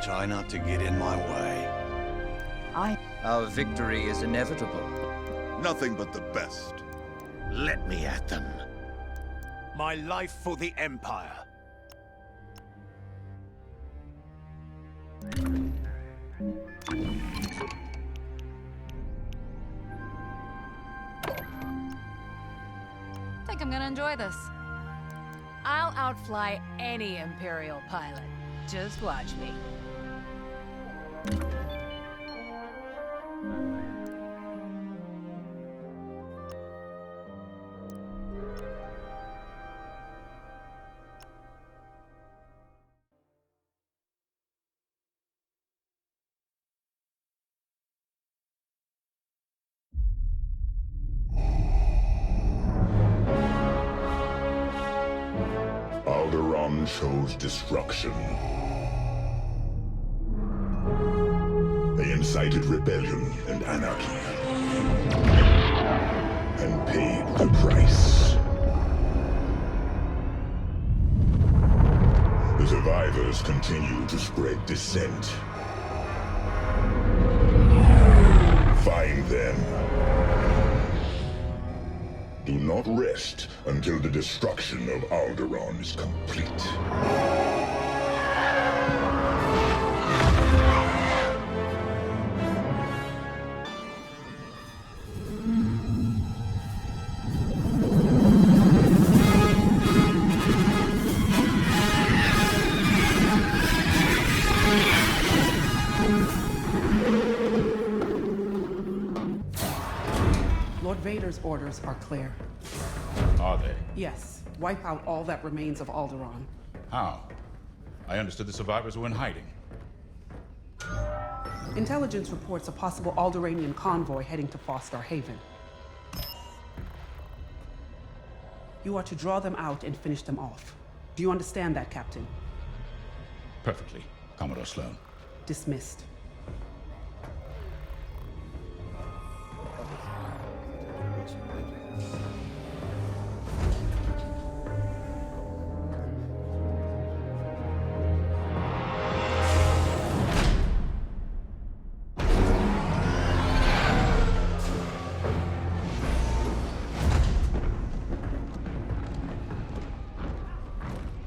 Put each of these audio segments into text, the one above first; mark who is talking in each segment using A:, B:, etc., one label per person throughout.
A: Try not to get in my way.
B: Our victory is inevitable.
C: Nothing but the best.
A: Let me at them. My life for the Empire.
D: Think I'm gonna enjoy this. I'll outfly any Imperial pilot. Just watch me.
E: Alderaan chose destruction. They incited rebellion and anarchy. And paid the price. The survivors continue to spread dissent. Find them. Do not rest until the destruction of Alderaan is complete.
F: Lord Vader's orders are clear.
G: Are they?
F: Yes, wipe out all that remains of Alderaan.
G: How? I understood the survivors were in hiding.
F: Intelligence reports a possible Alderaanian convoy heading to Foster Haven. You are to draw them out and finish them off. Do you understand that, Captain?
G: Perfectly, Commodore Sloan.
F: Dismissed.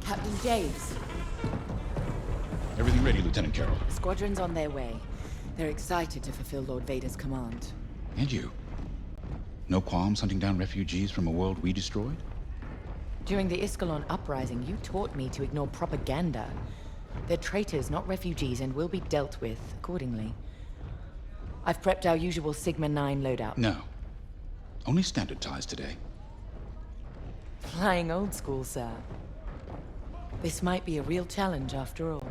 H: Captain James,
G: Everything ready, Lieutenant Carroll.
H: the squadron's on their way. They're excited to fulfill Lord Vader's command.
G: And you? No qualms hunting down refugees from a world we destroyed?
H: During the Iskalon uprising, you taught me to ignore propaganda. They're traitors, not refugees, and will be dealt with accordingly. I've prepped our usual Sigma-9 loadout.
G: No. Only standard ties today.
H: Flying old school, sir. This might be a real challenge after all.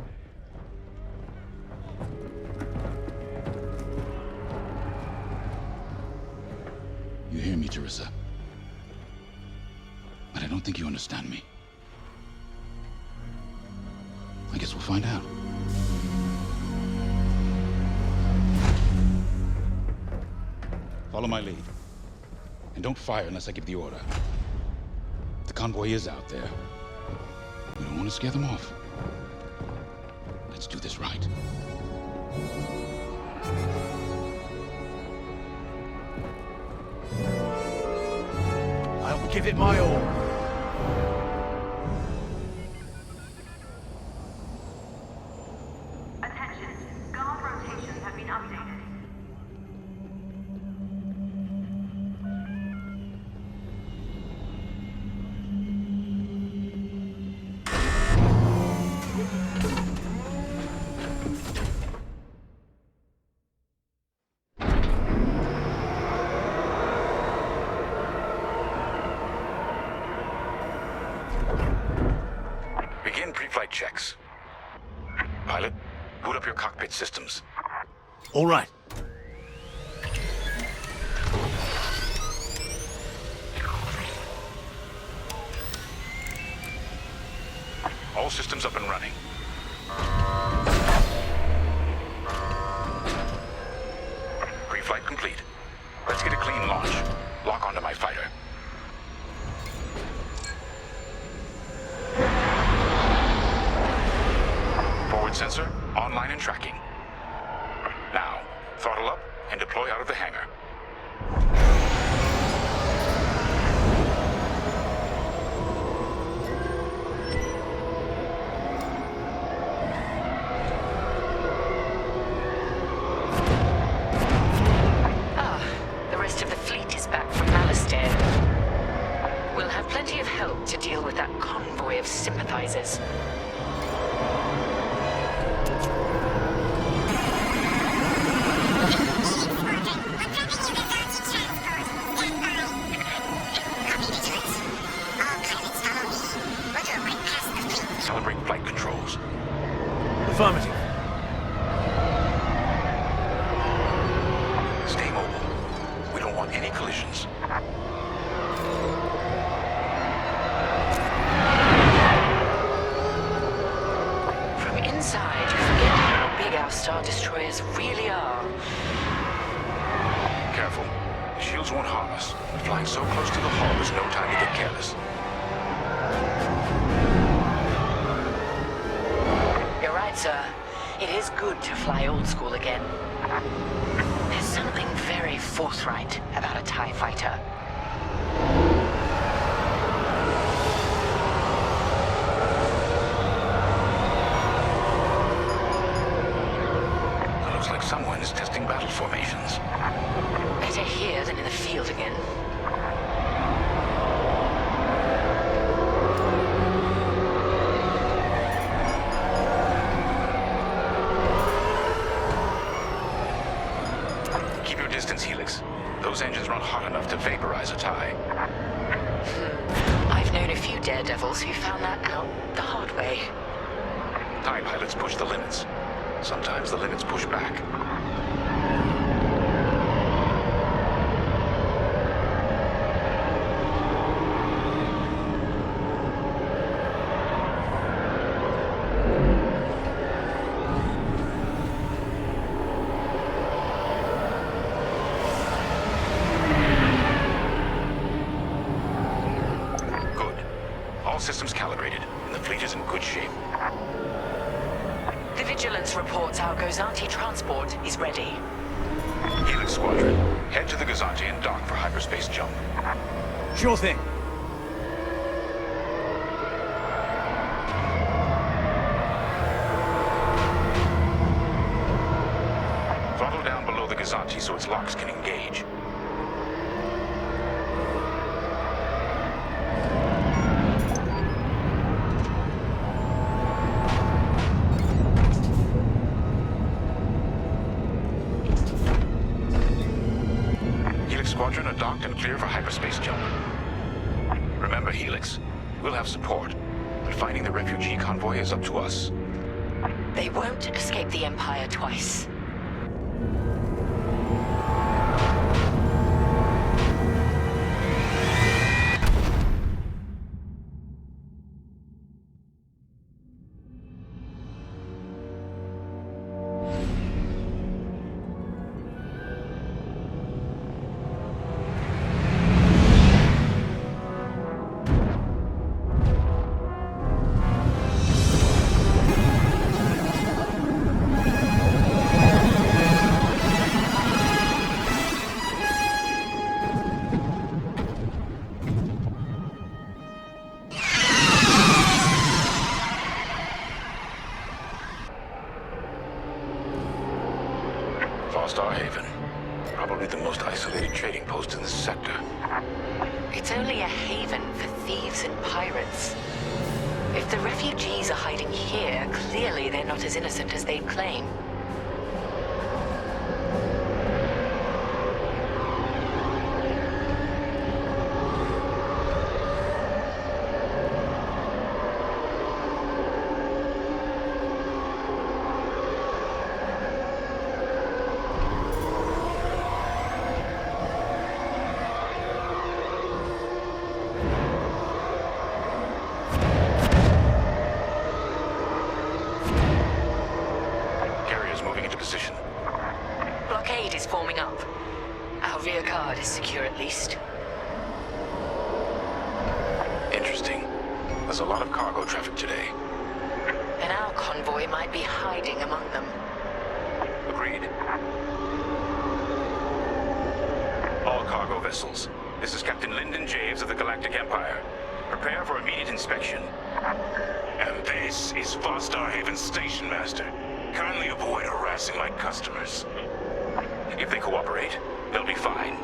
G: You hear me, Teresa? But I don't think you understand me. I guess we'll find out. Follow my lead. And don't fire unless I give the order. The convoy is out there. We don't want to scare them off. Let's do this right.
A: I'll give it my all.
I: Attention, guard rotations have been updated.
G: Begin pre-flight checks. Pilot, boot up your cockpit systems.
A: All right.
G: All systems up and running. Pre-flight complete. Let's get a clean launch. Lock onto my fighter. Forward sensor Online and tracking. Now, throttle up and deploy out of the hangar.
H: The rest of the fleet is back from Malastare. We'll have plenty of help to deal with that convoy of sympathizers.
G: Calibrate flight controls.
A: Affirmative.
G: Stay mobile. We don't want any collisions.
H: From inside, you forget how big our Star Destroyers really are.
G: Careful. The shields won't harm us. But flying so close to the hull, there's no time to get careless.
H: You're right, sir. It is good to fly old school again. There's something very forthright about a TIE fighter.
G: It looks like someone is testing battle formations.
H: Better here than in the field again.
G: Keep your distance, Helix. Those engines run hot enough to vaporize a TIE.
H: I've known a few daredevils who found that out the hard way.
G: TIE pilots push the limits. Sometimes the limits push back. Systems calibrated, and the fleet is in good shape.
H: The Vigilance reports our Gozanti transport is ready.
G: Helix Squadron, head to the Gozanti and dock for hyperspace jump.
A: Sure thing.
G: Throttle down below the Gozanti so its locks can engage. Squadron are docked and clear for hyperspace jump. Remember, Helix, we'll have support, but finding the refugee convoy is up to us.
H: They won't escape the Empire twice.
G: Starhaven. Probably the most isolated trading post in this sector.
H: It's only a haven for thieves and pirates. If the refugees are hiding here, clearly they're not as innocent as they claim. Is secure at least.
G: Interesting. There's a lot of cargo traffic today.
H: And our convoy might be hiding among them.
J: Agreed. All cargo vessels. This is Captain Lyndon Javes of the Galactic Empire. Prepare for immediate inspection.
K: And this is Vostar Haven's station master. Kindly avoid harassing my customers.
J: If they cooperate, they'll be fine.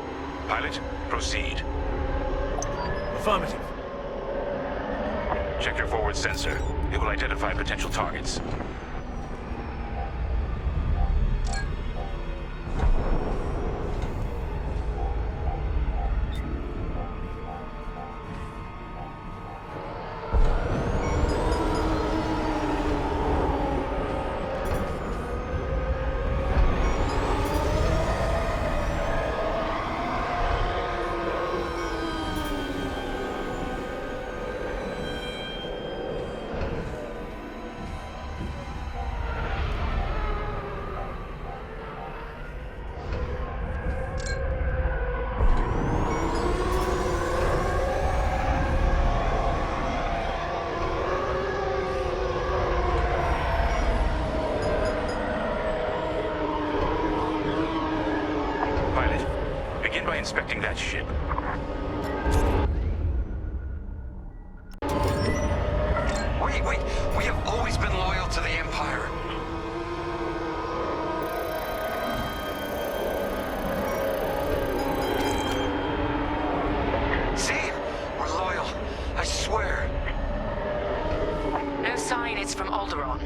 J: Pilot, proceed.
A: Affirmative.
J: Check your forward sensor. It will identify potential targets. Inspecting that ship.
L: Wait. We have always been loyal to the Empire. See? We're loyal. I swear.
H: No sign it's from Alderaan.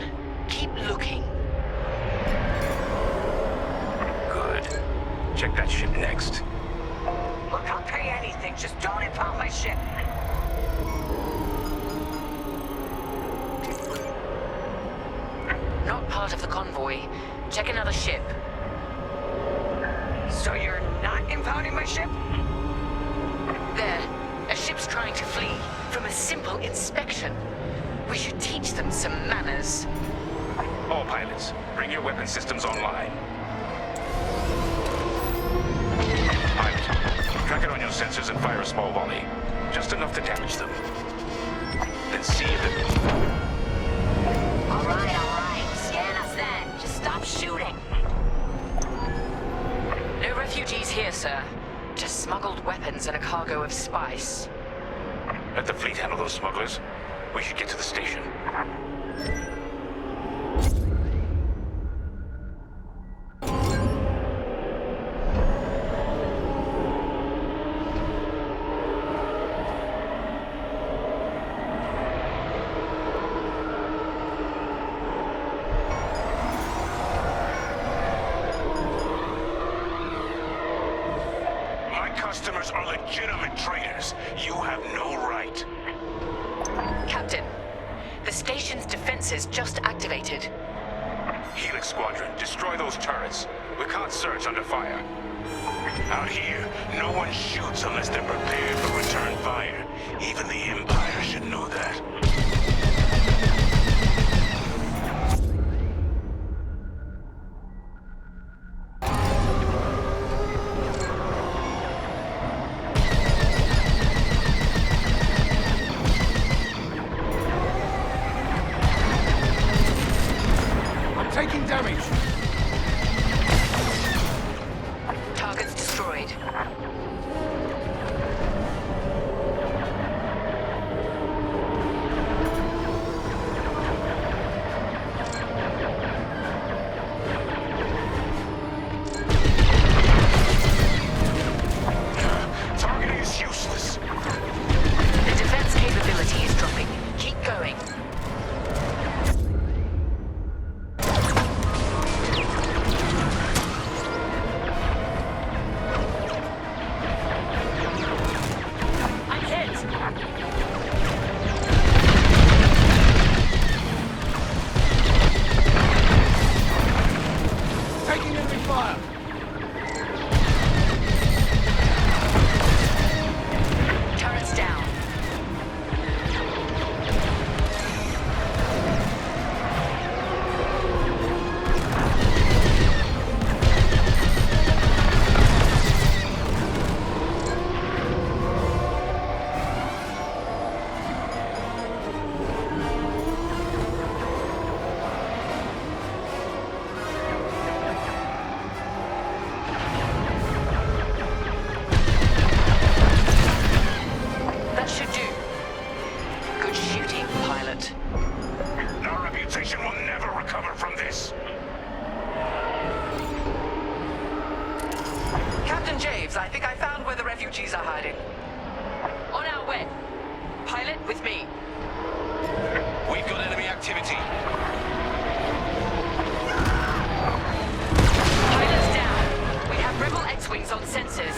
H: Keep looking.
J: Good. Check that ship next.
L: Look, I'll pay anything. Just don't impound my ship.
H: Not part of the convoy. Check another ship.
L: So you're not impounding my ship?
H: There. A ship's trying to flee from a simple inspection. We should teach them some manners.
J: All pilots, bring your weapon systems online. Pilot, track it on your sensors and fire a small volley. Just enough to damage them. Then see if it...
H: All right. Scan us then. Just stop shooting. No refugees here, sir. Just smuggled weapons and a cargo of spice.
J: Let the fleet handle those smugglers. We should get to the station.
K: Customers are legitimate traitors. You have no right.
H: Captain, the station's defenses just activated.
J: Helix Squadron, destroy those turrets. We can't search under fire.
K: Out here, no one shoots unless they're prepared for return fire. Even the Empire should know that.
A: Taking damage.
H: Targets destroyed.
K: Targeting is useless.
H: The defense capability is dropping. Keep going.
A: Taking enemy fire.
H: Turrets down.
K: this.
L: Captain Javes, I think I found where the refugees are hiding.
H: On our way. Pilot, with me.
K: We've got enemy activity.
H: Pilot's down. We have rebel X-Wings on sensors.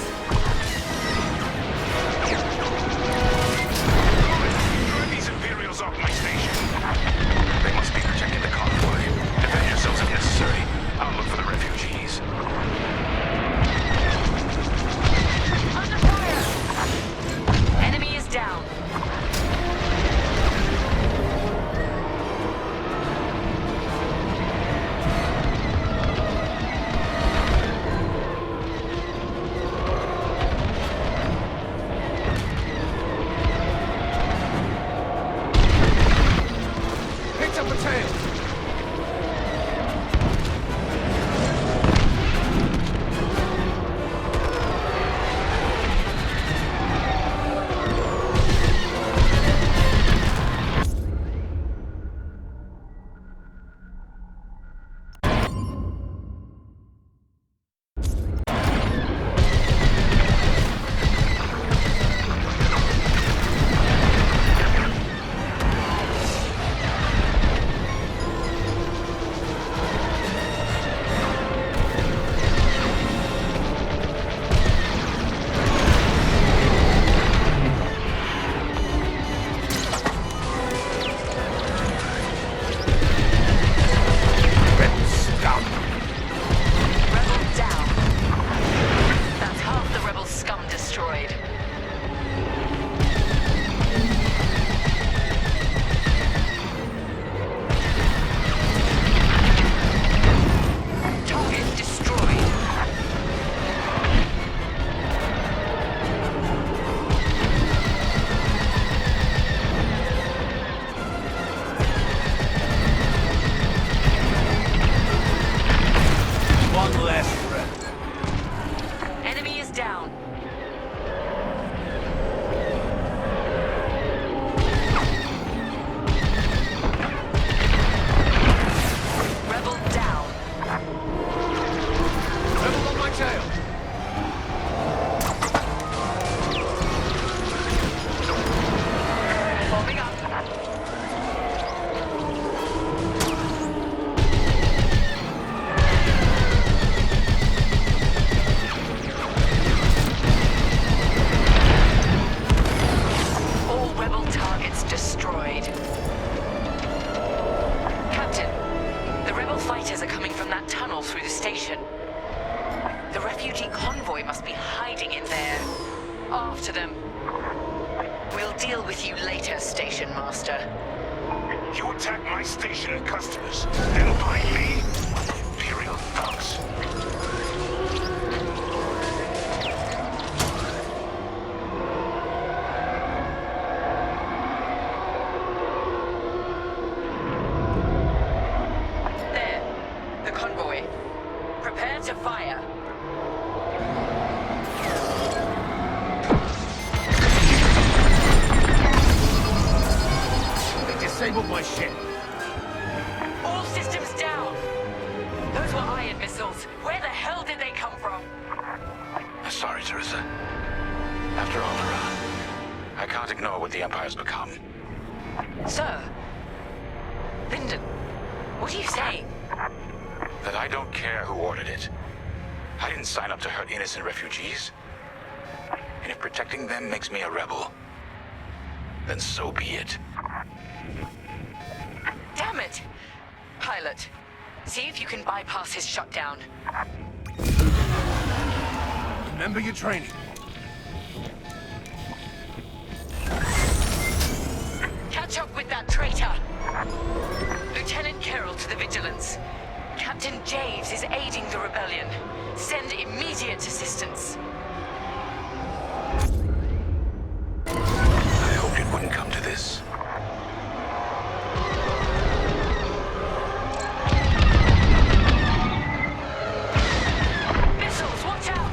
K: Drive these Imperials off my station. They must be protecting the convoy. Defend yourselves if necessary. I'll look for the refugees.
H: Under fire! Enemy is down.
A: Picked up a tail.
H: Rebel down. That's half the rebel scum destroyed. Target destroyed.
A: One less threat.
H: Enemy is down. Rebel down.
A: Rebel on my tail.
H: Forming up. All rebel targets destroyed. Captain, the rebel fighters are coming from that tunnel through the station. The refugee convoy must be hiding in there. After them. We'll deal with you later, Station Master.
K: You attack my station and customers, then find me? Imperial thugs.
H: There. The convoy. Prepare to fire.
A: They disabled my ship.
H: All systems down. Those were iron missiles. Where the hell did they come from?
K: Sorry, Teresa. After Alderaan, I can't ignore what the Empire's become.
H: Sir. Lyndon, what are you saying?
K: That I don't care who ordered it. I didn't sign up to hurt innocent refugees. And if protecting them makes me a rebel, then so be it.
H: Damn it! Pilot, see if you can bypass his shutdown.
A: Remember your training.
H: Catch up with that traitor! Lieutenant Carroll to the Vigilance. Captain Javes is aiding the rebellion. Send immediate assistance.
K: I hoped it wouldn't come to this.
H: Missiles, watch out!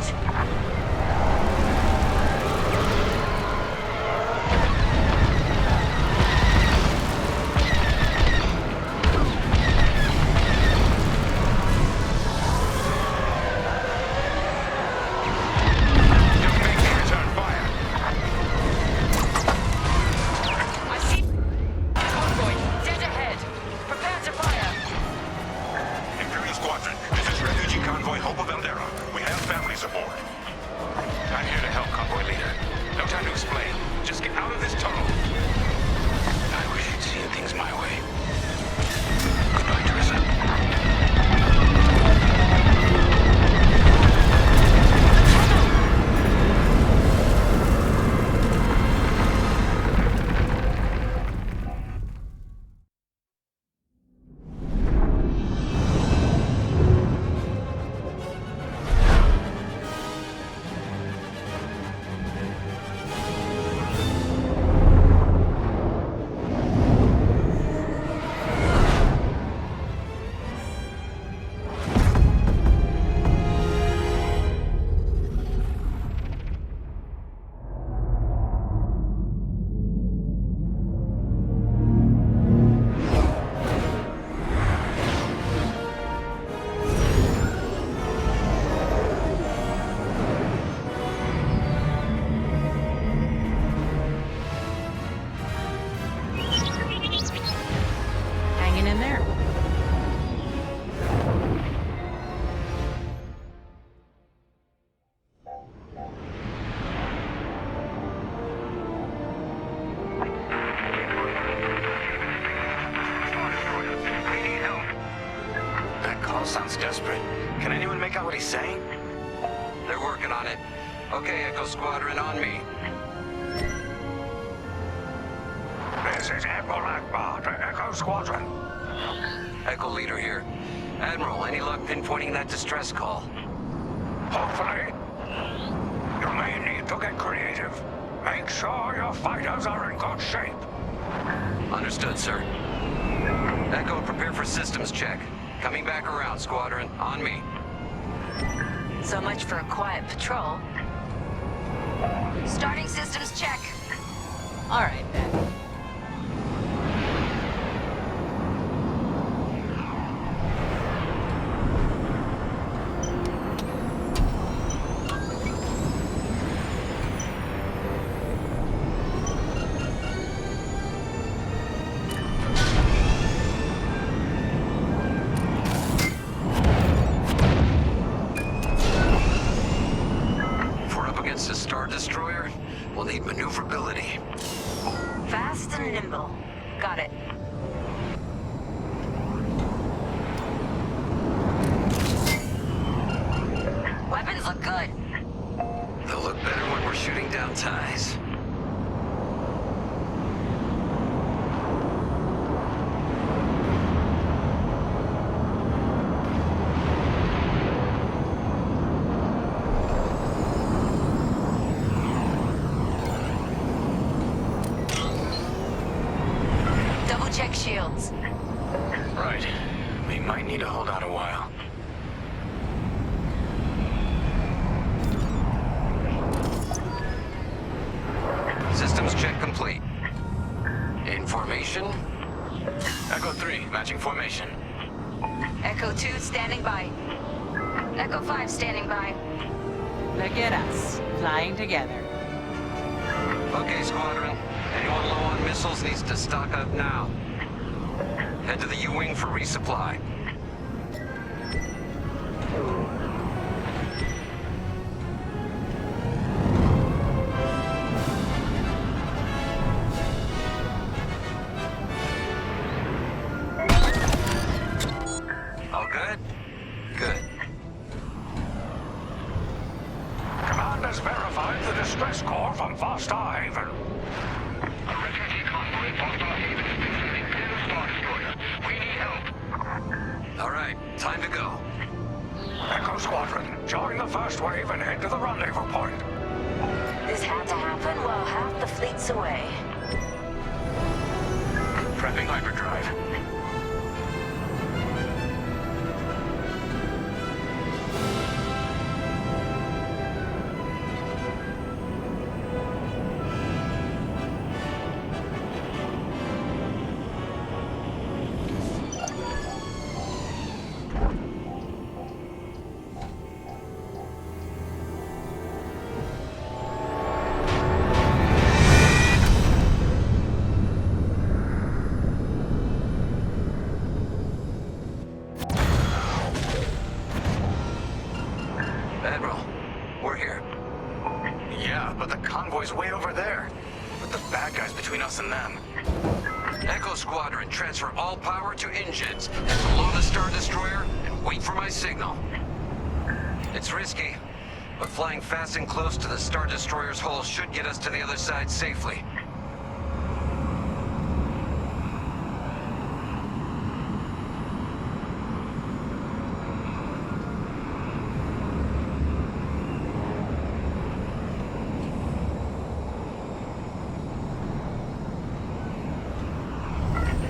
L: call sounds desperate. Can anyone make out what he's saying?
M: They're working on it. Okay, Echo Squadron, on me.
J: This is Admiral Akbar to Echo Squadron.
M: Echo Leader here. Admiral, any luck pinpointing that distress call?
J: Hopefully. You may need to get creative. Make sure your fighters are in good shape.
M: Understood, sir. Echo, prepare for systems check. Coming back around, Squadron. On me.
D: So much for a quiet patrol.
I: Starting systems check.
D: All right, then.
M: If we're up against a Star Destroyer, we'll need maneuverability.
I: Fast and nimble. Got it. Weapons look good.
M: They'll look better when we're shooting down ties.
I: Double check shields.
L: Right. We might need to hold out a while.
M: Systems check complete. In formation.
L: Echo 3, matching formation.
I: Echo 2 standing by. Echo 5 standing by.
D: Look at us, flying together.
M: Okay, Squadron. Anyone low on missiles needs to stock up now. Head to the U-Wing for resupply. All good? Good.
J: Command has verified the distress call from Vostar Haven.
K: A refugee convoy Vostar Haven is pursuing Imperial Star Destroyer. We need help.
M: All right, time to go.
J: Echo Squadron, join the first wave and head to the rendezvous point.
I: This had to happen while half the fleet's away.
L: Prepping hyperdrive.
M: Admiral, we're here.
L: Yeah, but the convoy's way over there. With the bad guys between us and them.
M: Echo Squadron, transfer all power to engines. Head below the Star Destroyer and wait for my signal. It's risky, but flying fast and close to the Star Destroyer's hull should get us to the other side safely.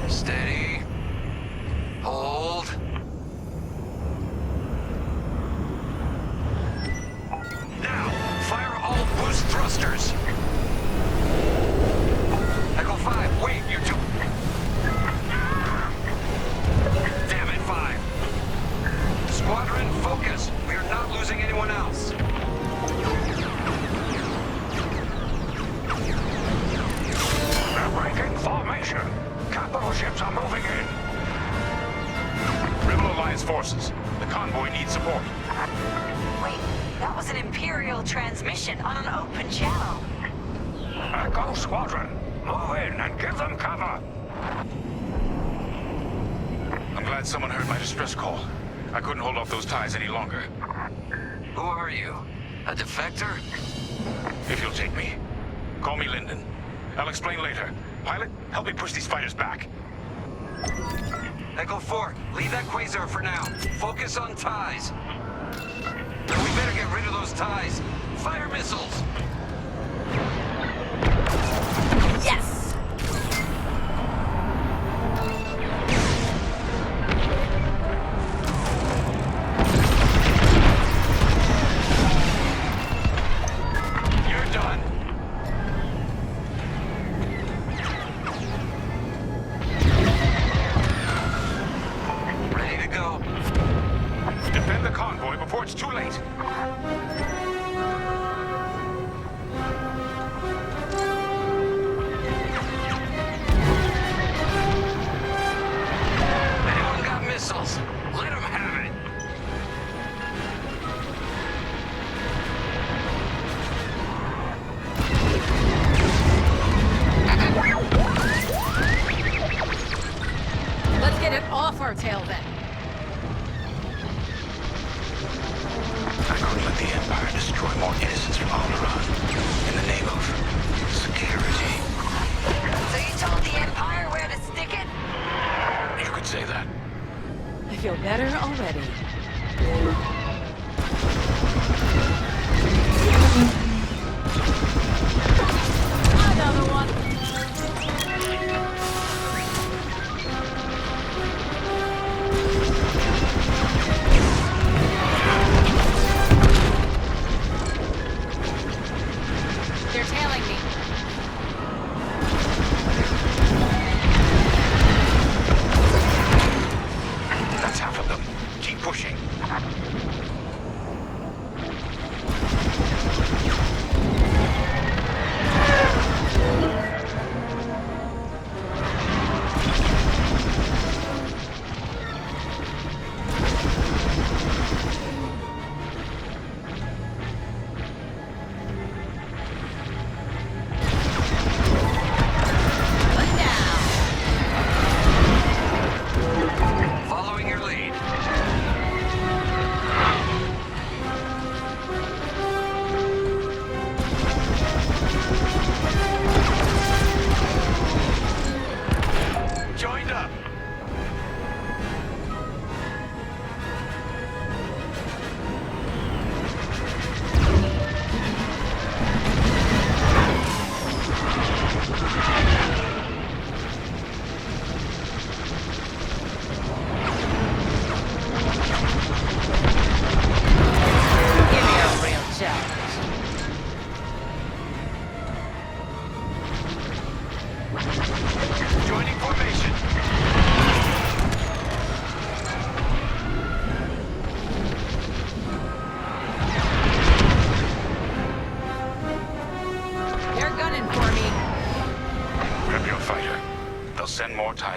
M: Steady. Hold. Now, fire all boost thrusters. Echo 5, wait, you two. Damn it, 5. Squadron, focus. We are not losing anyone else.
J: They're breaking formation. Capital ships are moving in.
K: Rebel Alliance forces. The convoy needs support.
I: Wait, that was an Imperial transmission on an open channel.
J: Echo Squadron, move in and give them cover.
K: I'm glad someone heard my distress call.
J: I couldn't hold off those ties any longer.
M: Who are you? A defector?
J: If you'll take me. Call me Lyndon. I'll explain later. Pilot, help me push these fighters back.
M: Echo 4, leave that quasar for now. Focus on ties. We better get rid of those ties. Fire missiles!
D: Yes!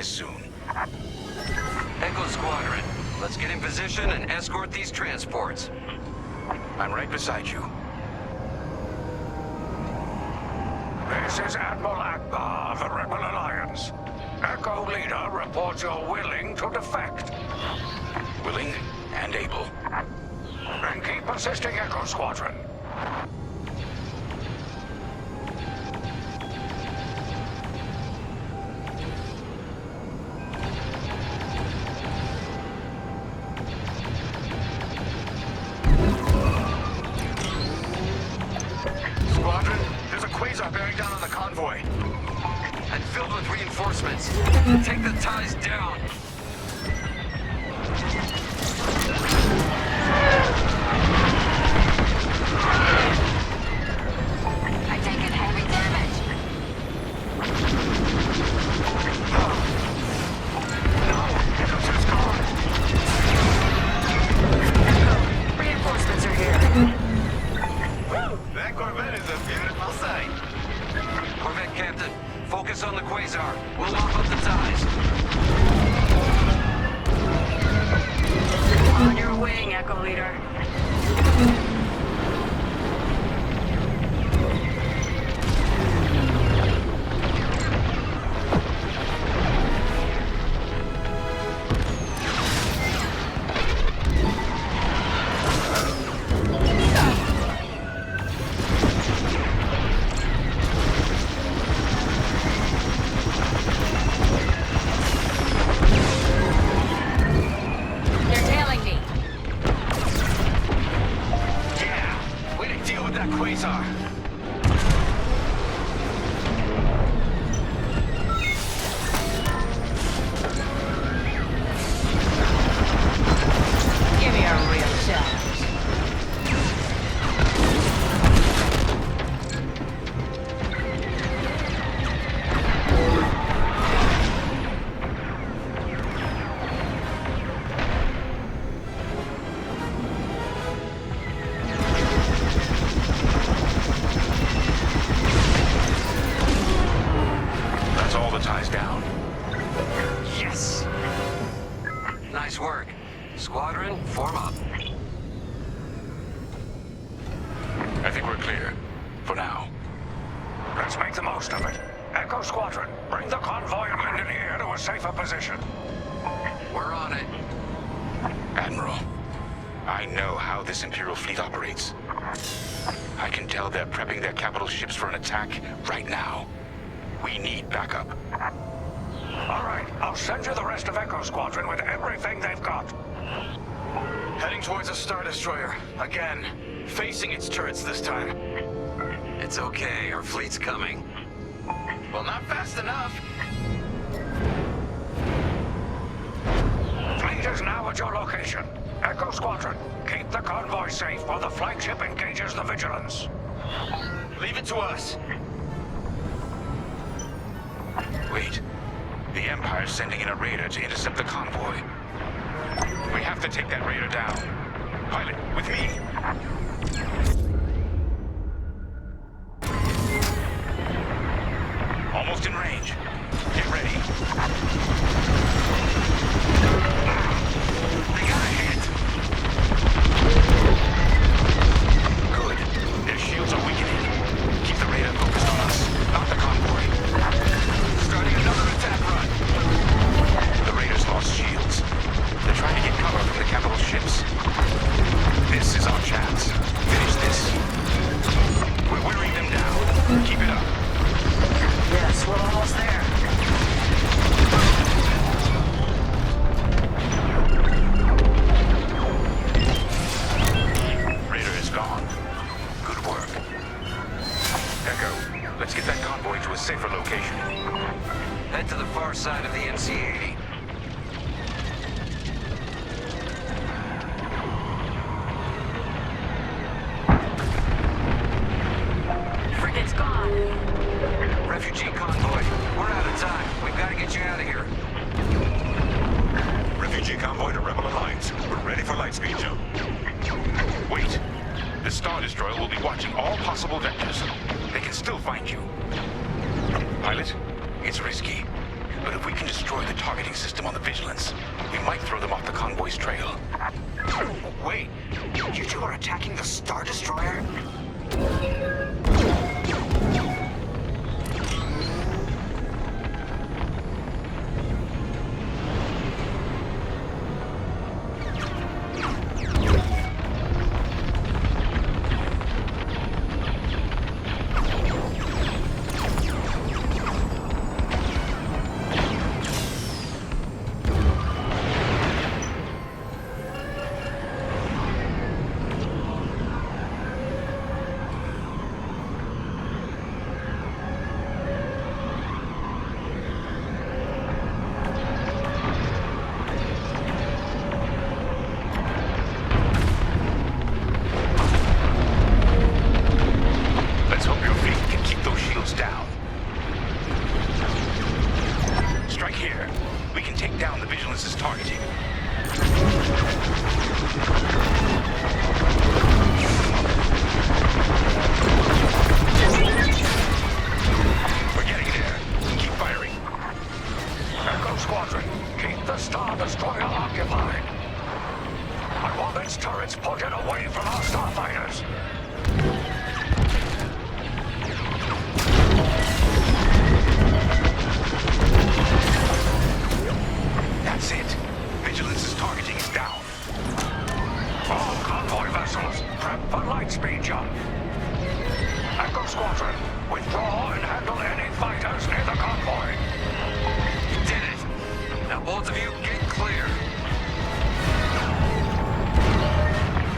J: Soon.
M: Echo Squadron, let's get in position and escort these transports.
J: I'm right beside you.
N: This is Admiral Akbar of the Rebel Alliance. Echo Leader reports you're willing to defect.
J: Willing and able.
N: Then keep assisting Echo Squadron.
M: And filled with reinforcements. Take the ties down.
I: I taken heavy damage.
M: No, reinforcements are here.
L: That Corvette is a beautiful sight.
M: Corvette Captain, focus on the quasar. We'll lock up the ties.
N: enemies are.
D: Give me a real challenge.
J: That's all the ties down.
M: Yes! Nice work. Squadron, form up.
J: I think we're clear. For now.
N: Let's make the most of it. Echo Squadron, bring the convoy and engineer to a safer position.
M: We're on it.
J: Admiral, I know how this Imperial fleet operates. I can tell they're prepping their capital ships for an attack right now. We need backup.
N: All right, I'll send you the rest of Echo Squadron with everything they've got.
L: Heading towards a Star Destroyer. Again. Facing its turrets this time.
M: It's okay, our fleet's coming.
L: Well, not fast enough.
N: Fleet is now at your location. Echo Squadron, keep the convoy safe while the flagship engages the Vigilance.
L: Leave it to us.
J: Wait. The Empire's sending in a raider to intercept the convoy. We have to take that raider down. Pilot, with me. Almost in range. Get ready.
N: They got a hit.
J: Good. Their shields are weakening. Keep the raider focused on us, not the convoy.
L: Starting another attack run.
J: The raiders lost shields. They're trying to get cover from the capital ships. This is our chance. Finish this. We're wearing them down. Keep it up.
I: Yes, we're almost there.
J: Raider is gone. Good work. Echo, let's get that convoy to a safer location.
M: Head to the far side of the MC-80.
I: Frigate's gone.
M: Refugee convoy, we're out of time. We've got to get you out of here.
J: Refugee convoy to Rebel Alliance. We're ready for lightspeed jump. Wait. The Star Destroyer will be watching all possible vectors. They can still find you. Pilot, it's risky. But if we can destroy the targeting system on the Vigilance, we might throw them off the convoy's trail.
N: Wait, you two are attacking the Star Destroyer? Squadron, withdraw and handle any fighters near the convoy.
M: You did it. Now both of you, get clear.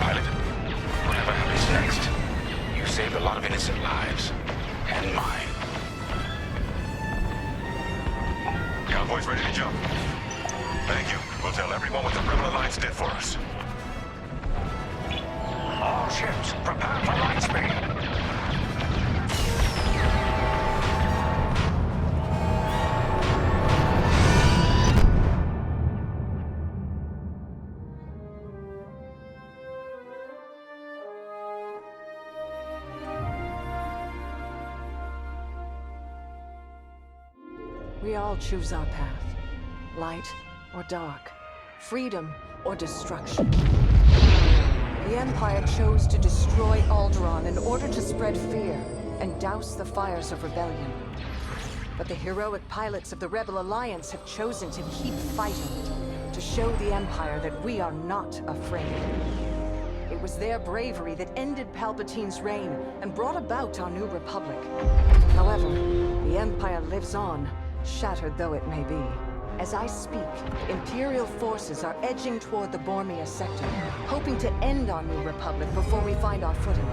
J: Pilot, whatever happens next, you save the lives
N: course. All ships, prepare for light speed.
O: We all choose our path. Light or dark. Freedom or destruction. The Empire chose to destroy Alderaan in order to spread fear and douse the fires of rebellion. But the heroic pilots of the Rebel Alliance have chosen to keep fighting, to show the Empire that we are not afraid. It was their bravery that ended Palpatine's reign and brought about our new Republic. However, the Empire lives on, shattered though it may be. As I speak, Imperial forces are edging toward the Bormia sector, hoping to end our new Republic before we find our footing.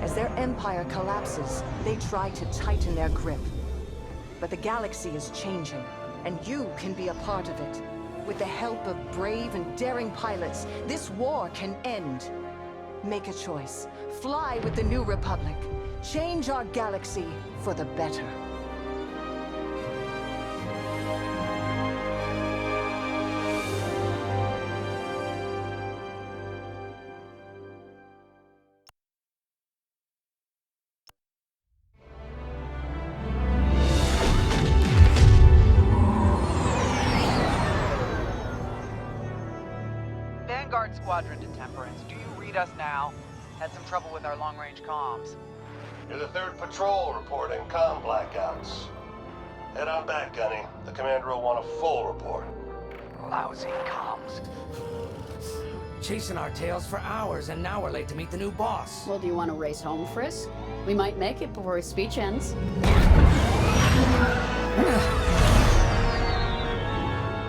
O: As their empire collapses, they try to tighten their grip. But the galaxy is changing, and you can be a part of it. With the help of brave and daring pilots, this war can end. Make a choice. Fly with the new Republic. Change our galaxy for the better.
P: Vanguard Squadron to Temperance. Do you read us now? Had some trouble with our long-range comms.
Q: You're the 3rd patrol reporting comm blackouts. Head on back, Gunny. The commander will want a full report.
P: Lousy comms. Chasing our tails for hours, and now we're late to meet the new boss.
R: Well, do you want to race home, Frisk? We might make it before his speech ends.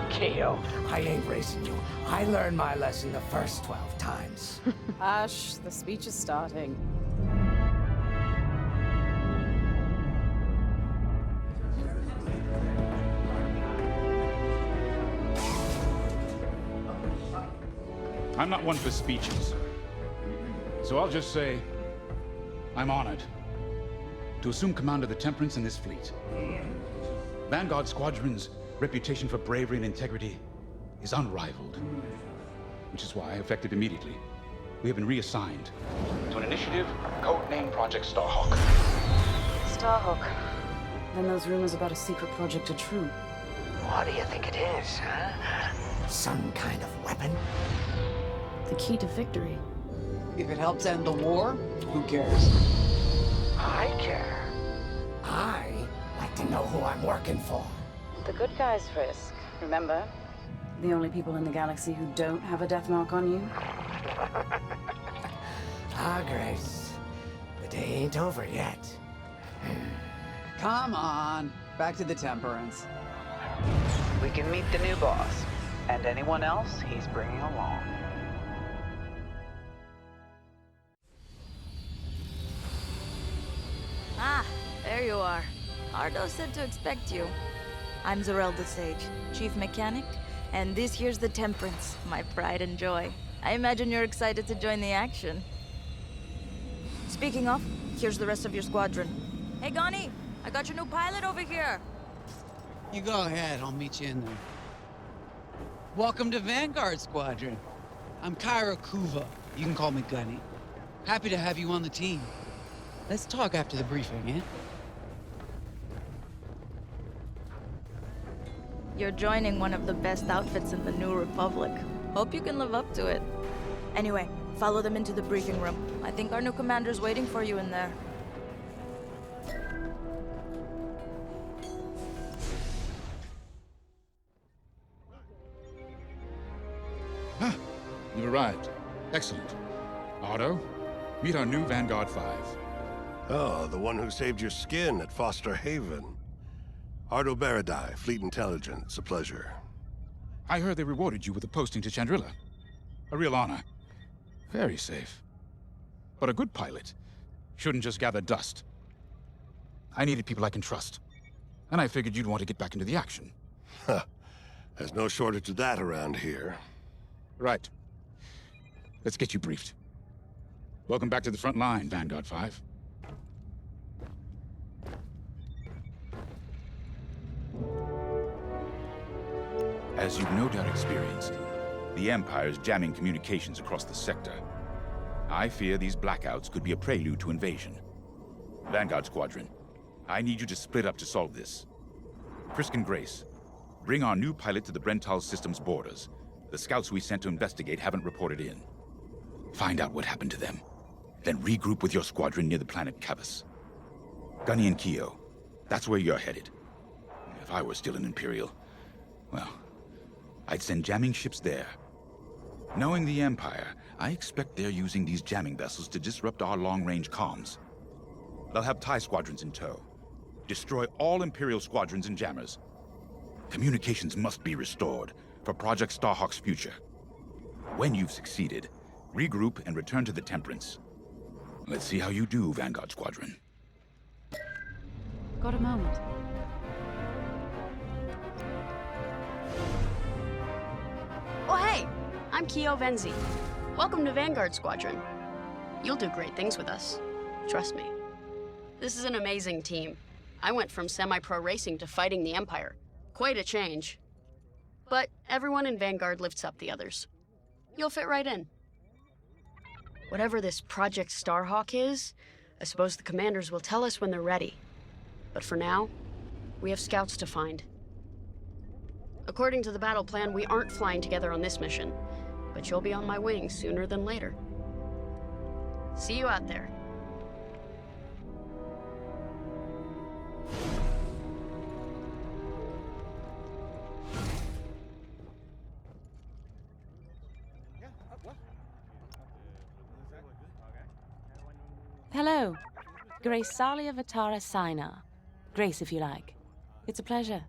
P: Keo, I ain't racing you. I learned my lesson the first 12 times.
R: Hush, the speech is starting.
G: I'm not one for speeches. So I'll just say, I'm honored to assume command of the Temperance in this fleet. Vanguard Squadron's reputation for bravery and integrity is unrivaled, which is why, effective immediately, we have been reassigned to an initiative codenamed Project Starhawk.
R: Starhawk. Then those rumors about a secret project are true.
P: What do you think it is, huh? Some kind of weapon?
R: The key to victory.
S: If it helps end the war, who cares?
P: I care. I like to know who I'm working for.
R: The good guys, Frisk. Remember? The only people in the galaxy who don't have a death mark on you?
P: Ah, Grace. The day ain't over yet.
S: Come on. Back to the Temperance.
P: We can meet the new boss. And anyone else he's bringing along.
T: Ah, there you are. Ardo said to expect you. I'm Zarelda Sage, Chief Mechanic, and this here's the Temperance, my pride and joy. I imagine you're excited to join the action. Speaking of, here's the rest of your squadron. Hey, Gani, I got your new pilot over here.
S: You go ahead, I'll meet you in there. Welcome to Vanguard Squadron. I'm Kyra Kuva. You can call me Gunny. Happy to have you on the team. Let's talk after the briefing, eh?
T: You're joining one of the best outfits in the New Republic. Hope you can live up to it. Anyway, follow them into the briefing room. I think our new commander's waiting for you in there.
G: Ah, you've arrived. Excellent. Ardo, meet our new Vanguard 5.
Q: Oh, the one who saved your skin at Foster Haven. Ardo Baradai, Fleet Intelligence. A pleasure.
G: I heard they rewarded you with a posting to Chandrila. A real honor. Very safe. But a good pilot shouldn't just gather dust. I needed people I can trust. And I figured you'd want to get back into the action.
Q: Huh. There's no shortage of that around here.
G: Right. Let's get you briefed. Welcome back to the front line, Vanguard 5. As you've no doubt experienced, the Empire's jamming communications across the sector. I fear these blackouts could be a prelude to invasion. Vanguard Squadron, I need you to split up to solve this. Frisk and Grace, bring our new pilot to the Brental system's borders. The scouts we sent to investigate haven't reported in. Find out what happened to them. Then regroup with your squadron near the planet Cavus. Gunny and Keo, that's where you're headed. If I were still an Imperial, well, I'd send jamming ships there. Knowing the Empire, I expect they're using these jamming vessels to disrupt our long-range comms. They'll have TIE squadrons in tow. Destroy all Imperial squadrons and jammers. Communications must be restored for Project Starhawk's future. When you've succeeded, regroup and return to the Temperance. Let's see how you do, Vanguard Squadron.
R: Got a moment?
U: Oh hey, I'm Keo Venzi. Welcome to Vanguard Squadron. You'll do great things with us. Trust me. This is an amazing team. I went from semi-pro racing to fighting the Empire. Quite a change. But everyone in Vanguard lifts up the others. You'll fit right in. Whatever this Project Starhawk is, I suppose the commanders will tell us when they're ready. But for now, we have scouts to find. According to the battle plan, we aren't flying together on this mission, but you'll be on my wing sooner than later. See you out there.
R: Hello. Grace Salia Vatara Sina. Grace, if you like. It's a pleasure.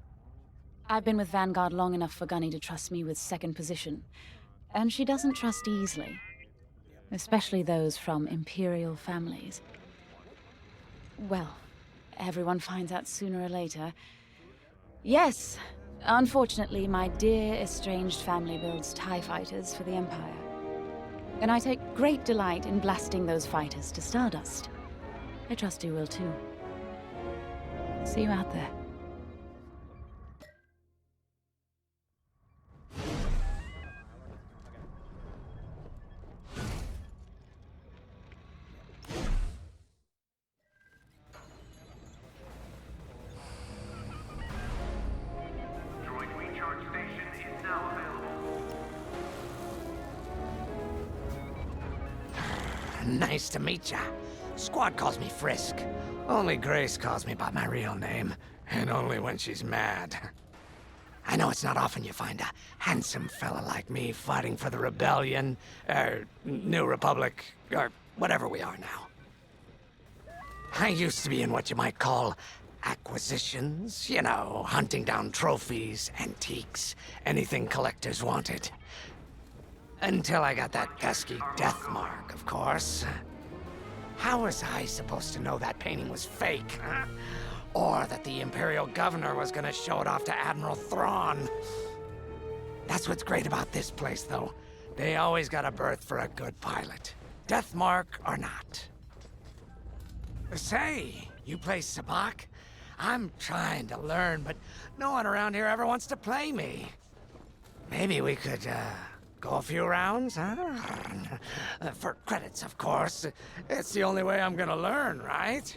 R: I've been with Vanguard long enough for Gunny to trust me with second position. And she doesn't trust easily. Especially those from Imperial families. Well, everyone finds out sooner or later. Yes, unfortunately, my dear estranged family builds TIE fighters for the Empire. And I take great delight in blasting those fighters to stardust. I trust you will too. See you out there.
P: Nice to meet ya. Squad calls me Frisk. Only Grace calls me by my real name, and only when she's mad. I know it's not often you find a handsome fella like me fighting for the Rebellion, or New Republic, or whatever we are now. I used to be in what you might call acquisitions, you know, hunting down trophies, antiques, anything collectors wanted. Until I got that pesky death mark, of course. How was I supposed to know that painting was fake, huh? Or that the Imperial Governor was gonna show it off to Admiral Thrawn? That's what's great about this place, though. They always got a berth for a good pilot. Death mark or not. Say, you play Sabak? I'm trying to learn, but no one around here ever wants to play me. Maybe we could, go a few rounds, huh? For credits, of course. It's the only way I'm gonna learn, right?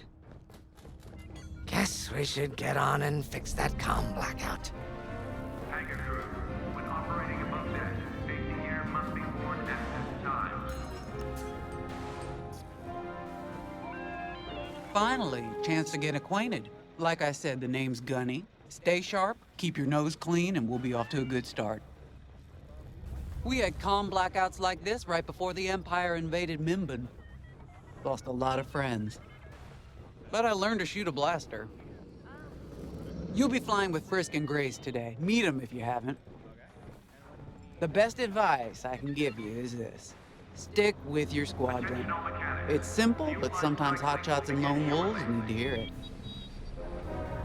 P: Guess we should get on and fix that comm blackout.
V: Hangar crew, when operating above deck, safety gear must be worn at this time.
S: Finally, chance to get acquainted. Like I said, the name's Gunny. Stay sharp, keep your nose clean, and we'll be off to a good start. We had comm blackouts like this right before the Empire invaded Mimban. Lost a lot of friends. But I learned to shoot a blaster. You'll be flying with Frisk and Grace today. Meet them if you haven't. The best advice I can give you is this. Stick with your squadron. It's simple, but sometimes hotshots and lone wolves need to hear it.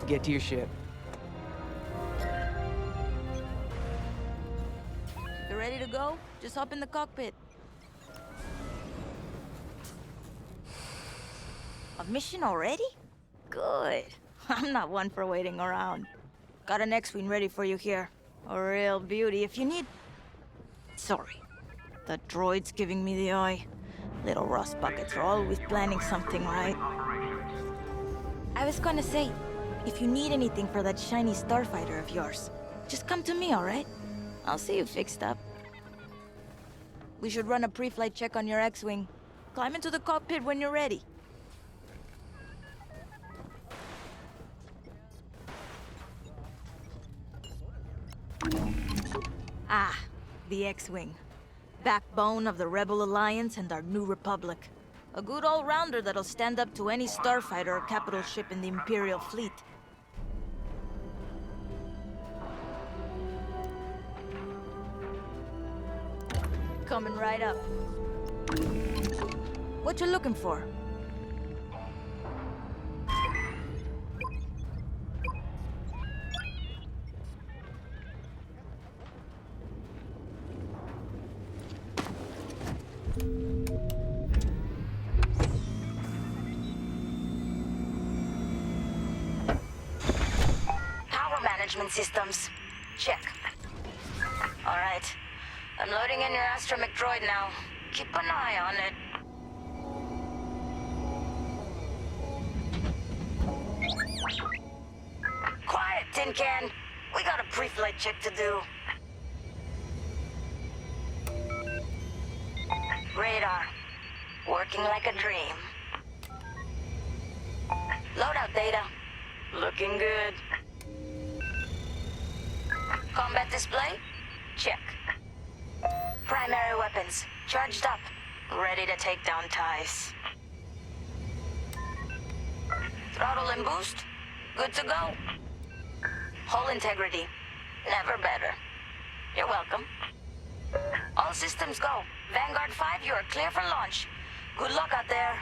S: Get to your ship.
T: Ready to go? Just hop in the cockpit. A mission already? Good. I'm not one for waiting around. Got an X-Wing ready for you here. A real beauty if you need... Sorry. The droid's giving me the eye. Little rust buckets are always planning something, right? I was gonna say, if you need anything for that shiny starfighter of yours, just come to me, alright? I'll see you fixed up. We should run a pre-flight check on your X-Wing. Climb into the cockpit when you're ready. Ah, the X-Wing. Backbone of the Rebel Alliance and our new Republic. A good all-rounder that'll stand up to any starfighter or capital ship in the Imperial fleet. Coming right up. What you looking for?
I: Systems. Check. Alright. I'm loading in your astromech droid now. Keep an eye on it. Quiet, Tin Can. We got a pre-flight check to do. Radar. Working like a dream. Loadout data. Looking good. Combat display? Check. Primary weapons, charged up, ready to take down TIEs. Throttle and boost, good to go. Hull integrity, never better. You're welcome. All systems go. Vanguard 5, you are clear for launch. Good luck out there.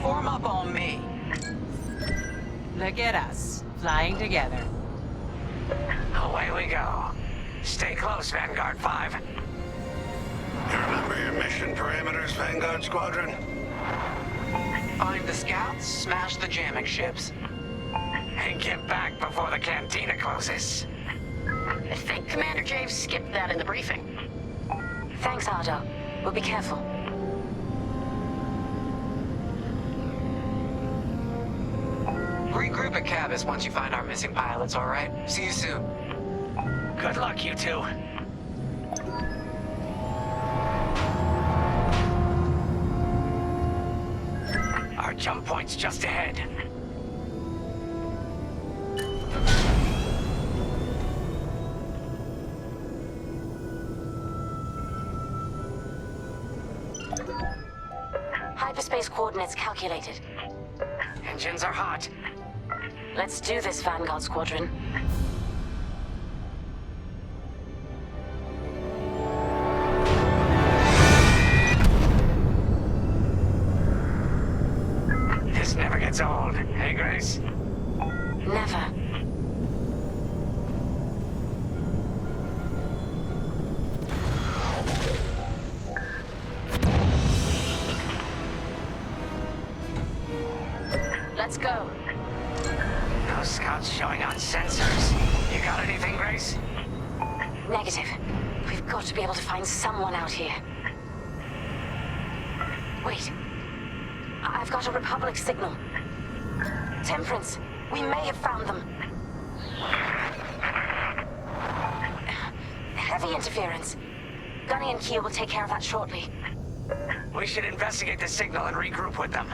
B: Form up on me. Look at us, flying together.
N: Away we go. Stay close, Vanguard 5.
Q: You remember your mission parameters, Vanguard Squadron?
B: Find the scouts, smash the jamming ships.
N: And get back before the cantina closes.
U: I think Commander Javes skipped that in the briefing.
I: Thanks, Ardo. We'll be careful.
B: Regroup at Cabus once you find our missing pilots, all right? See you soon.
N: Good luck, you two. Our jump point's just ahead.
I: Hyperspace coordinates calculated.
N: Engines are hot.
I: Let's do this, Vanguard Squadron.
N: This never gets old, hey, Grace?
I: Never. Let's go.
N: No scouts showing on sensors. You got anything, Grace?
I: Negative. We've got to be able to find someone out here. Wait. I've got a Republic signal. Temperance. We may have found them. Heavy interference. Gunny and Keel will take care of that shortly.
N: We should investigate the signal and regroup with them.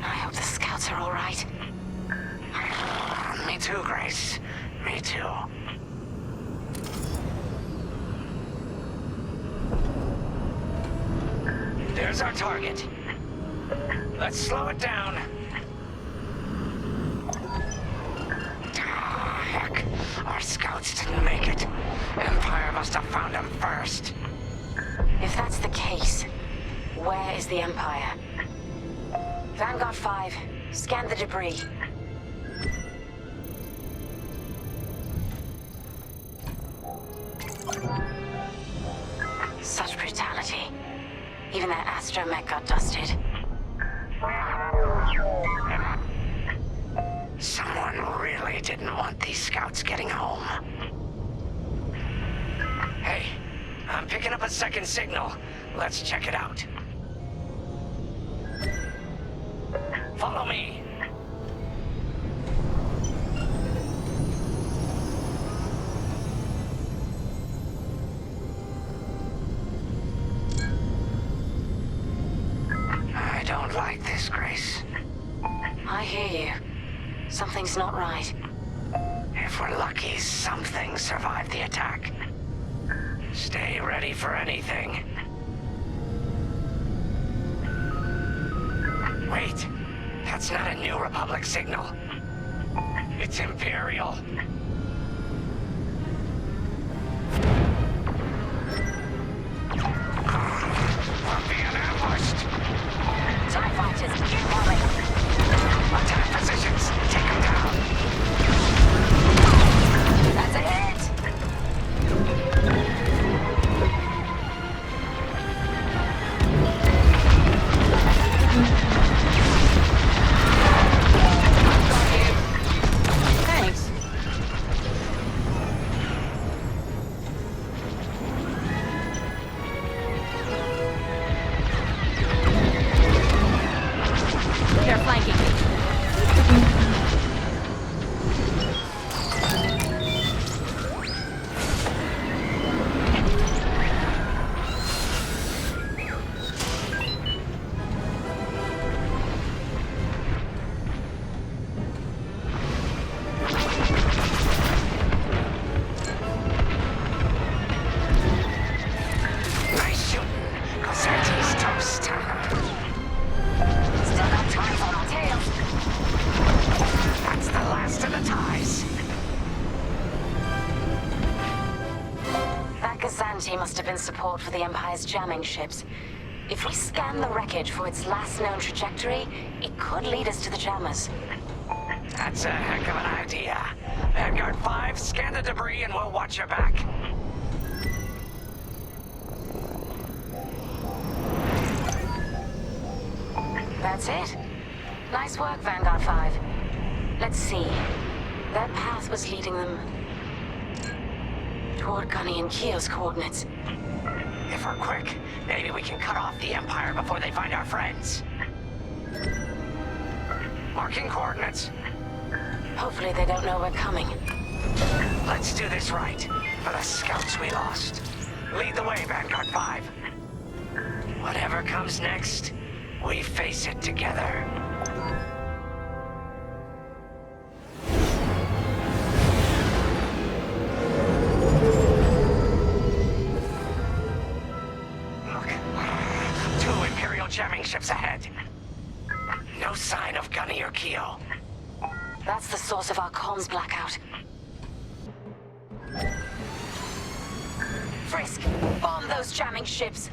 I: I hope the scouts are all right.
N: Me too, Grace. Me too.
P: There's our target. Let's slow it down. Heck, our scouts didn't make it. Empire must have found them first.
I: If that's the case, where is the Empire? Vanguard 5, scan the debris. Such brutality. Even that astromech got dusted.
P: Someone really didn't want these scouts getting home. Hey, I'm picking up a second signal. Let's check it out. Follow me. I don't like this, Grace.
I: I hear you. Something's not right.
P: If we're lucky, something survived the attack. Stay ready for anything. Wait, that's not a New Republic signal. It's Imperial. We're being ambushed.
I: TIE fighters, incoming.
P: Attack positions, take them down.
I: That's a hit!
R: Thanks. They're flanking me.
P: Nice shooting. Cosetti's toast.
I: Still got ties on our tails.
P: That's the last of the ties.
I: That Gazanti must have been support for the Empire's jamming ships. If we scan the wreckage for its last known trajectory, it could lead us to the jammers.
P: That's a heck of an idea. Vanguard 5, scan the debris and we'll watch your back.
I: That's it. Nice work, Vanguard 5. Let's see. That path was leading them toward Gunny and Keo's coordinates.
P: If we're quick, maybe we can cut off the Empire before they find our friends. Marking coordinates.
I: Hopefully they don't know we're coming.
P: Let's do this right, for the scouts we lost. Lead the way, Vanguard 5. Whatever comes next, we face it together. Look, 2 Imperial jamming ships ahead. No sign of Gunny or Keo.
I: That's the source of our comms blackout. Frisk, bomb those jamming ships.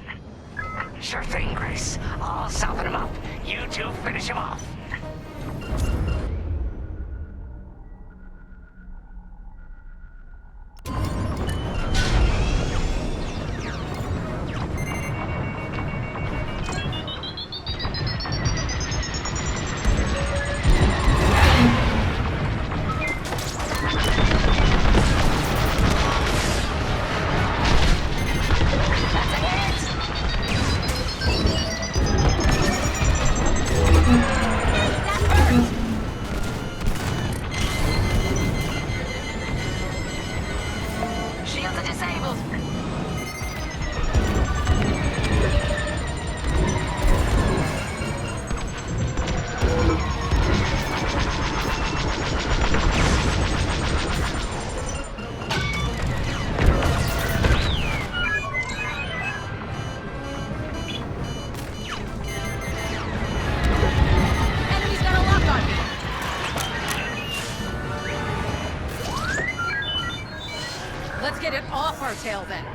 P: Sure thing, Grace. I'll soften him up. You two finish him off.
I: Shields are disabled.
D: Let's get it off our tail then.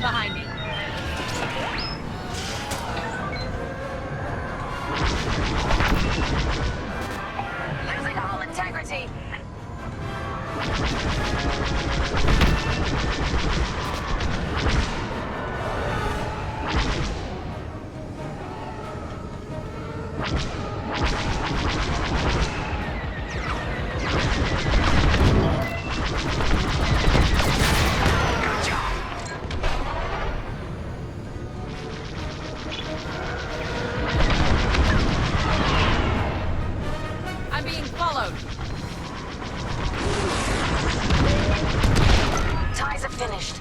D: Behind me.
I: Losing hull integrity. Ties are finished.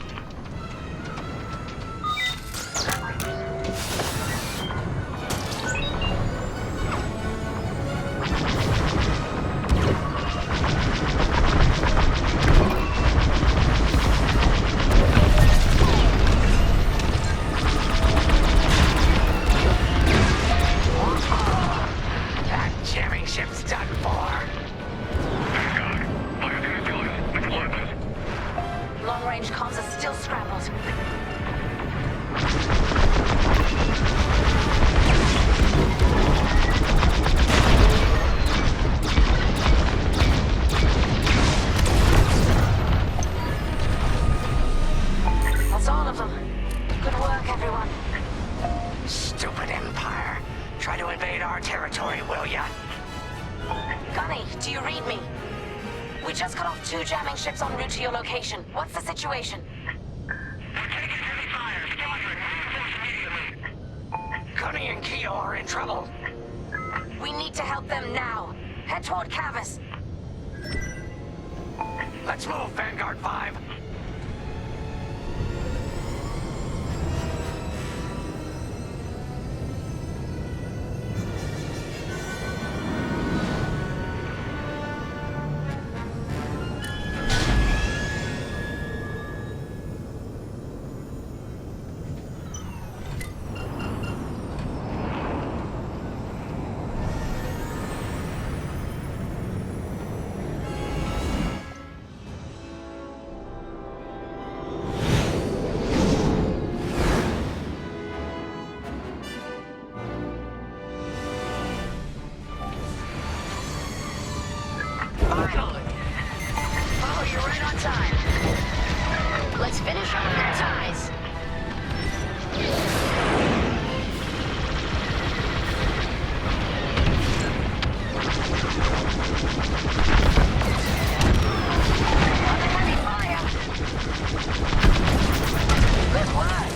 I: That jamming ship's done for. Long-range comms are still scrambled. That's all of them. Good work, everyone. Stupid Empire. Try to invade our territory, will ya? Gunny, do you read me? We just cut off 2 jamming ships en route to your location. What's the situation? Gunny and Keo are in trouble. We need to help them now. Head toward Cavus. Let's move, Vanguard 5. Oh, you're right on time. Let's finish on their ties. Under heavy fire. Good work.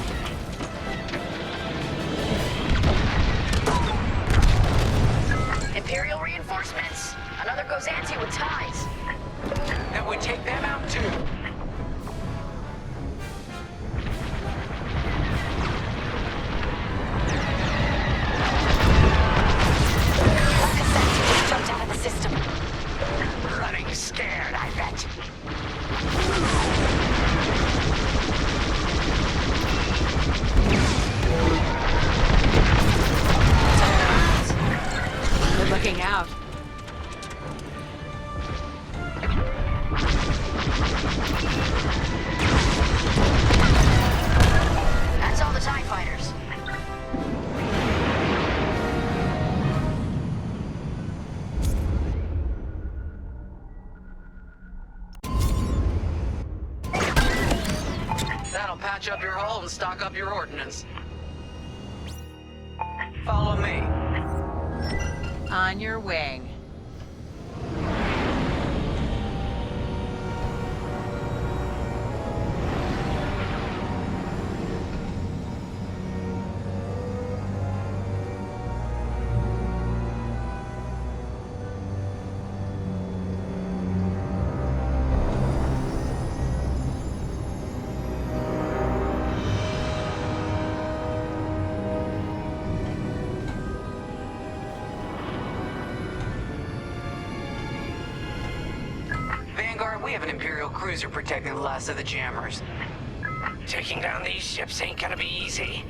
I: Imperial reinforcements. Another Gozanti with ties.
P: And we take them out too.
I: Gozanti just jumped out of the system.
P: Running scared, I bet.
H: Good looking out.
I: That's all the TIE fighters.
B: That'll patch up your hull and stock up your ordnance. Follow me. On your wing.
P: an Imperial cruiser protecting the last of the jammers.
L: Taking down these ships ain't gonna be easy.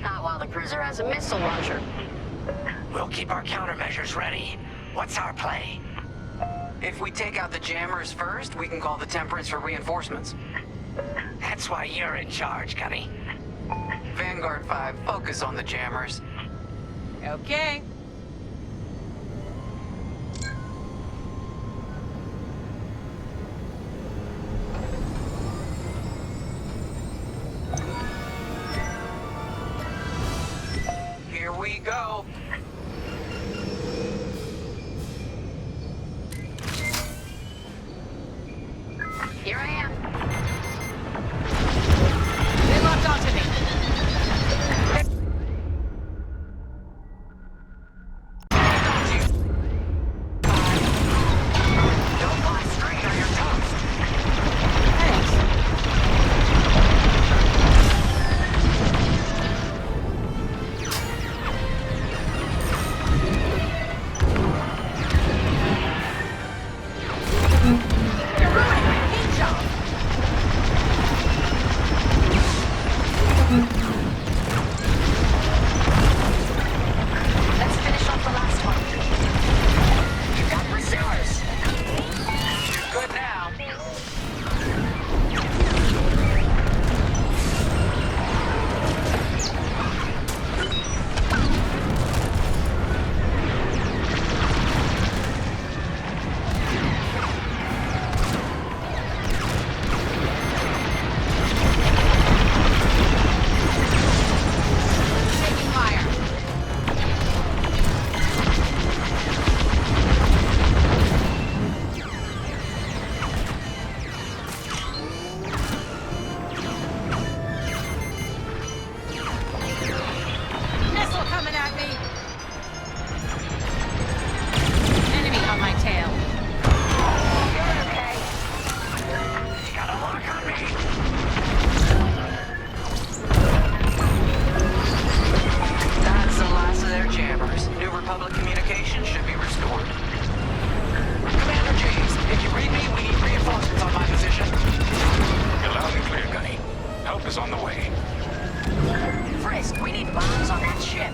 U: Not while the cruiser has a missile launcher.
L: We'll keep our countermeasures ready. What's our play?
P: If we take out the jammers first, we can call the Temperance for reinforcements.
L: That's why you're in charge, Gunny.
P: Vanguard 5, focus on the jammers.
B: Okay.
P: Here we go.
U: Here I am.
B: They locked onto me.
P: Don't fly straight or you're toast.
B: You're ruining my paint job.
U: Let's finish off the last one. You got pursuers.
P: You're good now.
B: Taking fire. Missile coming at me. Enemy on my tail.
U: You're okay.
L: Got a lock on me.
P: That's the last of their jammers. New Republic communication should be restored. Commander James, if you read me, we need reinforcements on my position.
J: You're loud and clear, Gunny. Help is on the way.
U: Frisk, we need bombs on that ship.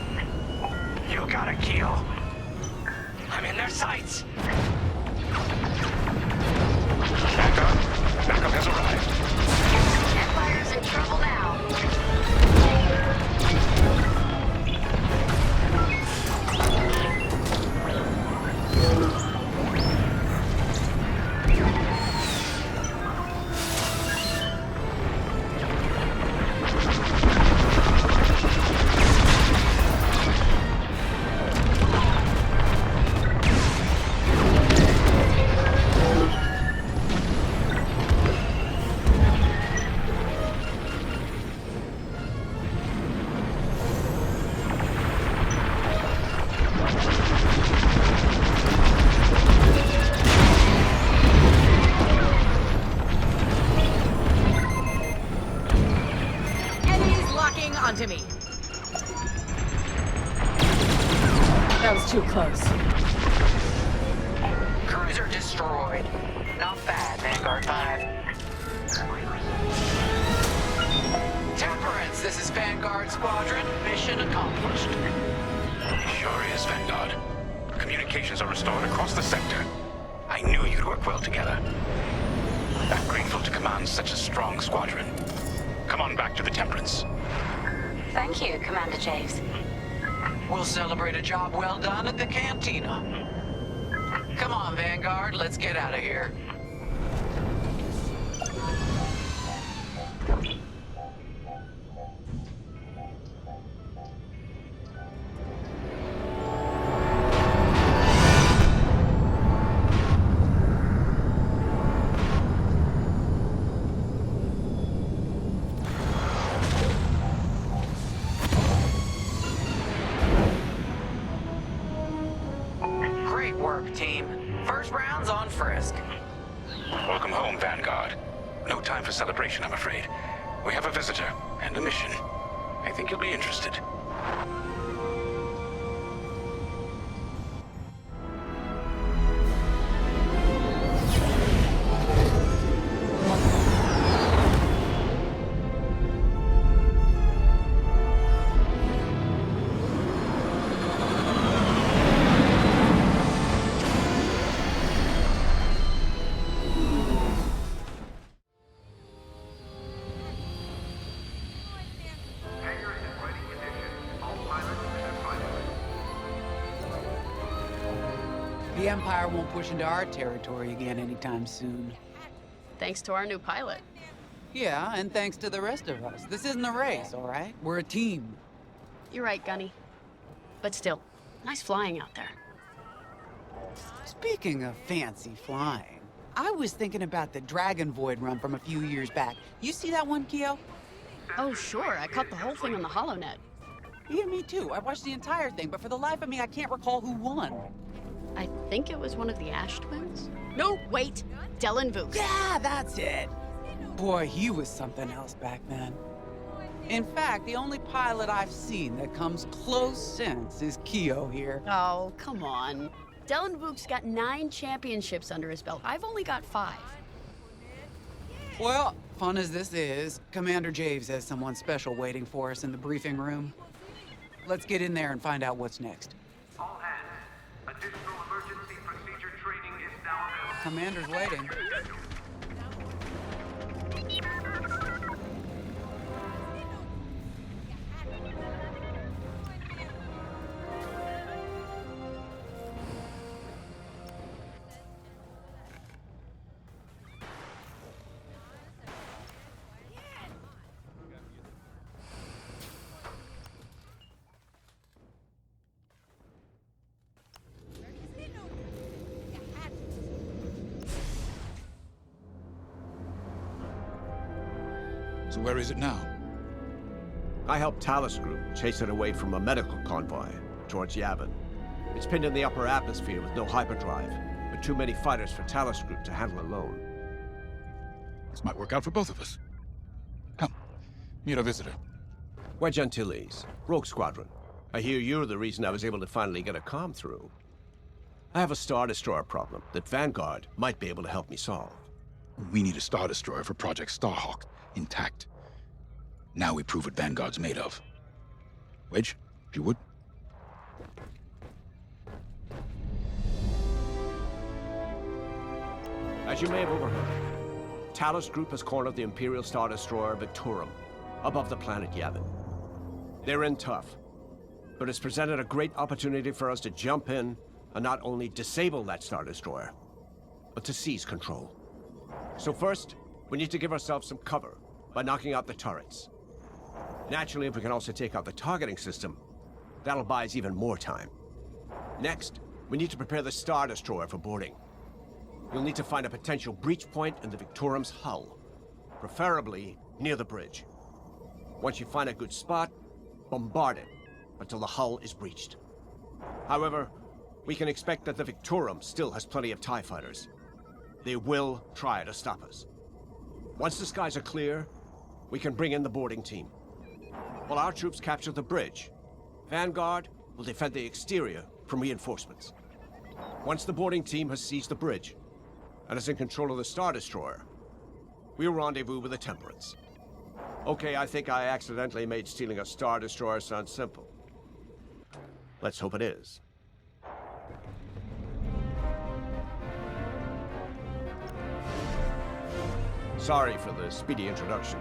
L: You got a keel. I'm in their sights.
J: Backup has arrived.
U: Empire's in trouble now.
B: Enemies locking onto me. That was too close.
P: Cruiser destroyed. Not bad, Vanguard 5. Temperance, this is Vanguard Squadron. Mission accomplished.
J: Sure is, Vanguard. Communications are restored across the sector. I knew you'd work well together. I'm grateful to command such a strong squadron. Come on back to the Temperance.
U: Thank you, Commander Javes.
P: We'll celebrate a job well done at the cantina. Come on, Vanguard, let's get out of here. Great work, team. First round's on Frisk.
J: Welcome home, Vanguard. No time for celebration, I'm afraid. We have a visitor and a mission. I think you'll be interested.
S: The Empire won't push into our territory again anytime soon.
U: Thanks to our new pilot.
S: Yeah, and thanks to the rest of us. This isn't a race, all right? We're a team.
U: You're right, Gunny. But still, nice flying out there.
S: Speaking of fancy flying, I was thinking about the Dragon Void run from a few years back. You see that one, Keo?
U: Oh, sure. I caught the whole thing on the HoloNet.
S: Yeah, me too. I watched the entire thing, but for the life of me, I can't recall who won.
U: I think it was one of the Ash twins. No, wait. Dylan Vooks.
S: Yeah, that's it. Boy, he was something else back then. In fact, the only pilot I've seen that comes close since is Keo here.
U: Oh, come on. Dylan Vooks got 9 championships under his belt. I've only got 5.
S: Well, fun as this is, Commander Javes has someone special waiting for us in the briefing room. Let's get in there and find out what's next.
V: All hands. Additional emergency procedure training is now available.
S: Commander's waiting.
G: So where is it now?
C: I helped Talus Group chase it away from a medical convoy towards Yavin. It's pinned in the upper atmosphere with no hyperdrive, but too many fighters for Talus Group to handle alone.
G: This might work out for both of us. Come, meet our visitor.
C: Wedge Antilles, Rogue Squadron. I hear you're the reason I was able to finally get a comm through. I have a Star Destroyer problem that Vanguard might be able to help me solve.
G: We need a Star Destroyer for Project Starhawk, intact. Now we prove what Vanguard's made of. Wedge, if you would.
C: As you may have overheard, Talus Group has cornered the Imperial Star Destroyer Victorum above the planet Yavin. They're in tough, but it's presented a great opportunity for us to jump in and not only disable that Star Destroyer, but to seize control. So first, we need to give ourselves some cover by knocking out the turrets. Naturally, if we can also take out the targeting system, that'll buy us even more time. Next, we need to prepare the Star Destroyer for boarding. You'll need to find a potential breach point in the Victorum's hull, preferably near the bridge. Once you find a good spot, bombard it until the hull is breached. However, we can expect that the Victorum still has plenty of TIE fighters. They will try to stop us. Once the skies are clear, we can bring in the boarding team. While our troops capture the bridge, Vanguard will defend the exterior from reinforcements. Once the boarding team has seized the bridge and is in control of the Star Destroyer, we'll rendezvous with the Temperance. Okay, I think I accidentally made stealing a Star Destroyer sound simple. Let's hope it is. Sorry for the speedy introduction,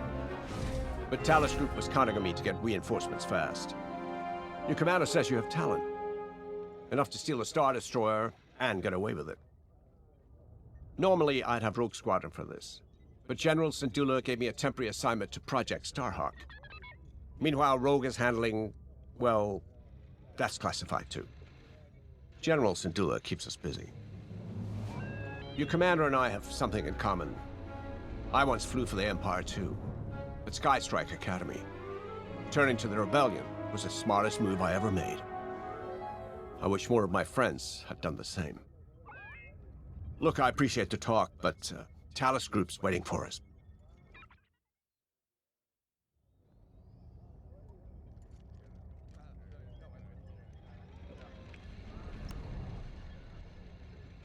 C: but Talus Group was counting on me to get reinforcements fast. Your commander says you have talent. Enough to steal a Star Destroyer and get away with it. Normally, I'd have Rogue Squadron for this, but General Syndulla gave me a temporary assignment to Project Starhawk. Meanwhile, Rogue is handling, well, that's classified too. General Syndulla keeps us busy. Your commander and I have something in common. I once flew for the Empire too, at Skystrike Academy. Turning to the Rebellion was the smartest move I ever made. I wish more of my friends had done the same. Look, I appreciate the talk, but Talus Group's waiting for us.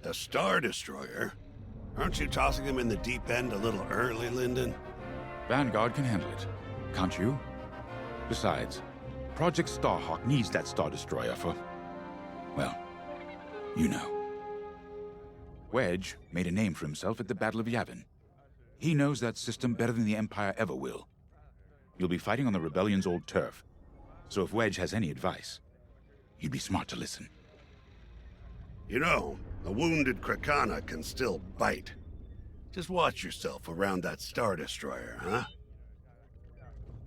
Q: A Star Destroyer? Aren't you tossing him in the deep end a little early, Lyndon?
G: Vanguard can handle it. Can't you? Besides, Project Starhawk needs that Star Destroyer for... well, you know. Wedge made a name for himself at the Battle of Yavin. He knows that system better than the Empire ever will. You'll be fighting on the Rebellion's old turf, so if Wedge has any advice, you'd be smart to listen.
Q: You know, A wounded Krakana can still bite. Just watch yourself around that Star Destroyer, huh?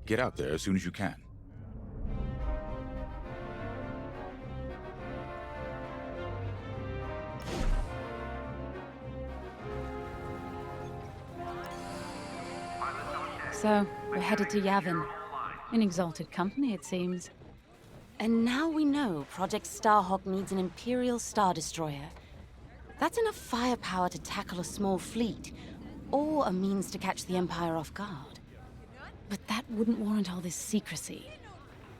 J: Get out there as soon as you can.
R: So, we're headed to Yavin. In exalted company, it seems. And now we know Project Starhawk needs an Imperial Star Destroyer. That's enough firepower to tackle a small fleet, or a means to catch the Empire off guard. But that wouldn't warrant all this secrecy.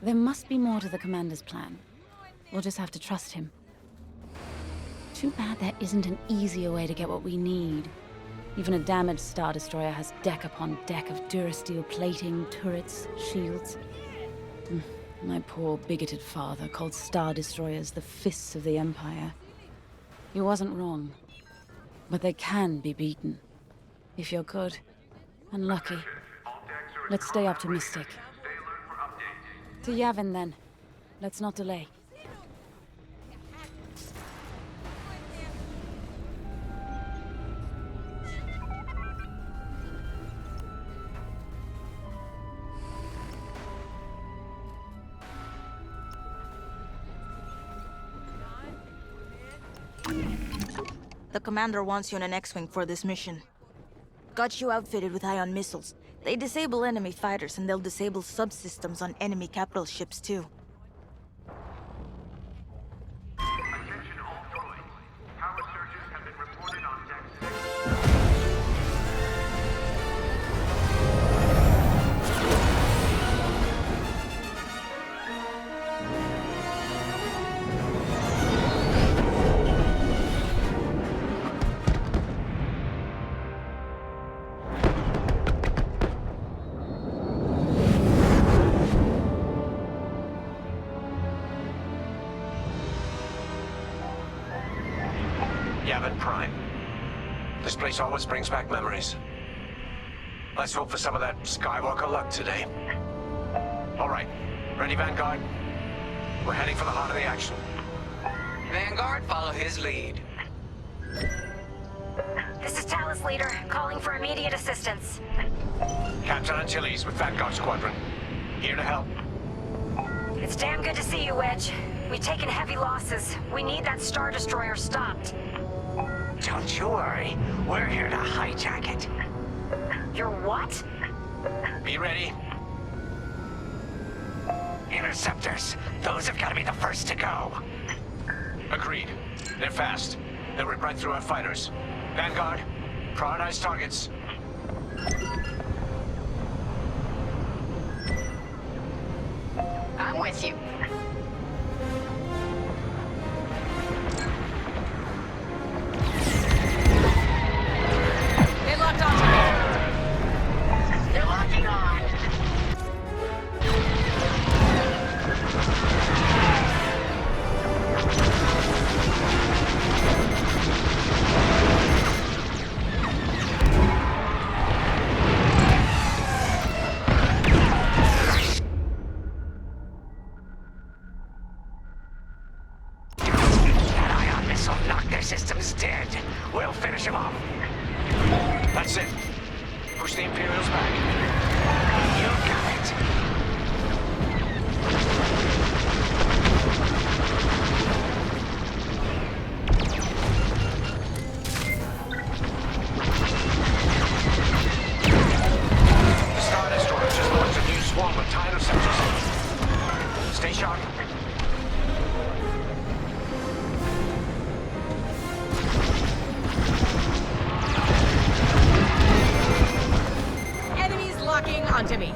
R: There must be more to the Commander's plan. We'll just have to trust him. Too bad there isn't an easier way to get what we need. Even a damaged Star Destroyer has deck upon deck of Durasteel plating, turrets, shields. My poor bigoted father called Star Destroyers the fists of the Empire. He wasn't wrong. But they can be beaten. If you're good and lucky. Let's stay optimistic. To Yavin, then. Let's not delay.
I: The commander wants you in an X-Wing for this mission. Got you outfitted with ion missiles. They disable enemy fighters, and they'll disable subsystems on enemy capital ships, too.
V: Attention all droids. Power surges have been reported on Deck 6.
P: Yavin Prime. This place always brings back memories. Let's hope for some of that Skywalker luck today. All right. Ready, Vanguard? We're heading for the heart of the action.
M: Vanguard, follow his lead.
I: This is Talus Leader, calling for immediate assistance.
P: Captain Antilles with Vanguard Squadron. Here to help.
I: It's damn good to see you, Wedge. We've taken heavy losses. We need that Star Destroyer stopped.
P: Don't you worry. We're here to hijack it.
I: You're what?
P: Be ready. Interceptors. Those have got to be the first to go. Agreed. They're fast. They'll rip right through our fighters. Vanguard, prioritize targets.
I: I'm with you.
D: They locked onto me.
I: They're locking on.
P: That ion missile knocked their systems dead. We'll finish them off. That's it. Push the Imperials back. You got it. The Star Destroyer just launched a new swarm of Titan Interceptors. Stay sharp.
D: Enemies locking onto me.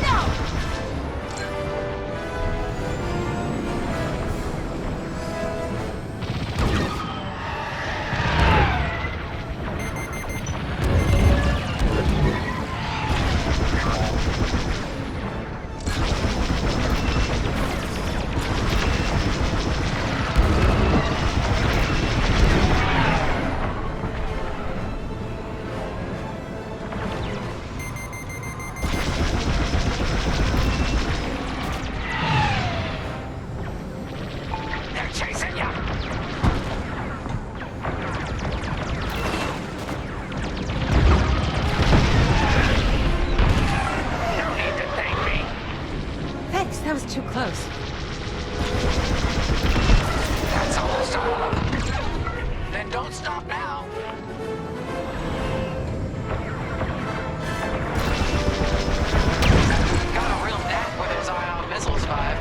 D: No!
H: close.
P: That's almost all of them. Then don't stop now. Got a real knack with his ion missiles, Five.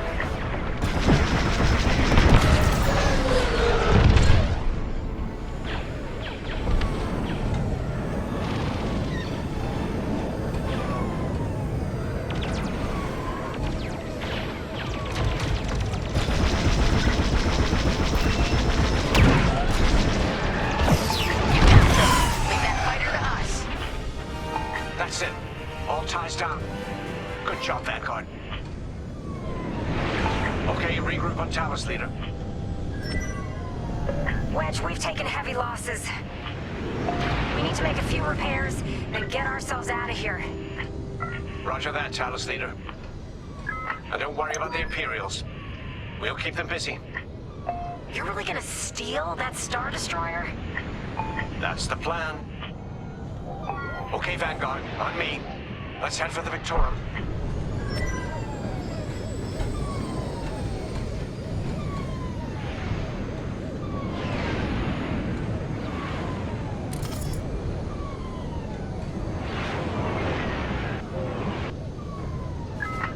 C: That's it. All ties down. Good job, Vanguard. Okay, regroup on Talos, leader.
I: Wedge, we've taken heavy losses. We need to make a few repairs, then get ourselves out of here.
C: Roger that, Talos, leader. And don't worry about the Imperials. We'll keep them busy.
I: You're really gonna steal that Star Destroyer?
C: That's the plan. Okay, Vanguard, on me. Let's head for the Victorum.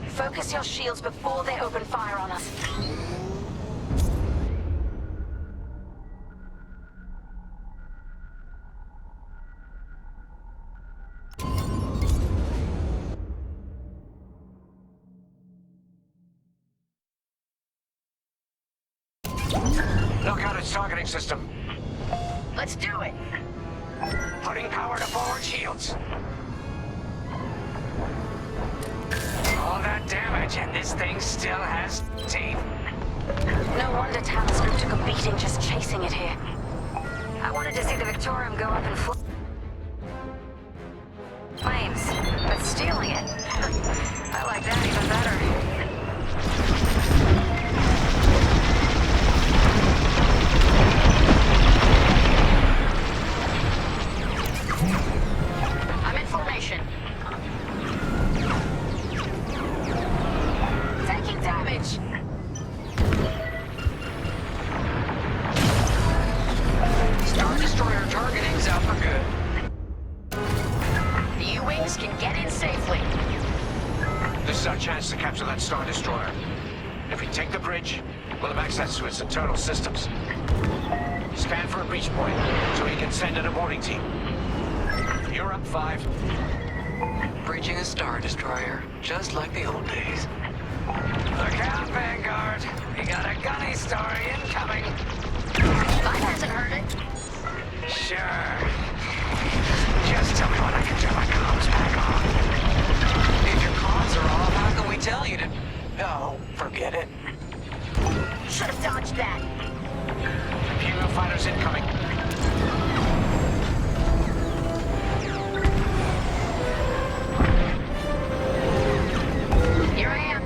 I: Focus your shields before they open fire on us.
C: Knock out its targeting system.
I: Let's do it.
P: Putting power to forward shields. All that damage, and this thing still has teeth.
I: No wonder Talos Group took a beating just chasing it here. I wanted to see the Victorium go up in flames, but stealing it, I like that even better. I'm in formation. Taking damage.
P: Star Destroyer targeting's out for good.
I: The U-Wings can get in safely.
C: This is our chance to capture that Star Destroyer. If we take the bridge, we'll have access to its internal systems. Scan for a breach point, so we can send in a boarding team. You're up, 5.
P: Breaching a Star Destroyer, just like the old days. Look out, Vanguard! We got a gunny story incoming!
I: Mine hasn't heard it.
P: Sure. Just tell me when I can turn my comms back on. If your comms are off, how can we tell you to... Oh, forget it.
I: Should have dodged that.
C: Imperial fighters incoming.
I: Here I am.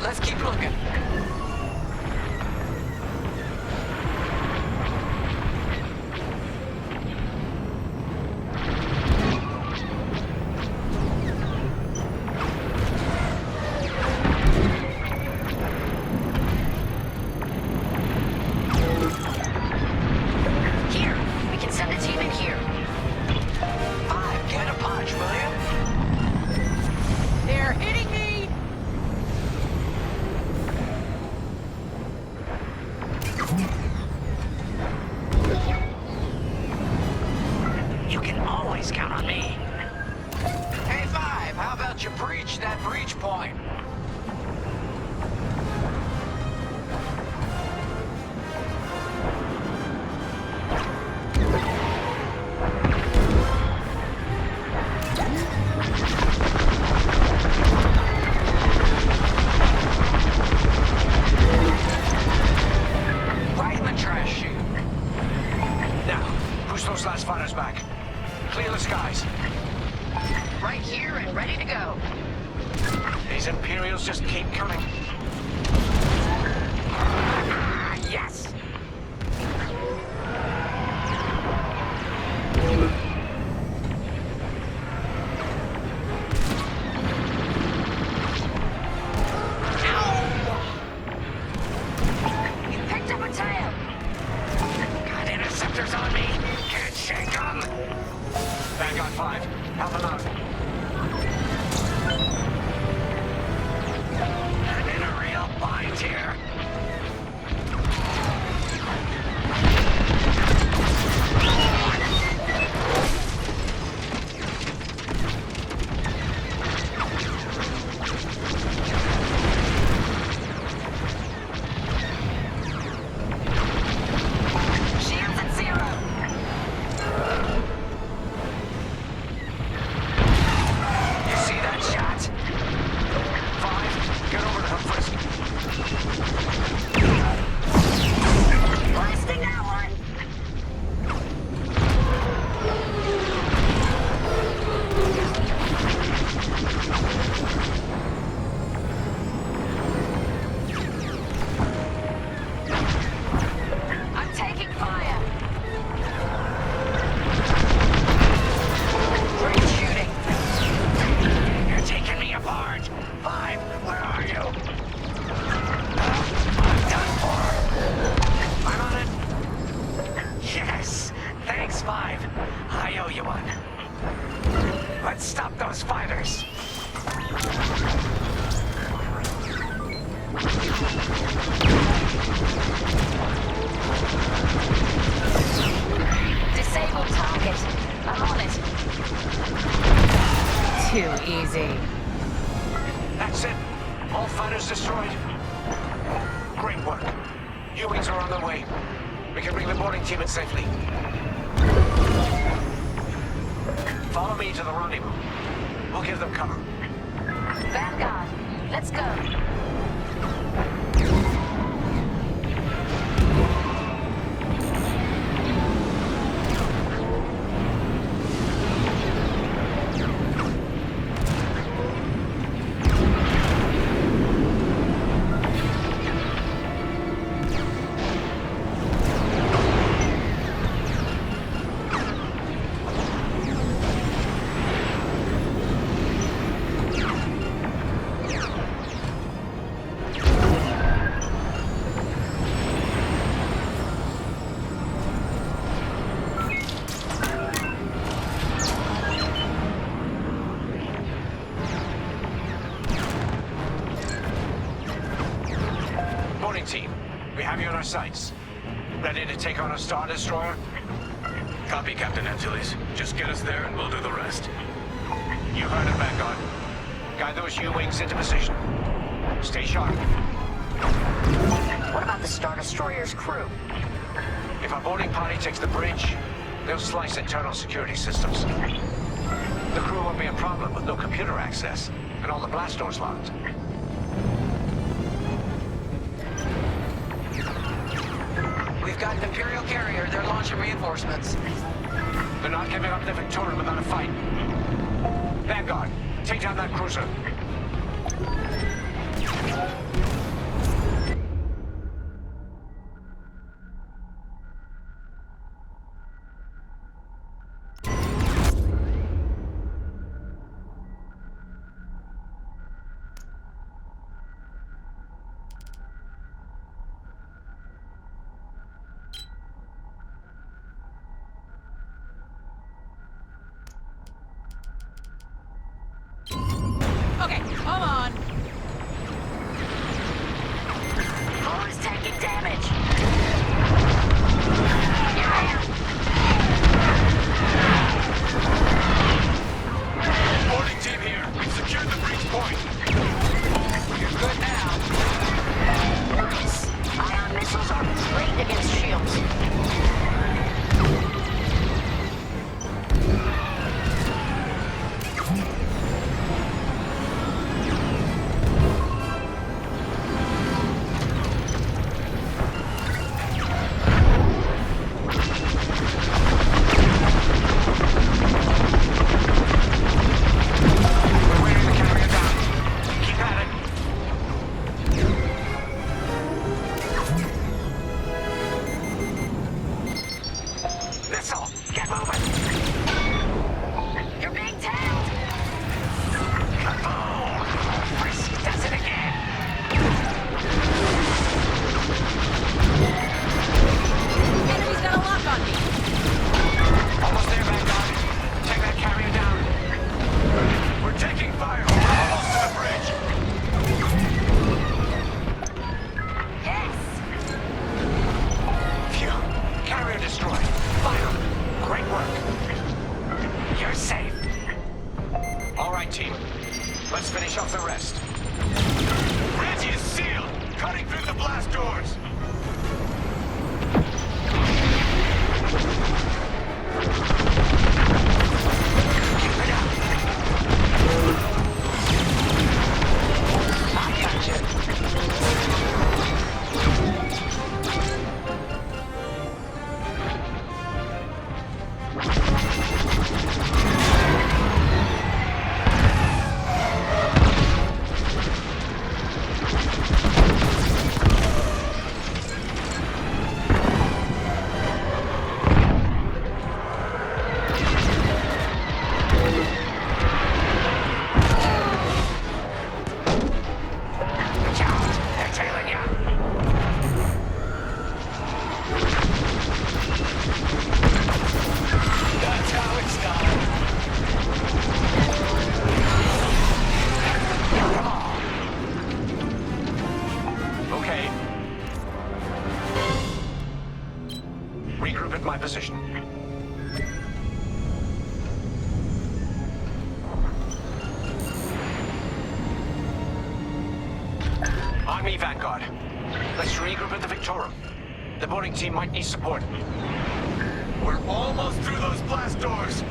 M: Let's keep looking.
I: Here, we can send a team in here.
M: Five, get a punch, will you?
B: They're hitting me!
P: You can always count on me.
M: Hey, Five, how about you breach that breach point? Right in the trash chute.
P: Now, push those last fighters back. Clear the skies.
I: Right here and ready to go.
P: These Imperials just keep coming. Yes!
I: You picked up a tail.
P: Got interceptors on me. Can't shake them. Vanguard 5, help them out. I'm in a real bind here.
I: Shields at 0.
P: You see that shot? 5, get over to her first.
I: Blasting that one. I'm taking fire. Great shooting.
P: You're taking me apart. 5, where are you? I'm done for. I'm on it. Yes. Thanks, 5. I owe you one. Let's stop those fighters.
I: Disable target. I'm on it.
D: Too easy.
P: That's it. All fighters destroyed. Great work. U-Wings are on their way. We can bring the boarding team in safely. Follow me to the rendezvous. We'll give them cover.
I: Vanguard, let's go.
P: Boarding team, we have you on our sights. Ready to take on a Star Destroyer?
J: Copy, Captain Antilles. Just get us there and we'll do the rest.
P: You heard it, Vanguard. Guide those U-Wings into position. Stay sharp.
I: What about the Star Destroyer's crew?
P: If our boarding party takes the bridge, they'll slice internal security systems. The crew won't be a problem with no computer access and all the blast doors locked.
M: We've got an Imperial carrier. They're launching reinforcements.
P: They're not giving up the Victorian without a fight. Vanguard, take down that cruiser. Okay. Regroup at my position. On me, Vanguard. Let's regroup at the Victorum. The boarding team might need support. We're almost through those blast doors!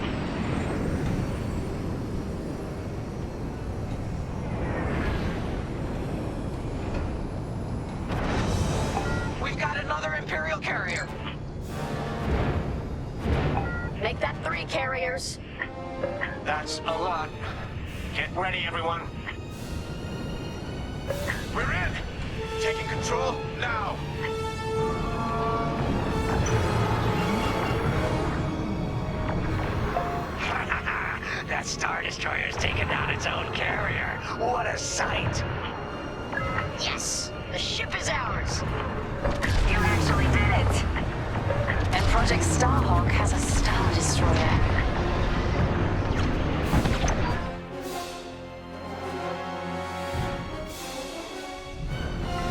P: We've got another Imperial carrier!
U: Make that 3 carriers.
P: That's a lot. Get ready, everyone. We're in! Taking control now! That Star Destroyer's taken down its own carrier. What a sight!
U: Yes! The ship is ours!
I: You actually did it. And Project Starhawk has a Star Destroyer.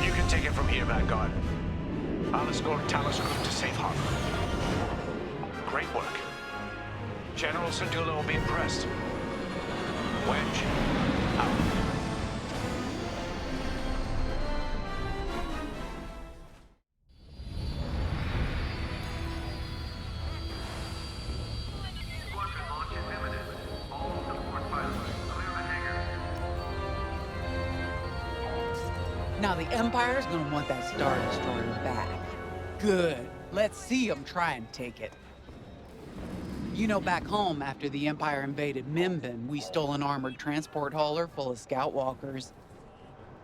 P: You can take it from here, Vanguard. I'll escort Talos Group to safe harbor. Great work. General Syndulla will be impressed. Wedge, out.
S: Now the Empire's gonna want that Star Destroyer back. Good. Let's see them try and take it. You know, back home, after the Empire invaded Mimbin, we stole an armored transport hauler full of scout walkers.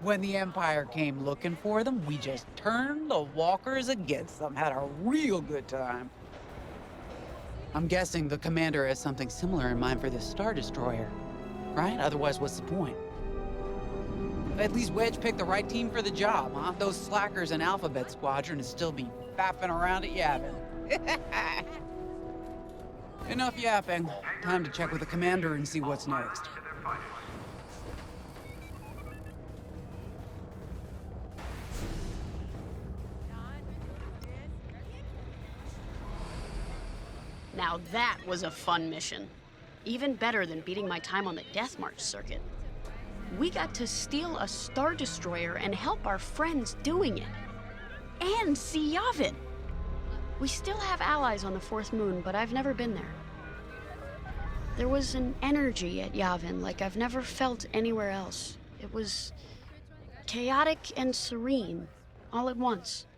S: When the Empire came looking for them, we just turned the walkers against them, had a real good time. I'm guessing the commander has something similar in mind for this Star Destroyer, right? Otherwise, what's the point? At least Wedge picked the right team for the job, huh? Those slackers in Alphabet Squadron would still be fapping around at Yavin. Enough yapping. Time to check with the commander and see what's next.
U: Now that was a fun mission. Even better than beating my time on the Death March circuit. We got to steal a Star Destroyer and help our friends doing it. And see Yavin. We still have allies on the 4th moon, but I've never been there. There was an energy at Yavin like I've never felt anywhere else. It was chaotic and serene, all at once.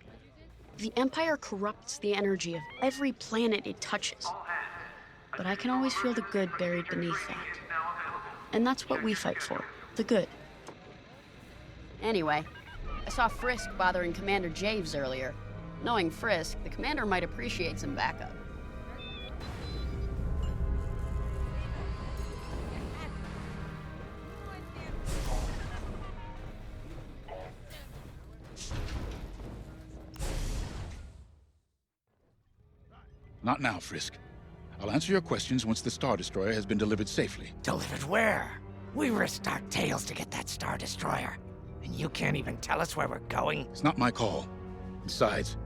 U: The Empire corrupts the energy of every planet it touches. But I can always feel the good buried beneath that. And that's what we fight for, the good. Anyway, I saw Frisk bothering Commander Javes earlier. Knowing Frisk, the commander might appreciate some backup.
G: Not now, Frisk. I'll answer your questions once the Star Destroyer has been delivered safely.
P: Delivered where? We risked our tails to get that Star Destroyer. And you can't even tell us where we're going?
G: It's not my call. Besides,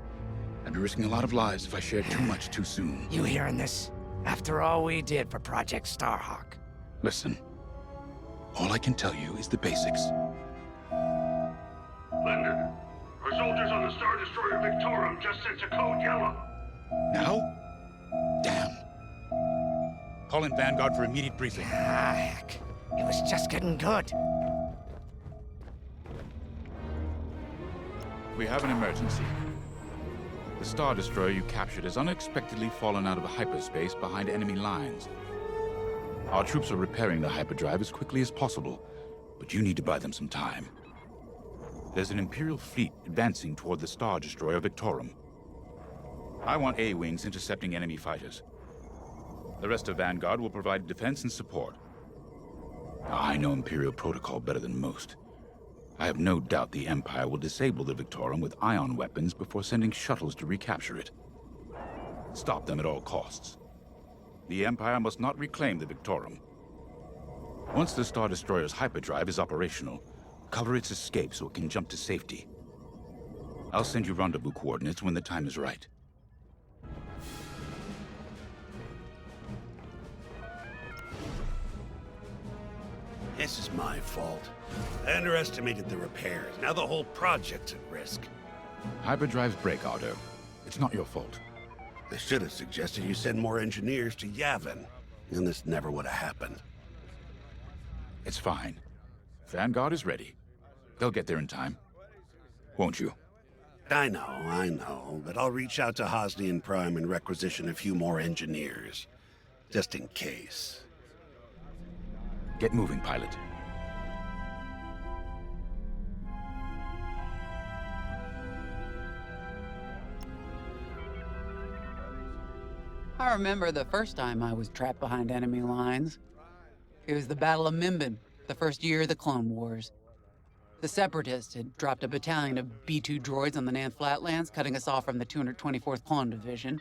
G: I'd be risking a lot of lives if I shared too much too soon.
P: You hearing this? After all we did for Project Starhawk.
G: Listen, all I can tell you is the basics.
N: Linden, our soldiers on the Star Destroyer Victorum just sent a code yellow.
G: Now? Damn. Call in Vanguard for immediate briefing.
P: Ah, heck. It was just getting good.
G: We have an emergency. The Star Destroyer you captured has unexpectedly fallen out of hyperspace behind enemy lines. Our troops are repairing the hyperdrive as quickly as possible, but you need to buy them some time. There's an Imperial fleet advancing toward the Star Destroyer Victorum. I want A-wings intercepting enemy fighters. The rest of Vanguard will provide defense and support. Now, I know Imperial protocol better than most. I have no doubt the Empire will disable the Victorum with ion weapons before sending shuttles to recapture it. Stop them at all costs. The Empire must not reclaim the Victorum. Once the Star Destroyer's hyperdrive is operational, cover its escape so it can jump to safety. I'll send you rendezvous coordinates when the time is right.
E: This is my fault. I underestimated the repairs. Now the whole project's at risk.
G: Hyperdrives break, Ardo. It's not your fault.
E: I should have suggested you send more engineers to Yavin, and this never would have happened.
G: It's fine. Vanguard is ready. They'll get there in time. Won't you?
E: I know, but I'll reach out to Hosnian Prime and requisition a few more engineers. Just in case.
G: Get moving, pilot.
S: I remember the first time I was trapped behind enemy lines. It was the Battle of Minbin, the first year of the Clone Wars. The Separatists had dropped a battalion of B-2 droids on the Nan Flatlands, cutting us off from the 224th Clone Division.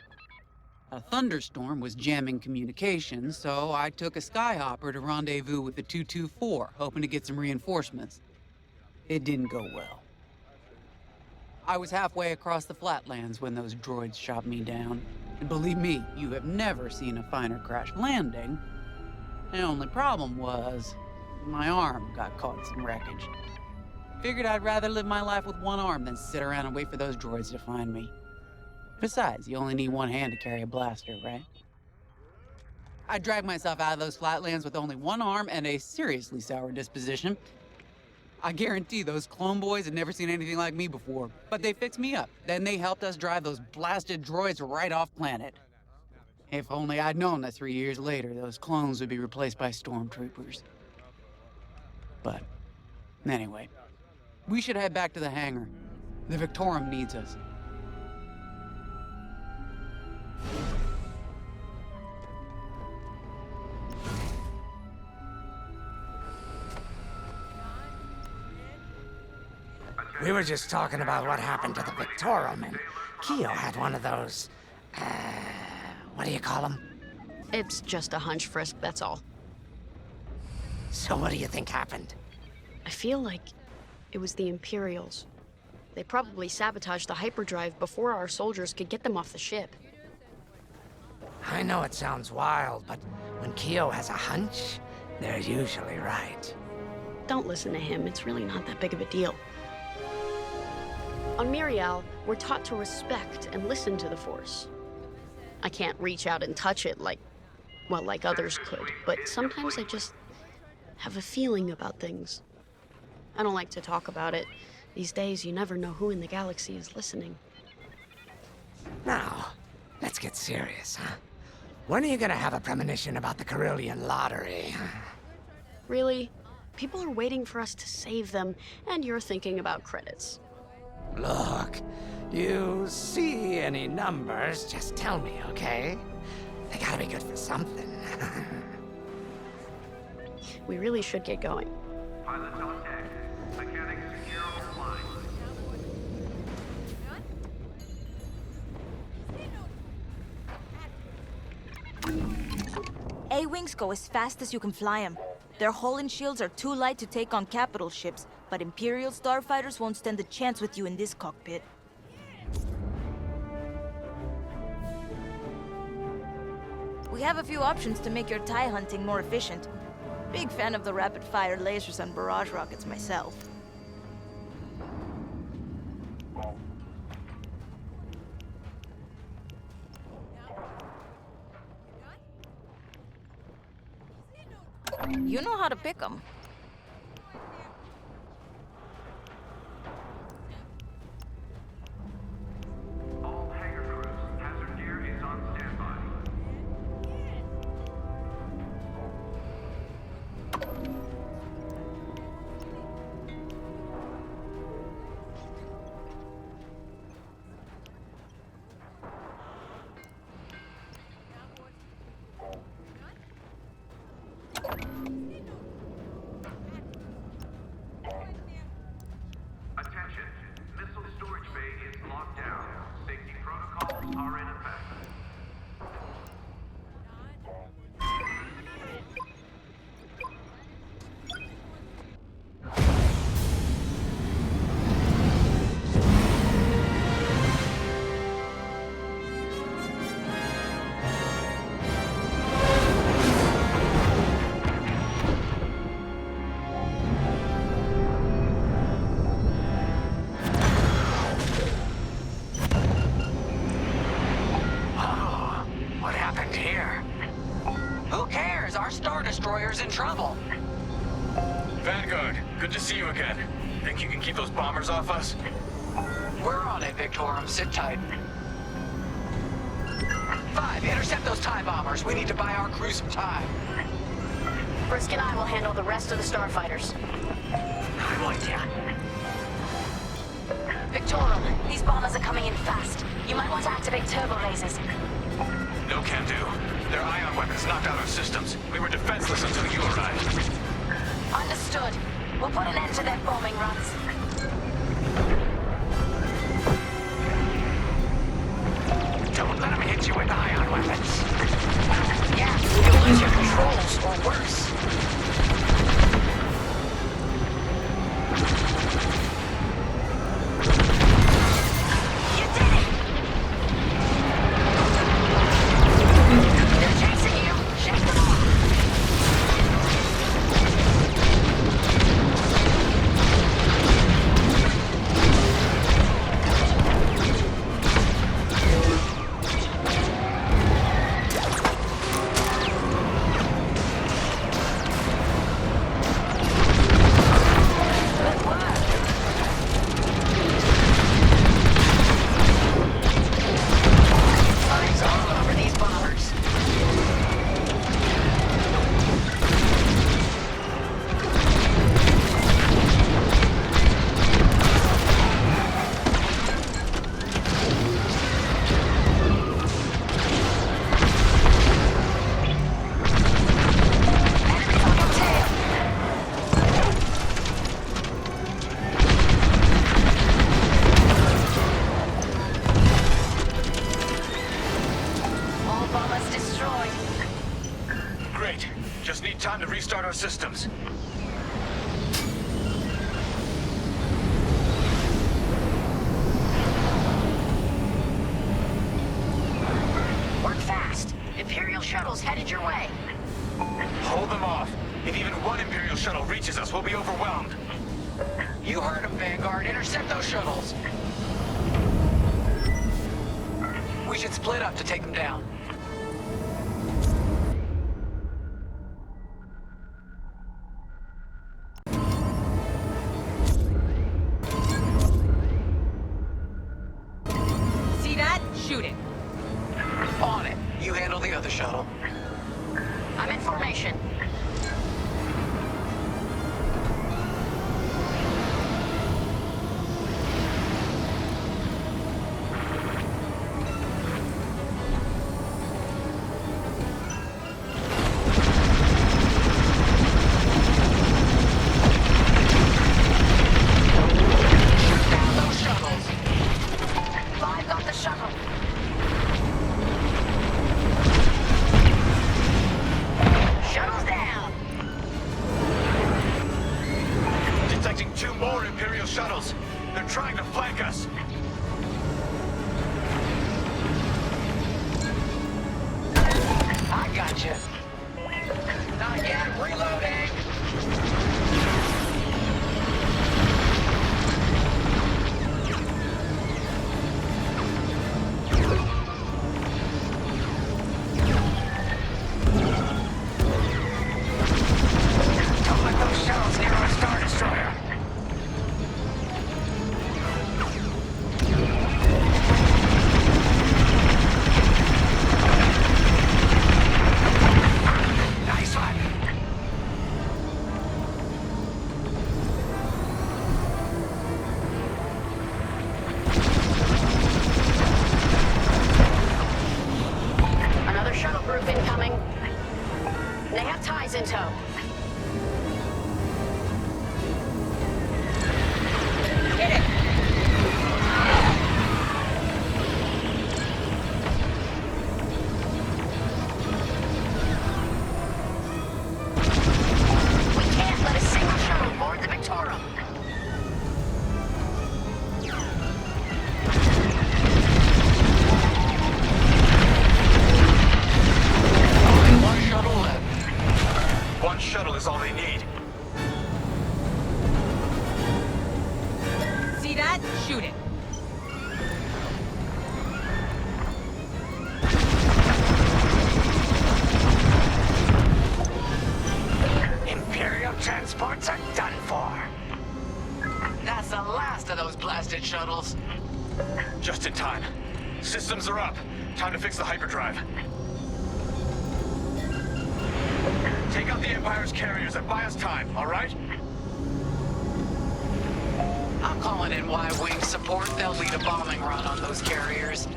S: A thunderstorm was jamming communications, so I took a skyhopper to rendezvous with the 224, hoping to get some reinforcements. It didn't go well. I was halfway across the Flatlands when those droids shot me down. And believe me, you have never seen a finer crash landing. The only problem was, my arm got caught in some wreckage. Figured I'd rather live my life with one arm than sit around and wait for those droids to find me. Besides, you only need one hand to carry a blaster, right? I dragged myself out of those flatlands with only one arm and a seriously sour disposition. I guarantee those clone boys had never seen anything like me before, but they fixed me up. Then they helped us drive those blasted droids right off planet. If only I'd known that 3 years later, those clones would be replaced by stormtroopers. But, anyway, we should head back to the hangar. The Victorum needs us.
P: We were just talking about what happened to the Victorum, and Keo had one of those, what do you call them?
U: It's just a hunch, Frisk, that's all.
P: So what do you think happened?
U: I feel like it was the Imperials. They probably sabotaged the hyperdrive before our soldiers could get them off the ship.
P: I know it sounds wild, but when Keo has a hunch, they're usually right.
U: Don't listen to him, it's really not that big of a deal. On Miriel, we're taught to respect and listen to the Force. I can't reach out and touch it like others could, but sometimes I just have a feeling about things. I don't like to talk about it. These days, you never know who in the galaxy is listening.
P: Now, let's get serious, huh? When are you gonna have a premonition about the Carillion lottery?
U: Really? People are waiting for us to save them, and you're thinking about credits.
P: Look, you see any numbers, just tell me, okay? They gotta be good for something.
U: We really should get going.
V: Pilots on deck. Mechanics secure all lines.
I: A-Wings go as fast as you can fly them. Their hull and shields are too light to take on capital ships, but Imperial starfighters won't stand a chance with you in this cockpit. We have a few options to make your TIE hunting more efficient. Big fan of the rapid-fire lasers and barrage rockets myself. You know how to pick them.
V: All hangar crews, hazard gear is on standby.
L: see you again. Think you can keep those bombers off us?
P: We're on it, Victorum. Sit tight. 5, intercept those TIE bombers. We need to buy our crew some time.
U: Frisk and I will handle the rest of the starfighters.
P: I'm with ya.
I: Victorum, these bombers are coming in fast. You might want to activate turbo lasers.
L: No can do. Their ion weapons knocked out our systems. We were defenseless until you arrived.
I: Understood. We'll put an end to their bombing runs.
P: Don't let them hit you with ion weapons. Yeah, you'll lose your controls, or worse.
I: You did it! They're chasing you. Shake them off.
P: Flags all over these bombers.
I: All bombers destroyed.
L: Great. Just need time to restart our systems.
U: Work fast. Imperial shuttles headed your way.
L: Hold them off. If even one Imperial shuttle reaches us, we'll be overwhelmed.
P: You heard them, Vanguard. Intercept those shuttles. We should split up to take them down.
D: See that? Shoot it.
P: On it. You handle the other shuttle.
U: I'm in formation.
P: Shoot down those shuttles.
U: 5 got the shuttle. Shuttle's down.
L: Detecting 2 more Imperial shuttles. They're trying to flank us.
P: I gotcha. Not yet. Reloading. Don't let those shuttles near our Star Destroyer. Nice one.
U: Another shuttle group incoming. They have ties in tow.
D: Hit it.
U: We can't let a single shuttle board the Victorum.
L: Only one shuttle left. One shuttle is all they need.
D: See that? Shoot it.
P: Imperial transports are done for.
A: last of those blasted shuttles.
L: Just in time. Systems are up. Time to fix the hyperdrive. Take out the Empire's carriers and buy us time, all right?
A: I'm calling in Y-Wing support. They'll lead a bombing run on those carriers.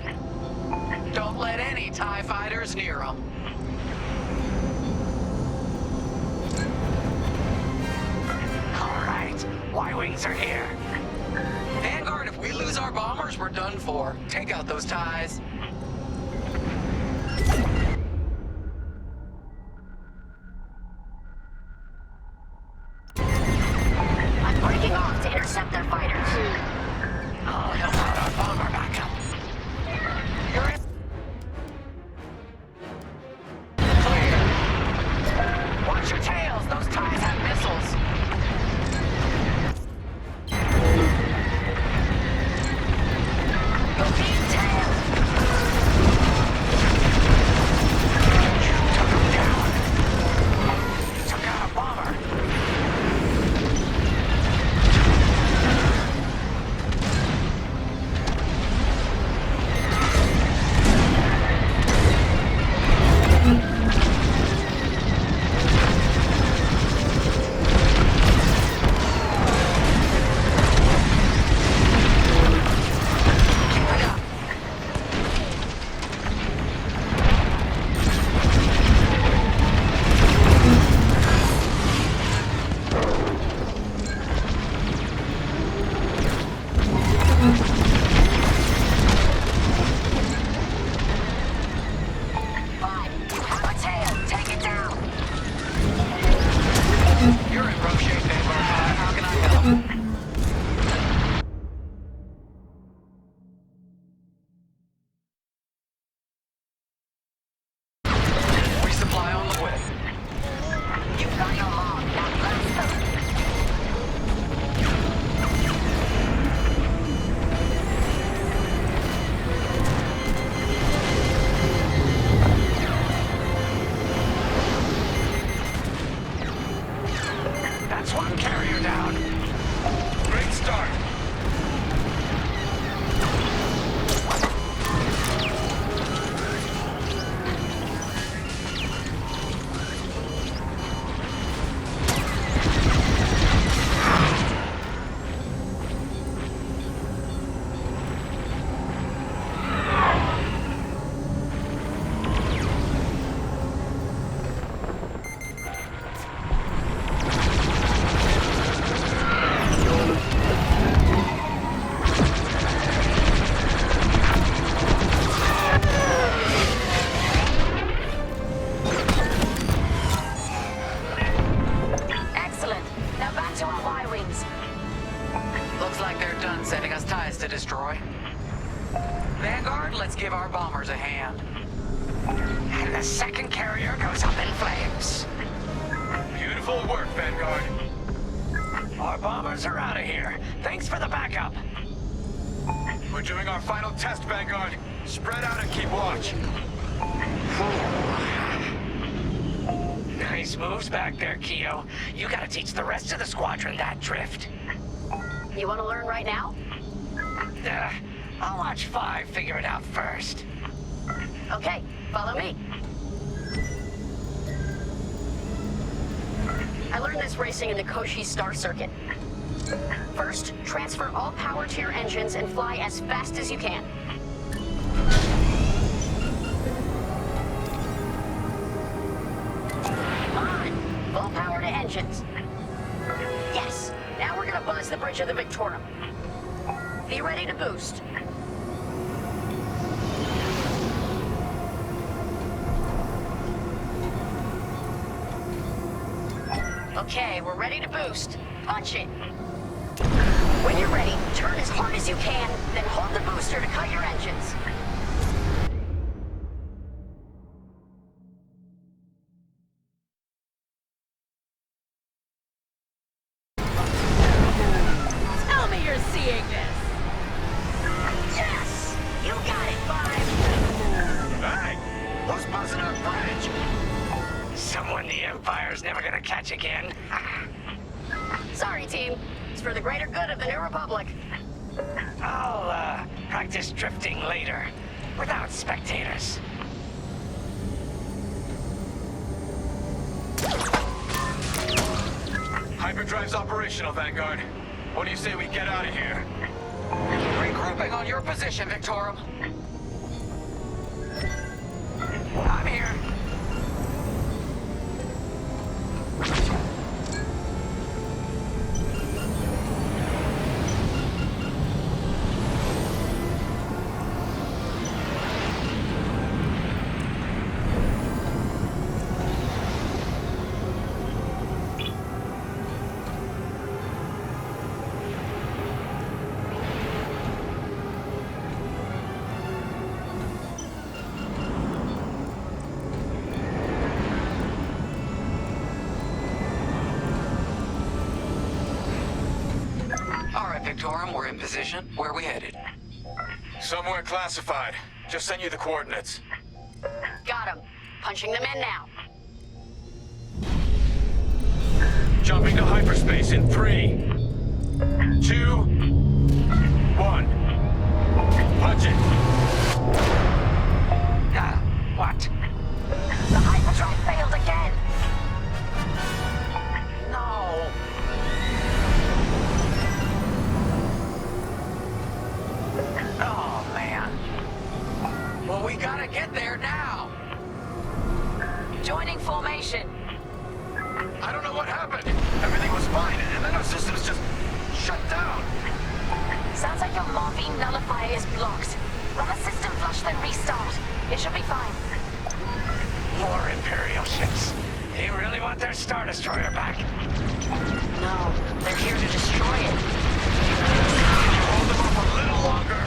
A: Don't let any TIE fighters near them.
P: All right, Y-Wings are here.
A: Vanguard, if we lose our bombers, we're done for. Take out those TIEs.
I: I'm breaking off to intercept their fighters.
P: I'll help out our bomber backup.
A: You're in.
P: Clear. Watch your tails. Those TIEs have missiles.
I: You're being tailed.
P: You took him down. You took out a bomber.
I: Fine. You have a tail. Take it down.
A: You're in rough shape, Vanguard 5. How can I help? Resupply on the way.
I: You've got your mom. Now let's go.
P: That's one carrier down.
L: Great start.
I: Excellent. Now back to our Y-Wings.
A: Looks like they're done sending us TIEs to destroy. Vanguard, let's give our bombers a hand.
P: And the second carrier goes up in flames.
L: Beautiful work, Vanguard.
P: Our bombers are out of here. Thanks for the backup.
L: We're doing our final test, Vanguard. Spread out and keep watch.
P: Nice moves back there, Keo. You gotta teach the rest of the squadron that drift.
U: You want to learn right now?
P: I'll watch 5 figure it out first.
U: Okay, follow me. I learned this racing in the Koshi Star Circuit. First, transfer all power to your engines and fly as fast as you can. On! Full power to engines. Yes! Now we're gonna buzz the bridge of the Victorum. Be ready to boost. Okay, we're ready to boost. Punch it. When you're ready, turn as hard as you can, then hold the booster to cut your engines. Tell me you're seeing this. Yes! You got it, 5.
P: Hey! Who's buzzing our bridge? Someone the Empire's never gonna catch again.
U: Sorry, team. It's for the greater good of the New Republic. Republic?
P: I'll, practice drifting later, without spectators.
L: Hyperdrive's operational, Vanguard. What do you say we get out of here?
A: Regrouping on your position, Victorum.
P: I'm here.
A: Victorum, we're in position. Where are we headed?
L: Somewhere classified. Just send you the coordinates.
U: Got him. Punching them in now.
L: Jumping to hyperspace in 3, 2, 1. Punch it.
P: What?
I: The hyperdrive failed again.
A: No.
P: Oh, man.
A: Well, we gotta get there now.
I: Joining formation.
L: I don't know what happened. Everything was fine, and then our systems just shut down.
I: Sounds like your morphine nullifier is blocked. Run a system flush, then restart. It should be fine.
P: More Imperial ships. They really want their Star Destroyer back?
I: No, they're here to destroy it.
L: Hold them up a little longer.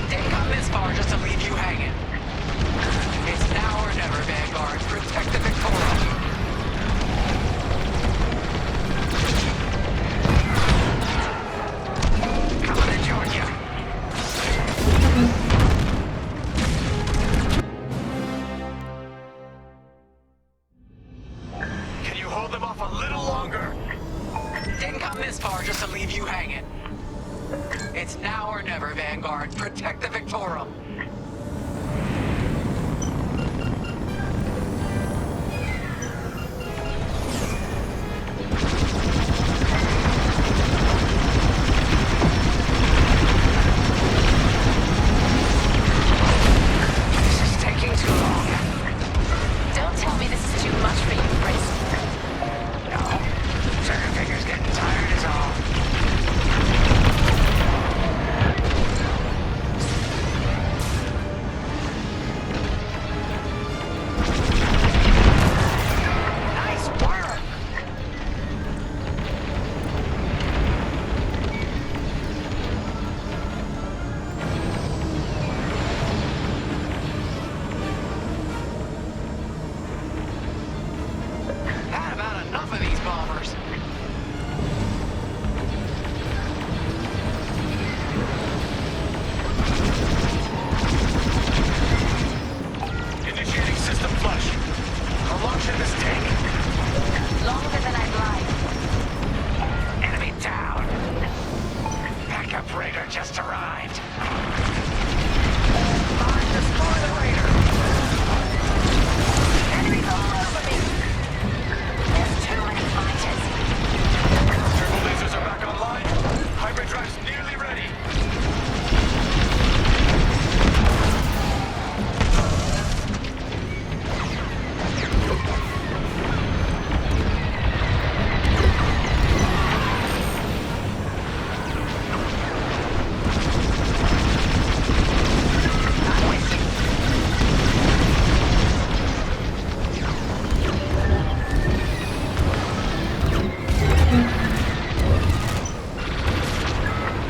A: Didn't come this far just to leave you hanging. It's now or never, Vanguard. Protect the Victoria.
P: Coming to Georgia.
L: Can you hold them off a little longer?
A: Didn't come this far just to leave you hanging. It's now or never, Vanguard. Protect the Victorum.
I: This is taking too long. Don't tell me this is too much for you, Chris.
P: No. Trigger finger's getting tired is all. Nice work.
A: Had about enough of these bombers.
L: Initiating system flush. How long should this take?
I: Longer than I'd like.
P: Enemy down. Backup raider just arrived.
A: Destroy the Raider.
I: Enemies all over me. There's too many fighters.
L: Turbo lasers are back online. Hyperdrive's nearly ready.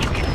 P: You can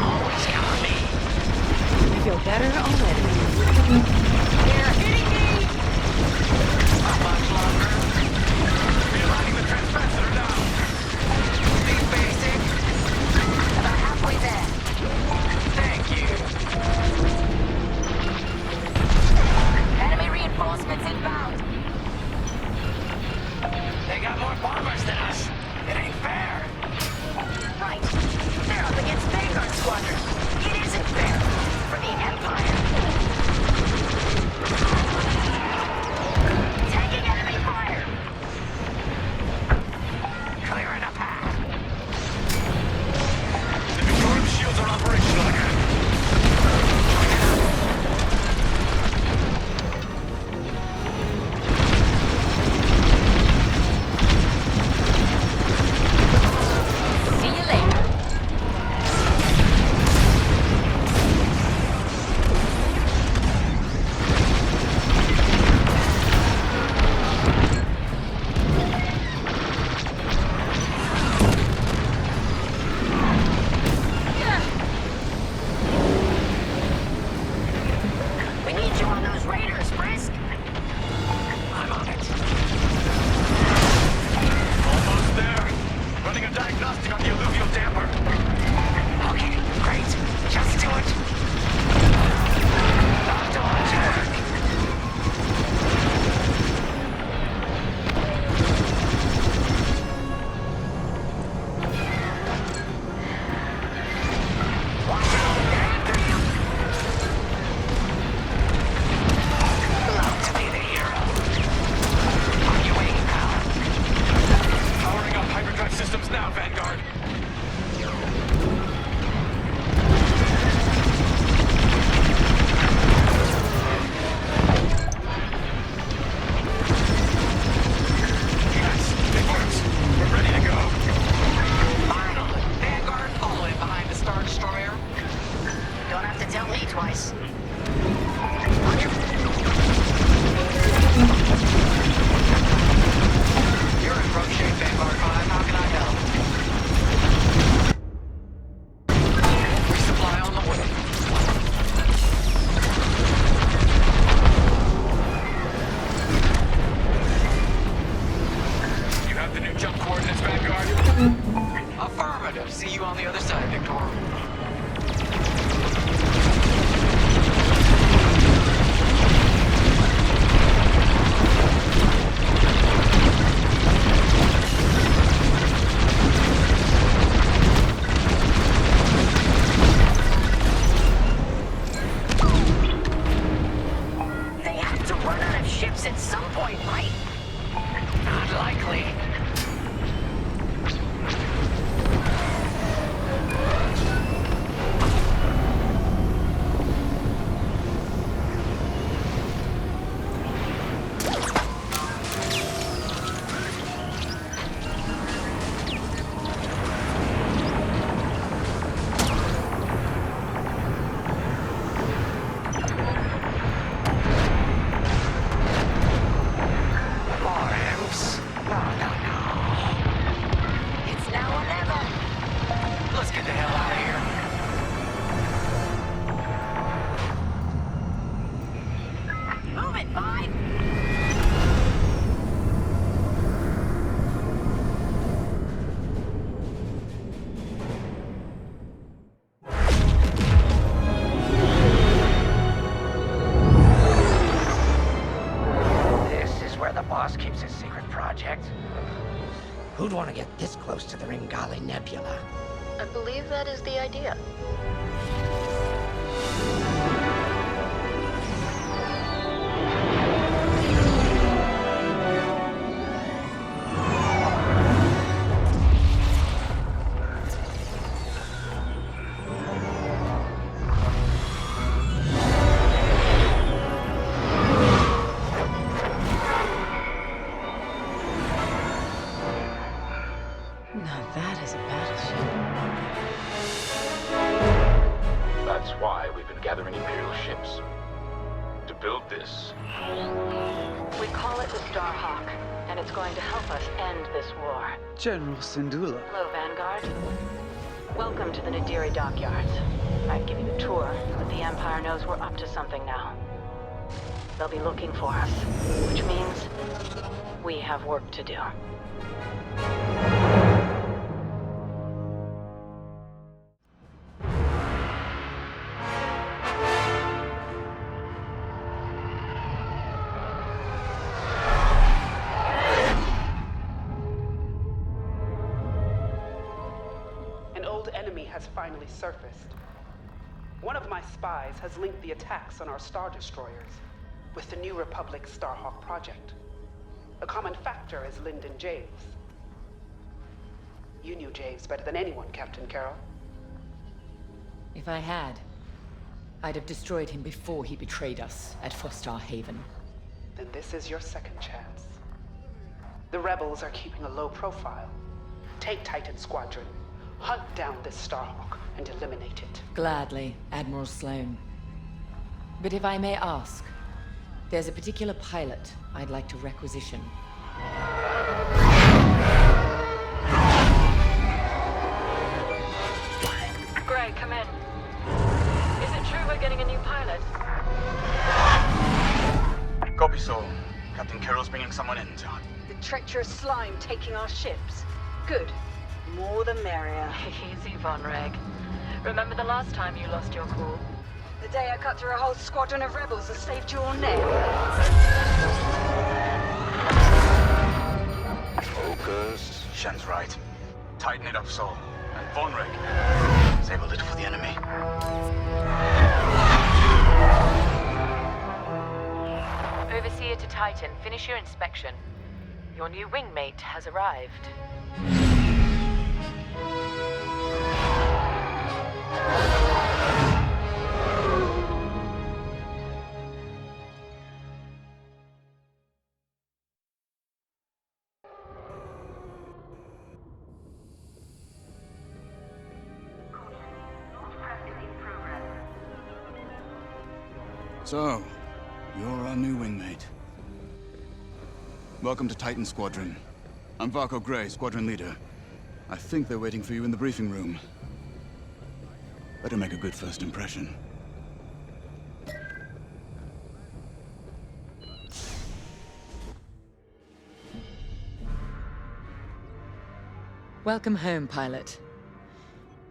I: twice.
A: You're in rough shape, Vanguard 5. How can I help? Resupply on the way. You have the new jump coordinates, Vanguard? Affirmative. See you on the other side, Victor.
I: They have to run out of ships at some point, right?
A: Not likely.
I: More imps? No. It's now or never.
A: Let's get the hell out of here.
I: Move it, Vine!
P: This is where the boss keeps his secret project. Who'd want to get this close to the Ringali Nebula?
U: I believe that is the idea.
B: Now that is a battleship.
G: That's why we've been gathering Imperial ships. To build this.
F: We call it the Starhawk, and it's going to help us end this war.
S: General Syndulla.
F: Hello, Vanguard. Welcome to the Nadiri dockyards. I'd give you a tour, but the Empire knows we're up to something now. They'll be looking for us, which means we have work to do.
K: An old enemy has finally surfaced. One of my spies has linked the attacks on our Star Destroyers with the New Republic Starhawk project. A common factor is Lyndon Javes. You knew Javes better than anyone, Captain Carroll.
H: If I had, I'd have destroyed him before he betrayed us at Fostar Haven.
K: Then this is your second chance. The rebels are keeping a low profile. Take Titan Squadron, hunt down this Starhawk, and eliminate it.
H: Gladly, Admiral Sloane. But if I may ask, there's a particular pilot I'd like to requisition.
F: Gray, come in. Is it true we're getting a new pilot?
W: Copy, Saul. Captain Carroll's bringing someone in, John.
F: The treacherous slime taking our ships. Good. More the merrier. Easy, Von Reg. Remember the last time you lost your cool? The day I cut through a whole squadron of rebels and saved your neck.
W: Focus. Shen's right. Tighten it up, Saul. And Von Reg, save a little for the enemy.
F: Overseer to Titan, finish your inspection. Your new wingmate has arrived.
G: So, you're our new wingmate. Welcome to Titan Squadron. I'm Varco Gray, Squadron Leader. I think they're waiting for you in the briefing room. Better make a good first impression.
H: Welcome home, pilot.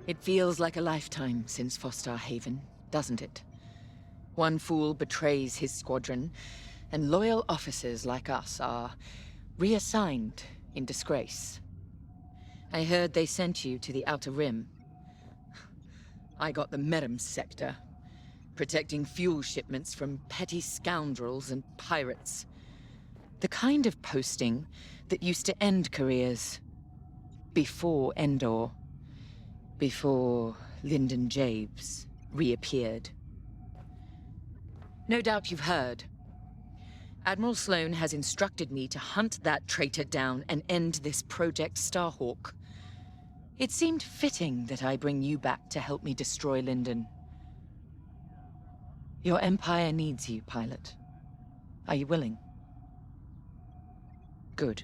H: It feels like a lifetime since Fostar Haven, doesn't it? One fool betrays his squadron, and loyal officers like us are reassigned in disgrace. I heard they sent you to the Outer Rim. I got the Merim sector, protecting fuel shipments from petty scoundrels and pirates. The kind of posting that used to end careers. Before Endor. Before Lyndon Javes reappeared. No doubt you've heard. Admiral Sloane has instructed me to hunt that traitor down and end this Project Starhawk. It seemed fitting that I bring you back to help me destroy Lyndon. Your Empire needs you, pilot. Are you willing? Good.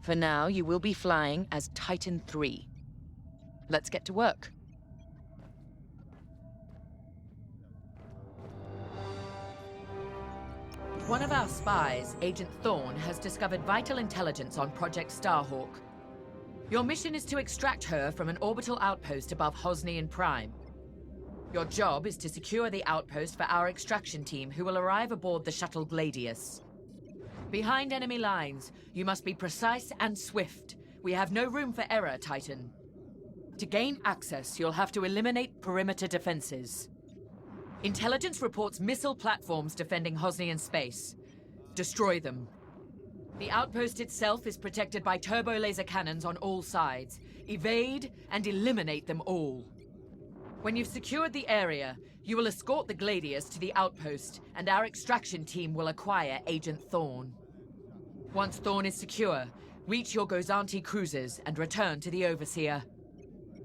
H: For now, you will be flying as Titan 3. Let's get to work. One of our spies, Agent Thorne, has discovered vital intelligence on Project Starhawk. Your mission is to extract her from an orbital outpost above Hosnian Prime. Your job is to secure the outpost for our extraction team, who will arrive aboard the shuttle Gladius. Behind enemy lines, you must be precise and swift. We have no room for error, Titan. To gain access, you'll have to eliminate perimeter defenses. Intelligence reports missile platforms defending Hosnian space. Destroy them. The outpost itself is protected by turbo laser cannons on all sides. Evade and eliminate them all. When you've secured the area, you will escort the Gladius to the outpost, and our extraction team will acquire Agent Thorne. Once Thorne is secure, reach your Gozanti cruisers and return to the Overseer.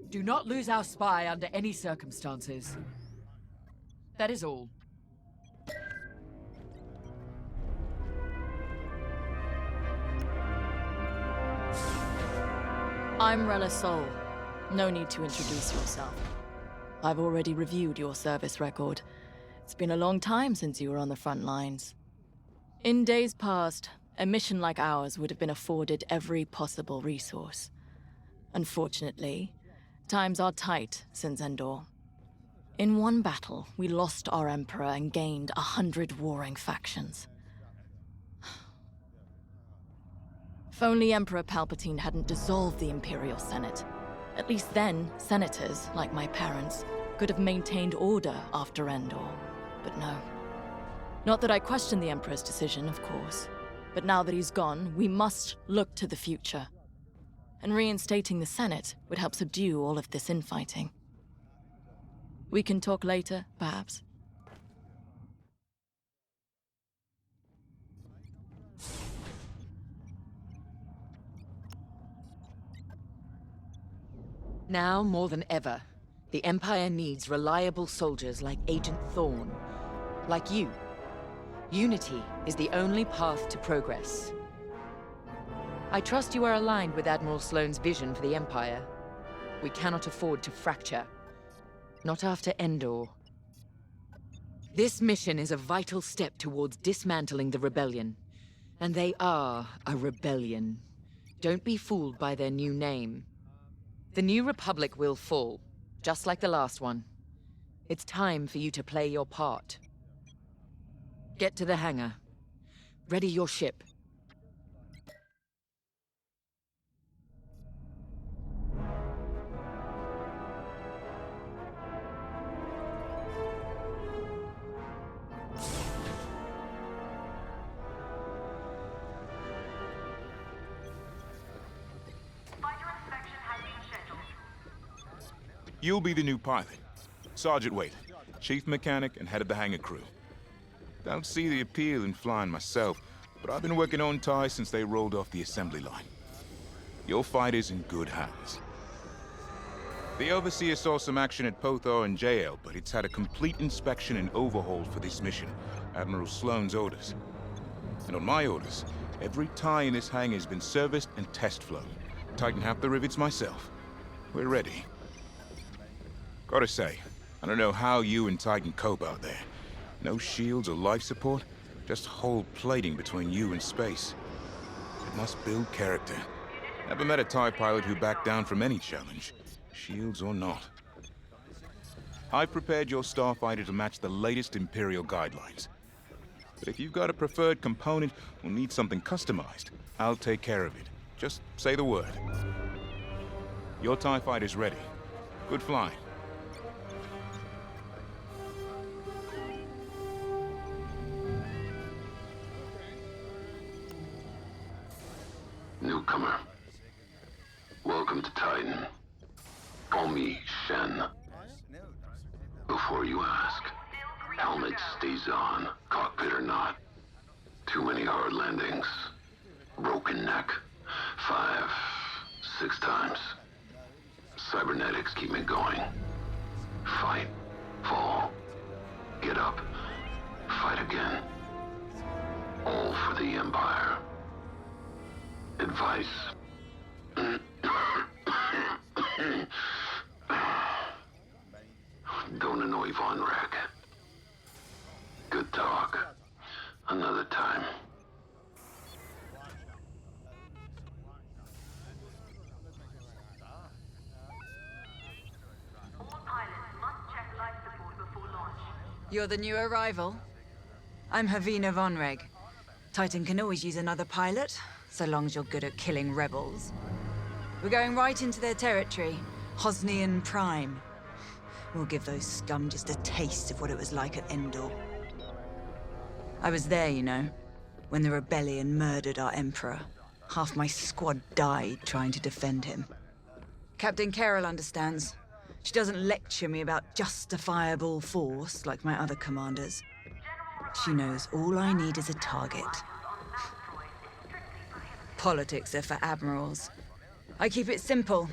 H: Do not lose our spy under any circumstances. That is all.
O: I'm Rella Sol. No need to introduce yourself. I've already reviewed your service record. It's been a long time since you were on the front lines. In days past, a mission like ours would have been afforded every possible resource. Unfortunately, times are tight since Endor. In one battle, we lost our Emperor and gained 100 warring factions. If only Emperor Palpatine hadn't dissolved the Imperial Senate. At least then, senators, like my parents, could have maintained order after Endor. But no. Not that I question the Emperor's decision, of course. But now that he's gone, we must look to the future. And reinstating the Senate would help subdue all of this infighting. We can talk later, perhaps.
H: Now more than ever, the Empire needs reliable soldiers like Agent Thorne. Like you. Unity is the only path to progress. I trust you are aligned with Admiral Sloane's vision for the Empire. We cannot afford to fracture. Not after Endor. This mission is a vital step towards dismantling the rebellion. And they are a rebellion. Don't be fooled by their new name. The New Republic will fall, just like the last one. It's time for you to play your part. Get to the hangar. Ready your ship.
J: You'll be the new pilot. Sergeant Wade, chief mechanic and head of the hangar crew. Don't see the appeal in flying myself, but I've been working on TIE since they rolled off the assembly line. Your fight is in good hands.
G: The Overseer saw some action at Pothor and JL, but it's had a complete inspection and overhaul for this mission. Admiral Sloane's orders. And on my orders, every tie in this hangar has been serviced and test flown. Tighten half the rivets myself. We're ready. Gotta say, I don't know how you and Titan cope out there. No shields or life support, just hull plating between you and space. It must build character. Never met a TIE pilot who backed down from any challenge, shields or not. I've prepared your starfighter to match the latest Imperial guidelines. But if you've got a preferred component or need something customized, I'll take care of it. Just say the word. Your TIE fighter's ready. Good flying.
Q: Newcomer. Welcome to Titan. Call me Shen. Before you ask, helmet stays on, cockpit or not. Too many hard landings. Broken neck. 5, 6 times. Cybernetics keep me going. Fight. Fall. Get up. Fight again. All for the Empire. Advice. Don't annoy Von Rack. Good talk. Another time.
R: You're the new arrival? I'm Havina Vonreg. Titan can always use another pilot, so long as you're good at killing rebels. We're going right into their territory, Hosnian Prime. We'll give those scum just a taste of what it was like at Endor. I was there, you know, when the rebellion murdered our Emperor. Half my squad died trying to defend him. Captain Carroll understands. She doesn't lecture me about justifiable force like my other commanders. She knows all I need is a target. Politics are for admirals. I keep it simple.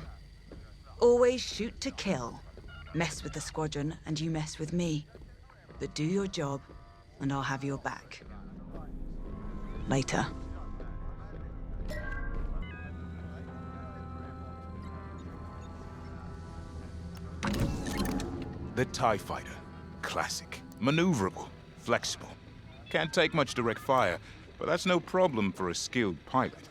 R: Always shoot to kill. Mess with the squadron and you mess with me. But do your job and I'll have your back. Later.
G: The TIE Fighter. Classic. Maneuverable. Flexible. Can't take much direct fire, but that's no problem for a skilled pilot.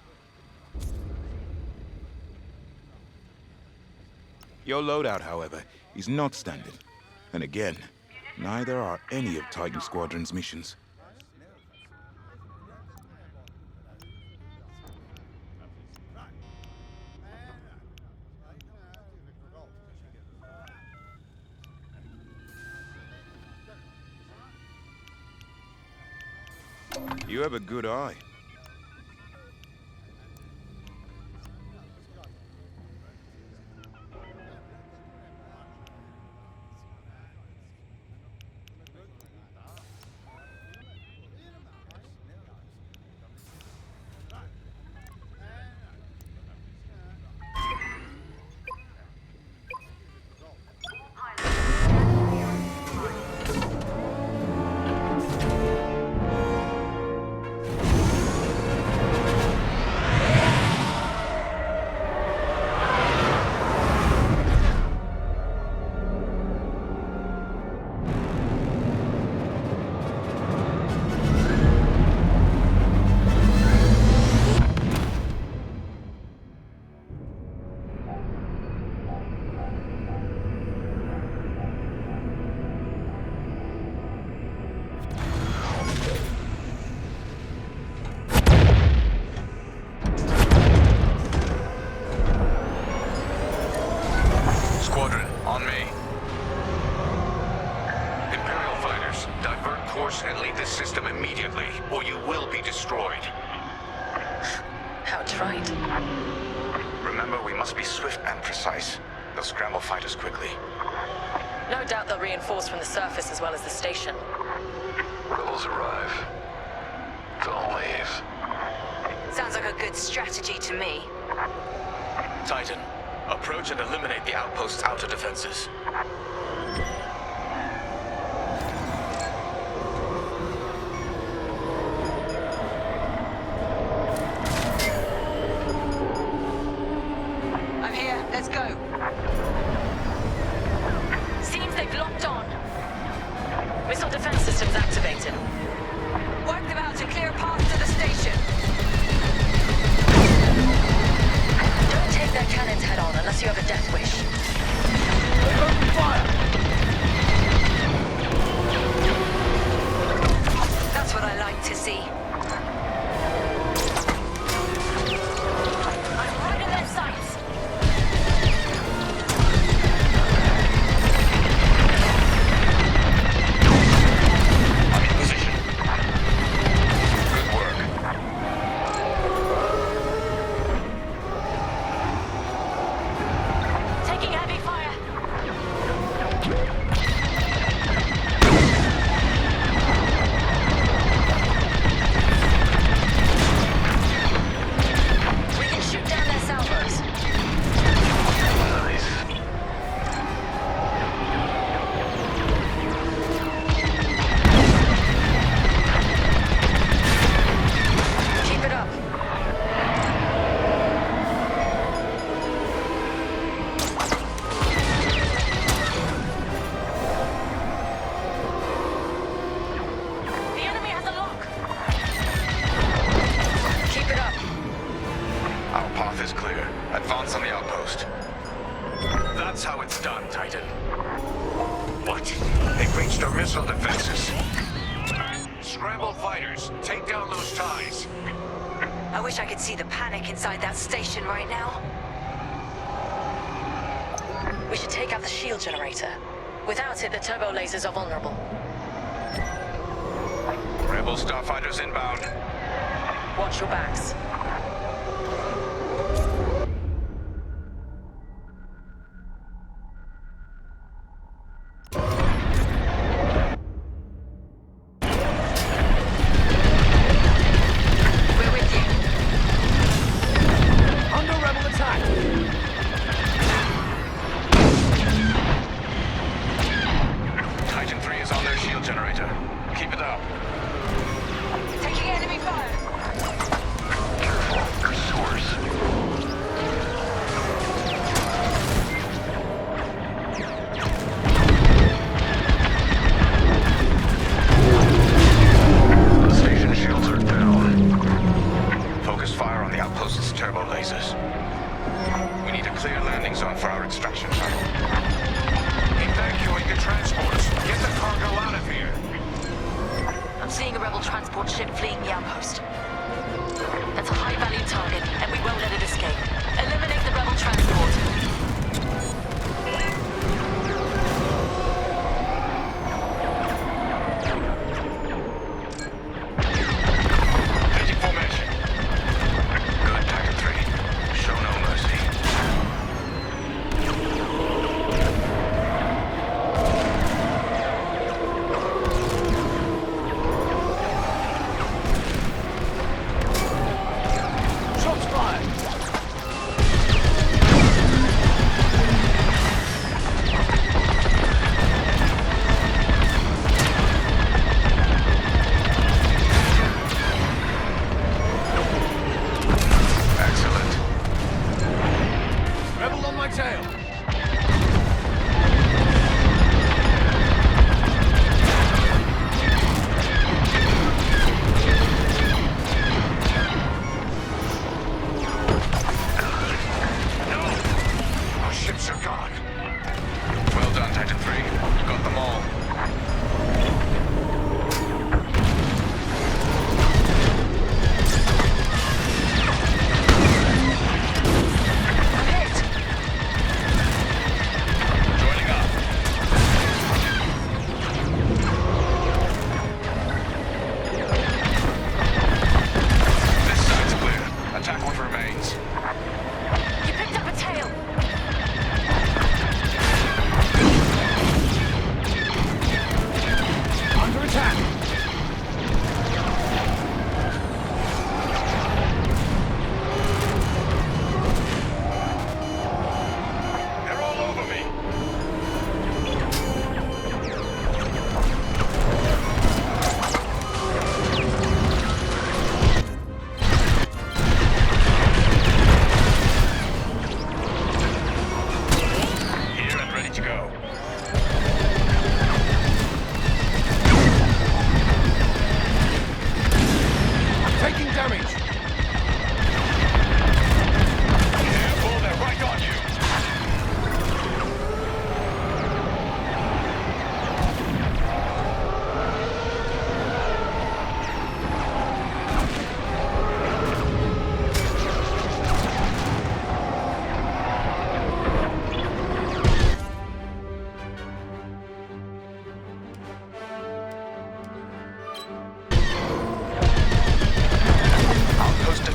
G: Your loadout, however, is not standard. And again, neither are any of Titan Squadron's missions. You have a good eye.
F: From the surface as well as the station.
Q: Rebels arrive. Don't leave.
F: Sounds like a good strategy to me.
L: Titan, Approach and eliminate the outpost's outer defenses.
R: I'm here. Let's go.
F: Seems they've locked on. Missile defense systems activated.
R: Work them out to clear a path to the station.
F: Don't take their cannons head on unless you have a death wish.
N: Open fire!
R: That's what I like to see.
F: I'm right in their sights.
J: I'm in position. Good work.
F: Taking heavy fire. We can shoot down their salvos.
Q: Nice.
F: Keep it up. The enemy has a lock. Keep it up.
L: Our path is clear. Advance on the outpost. That's how it's done, Titan.
N: What? They breached our missile defenses. Scramble fighters, take down those ties.
F: I wish I could see the panic inside that station right now. We should take out the shield generator. Without it, the turbo lasers are vulnerable.
L: Rebel starfighters inbound.
F: Watch your backs. We're with you.
N: Under rebel attack!
L: Titan 3 is on their shield generator. Keep it up.
R: Taking enemy fire.
Q: Careful.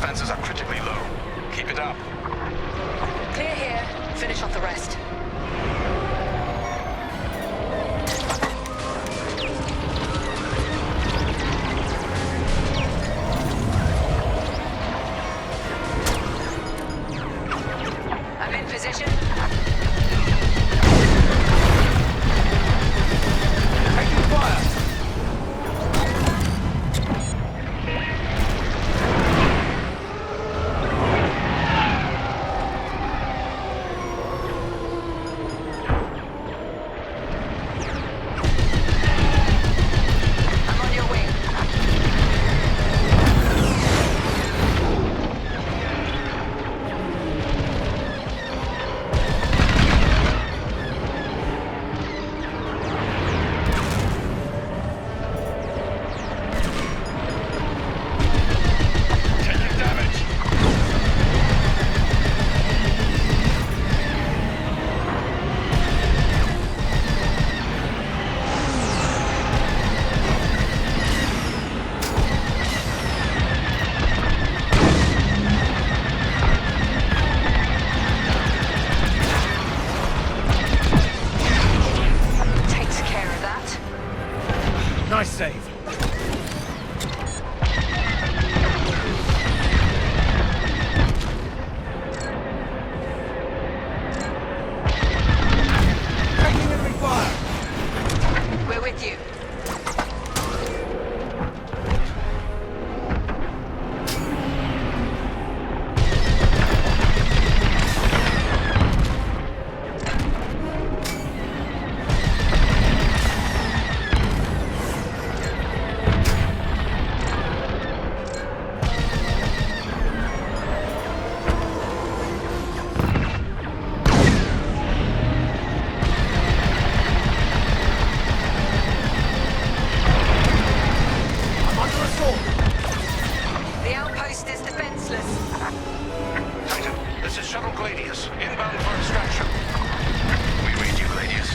L: defenses are critically low. Keep it up.
F: Clear here. Finish off the rest.
A: I'm in position.
P: Taking fire!
A: I'm on your wing.
J: Taking damage.
A: Takes care of that.
P: Nice save. Taking enemy fire!
A: We're with you.
P: I'm under assault!
A: The outpost is defenseless.
J: Titan, this is Shuttle Gladius, inbound for extraction.
L: We read you, Gladius.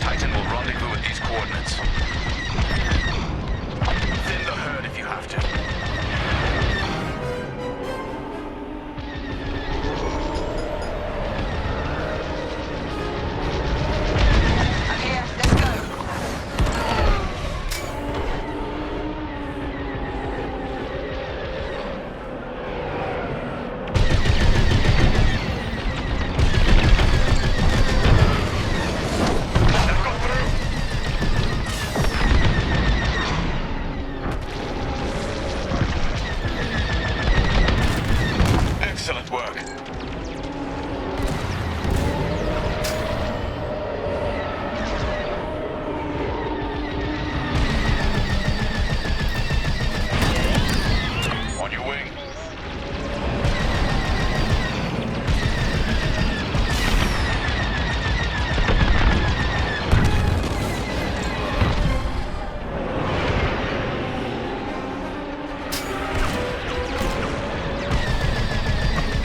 L: Titan will rendezvous at these coordinates. Thin the herd if you have to.
A: I'm here. Let's go.
J: Now go through.
L: Excellent work.
J: On your wing.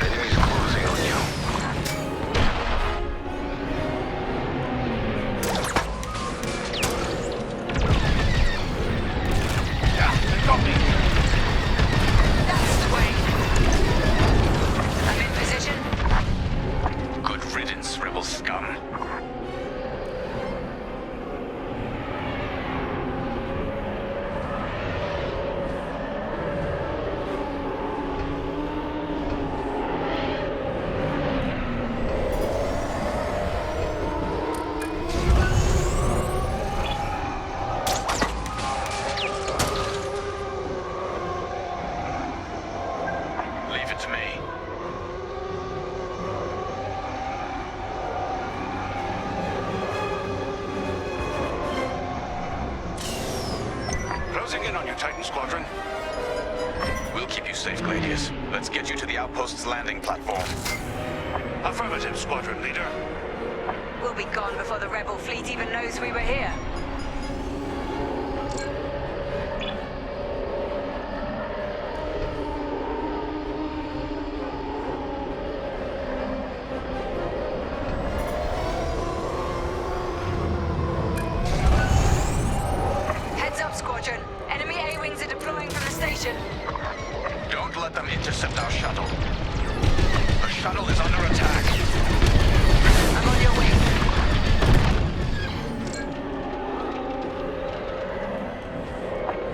Q: Enemies closing on you.
J: Yeah, they got me.
A: That's the way. I'm in position.
L: Good riddance, rebel scum. Leave it to me.
J: Closing in on you, Titan Squadron.
L: We'll keep you safe, Gladius. Let's get you to the outpost's landing platform.
J: Affirmative, Squadron Leader.
A: We'll be gone before the rebel fleet even knows we were here.
L: Don't let them intercept intercept our shuttle. The shuttle is under attack.
I: I'm on your way.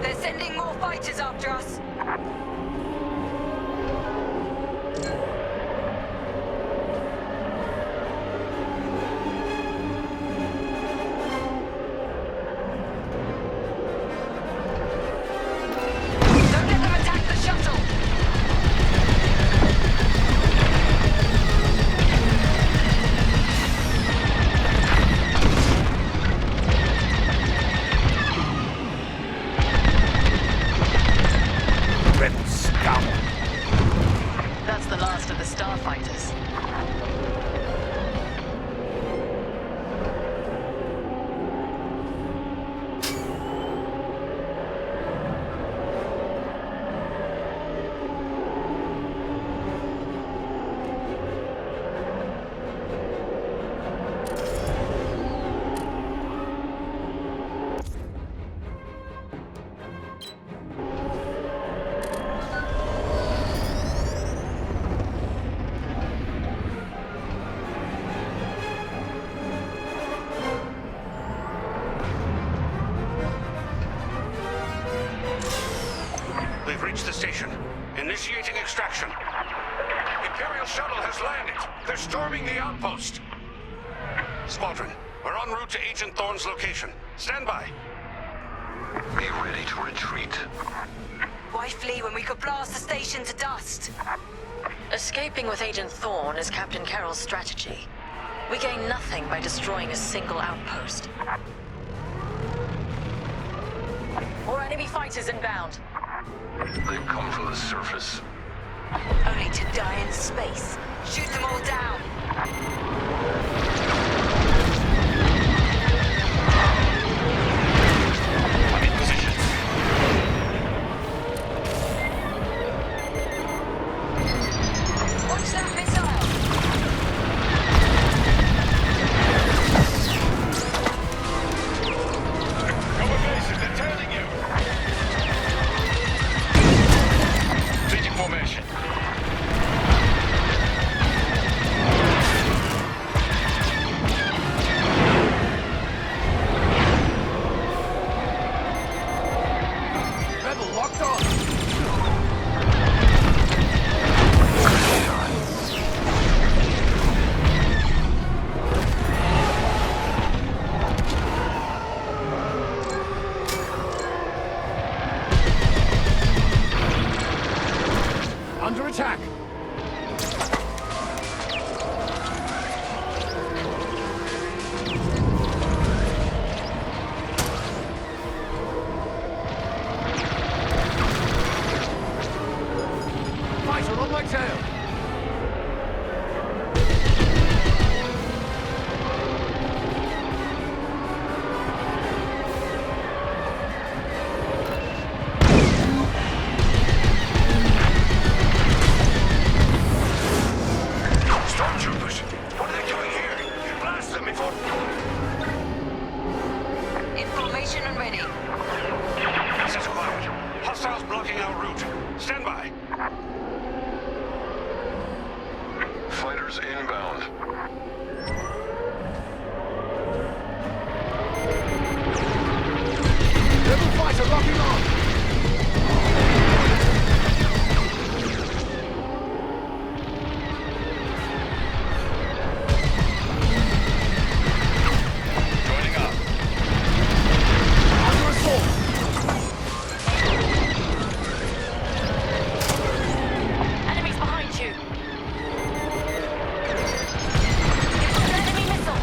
I: They're sending more fighters after us.
B: That's the last of the starfighters.
J: We've reached the station. Initiating extraction. Imperial shuttle has landed. They're storming the outpost. Squadron, we're en route to Agent Thorne's location. Stand by.
Q: Be ready to retreat.
I: Why flee when we could blast the station to dust?
B: Escaping with Agent Thorne is Captain Carroll's strategy. We gain nothing by destroying a single outpost. More enemy fighters inbound.
Q: They've come from the surface.
I: Only to die in space. Shoot them all down.
J: I'm in position.
I: Watch that missile.
J: Cover bases, they're tailing you. Changing formation.
P: Rebel locked on. Under attack. Fighter on my tail.
J: Stormtroopers, what are they doing here? Blast them before...
I: Information and ready.
J: Set quiet. Hostiles blocking our route. Stand by.
Q: Fighters inbound.
P: Rebel fighter locking on.
J: Joining up.
P: Under assault.
B: Enemies behind you.
I: Enemy missile.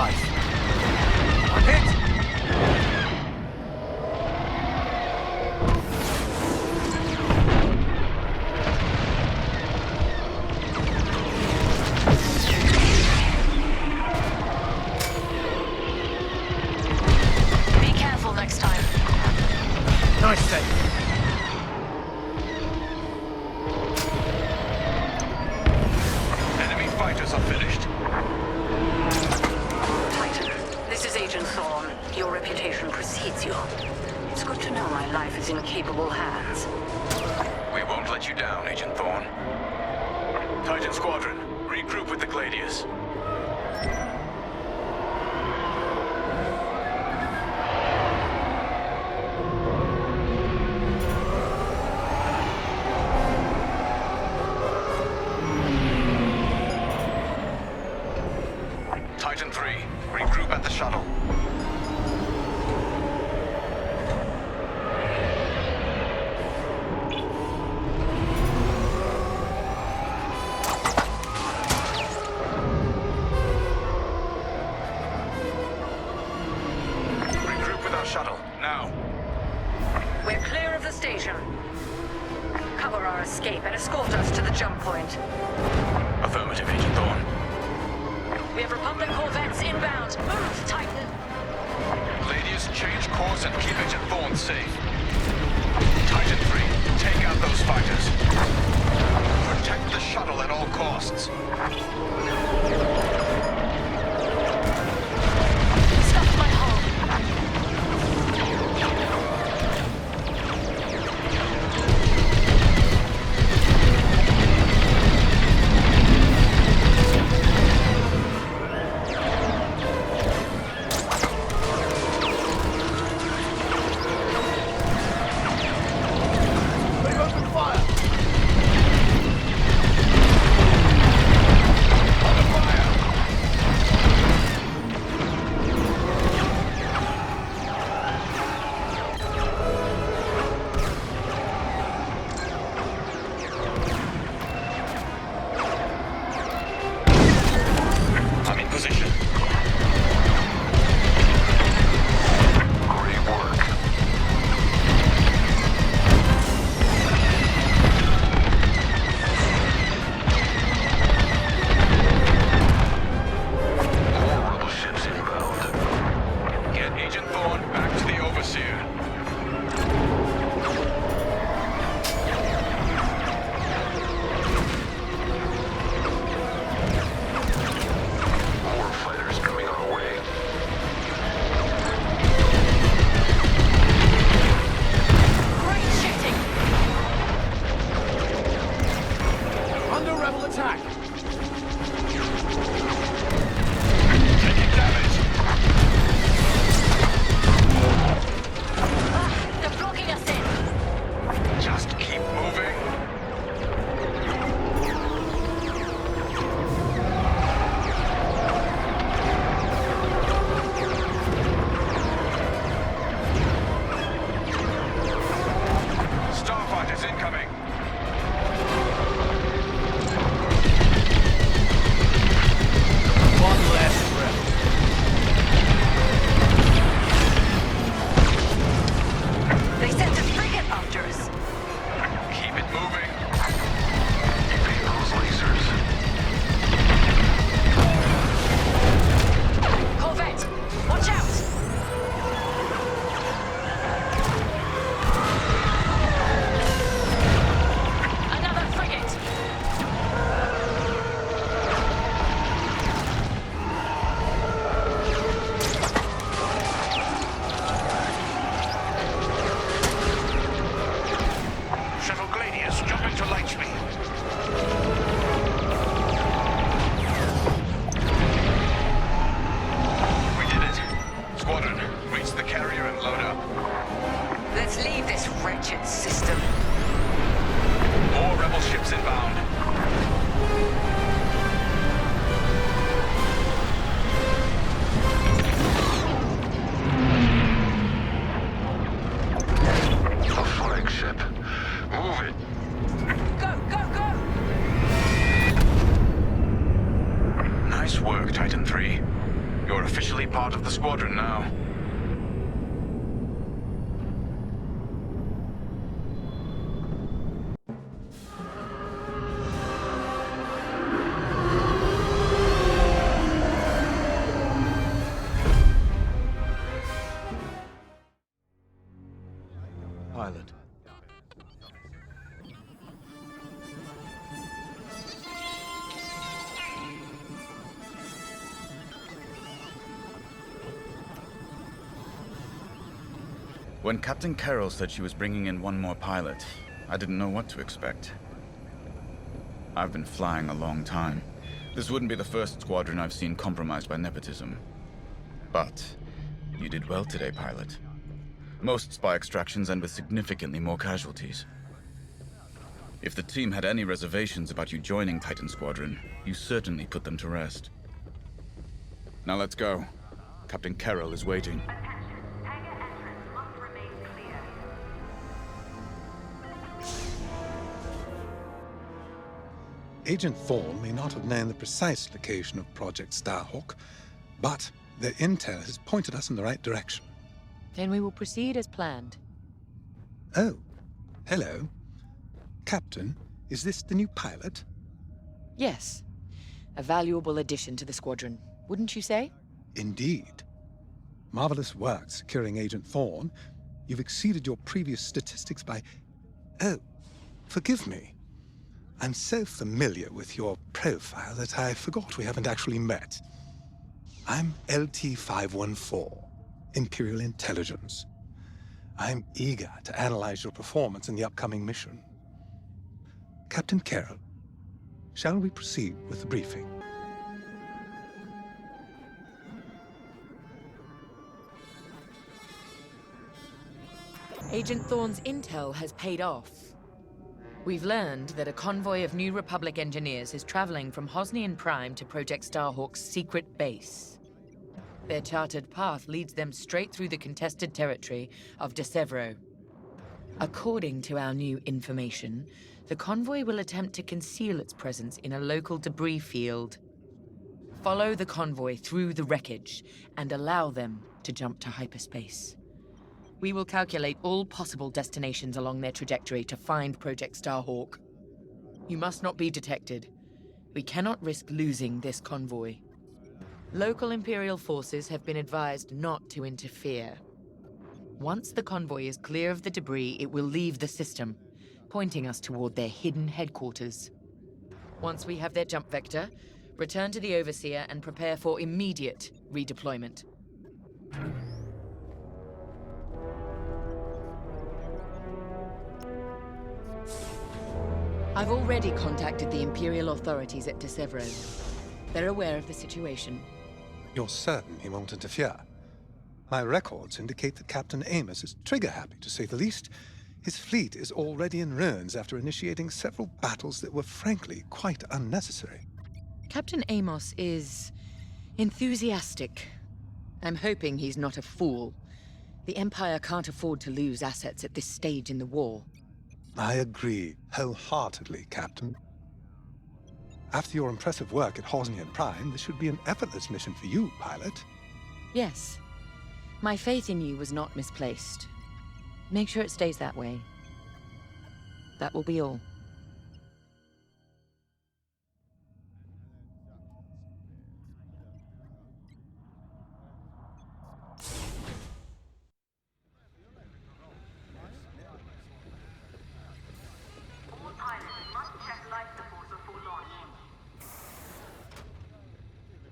P: place. I'm hit!
B: Be careful next time.
P: Nice save.
L: Enemy fighters are finished.
F: Titan, this is Agent Thorne. Your reputation precedes you. It's good to know my life is in capable hands.
L: We won't let you down, Agent Thorne. Titan Squadron, regroup with the Gladius. Titan 3, regroup at the shuttle. Regroup with our shuttle, now.
B: We're clear of the station. Cover our escape and escort us to the jump point.
L: Affirmative, Agent Thorne.
B: We have Republic corvettes inbound. Move, Titan!
L: Gladius, change course and keep Agent Thorne safe. Titan 3, take out those fighters. Protect the shuttle at all costs.
B: Stuff my hull.
L: I'm in position.
Q: Great work. More rebel ships inbound.
L: Get Agent Thorne back to the Overseer.
Q: More fighters coming our way.
B: Great shooting!
P: Under rebel attack!
L: Taking damage.
B: They're blocking us in.
L: Just keep moving. Starfighters incoming.
P: One less rebel.
B: They sent a frigate after us.
L: Keep it moving.
Q: Evade those lasers.
B: Corvette, watch out! Another frigate!
L: Shuttle Gladius, jump into light speed. We did it. Squadron, reach the carrier and load up.
B: Let's leave this wretched system.
L: More rebel ships inbound.
Q: A flagship. Move it.
B: Go, go, go!
L: Nice work, Titan 3.
J: You're officially part of the squadron now.
C: Pilot.
M: When Captain Carroll said she was bringing in one more pilot, I didn't know what to expect. I've been flying a long time. This wouldn't be the first squadron I've seen compromised by nepotism. But you did well today, pilot. Most spy extractions end with significantly more casualties. If the team had any reservations about you joining Titan Squadron, you certainly put them to rest. Now let's go. Captain Carroll is waiting.
T: Agent Thorne may not have known the precise location of Project Starhawk, but their intel has pointed us in the right direction.
H: Then we will proceed as planned.
T: Oh, hello. Captain, is this the new pilot?
H: Yes. A valuable addition to the squadron, wouldn't you say?
T: Indeed. Marvelous work securing Agent Thorne. You've exceeded your previous statistics by... Oh, forgive me. I'm so familiar with your profile that I forgot we haven't actually met. I'm LT-514, Imperial Intelligence. I'm eager to analyze your performance in the upcoming mission. Captain Carroll, shall we proceed with the briefing?
H: Agent Thorne's intel has paid off. We've learned that a convoy of New Republic engineers is traveling from Hosnian Prime to Project Starhawk's secret base. Their charted path leads them straight through the contested territory of De Severo. According to our new information, the convoy will attempt to conceal its presence in a local debris field. Follow the convoy through the wreckage and allow them to jump to hyperspace. We will calculate all possible destinations along their trajectory to find Project Starhawk. You must not be detected. We cannot risk losing this convoy. Local Imperial forces have been advised not to interfere. Once the convoy is clear of the debris, it will leave the system, pointing us toward their hidden headquarters. Once we have their jump vector, return to the Overseer and prepare for immediate redeployment. I've already contacted the Imperial authorities at De Severo. They're aware of the situation.
T: You're certain he won't interfere? My records indicate that Captain Amos is trigger-happy, to say the least. His fleet is already in ruins after initiating several battles that were frankly quite unnecessary.
H: Captain Amos is enthusiastic. I'm hoping he's not a fool. The Empire can't afford to lose assets at this stage in the war.
T: I agree wholeheartedly, Captain. After your impressive work at Hosnian Prime, this should be an effortless mission for you, pilot.
H: Yes. My faith in you was not misplaced. Make sure it stays that way. That will be all.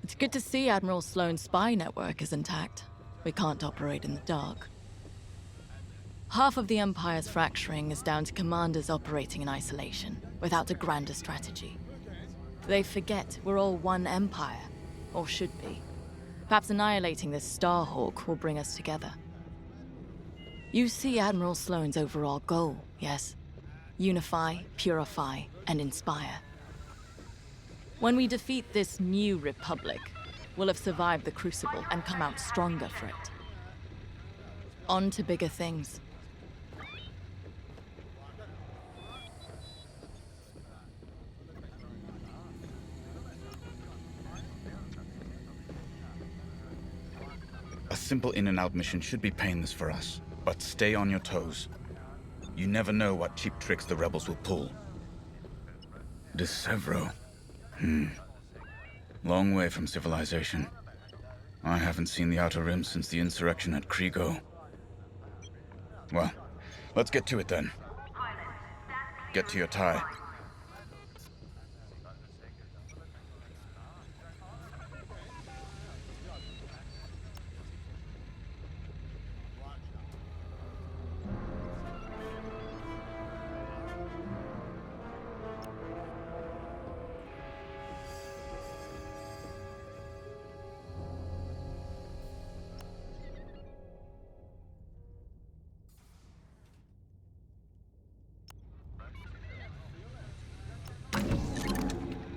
O: It's good to see Admiral Sloane's spy network is intact. We can't operate in the dark. Half of the Empire's fracturing is down to commanders operating in isolation, without a grander strategy. They forget we're all one Empire, or should be. Perhaps annihilating this Starhawk will bring us together. You see Admiral Sloane's overall goal, yes? Unify, purify, and inspire. When we defeat this new Republic, we'll have survived the Crucible and come out stronger for it. On to bigger things.
M: simple in-and-out mission should be painless for us, but stay on your toes. You never know what cheap tricks the rebels will pull. Decevro. Long way from civilization. I haven't seen the Outer Rim since the insurrection at Kriego. Well, let's get to it then. Get to your tie.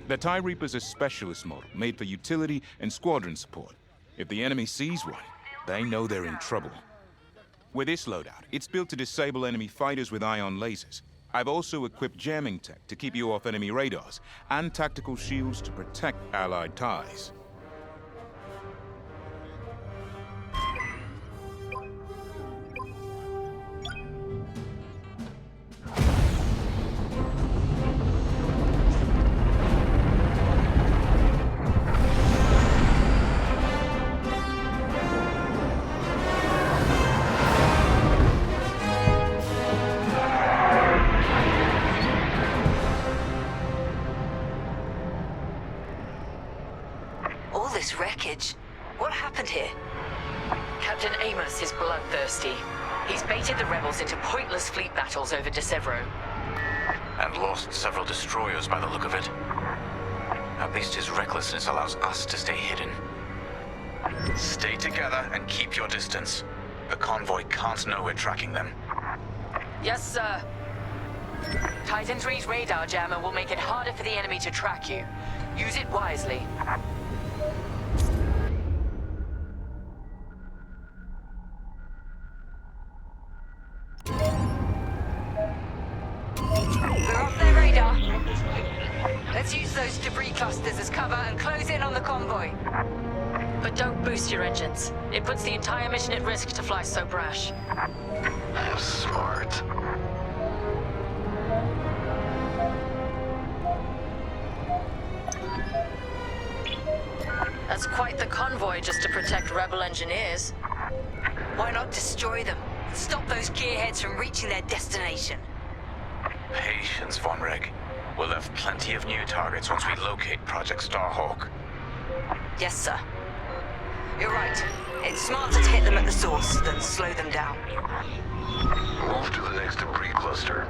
G: The TIE Reaper's a specialist model, made for utility and squadron support. If the enemy sees one, they know they're in trouble. With this loadout, it's built to disable enemy fighters with ion lasers. I've also equipped jamming tech to keep you off enemy radars, and tactical shields to protect Allied TIEs.
B: What happened here? Captain Amos is bloodthirsty. He's baited the rebels into pointless fleet battles over Decevro.
W: And lost several destroyers by the look of it. At least his recklessness allows us to stay hidden. Stay together and keep your distance. The convoy can't know we're tracking them.
B: Yes, sir. Titan 3's radar jammer will make it harder for the enemy to track you. Use it wisely. We're off their radar. Let's use those debris clusters as cover and close in on the convoy. But don't boost your engines. It puts the entire mission at risk to fly so brash.
Q: Smart.
B: That's quite the convoy just to protect rebel engineers.
I: Why not destroy them? Stop those gearheads from reaching their destination.
W: Patience, Von Reg. We'll have plenty of new targets once we locate Project Starhawk.
I: Yes, sir. You're right. It's smarter to hit them at the source than slow them down.
Q: Move to the next debris cluster.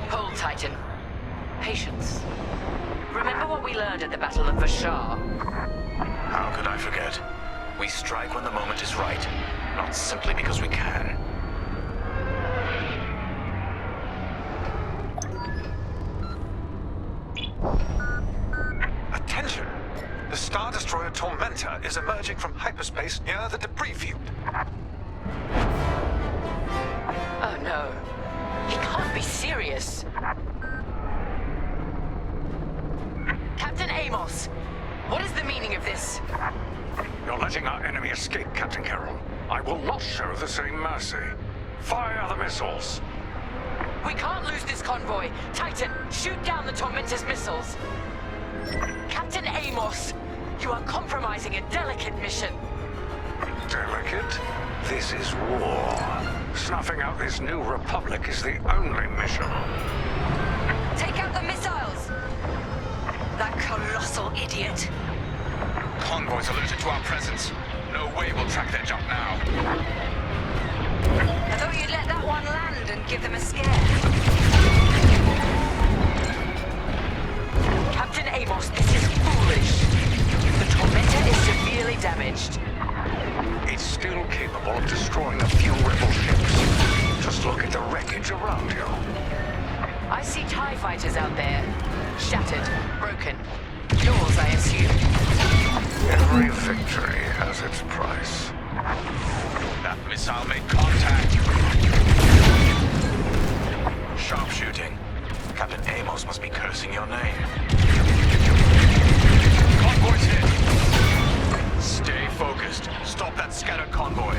B: Hold, Titan. Patience. Remember what we learned at the Battle of Bashar?
W: How could I forget? We strike when the moment is right, not simply because we can.
L: Attention! The Star Destroyer Tormentor is emerging from hyperspace near the debris field.
B: Oh no. He can't be serious. Captain Amos, what is the meaning of this?
N: You're letting our enemy escape, Captain Carroll. I will not show the same mercy. Fire the missiles.
B: We can't lose this convoy. Titan, shoot down the Tormentor's missiles. Captain Amos, you are compromising a delicate mission.
N: Delicate? This is war. Snuffing out this new republic is the only mission.
I: Take out the missiles! That colossal idiot.
W: Convoys alerted to our presence. No way we'll track their jump now.
B: I thought you'd let that one land and give them a scare.
F: Captain Amos, this is foolish. The tormentor is severely damaged.
N: It's still capable of destroying a few rebel ships. Just look at the wreckage around you.
F: I see TIE fighters out there. Shattered, broken. Yours, I assume.
N: Every victory has its price.
W: That missile made contact. Sharpshooting. Captain Amos must be cursing your name. Convoy's hit. Stay focused. Stop that scattered convoy.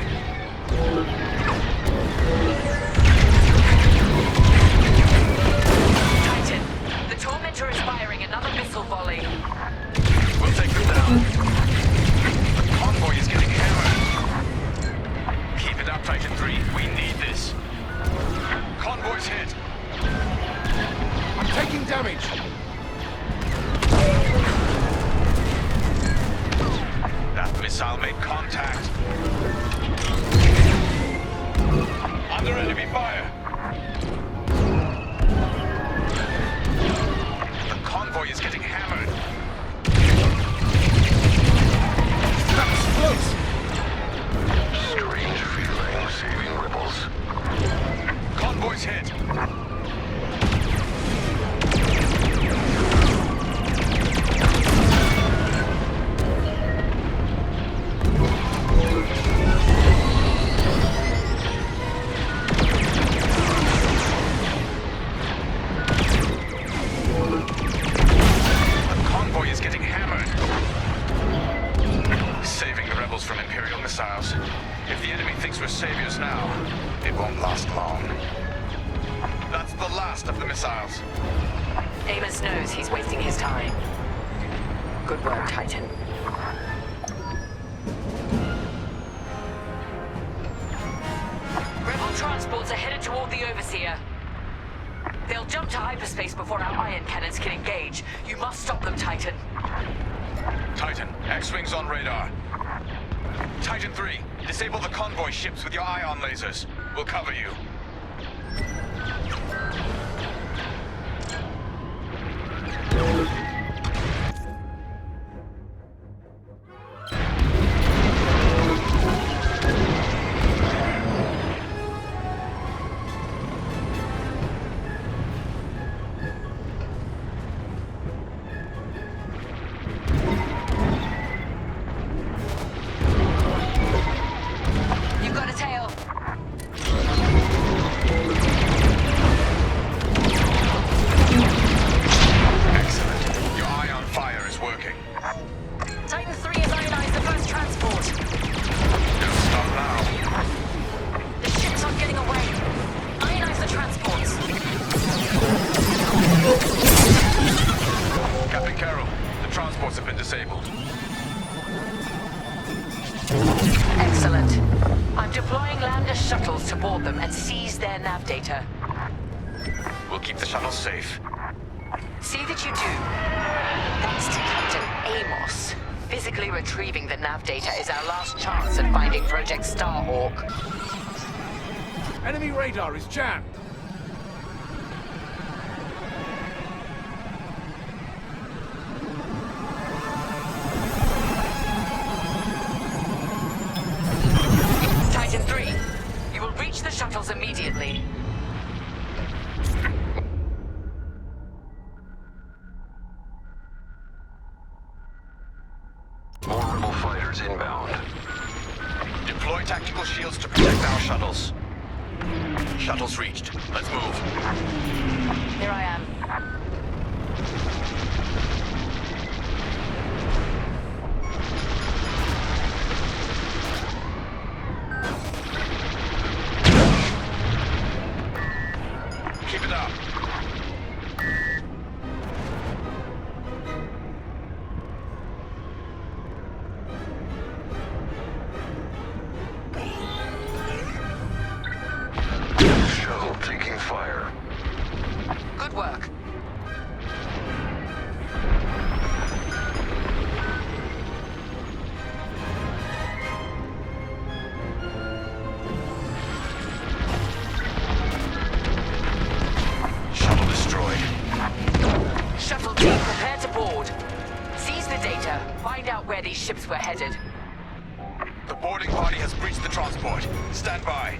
F: Titan, the tormentor is firing another missile volley.
W: We'll take them down. The convoy is getting hammered. Keep it up, Titan 3. We need this. Convoy's hit.
N: I'm taking damage.
W: That missile made contact. Under enemy fire. The convoy is getting hammered.
N: That was close. Strange feeling saving rebels.
W: Convoy's hit. Saviors now. It won't last long. That's the last of the missiles.
F: Amos knows he's wasting his time. Good work, Titan. Rebel transports are headed toward the Overseer. They'll jump to hyperspace before our ion cannons can engage. You must stop them, Titan.
W: Titan, X-Wings on radar. Titan 3, disable the convoy ships with your ion lasers. We'll cover you.
F: Excellent. I'm deploying lander shuttles to board them and seize their nav data.
W: We'll keep the shuttles safe.
F: See that you do. Thanks to Captain Amos. Physically retrieving the nav data is our last chance at finding Project Starhawk.
N: Enemy radar is jammed.
F: Titan 3, you will reach the shuttles immediately.
Q: More rebel fighters inbound.
W: Deploy tactical shields to protect our shuttles. Shuttles reached. Let's move.
F: Here I am.
W: Keep it up.
Q: Shuttle taking fire.
F: Good work.
B: we're headed.
L: The boarding party has breached the transport. Stand by.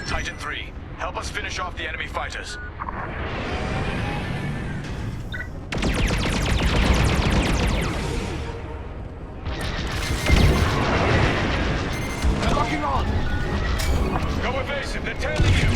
L: Titan 3, help us finish off the enemy fighters.
N: They're locking on!
L: Go evasive, they're tailing you!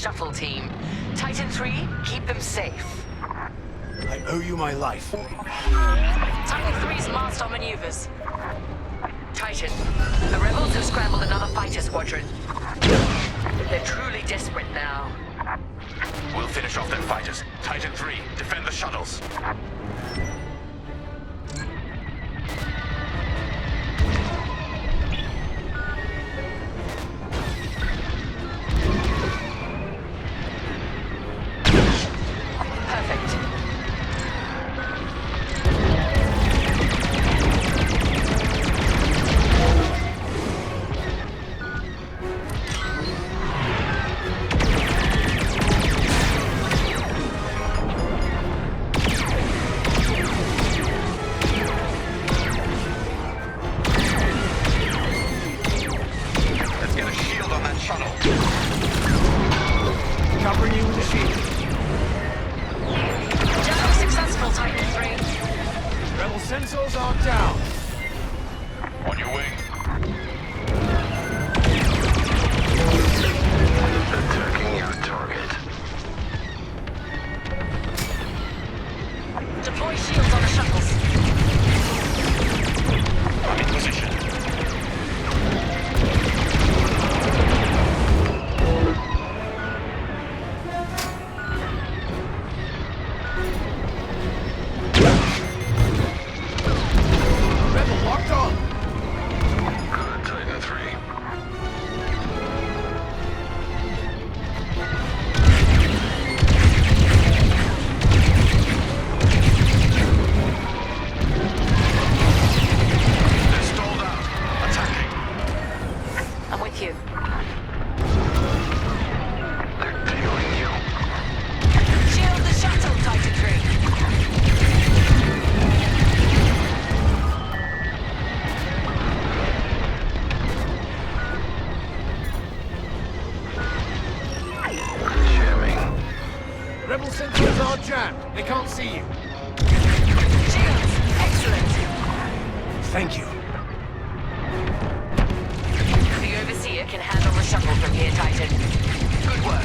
B: Shuttle team. Titan 3, keep them safe.
N: I owe you my life.
B: Titan 3's masked our maneuvers. Titan, the rebels have scrambled another fighter squadron. They're truly desperate now.
L: We'll finish off their fighters. Titan 3, defend the shuttles.
P: Rebel sensors are jammed. They can't see you.
B: Shields! Excellent!
P: Thank you.
B: The Overseer can handle the shuttle from here, Titan. Good work.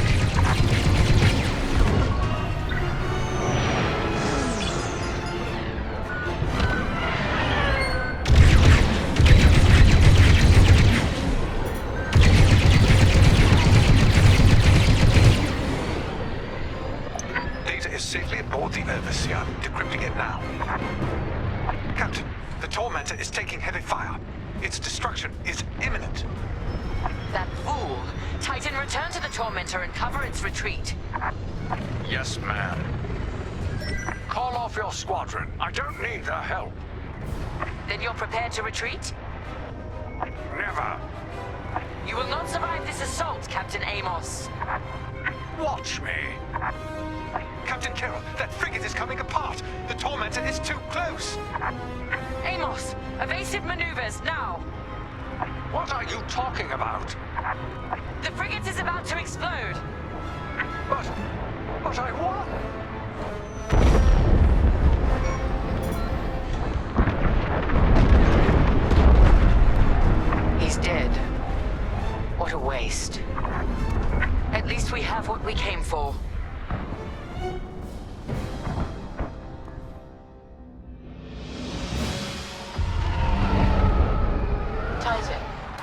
L: Safely aboard the Overseer. I'm decrypting it now. Captain, the Tormentor is taking heavy fire. Its destruction is imminent.
B: That fool! Titan, return to the Tormentor and cover its retreat.
N: Yes, ma'am. Call off your squadron. I don't need their help.
B: Then you're prepared to retreat?
N: Never.
B: You will not survive this assault, Captain Amos.
N: Watch me.
L: Captain Carroll, that frigate is coming apart. The Tormentor is too close.
B: Amos, evasive maneuvers, now.
N: What are you talking about?
B: The frigate is about to explode.
N: But I won.
B: He's dead. What a waste. At least we have what we came for. Titan,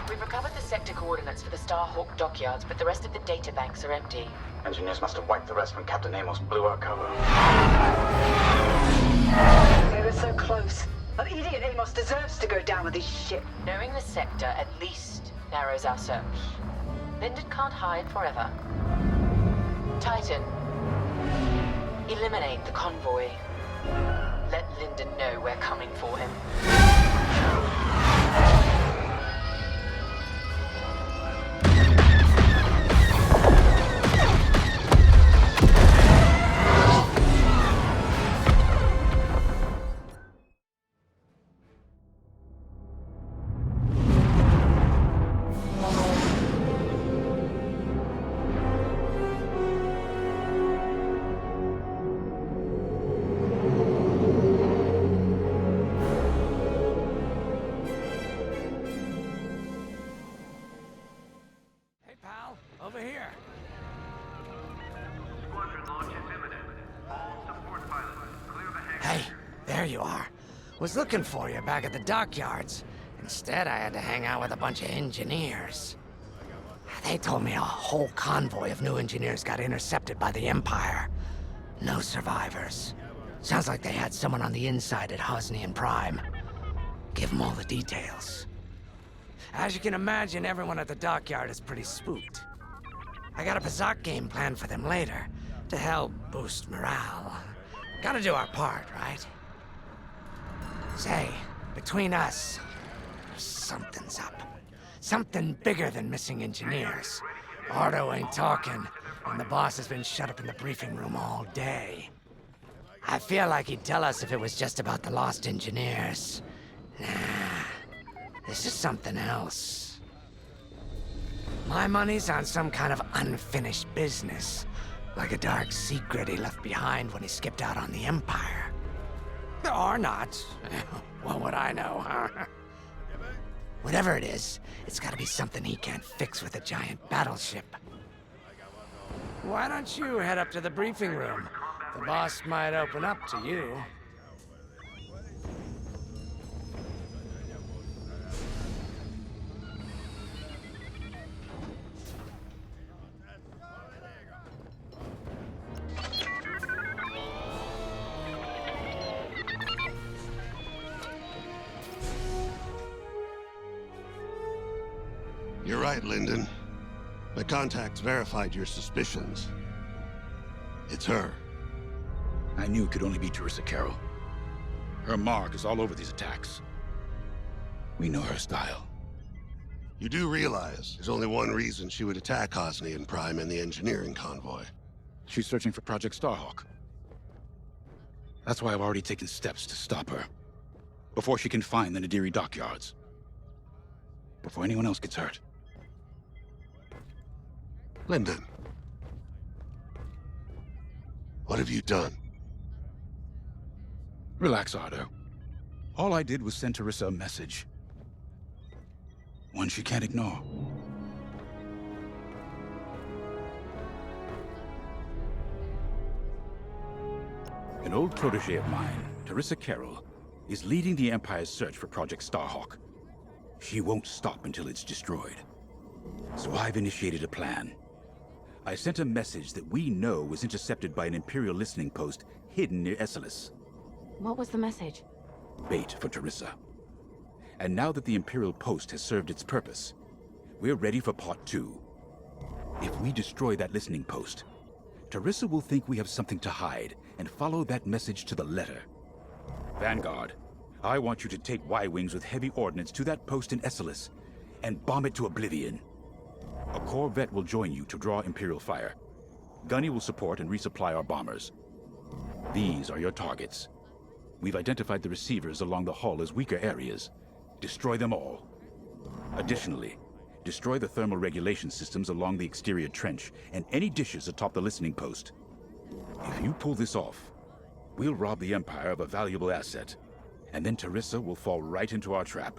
B: we've recovered the sector coordinates for the Starhawk dockyards, but the rest of the data banks are empty.
M: Engineers must have wiped the rest when Captain Amos blew our cover.
R: We were so close. That idiot Amos deserves to go down with his shit.
B: Knowing the sector at least narrows our search. Lyndon can't hide forever. Titan, eliminate the convoy. Let Lyndon know we're coming for him.
P: Over here.
Q: Squadron launch is imminent. All support pilots, clear the hangar.
P: Hey, there you are. Was looking for you back at the dockyards. Instead, I had to hang out with a bunch of engineers. They told me a whole convoy of new engineers got intercepted by the Empire. No survivors. Sounds like they had someone on the inside at Hosnian Prime. Give them all the details. As you can imagine, everyone at the dockyard is pretty spooked. I got a bizarre game planned for them later, to help boost morale. Gotta do our part, right? Say, between us, something's up. Something bigger than missing engineers. Ardo ain't talking, and the boss has been shut up in the briefing room all day. I feel like he'd tell us if it was just about the lost engineers. Nah, this is something else. My money's on some kind of unfinished business. Like a dark secret he left behind when he skipped out on the Empire. Or not. What would I know, huh? Whatever it is, it's gotta be something he can't fix with a giant battleship. Why don't you head up to the briefing room? The boss might open up to you.
C: You're right, Lyndon. My contacts verified your suspicions. It's her.
G: I knew it could only be Teresa Carroll. Her mark is all over these attacks. We know her style.
C: You do realize there's only one reason she would attack Hosnian Prime and the engineering convoy.
G: She's searching for Project Starhawk. That's why I've already taken steps to stop her. Before she can find the Nadiri dockyards. Before anyone else gets hurt.
C: Lyndon. What have you done?
G: Relax, Ardo. All I did was send Teresa a message. One she can't ignore. An old protege of mine, Teresa Carroll, is leading the Empire's search for Project Starhawk. She won't stop until it's destroyed. So I've initiated a plan. I sent a message that we know was intercepted by an Imperial listening post hidden near Esselis.
H: What was the message?
G: Bait for Teresa. And now that the Imperial post has served its purpose, we're ready for Part 2. If we destroy that listening post, Teresa will think we have something to hide and follow that message to the letter. Vanguard, I want you to take Y-Wings with heavy ordnance to that post in Esselis and bomb it to oblivion. A Corvette will join you to draw Imperial fire. Gunny will support and resupply our bombers. These are your targets. We've identified the receivers along the hull as weaker areas. Destroy them all. Additionally, destroy the thermal regulation systems along the exterior trench and any dishes atop the listening post. If you pull this off, we'll rob the Empire of a valuable asset, and then Teresa will fall right into our trap.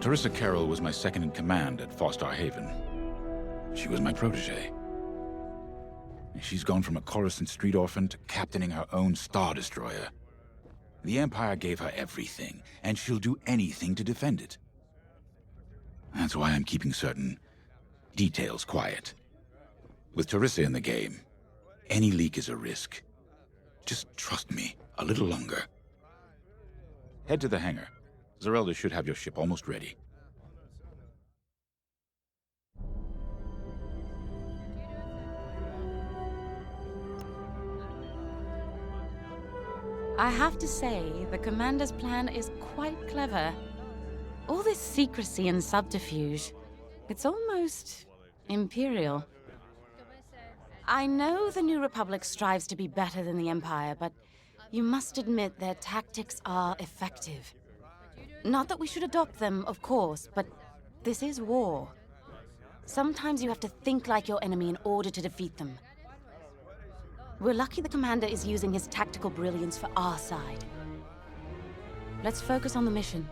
G: Teresa Carroll was my second-in-command at Fostar Haven. She was my protege. She's gone from a Coruscant street orphan to captaining her own Star Destroyer. The Empire gave her everything, and she'll do anything to defend it. That's why I'm keeping certain details quiet. With Teresa in the game, any leak is a risk. Just trust me a little longer. Head to the hangar. Zerelda should have your ship almost ready.
D: I have to say, the Commander's plan is quite clever. All this secrecy and subterfuge, it's almost Imperial. I know the New Republic strives to be better than the Empire, but you must admit their tactics are effective. Not that we should adopt them, of course, but this is war. Sometimes you have to think like your enemy in order to defeat them. We're lucky the Commander is using his tactical brilliance for our side. Let's focus on the mission.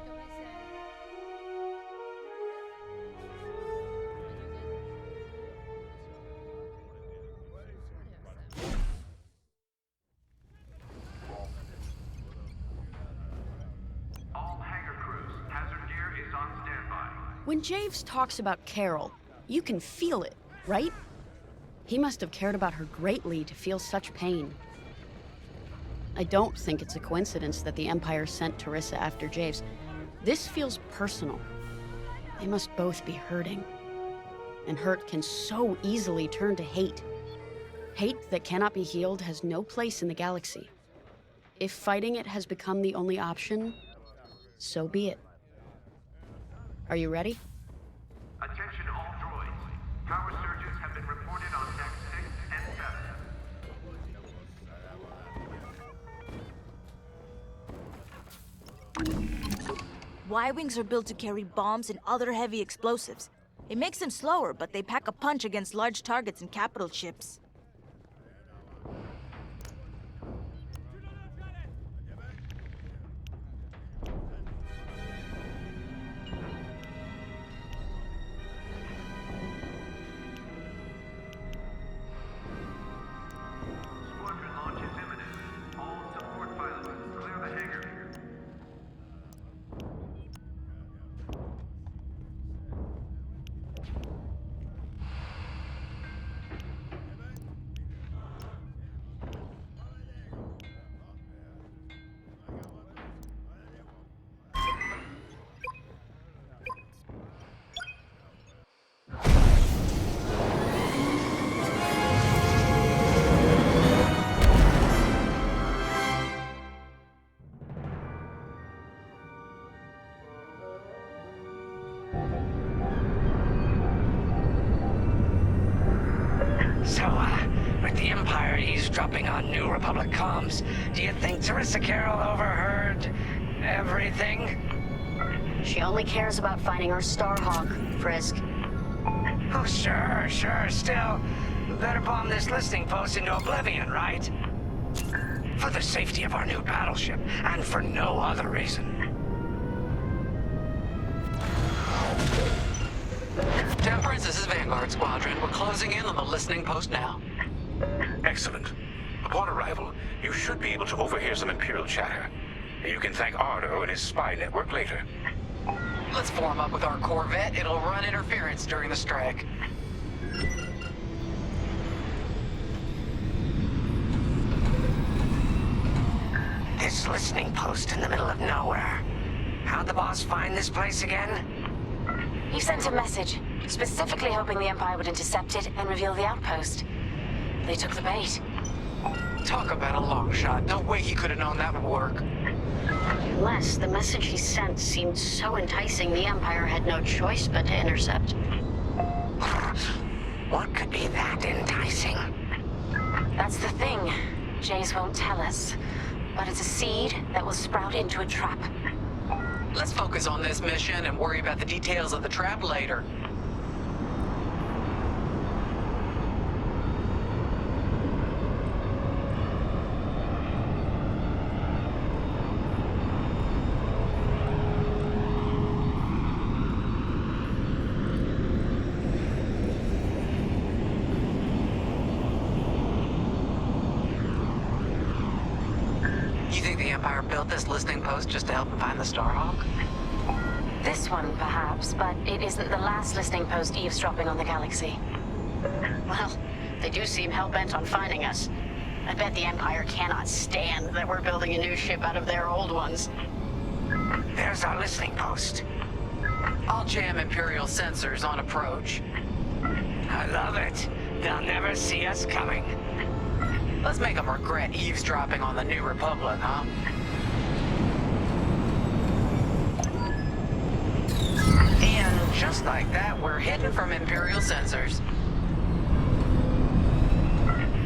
U: When Javes talks about Carol, you can feel it, right? He must have cared about her greatly to feel such pain. I don't think it's a coincidence that the Empire sent Teresa after Javes. This feels personal. They must both be hurting. And hurt can so easily turn to hate. Hate that cannot be healed has no place in the galaxy. If fighting it has become the only option, so be it. Are you ready?
E: Attention all droids. Power surges have been reported on deck 6 and 7.
V: Y-Wings are built to carry bombs and other heavy explosives. It makes them slower, but they pack a punch against large targets and capital ships.
E: Squadron launch is imminent. All support pilots, clear the hangar.
P: So, with the Empire eavesdropping on New Republic comms, do you think Teresa Carroll overheard everything?
U: She only cares about finding our Starhawk, Frisk.
P: Oh, sure. Still, better bomb this listening post into oblivion, right? For the safety of our new battleship, and for no other reason.
A: Temperance, this is Vanguard Squadron. We're closing in on the listening post now.
J: Excellent. Upon arrival, you should be able to overhear some Imperial chatter. You can thank Ardo and his spy network later.
A: Let's form up with our Corvette. It'll run interference during the strike.
P: This listening post in the middle of nowhere. How'd the boss find this place again?
B: He sent a message, specifically hoping the Empire would intercept it and reveal the outpost. They took the bait.
A: Talk about a long shot. No way he could have known that would work.
U: Unless the message he sent seemed so enticing the Empire had no choice but to intercept.
P: What could be that enticing?
B: That's the thing. Jays won't tell us. But it's a seed that will sprout into a trap.
A: Let's focus on this mission and worry about the details of the trap later. This listening post just to help him find the Starhawk?
B: This one, perhaps, but it isn't the last listening post eavesdropping on the galaxy.
U: Well, they do seem hell-bent on finding us. I bet the Empire cannot stand that we're building a new ship out of their old ones.
P: There's our listening post.
A: I'll jam Imperial sensors on approach.
P: I love it. They'll never see us coming.
A: Let's make them regret eavesdropping on the New Republic, huh? And just like that, we're hidden from Imperial sensors.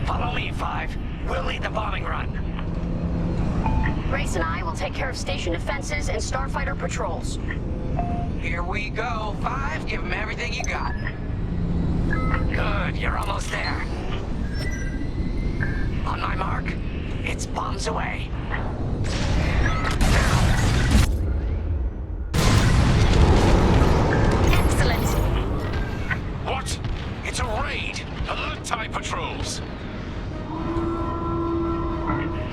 P: Follow me, 5. We'll lead the bombing run.
U: Grace and I will take care of station defenses and starfighter patrols.
A: Here we go, 5. Give them everything you got.
P: Good, you're almost there. On my mark, it's bombs away.
B: Excellent.
J: What? It's a raid! Alert TIE patrols!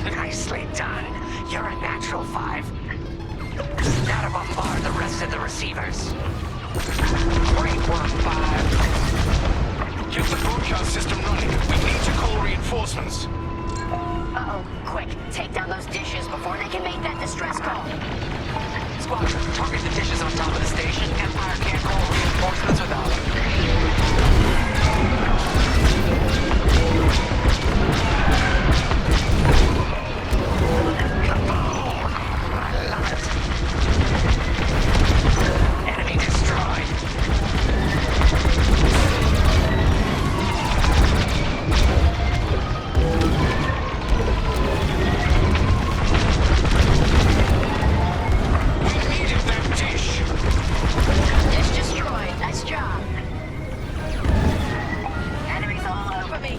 P: Nicely done. You're a natural, 5. Now to bombard the rest of the receivers.
A: Great work, 5.
J: Keep the broadcast system running. We need to call reinforcements.
U: Uh-oh. Quick, take down those dishes before they can make that distress call.
A: Squadron, target the dishes on top of the station. Empire can't call reinforcements without them.
P: I love it. Enemy destroyed.
J: We needed that dish!
U: Dish destroyed. Nice job. Enemies all over me.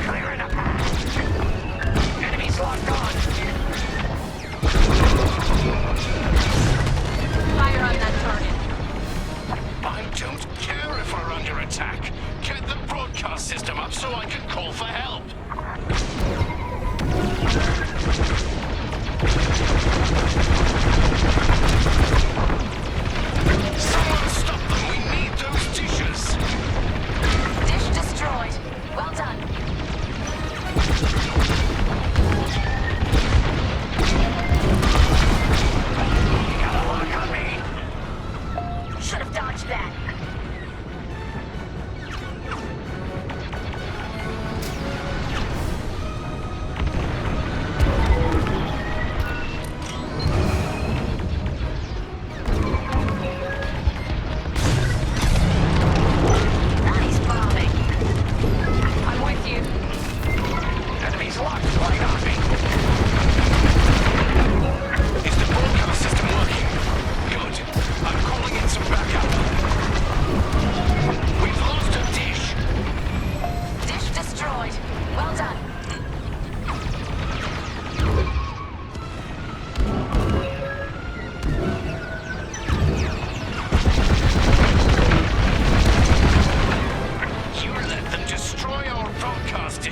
P: Clearing a path. Enemies locked on.
B: Fire on that target.
J: I don't care if we're under attack. Get the broadcast system up so I can call for help. Someone stop them. We need those dishes.
B: Dish destroyed. Well done.
P: You gotta lock on me.
U: Should have dodged that.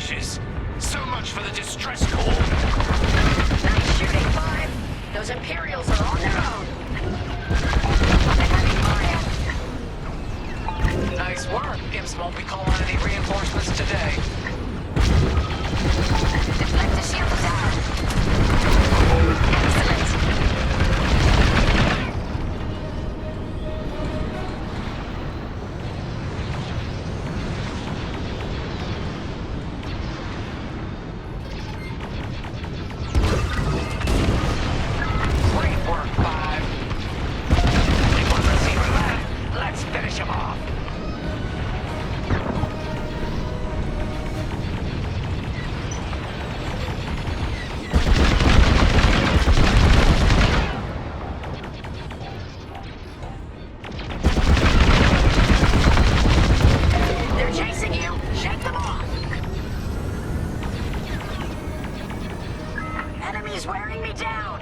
A: dishes. So much for the distress call.
U: Nice shooting, Five. Those Imperials are on their own.
A: Nice work. Imps won't be calling any reinforcements today.
I: Deflect the shield down. Excellent.
A: Great work, Five. Only one receiver left. Let's finish him off.
U: They're chasing you. Shake them off. Enemies wearing me down.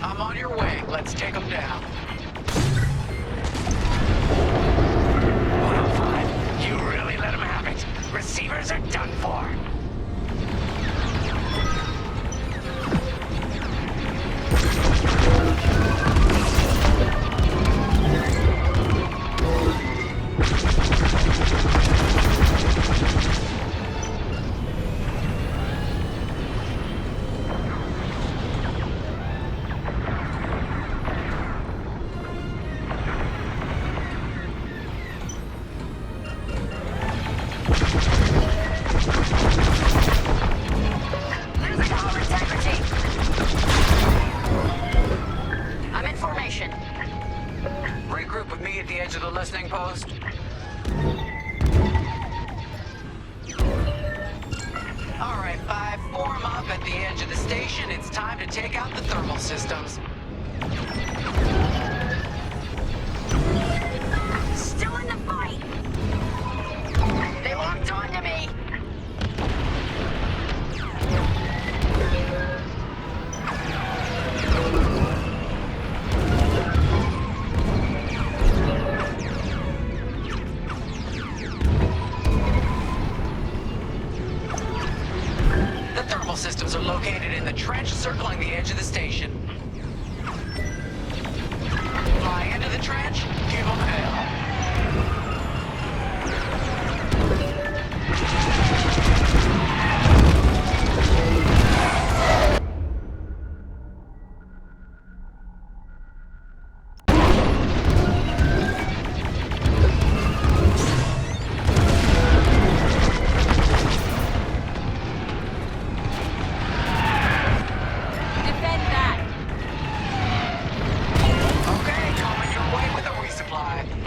A: I'm on your way. Let's take them down. 105. You really let them have it. Receivers are done for.
U: Losing hull integrity. I'm in formation.
A: Regroup with me at the edge of the listening post. All right, Five, form up at the edge of the station. It's time to take out the thermal systems.
U: Still in the fight. They locked onto me.
A: The thermal systems are located in the trench circling the edge of the station. Fly into the trench, give them hell.
D: Defend that!
A: Okay, coming your way with a resupply.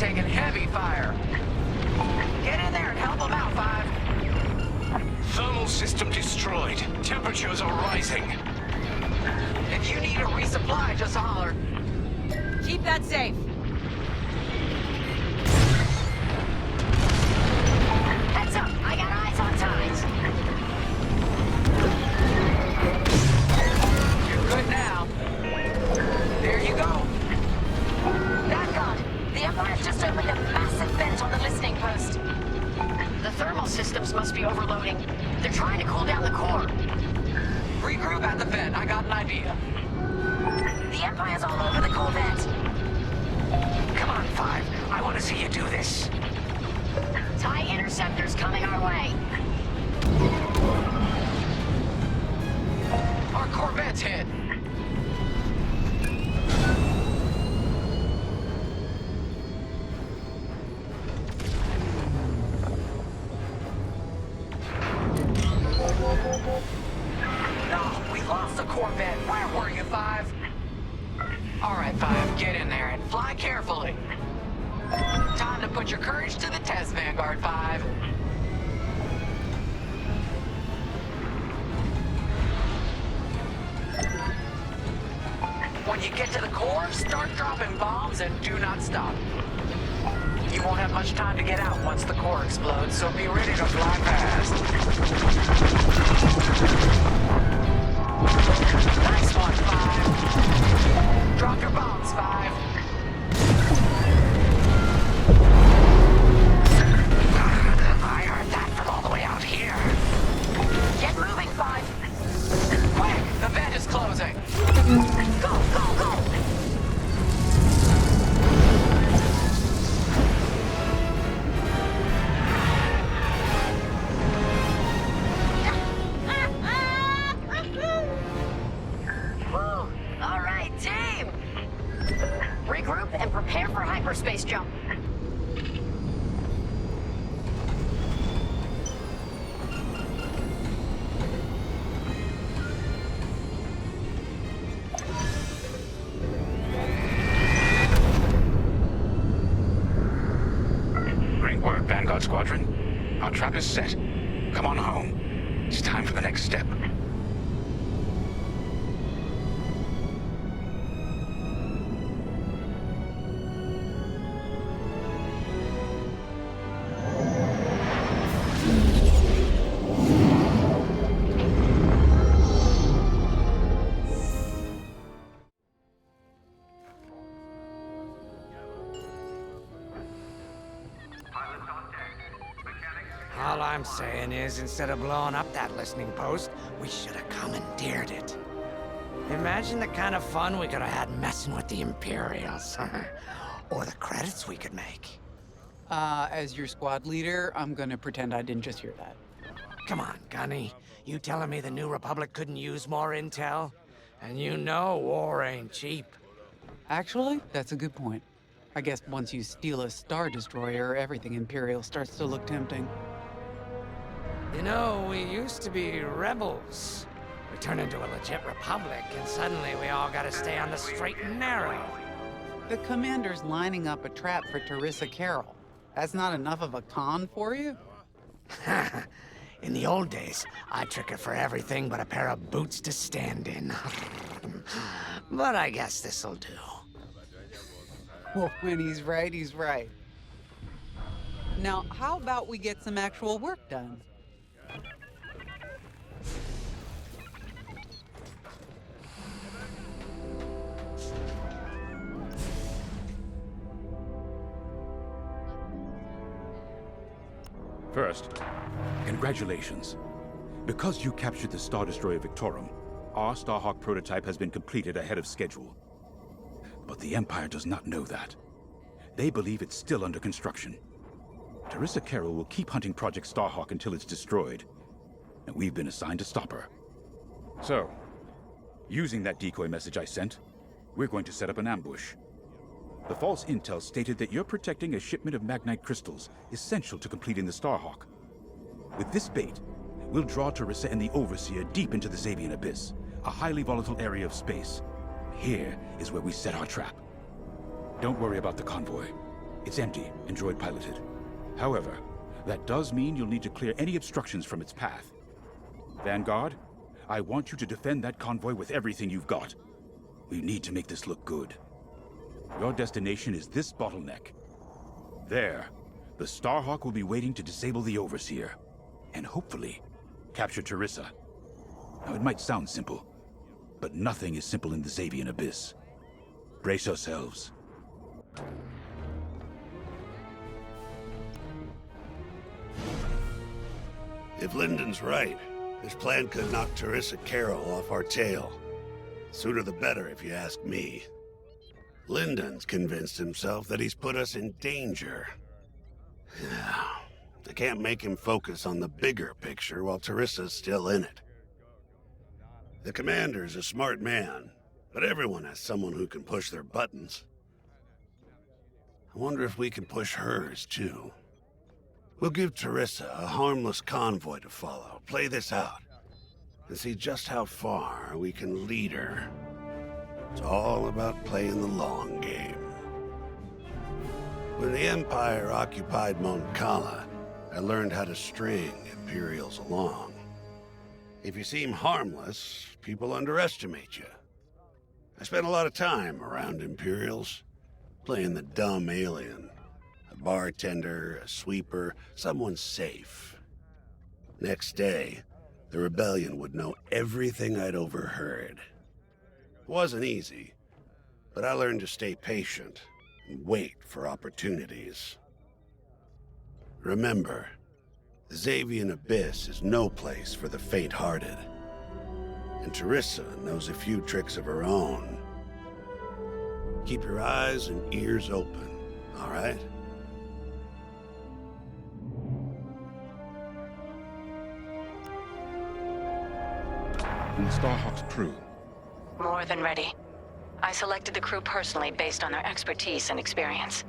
A: taking heavy fire. Get in there and help them out, 5.
L: Thermal system destroyed. Temperatures are rising.
A: If you need a resupply, just holler.
R: Keep that safe.
I: Heads up, I got eyes on ties.
A: You're good now. There you go.
I: Vanguard, the Empire's just opened a massive vent on the listening post. The thermal systems must be overloading. They're trying to cool down the core.
A: Regroup at the vent. I got an idea.
I: The Empire's all over the cool vent.
A: Come on, 5. I want to see you do this.
I: TIE interceptors coming our way.
A: Our Corvette's hit. No, we lost the Corvette. Where were you, 5? All right, 5, get in there and fly carefully. Time to put your courage to the test, Vanguard 5. When you get to the core, start dropping bombs and do not stop. You won't have much time to get out once the core explodes, so be ready to fly fast. Nice one, 5. Drop your bombs, 5. I heard that from all the way out here.
I: Get moving, 5.
A: Quick, the vent is closing.
I: Go, go, go! Woo! All right, team! Regroup and prepare for hyperspace jump.
J: Great work, Vanguard Squadron. Our trap is set. Come on home. It's time for the next step.
P: All I'm saying is, instead of blowing up that listening post, we should have commandeered it. Imagine the kind of fun we could have had messing with the Imperials. Or the credits we could make.
K: As your squad leader, I'm gonna pretend I didn't just hear that.
P: Come on, Gunny. You telling me the New Republic couldn't use more intel? And you know war ain't cheap.
K: Actually, that's a good point. I guess once you steal a Star Destroyer, everything Imperial starts to look tempting.
P: You know, we used to be rebels. We turned into a legit republic, and suddenly we all gotta stay on the straight and narrow.
K: The commander's lining up a trap for Teresa Carroll. That's not enough of a con for you?
P: In the old days, I'd trick her for everything but a pair of boots to stand in. But I guess this'll do.
K: Well, when he's right, he's right. Now, how about we get some actual work done?
G: First, congratulations. Because you captured the Star Destroyer Victorum, our Starhawk prototype has been completed ahead of schedule. But the Empire does not know that. They believe it's still under construction. Teresa Carroll will keep hunting Project Starhawk until it's destroyed, and we've been assigned to stop her. So, using that decoy message I sent, we're going to set up an ambush. The false intel stated that you're protecting a shipment of Magnite crystals essential to completing the Starhawk. With this bait, we'll draw Teresa and the Overseer deep into the Xavian Abyss, a highly volatile area of space. Here is where we set our trap. Don't worry about the convoy. It's empty and droid piloted. However, that does mean you'll need to clear any obstructions from its path. Vanguard, I want you to defend that convoy with everything you've got. We need to make this look good. Your destination is this bottleneck. There, the Starhawk will be waiting to disable the Overseer, and hopefully, capture Teresa. Now, it might sound simple, but nothing is simple in the Xavian Abyss. Brace yourselves.
C: If Lyndon's right, this plan could knock Teresa Carroll off our tail. Sooner the better, if you ask me. Lyndon's convinced himself that he's put us in danger. I can't make him focus on the bigger picture while Teresa's still in it. The commander's a smart man, but everyone has someone who can push their buttons. I wonder if we can push hers, too. We'll give Teresa a harmless convoy to follow, play this out, and see just how far we can lead her. It's all about playing the long game. When the Empire occupied Mon Cala, I learned how to string Imperials along. If you seem harmless, people underestimate you. I spent a lot of time around Imperials, playing the dumb alien. A bartender, a sweeper, someone safe. Next day, the rebellion would know everything I'd overheard. It wasn't easy, but I learned to stay patient and wait for opportunities. Remember, the Xavian Abyss is no place for the faint-hearted. And Teresa knows a few tricks of her own. Keep your eyes and ears open, all right?
G: And the Starhawk's crew?
F: More than ready. I selected the crew personally based on their expertise and experience.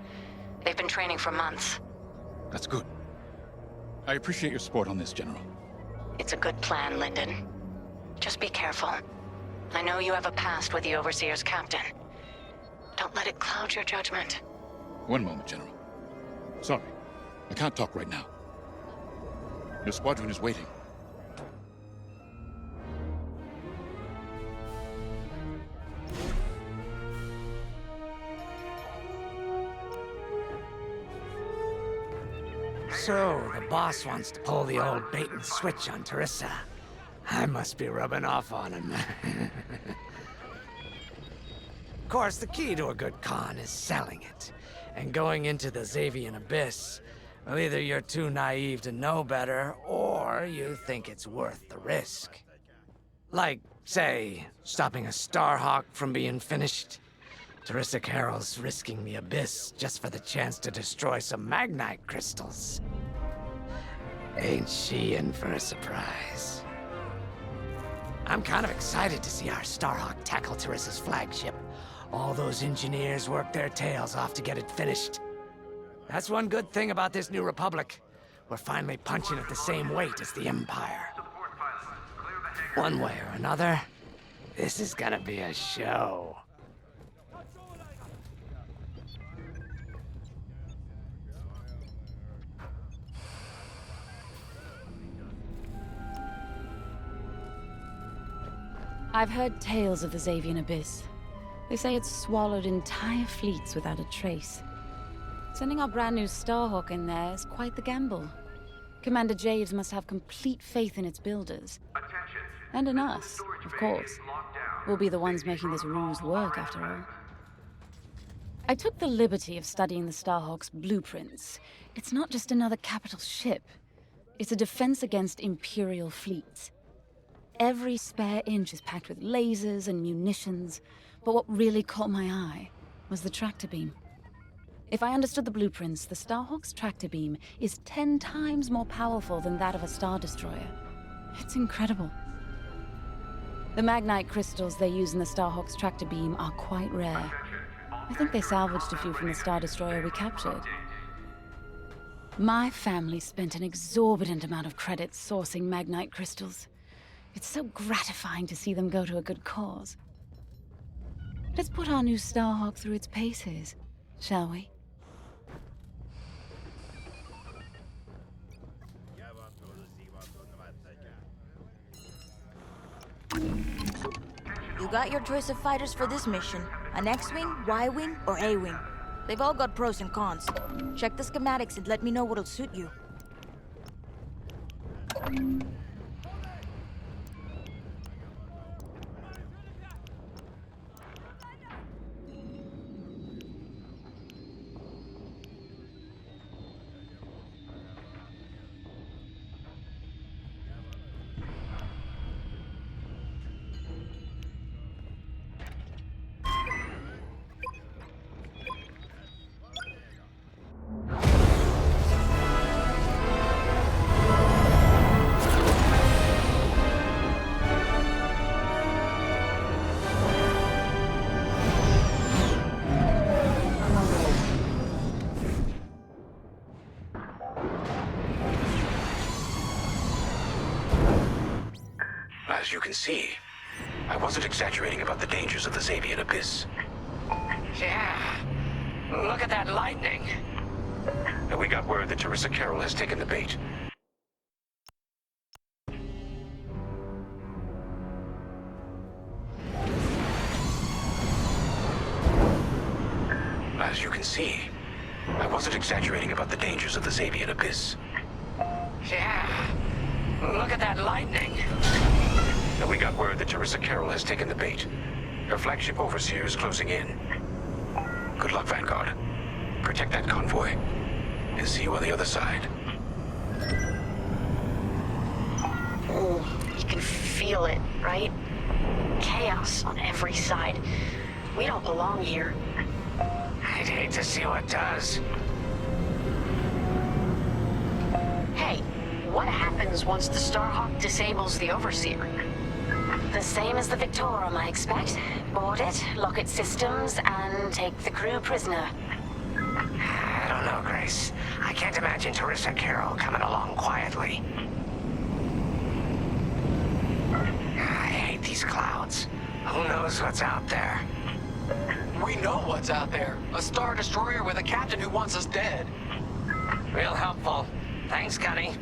F: They've been training for months.
G: That's good. I appreciate your support on this, General.
F: It's a good plan, Lyndon. Just be careful. I know you have a past with the Overseer's captain. Don't let it cloud your judgment.
G: One moment, General. Sorry, I can't talk right now. Your squadron is waiting.
P: So, the boss wants to pull the old bait and switch on Teresa. I must be rubbing off on him. Of course, the key to a good con is selling it. And going into the Xavian Abyss, well, either you're too naive to know better, or you think it's worth the risk. Like, say, stopping a Starhawk from being finished. Teresa Carroll's risking the Abyss just for the chance to destroy some Magnite crystals. Ain't she in for a surprise? I'm kind of excited to see our Starhawk tackle Teresa's flagship. All those engineers work their tails off to get it finished. That's one good thing about this new Republic. We're finally punching at the same weight as the Empire. One way or another, this is gonna be a show.
D: I've heard tales of the Xavian Abyss. They say it's swallowed entire fleets without a trace. Sending our brand new Starhawk in there is quite the gamble. Commander Javes must have complete faith in its builders. And in us, of course. We'll be the ones making this ruse work, after all. I took the liberty of studying the Starhawk's blueprints. It's not just another capital ship. It's a defense against Imperial fleets. Every spare inch is packed with lasers and munitions, but what really caught my eye was the tractor beam. If I understood the blueprints, the Starhawk's tractor beam is 10 times more powerful than that of a Star Destroyer. It's incredible. The Magnite crystals they use in the Starhawk's tractor beam are quite rare. I think they salvaged a few from the Star Destroyer we captured. My family spent an exorbitant amount of credits sourcing Magnite crystals. It's so gratifying to see them go to a good cause. Let's put our new Starhawk through its paces, shall we?
V: got your choice of fighters for this mission. An X-Wing, Y-Wing, or A-Wing. They've all got pros and cons. Check the schematics and let me know what'll suit you.
J: As you can see, I wasn't exaggerating about the dangers of the Xavian Abyss.
A: Yeah. Look at that lightning.
J: And we got word that Teresa Carroll has taken the bait. As you can see, I wasn't exaggerating about the dangers of the Xavian Abyss.
A: Yeah. Look at that lightning.
J: And we got word that Teresa Carroll has taken the bait. Her flagship overseer is closing in. Good luck, Vanguard. Protect that convoy. And see you on the other side.
I: Oh, you can feel it, right? Chaos on every side. We don't belong here.
P: I'd hate to see what does.
I: Hey, what happens once the Starhawk disables the Overseer? The same as the Victorum, I expect. Board it, lock its systems, and take the crew prisoner.
P: I don't know, Grace. I can't imagine Teresa Carroll coming along quietly. I hate these clouds. Who knows what's out there?
A: We know what's out there. A Star Destroyer with a captain who wants us dead.
P: Real helpful. Thanks, Gunny.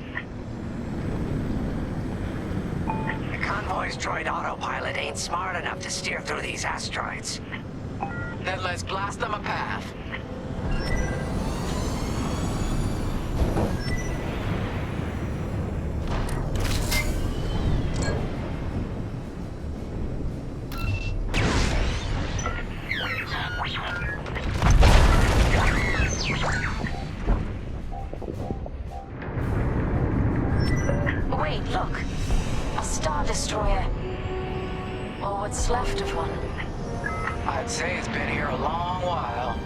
P: The convoy's droid autopilot ain't smart enough to steer through these asteroids.
A: Then let's blast them a path.
I: Wait, look. A Star Destroyer. Or what's left of one.
A: I'd say it's been here a long while.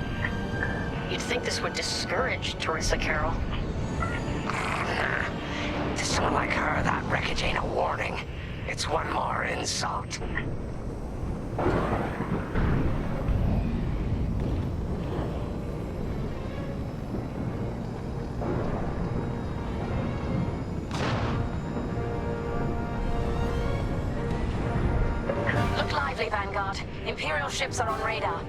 I: You'd think this would discourage Teresa Carroll.
P: To someone like her, that wreckage ain't a warning. It's one more insult.
I: Look lively, Vanguard. Imperial ships are on radar.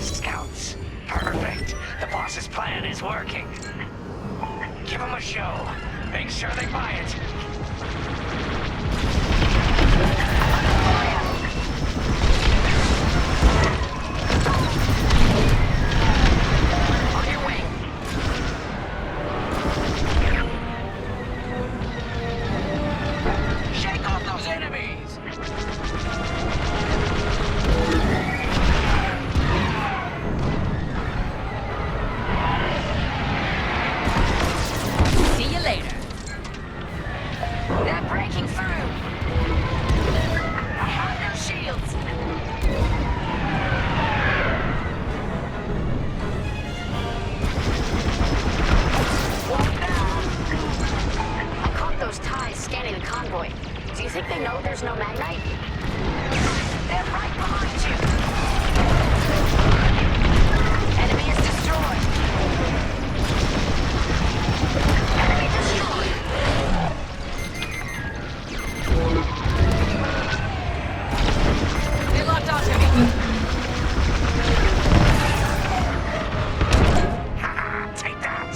P: Scouts. Perfect. The boss's plan is working. Give them a show. Make sure they buy it.
A: On your way. Shake off those enemies!
D: See you later.
I: They're breaking through. I have no shields. One down. I caught those ties scanning the convoy. Do you think they know there's no magnite? They're right behind you. Enemy is destroyed. Enemy destroyed.
D: They locked onto me.
P: Take that.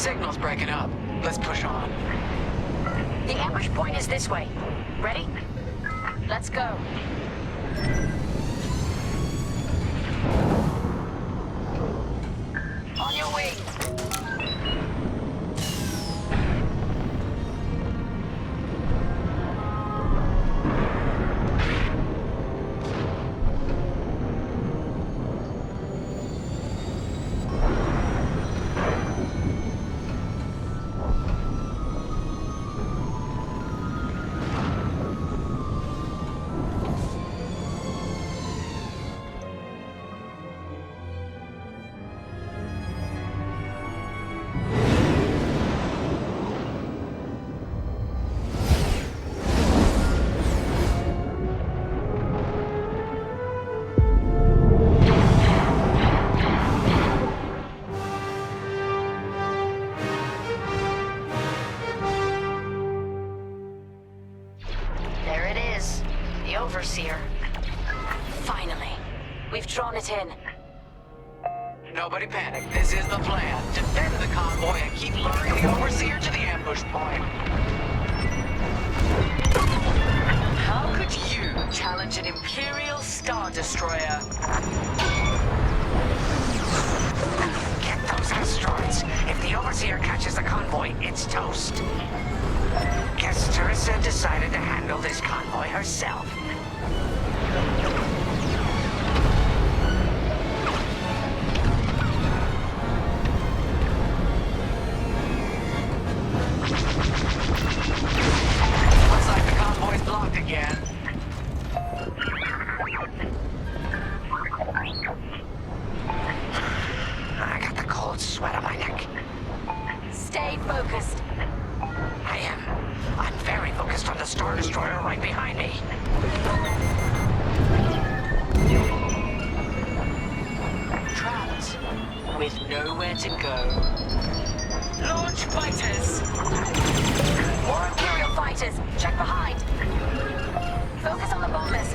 A: signal's breaking up. Let's push on.
I: The ambush point is this way. Ready? Let's go. On your way. Overseer. Finally. We've drawn it in.
A: Nobody panic. This is the plan. Defend the convoy and keep luring the Overseer to the ambush point.
B: How could you challenge an Imperial Star Destroyer?
P: Get those asteroids. If the Overseer catches the convoy, it's toast. Guess Teresa decided to handle this convoy herself.
A: Looks like the convoy's blocked again.
P: I got the cold sweat on my neck.
I: Stay focused.
P: I am. I'm very focused on the Star Destroyer right behind me.
B: Trapped with nowhere to go. Launch fighters!
I: More Imperial fighters! Check behind! Focus on the bombers!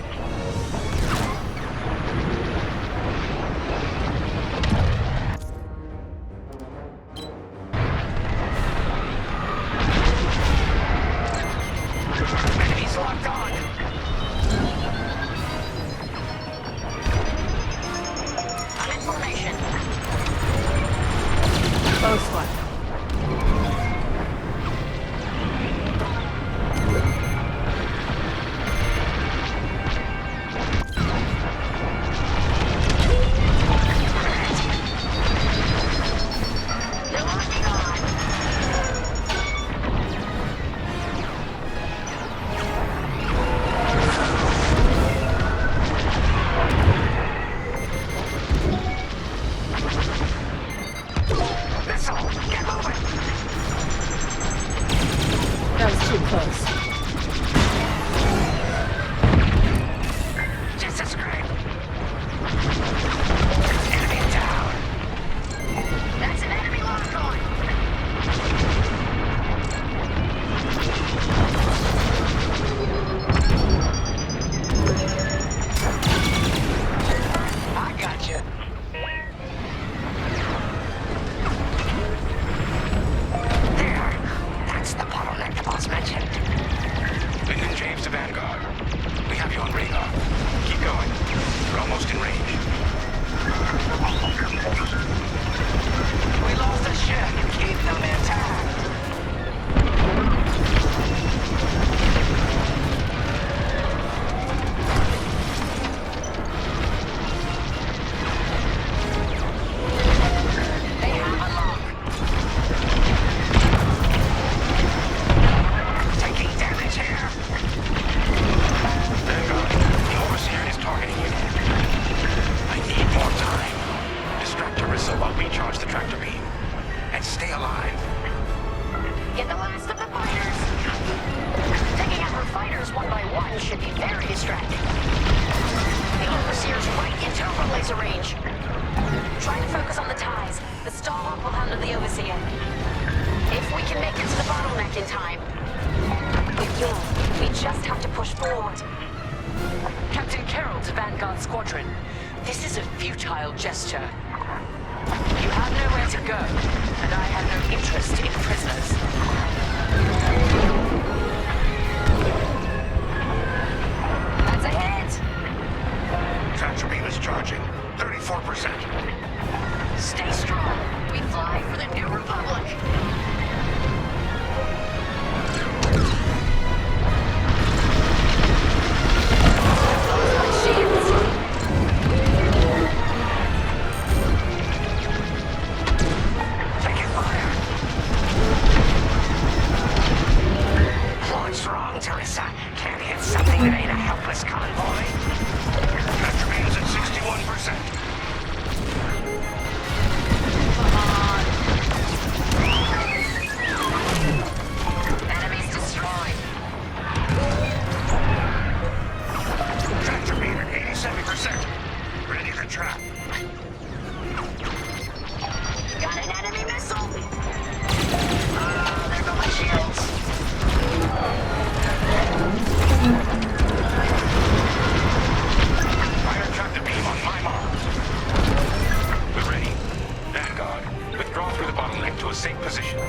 P: Enemies locked on!
I: I'm in formation.
H: Close one.
B: Captain Carroll to Vanguard Squadron. This is a futile gesture. You have nowhere to go, and I have no
A: interest in prisoners.
I: That's a hit!
N: Tractor beam is charging. 34%.
A: Stay strong. We fly for the New Republic.
N: Taking fire.
P: What's wrong, Teresa? Can't hit something that ain't a helpless convoy?
N: Tractor beam is at 61%.
A: Enemies destroyed.
N: Tractor beam at 87%. Ready to trap.
I: Got an enemy missile! There go my shields!
N: Fire tractor beam on my mark. We're ready. Vanguard, withdraw through the bottleneck to a safe position.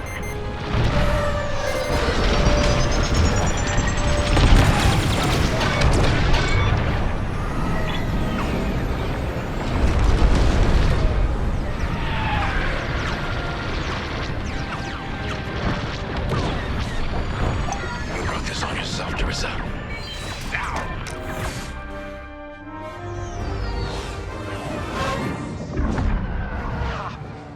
N: You brought this on yourself, Teresa. Now!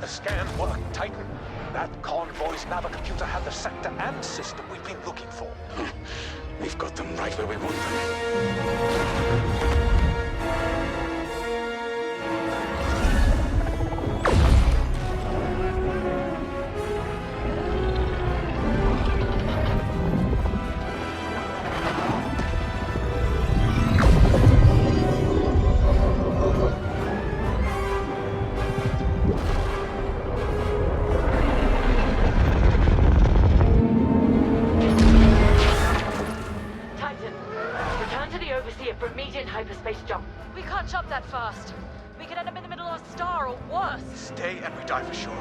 O: The scan worked, Titan. That convoy's navicomputer had the sector and system we've been looking for.
J: We've got them right where we want them.
B: Titan, return to the Overseer for immediate hyperspace jump. We can't jump that fast. We could end up in the middle of a star or worse.
O: Stay and we die for sure.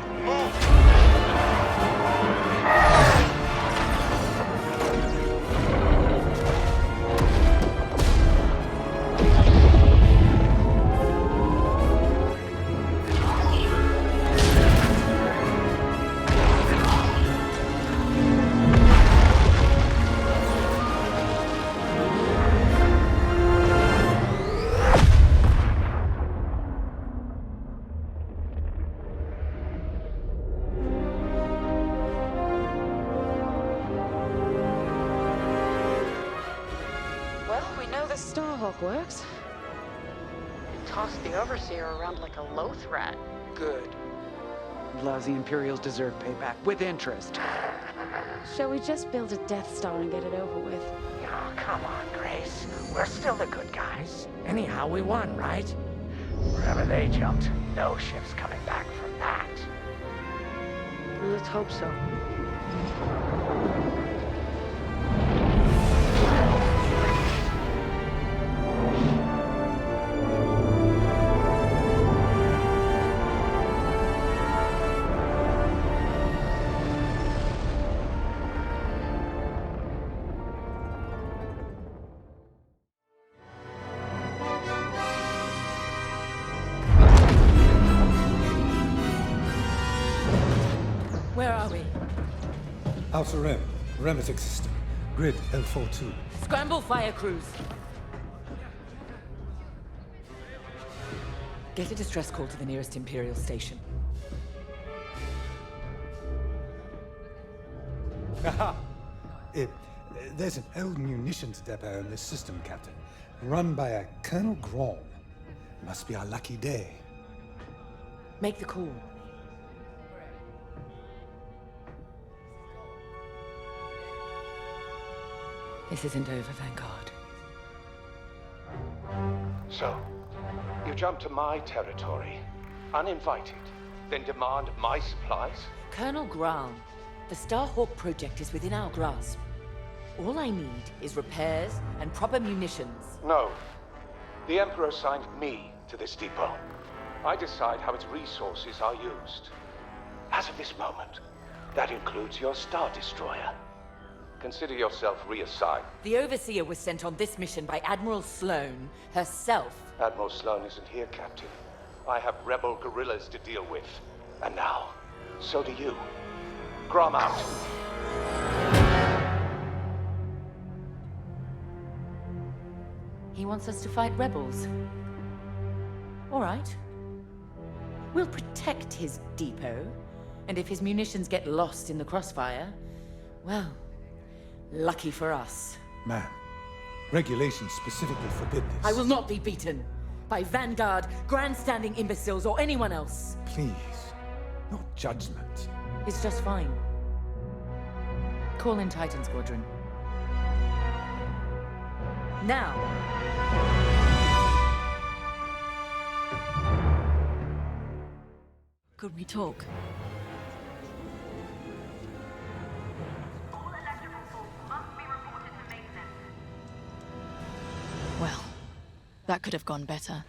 B: Well, we know the Starhawk works. It tossed the Overseer around like a loath rat.
K: Good. Lousy Imperials deserve payback, with interest.
D: Shall we just build a Death Star and get it over with?
P: Oh, come on, Grace. We're still the good guys. Anyhow, we won, right? Wherever they jumped, no ship's coming back from that.
B: Let's hope so.
H: Where are we?
S: Alpha Rem, Remetic system, grid L42.
H: Scramble fire crews. Get a distress call to the nearest Imperial station.
S: Aha! There's an old munitions depot in this system, Captain. Run by a Colonel Grom. Must be our lucky day.
H: Make the call. This isn't over, Vanguard.
O: So, you jump to my territory, uninvited, then demand my supplies?
H: Colonel Graal, the Starhawk project is within our grasp. All I need is repairs and proper munitions.
O: No. The Emperor assigned me to this depot. I decide how its resources are used. As of this moment, That includes your Star Destroyer. Consider yourself reassigned.
H: The Overseer was sent on this mission by Admiral Sloane herself.
O: Admiral Sloane isn't here, Captain. I have rebel guerrillas to deal with. And now, so do you. Grom out.
H: He wants us to fight rebels. All right. We'll protect his depot, and if his munitions get lost in the crossfire, well, lucky for us.
S: Ma'am, regulations specifically forbid this.
H: I will not be beaten by Vanguard, grandstanding imbeciles, or anyone else.
S: Please, no judgment.
H: It's just fine. Call in Titan Squadron. Now!
R: Could we talk? Well, that could have gone better.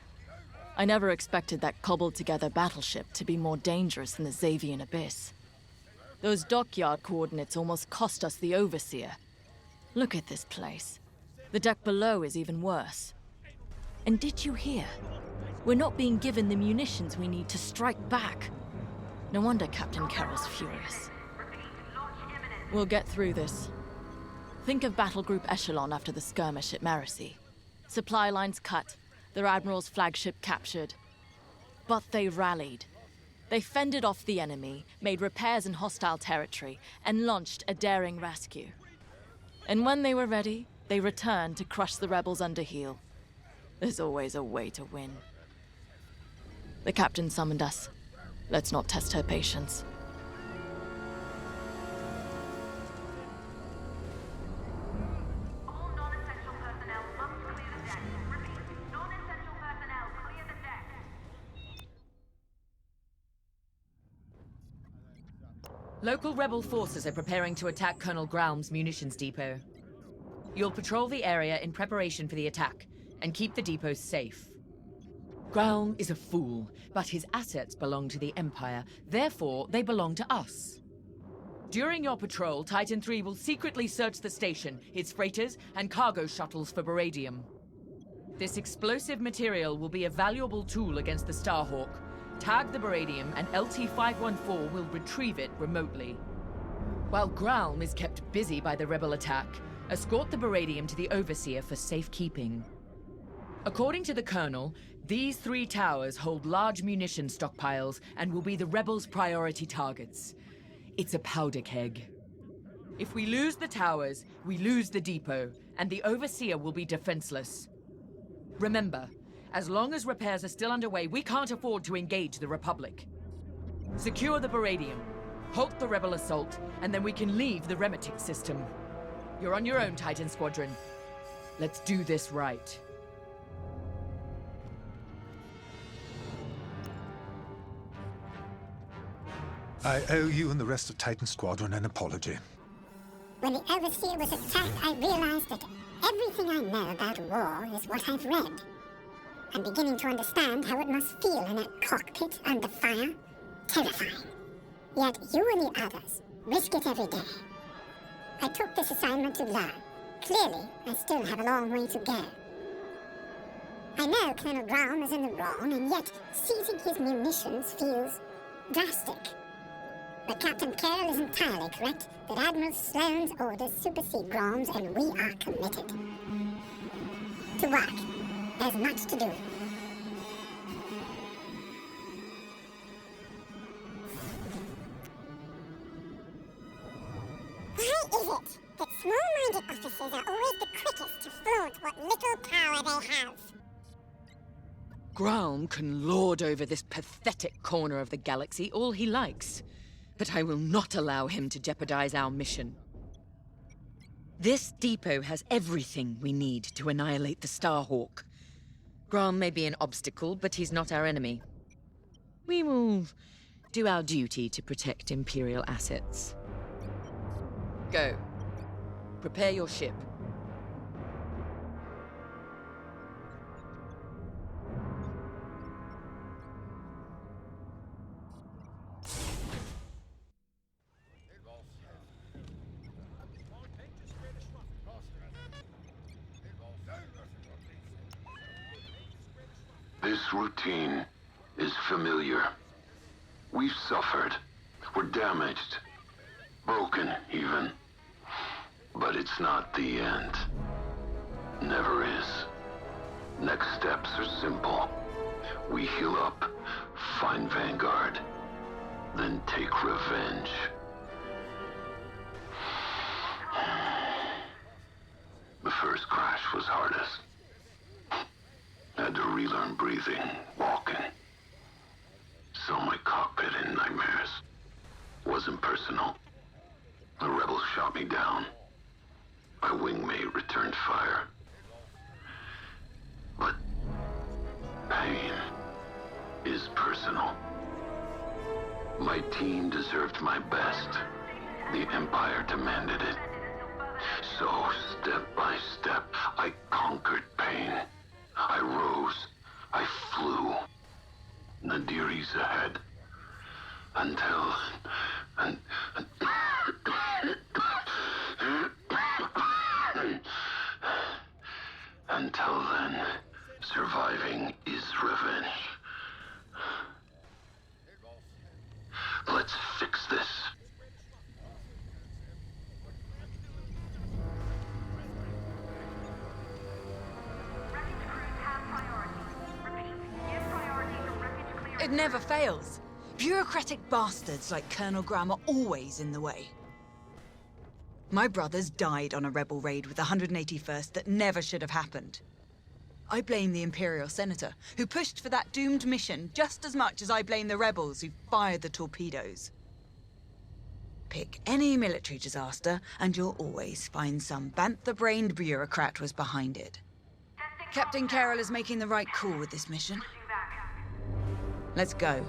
R: I never expected that cobbled-together battleship to be more dangerous than the Xavian Abyss. Those dockyard coordinates almost cost us the Overseer. Look at this place. The deck below is even worse. And did you hear? We're not being given the munitions we need to strike back. No wonder Captain Carroll's furious. We'll get through this. Think of Battle Group Echelon after the skirmish at Marasy. Supply lines cut, their Admiral's flagship captured. But they rallied. They fended off the enemy, made repairs in hostile territory, and launched a daring rescue. And when they were ready, they returned to crush the rebels under heel. There's always a way to win. The captain summoned us. Let's not test her patience.
E: All non-essential personnel must clear the deck. Repeat, non-essential personnel clear the deck.
H: Local rebel forces are preparing to attack Colonel Graum's munitions depot. You'll patrol the area in preparation for the attack, and keep the depot safe. Graum is a fool, but his assets belong to the Empire, therefore they belong to us. During your patrol, Titan III will secretly search the station, its freighters, and cargo shuttles for beradium. This explosive material will be a valuable tool against the Starhawk. Tag the beradium, and LT-514 will retrieve it remotely. While Graum is kept busy by the rebel attack, escort the beradium to the Overseer for safekeeping. According to the Colonel, these 3 towers hold large munition stockpiles and will be the rebels' priority targets. It's a powder keg. If we lose the towers, we lose the depot, and the Overseer will be defenseless. Remember, as long as repairs are still underway, we can't afford to engage the Republic. Secure the beradium, halt the rebel assault, and then we can leave the Remetic system. You're on your own, Titan Squadron. Let's do this right.
S: I owe you and the rest of Titan Squadron an apology.
M: When the Overseer was attacked, I realized that everything I know about war is what I've read. I'm beginning to understand how it must feel in a cockpit under fire. Terrifying. Yet you and the others risk it every day. I took this assignment to learn. Clearly, I still have a long way to go. I know Colonel Graum is in the wrong, and yet seizing his munitions feels drastic. But Captain Carroll is entirely correct that Admiral Sloane's orders supersede Graum's, and we are committed. To work. There's much to do. Why is it that small-minded officers are always the quickest to flaunt what little power they have?
H: Graum can lord over this pathetic corner of the galaxy all he likes, but I will not allow him to jeopardize our mission. This depot has everything we need to annihilate the Starhawk. Graum may be an obstacle, but he's not our enemy. We will do our duty to protect Imperial assets. Go. Prepare your ship.
Q: routine is familiar. We've suffered. We're damaged. Broken, even. But it's not the end. Never is. Next steps are simple. We heal up, find Vanguard, then take revenge. The first crash was hardest. Had to relearn breathing, walking. Saw my cockpit in nightmares. Wasn't personal. The rebels shot me down. My wingmate returned fire. But pain is personal. My team deserved my best. The Empire demanded it. So, step by step, I conquered pain. I rose. I flew. Nadiri's ahead. Until then, surviving is revenge. Let's fix this.
R: It never fails. Bureaucratic bastards like Colonel Graham are always in the way. My brothers died on a rebel raid with the 181st that never should have happened. I blame the Imperial Senator, who pushed for that doomed mission just as much as I blame the rebels who fired the torpedoes. Pick any military disaster, and you'll always find some bantha-brained bureaucrat was behind it. Captain Carroll is making the right call with this mission. Let's go.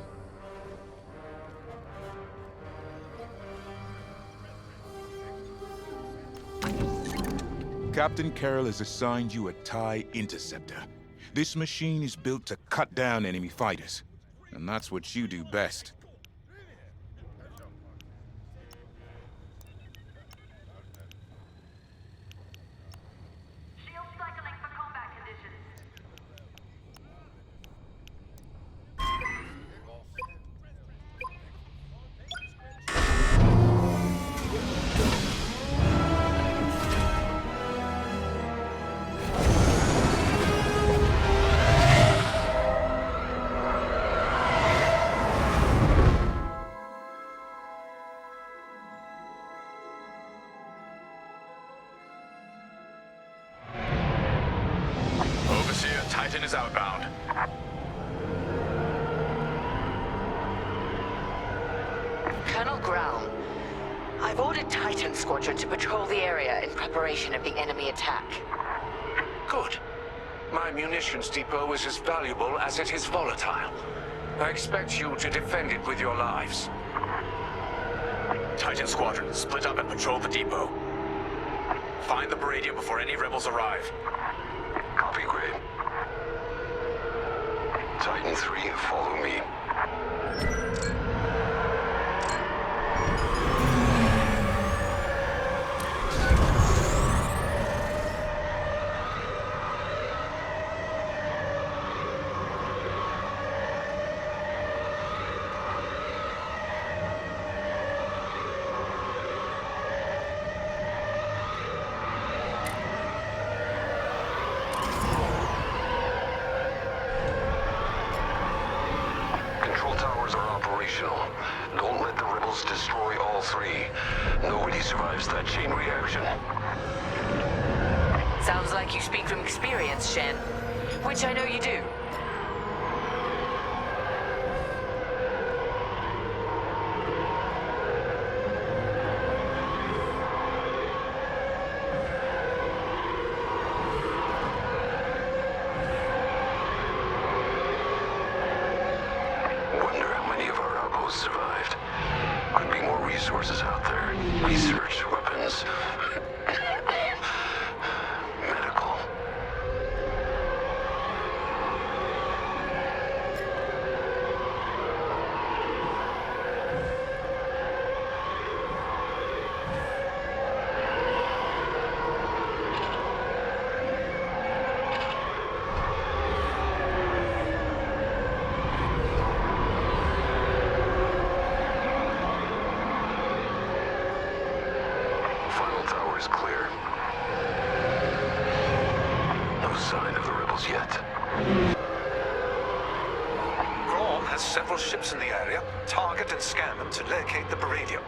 G: Captain Carroll has assigned you a TIE Interceptor. This machine is built to cut down enemy fighters. And that's what you do best.
L: Titan is outbound.
A: Colonel Ground, I've ordered Titan Squadron to patrol the area in preparation of the enemy attack.
N: Good. My munitions depot is as valuable as it is volatile. I expect you to defend it with your lives.
L: Titan Squadron, split up and patrol the depot. Find the Baradium before any rebels arrive.
Q: Copy, Grid. Titan 3, follow me. Don't let the rebels destroy all three. Nobody survives that chain reaction.
A: Sounds like you speak from experience, Shen. Which I know you do.
Q: Survived. Could be more resources out there. Research, weapons, medical. tower is clear. No sign of the rebels yet.
N: Grom has several ships in the area. Target and scan them to locate the Baradium.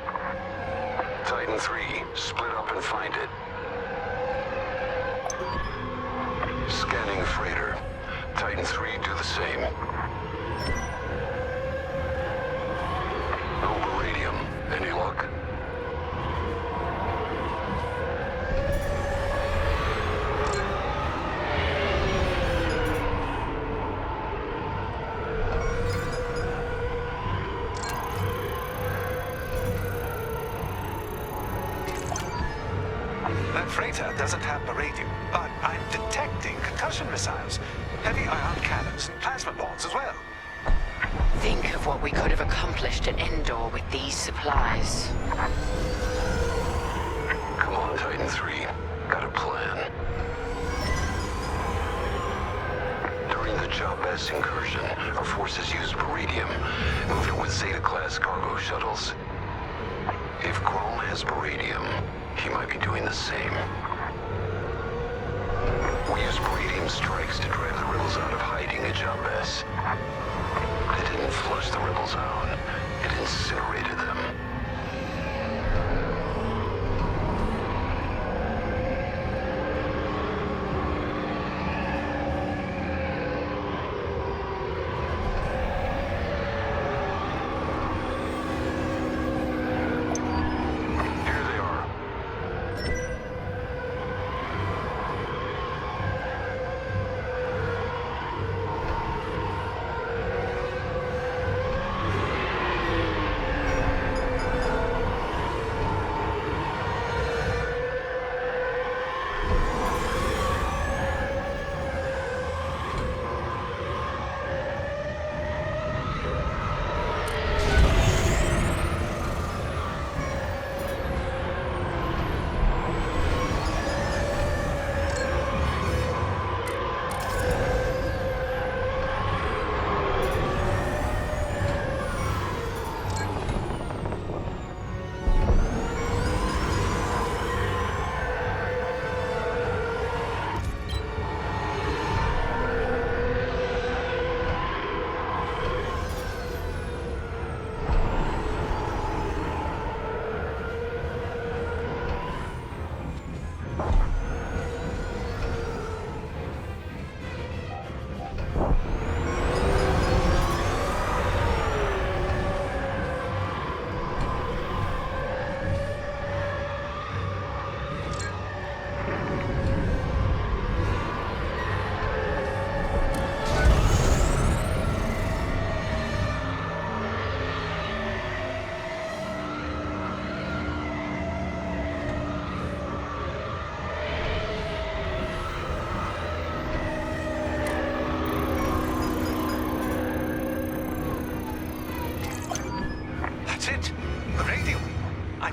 Q: Titan 3, split up and find it. Scanning freighter. Titan 3, do the same. No Baradium. Any luck?
N: That freighter doesn't have Baradium, but I'm detecting concussion missiles, heavy ion cannons, and plasma bombs as well.
A: Think of what we could have accomplished at Endor with these supplies.
Q: Come on, Titan 3. Got a plan. During the Jabez incursion, our forces used Baradium, moved it with Zeta-class cargo shuttles. If Grom has Baradium, he might be doing the same. We used Baradium strikes to drive the rebels out of hiding at Jabez. It didn't flush the rebels out. It incinerated them.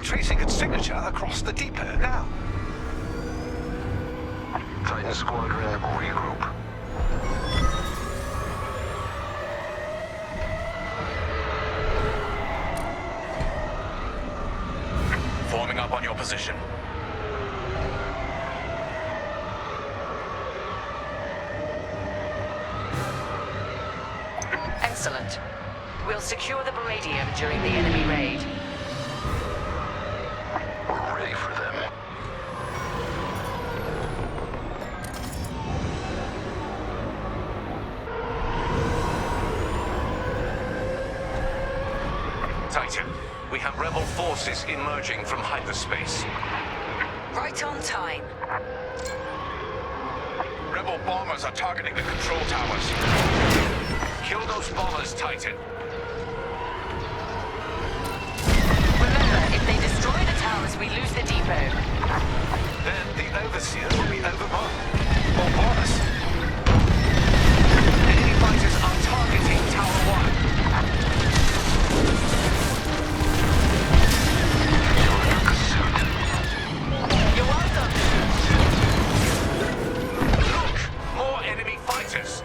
N: tracing its signature across the depot now.
Q: Titan Squadron, regroup.
L: Forming up on your position.
A: Excellent. We'll secure the Baradium during the enemy raid.
Q: We're ready for them.
N: Titan, we have rebel forces emerging from hyperspace.
A: Right on time.
L: Rebel bombers are targeting the control towers.
N: Kill those bombers, Titan.
A: Remember, if they destroy the towers, we lose the depot.
N: Then the Overseer will be overrun. Or worse. Enemy fighters are targeting Tower 1.
A: You're welcome.
N: Look! More enemy fighters.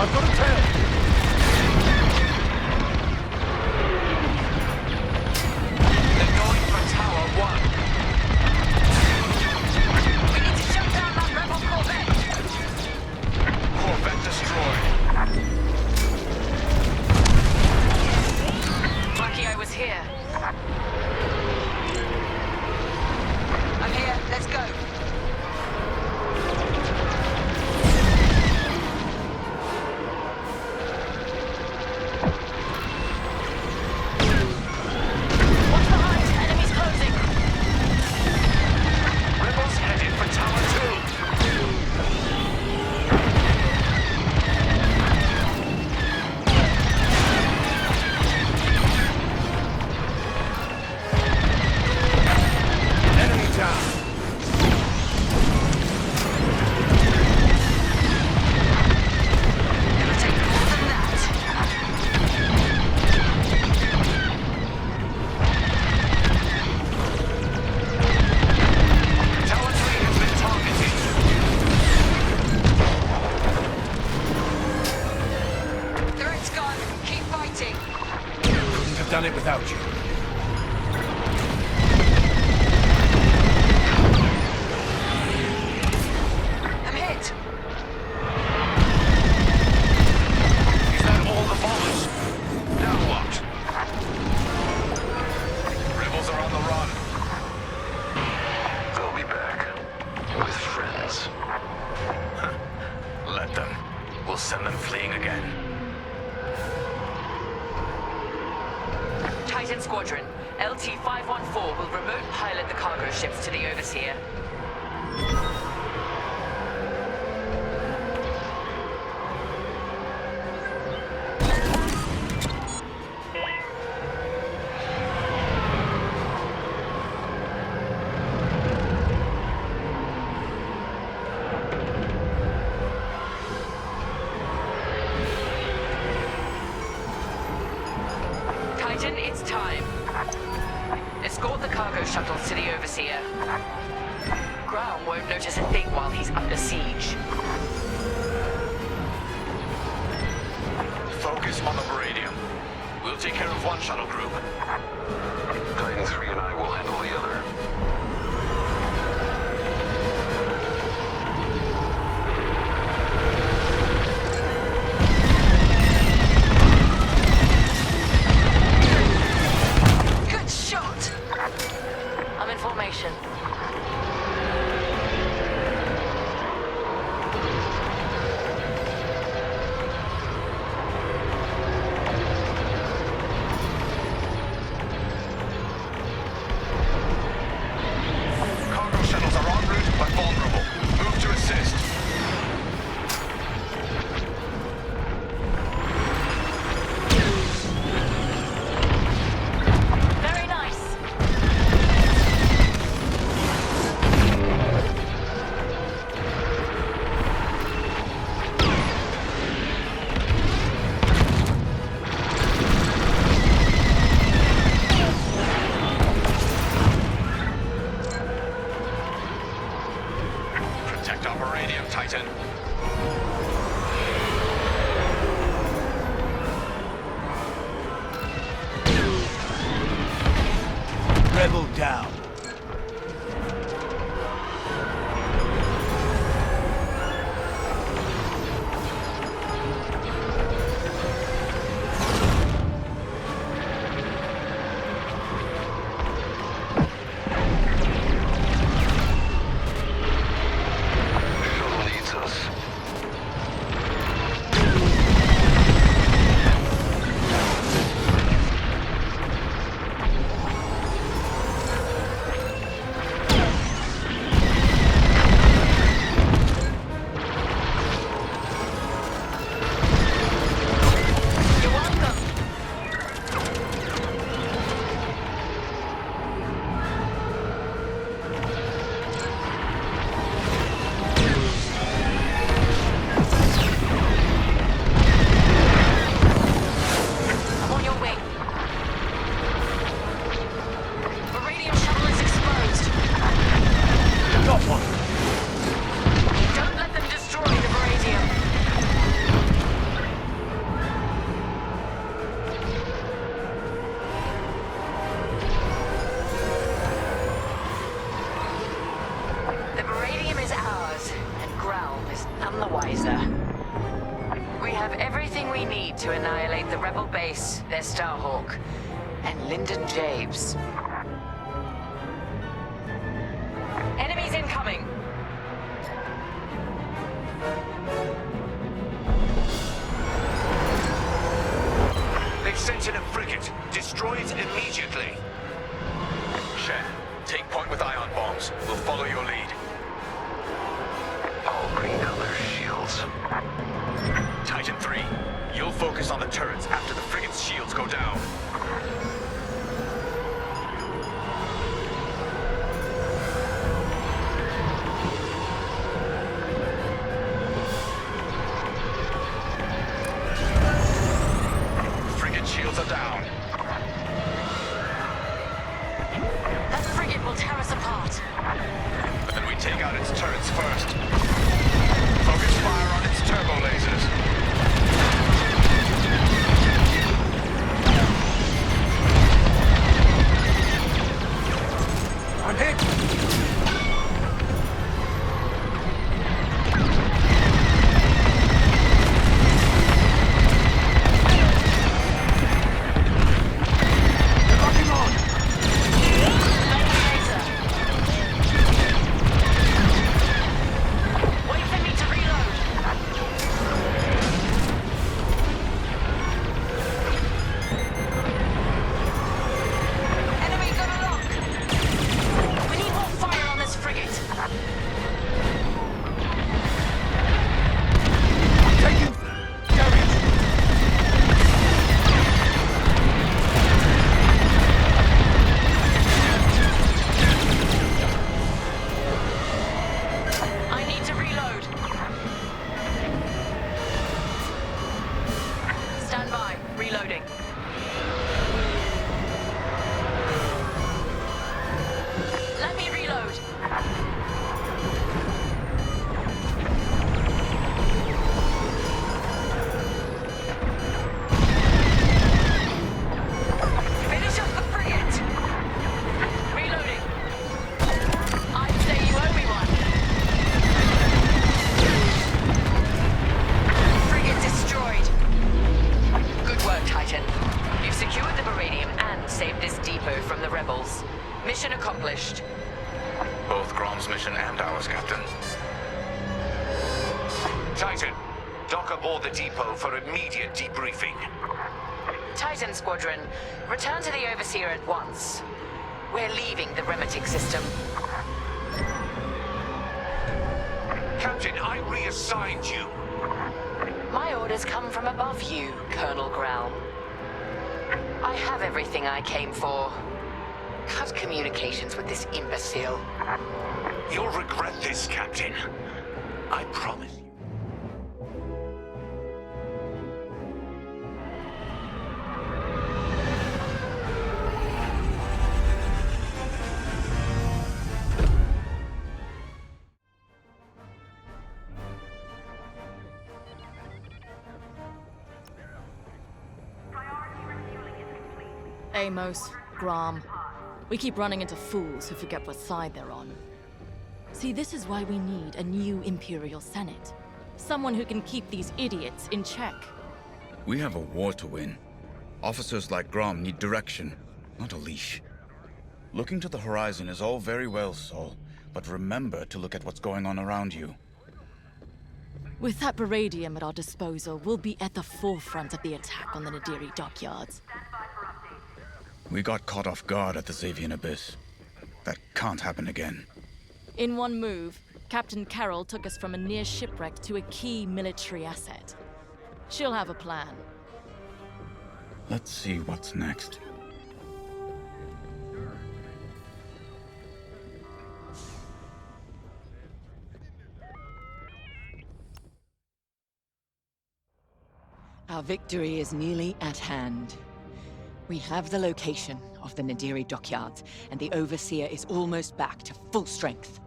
N: I've got a tail!
A: They're going for Tower 1. We need to shut down that rebel Corvette.
L: Corvette destroyed.
B: Lucky I was here.
R: I'm here. Let's go.
B: Watch behind! Enemies closing!
N: Rebels headed for Tower 2. Enemy down.
A: It'll take more than that.
N: Tower 3 has been targeted.
R: Threat's gone. Keep fighting.
N: Couldn't have done it without you.
R: I'm hit.
N: Is that all the bombers? Now what?
L: Rebels are on the run.
Q: They'll be back. With friends.
N: Let them. We'll send them fleeing again.
A: Titan Squadron, LT-514 will remote pilot the cargo ships to the Overseer. Titan, it's time. Escort the cargo shuttles to the Overseer. Ground won't notice a thing while he's under siege.
L: Focus on the Baradium. We'll take care of one shuttle group.
Q: Titan 3 and I will handle the other.
R: Good shot.
B: I'm in formation.
L: Cargo shuttles are en route but vulnerable. Move to assist.
B: Very nice.
L: Protect our Baradium, Titan.
N: Rebel down.
Q: Shuttle needs us.
A: We have everything we need to annihilate the Rebel base, their Starhawk, and Lyndon James. Enemies incoming!
N: They've sent in a frigate. Destroy it immediately.
L: Shen, take point with ion bombs. We'll follow your lead.
Q: I'll bring down their shields.
L: Titan 3, you'll focus on the turrets after the frigate's shields go down. Frigate shields are down.
A: That frigate will tear us apart.
L: Then we take out its turrets first. Focus fire on its turbo lasers.
N: I'm hit! Locking on!
A: Wait for me to reload. Enemy got a lock. We need more fire on this frigate.
N: Taking damage!
A: I need to reload. Stand by. Reloading. Let me reload. Finish off the frigate. Reloading. I'd say you owe me one. Frigate destroyed. Good work, Titan. You've secured the Meridium and saved this depot from the rebels. Mission accomplished.
J: Both Grom's mission and ours, Captain.
N: Titan, dock aboard the depot for immediate debriefing.
A: Titan Squadron, return to the Overseer at once. We're leaving the Remetic system.
N: Captain, I reassigned you.
A: My orders come from above you, Colonel Grell. I have everything I came for. Cut communications with this imbecile.
N: You'll regret this, Captain. I promise you.
B: Amos, Grom. We keep running into fools who forget what side they're on. See, this is why we need a new Imperial Senate. Someone who can keep these idiots in check.
G: We have a war to win. Officers like Grom need direction, not a leash. Looking to the horizon is all very well, Saul, but remember to look at what's going on around you.
B: With that Baradium at our disposal, we'll be at the forefront of the attack on the Nadiri dockyards.
G: We got caught off guard at the Xavian Abyss. That can't happen again.
B: In one move, Captain Carroll took us from a near shipwreck to a key military asset. She'll have a plan.
G: Let's see what's next.
H: Our victory is nearly at hand. We have the location of the Nadiri dockyards, and the Overseer is almost back to full strength.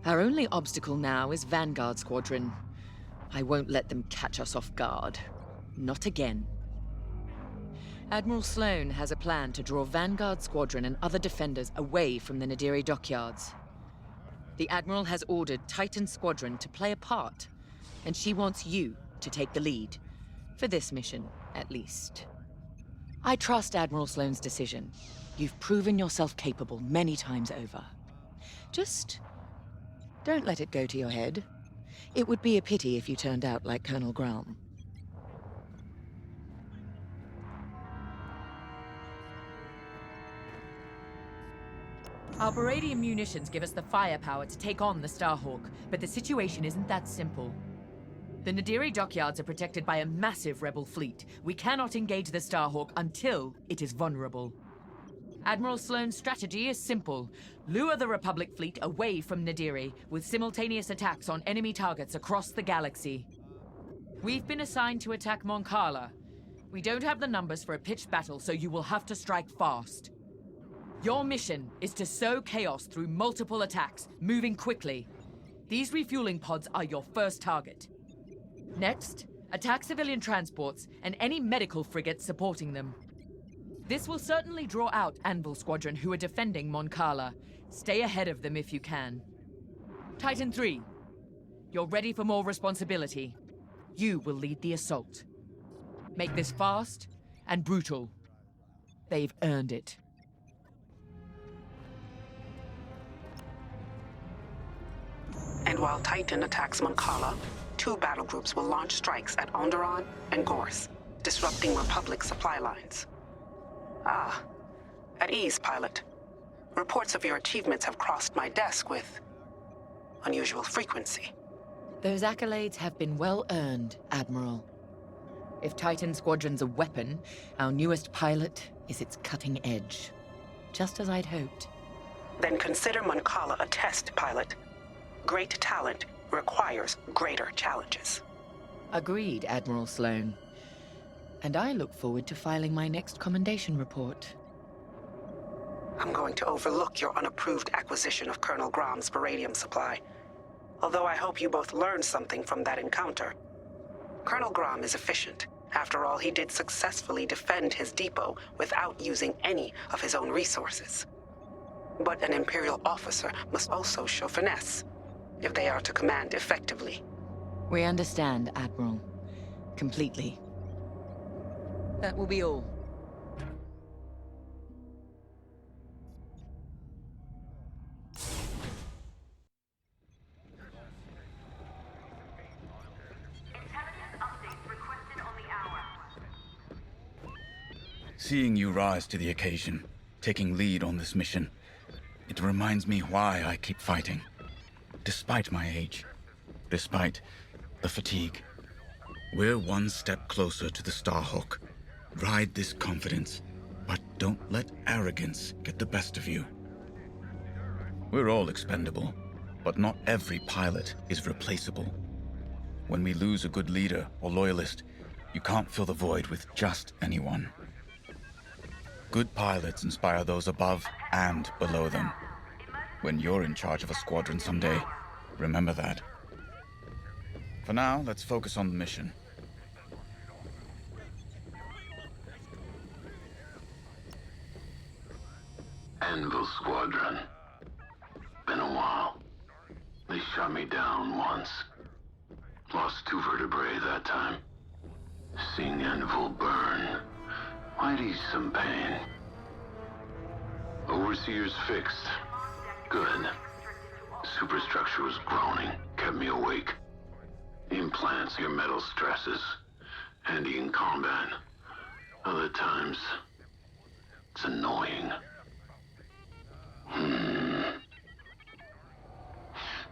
H: Our only obstacle now is Vanguard Squadron. I won't let them catch us off guard. Not again. Admiral Sloane has a plan to draw Vanguard Squadron and other defenders away from the Nadiri dockyards. The Admiral has ordered Titan Squadron to play a part, and she wants you to take the lead. For this mission, at least. I trust Admiral Sloane's decision. You've proven yourself capable many times over. Just don't let it go to your head. It would be a pity if you turned out like Colonel Graham. Our Baradian munitions give us the firepower to take on the Starhawk, but the situation isn't that simple. The Nadiri dockyards are protected by a massive rebel fleet. We cannot engage the Starhawk until it is vulnerable. Admiral Sloane's strategy is simple. Lure the Republic fleet away from Nadiri, with simultaneous attacks on enemy targets across the galaxy. We've been assigned to attack Mon Cala. We don't have the numbers for a pitched battle, so you will have to strike fast. Your mission is to sow chaos through multiple attacks, moving quickly. These refueling pods are your first target. Next, attack civilian transports and any medical frigates supporting them. This will certainly draw out Anvil Squadron, who are defending Mon Cala. Stay ahead of them if you can. Titan 3, you're ready for more responsibility. You will lead the assault. Make this fast and brutal. They've earned it.
T: And while Titan attacks Mon Cala, 2 battle groups will launch strikes at Onderon and Gorse, disrupting Republic supply lines. Ah, at ease, pilot. Reports of your achievements have crossed my desk with unusual frequency.
H: Those accolades have been well earned, Admiral. If Titan Squadron's a weapon, our newest pilot is its cutting edge. Just as I'd hoped.
T: Then consider Mon Cala a test, pilot. Great talent requires greater challenges.
H: Agreed, Admiral Sloane. And I look forward to filing my next commendation report.
T: I'm going to overlook your unapproved acquisition of Colonel Graham's Baradium supply. Although I hope you both learned something from that encounter. Colonel Graham is efficient. After all, he did successfully defend his depot without using any of his own resources. But an Imperial officer must also show finesse, if they are to command effectively.
H: We understand, Admiral. Completely. That will be all.
G: Seeing you rise to the occasion, taking lead on this mission, it reminds me why I keep fighting. Despite my age, despite the fatigue, we're one step closer to the Starhawk. Ride this confidence, but don't let arrogance get the best of you. We're all expendable, but not every pilot is replaceable. When we lose a good leader or loyalist, you can't fill the void with just anyone. Good pilots inspire those above and below them. When you're in charge of a squadron someday, remember that. For now, let's focus on the mission.
Q: Anvil Squadron. Been a while. They shot me down once. Lost 2 vertebrae that time. Seeing Anvil burn might ease some pain. Overseer's fixed. Good. Superstructure was groaning, kept me awake. Implants your metal stresses. Handy in combat. Other times, it's annoying.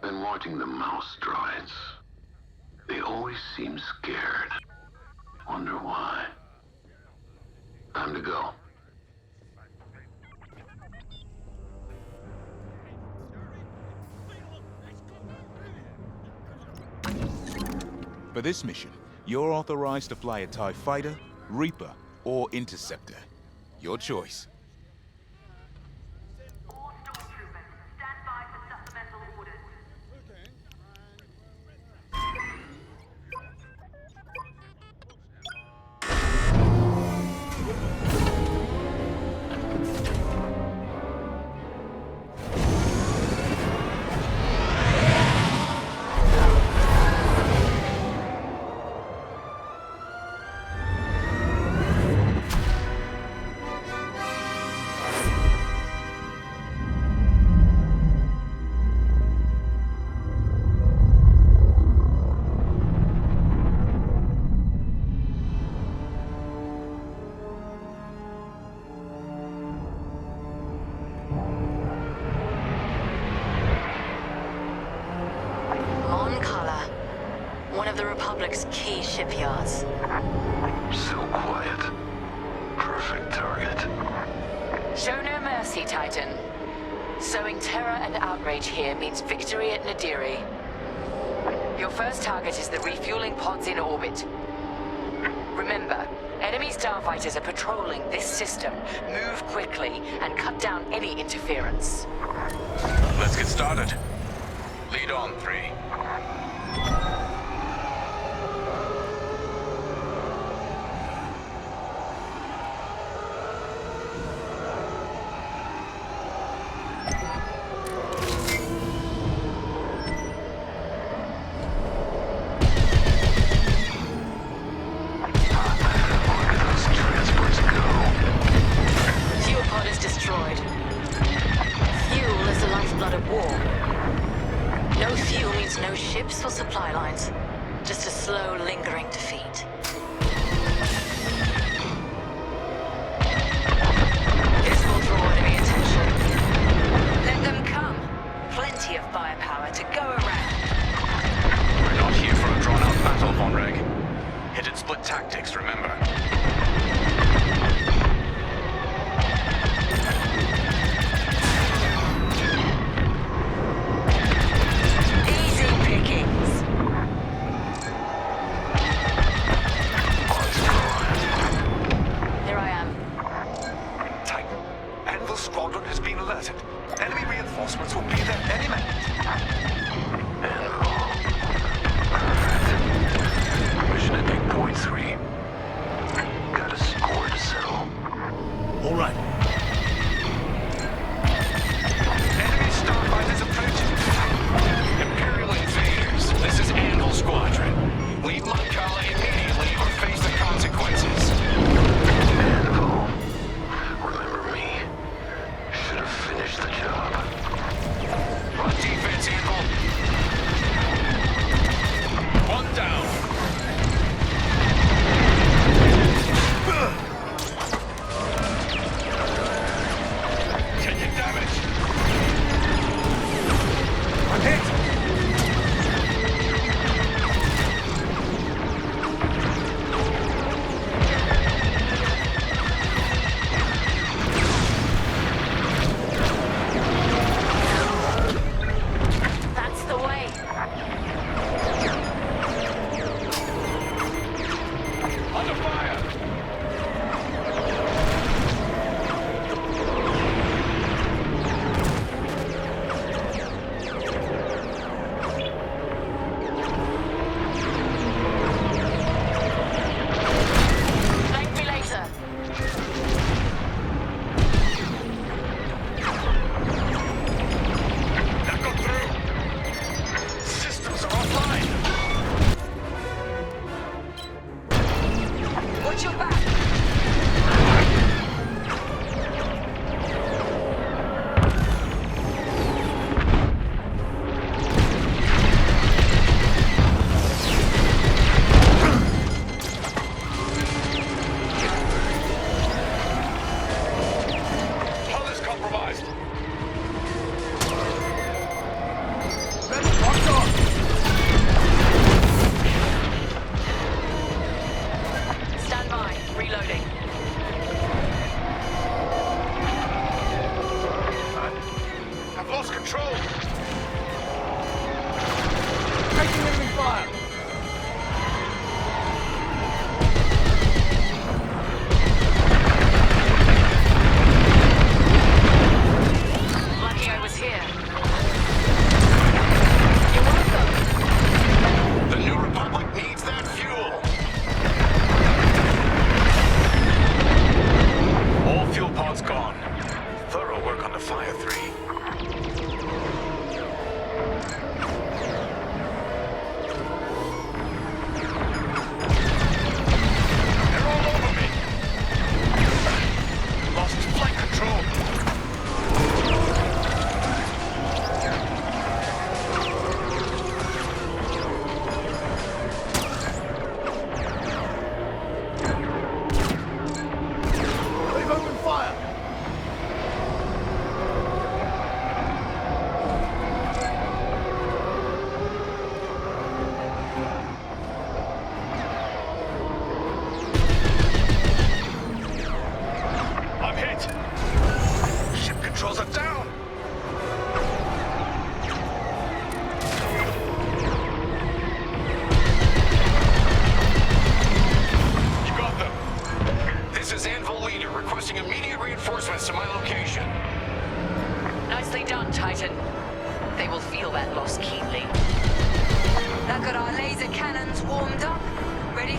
Q: Been watching the mouse droids. They always seem scared. Wonder why. Time to go.
J: For this mission, you're authorized to fly a TIE Fighter, Reaper, or Interceptor. Your choice.
B: Republic's key shipyards.
Q: So quiet. Perfect target.
A: Show no mercy, Titan. Sowing terror and outrage here means victory at Nadiri. Your first target is the refueling pods in orbit. Remember, enemy starfighters are patrolling this system. Move quickly and cut down any interference.
L: Let's get started. Lead on, 3.
B: Fuel pod is destroyed. Fuel is the lifeblood of war. No fuel means no ships or supply lines. Just a slow, lingering defeat. This will draw enemy attention. Let them come. Plenty of firepower to go around.
L: We're not here for a drawn-out battle, Von Reg. Hit and split tactics, remember.
B: Easy pickings. Here I am.
N: Titan, Anvil Squadron has been alerted. Enemy reinforcements will be there any minute.
Q: Mission at 8.3.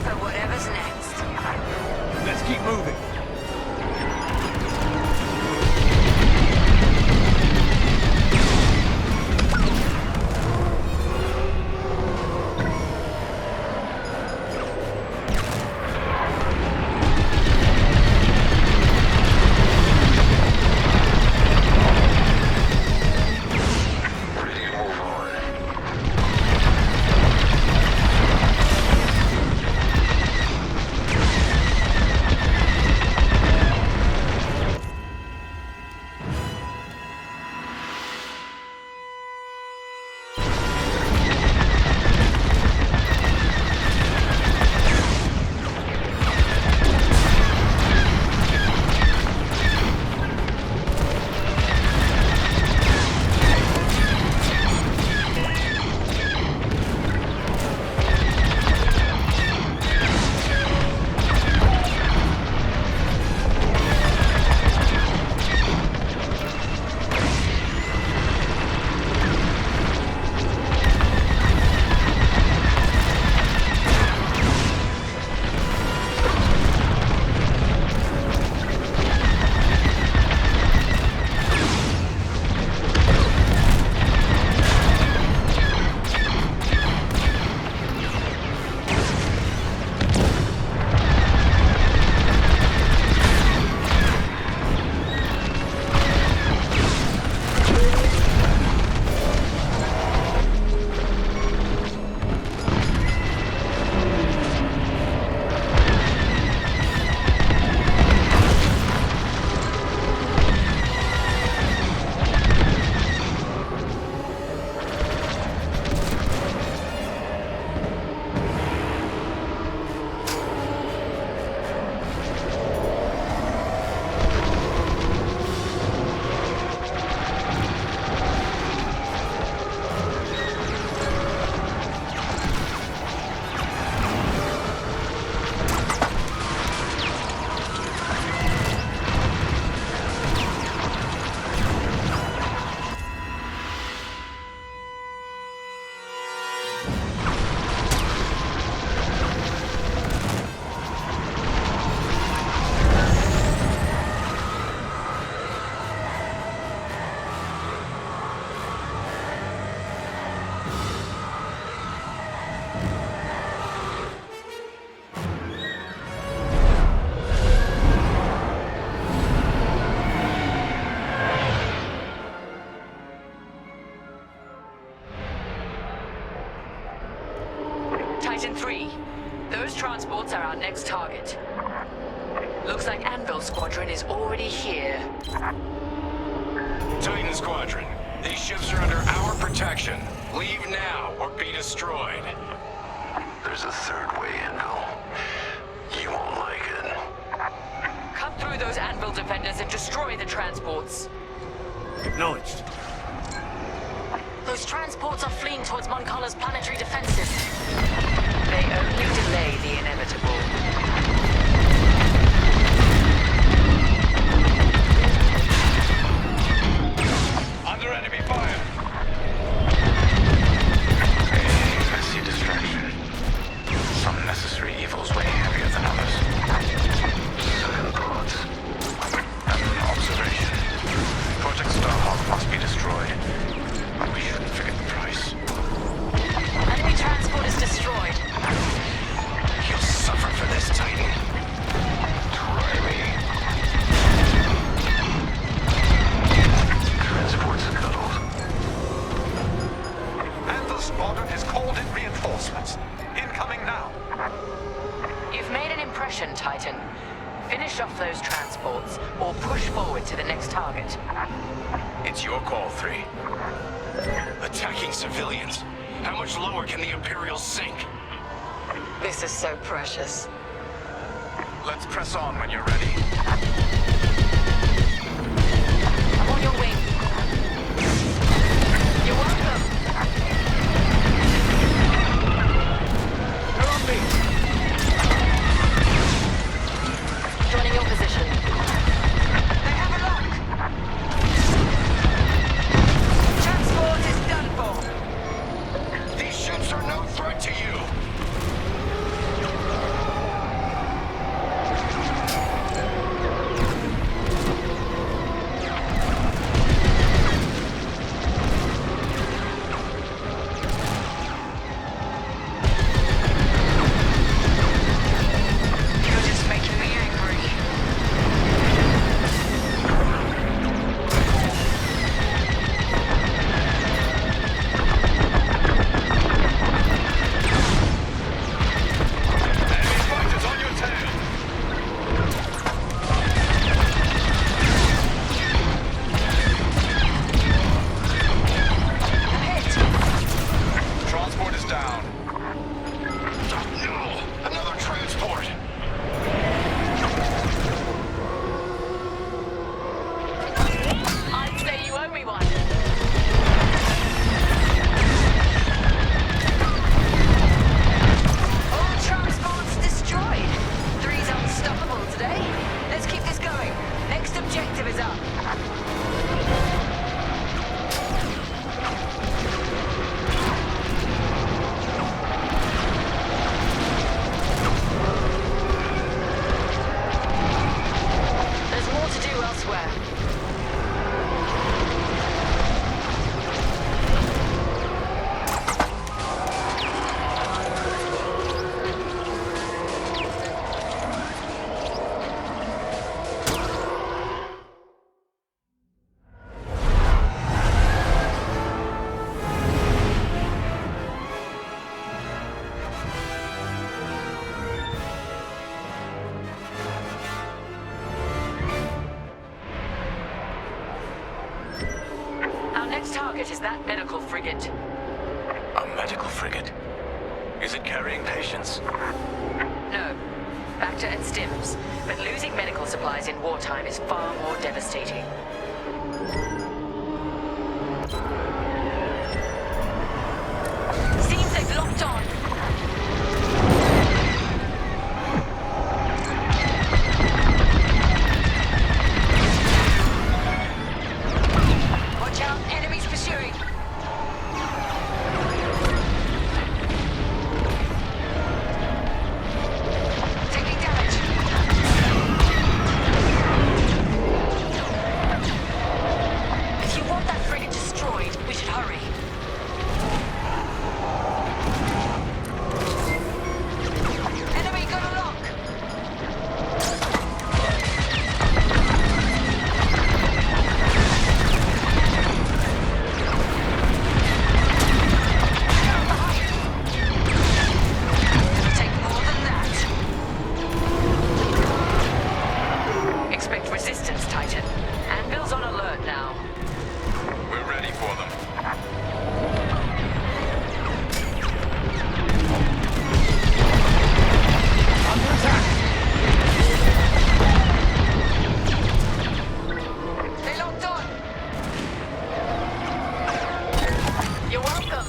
I: for whatever's next.
L: Let's keep moving.
B: Titan 3, those transports are our next target. Looks like Vanguard Squadron is already here.
L: Titan Squadron, these ships are under our protection. Leave now or be destroyed.
Q: There's a third way, Anvil. You won't like it.
B: Cut through those Anvil defenders and destroy the transports.
L: Acknowledged.
B: Those transports are fleeing towards Moncala's planetary defenses. They only delay the inevitable.
L: Under enemy fire!
J: A messy distraction. Some necessary evils way heavier than others.
Q: Second thoughts.
J: An observation. Project Starhawk must be destroyed. But we shouldn't forget the price.
B: Enemy transport is destroyed.
L: You'll suffer for this, Titan.
Q: Try me. Transport scuttled.
L: Vanguard Squadron has called in reinforcements. Incoming now.
B: You've made an impression, Titan. Finish off those transports, or push forward to the next target.
L: It's your call, 3. Attacking civilians. How much lower can the Imperials sink?
B: This is so precious.
J: Let's press on when you're ready.
B: I'm on your wing. You're welcome.
L: They're on me!
B: Joining your position.
I: They have a lock! Transport is done for.
L: These ships are no threat to you!
A: that medical frigate.
L: A medical frigate? Is it carrying patients?
A: No. Bacta and stims. But losing medical supplies in wartime is far more devastating.
B: Seems they've locked on. Watch out, enemies pursuing. Taking damage. If you want that frigate destroyed, we should hurry. Enemy got a lock. Take more than that. Expect resistance, Titan. Anvil's on alert now.
L: We're ready for them.
P: Under attack!
B: They locked on. You're welcome.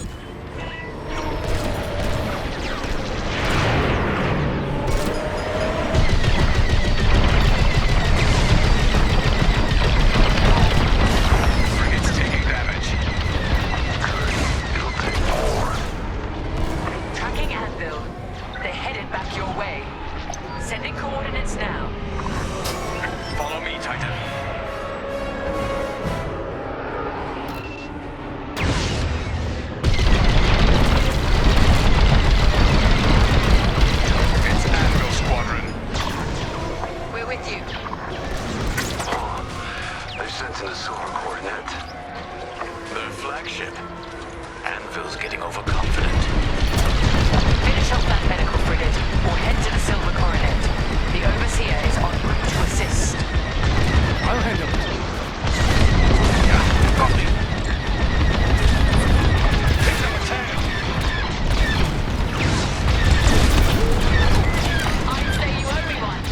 L: Frigate's taking damage.
Q: It'll take more.
A: Tracking Anvil. They're headed back your way. Sending coordinates now.
L: Follow me, Titan. It's Vanguard Squadron.
B: We're with you.
Q: They're sensing a silver coordinate.
L: Their flagship. Anvil's getting overconfident.
A: Finish off that medical frigate, or head to the Silver Coronet. The Overseer is en route to assist.
P: I'll handle it.
L: Yeah, copy. Hit them with tail.
B: I'd say you owe me one.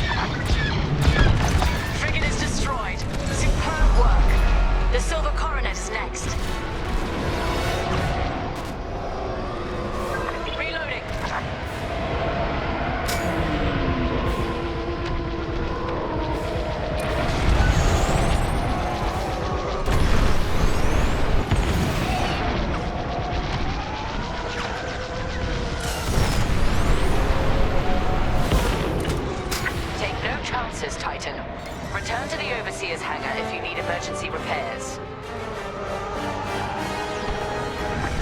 B: Frigate is destroyed. Superb work. The Silver Coronet is next. Reloading.
A: Take no chances, Titan. Return to the Overseer's hangar if you need emergency repairs.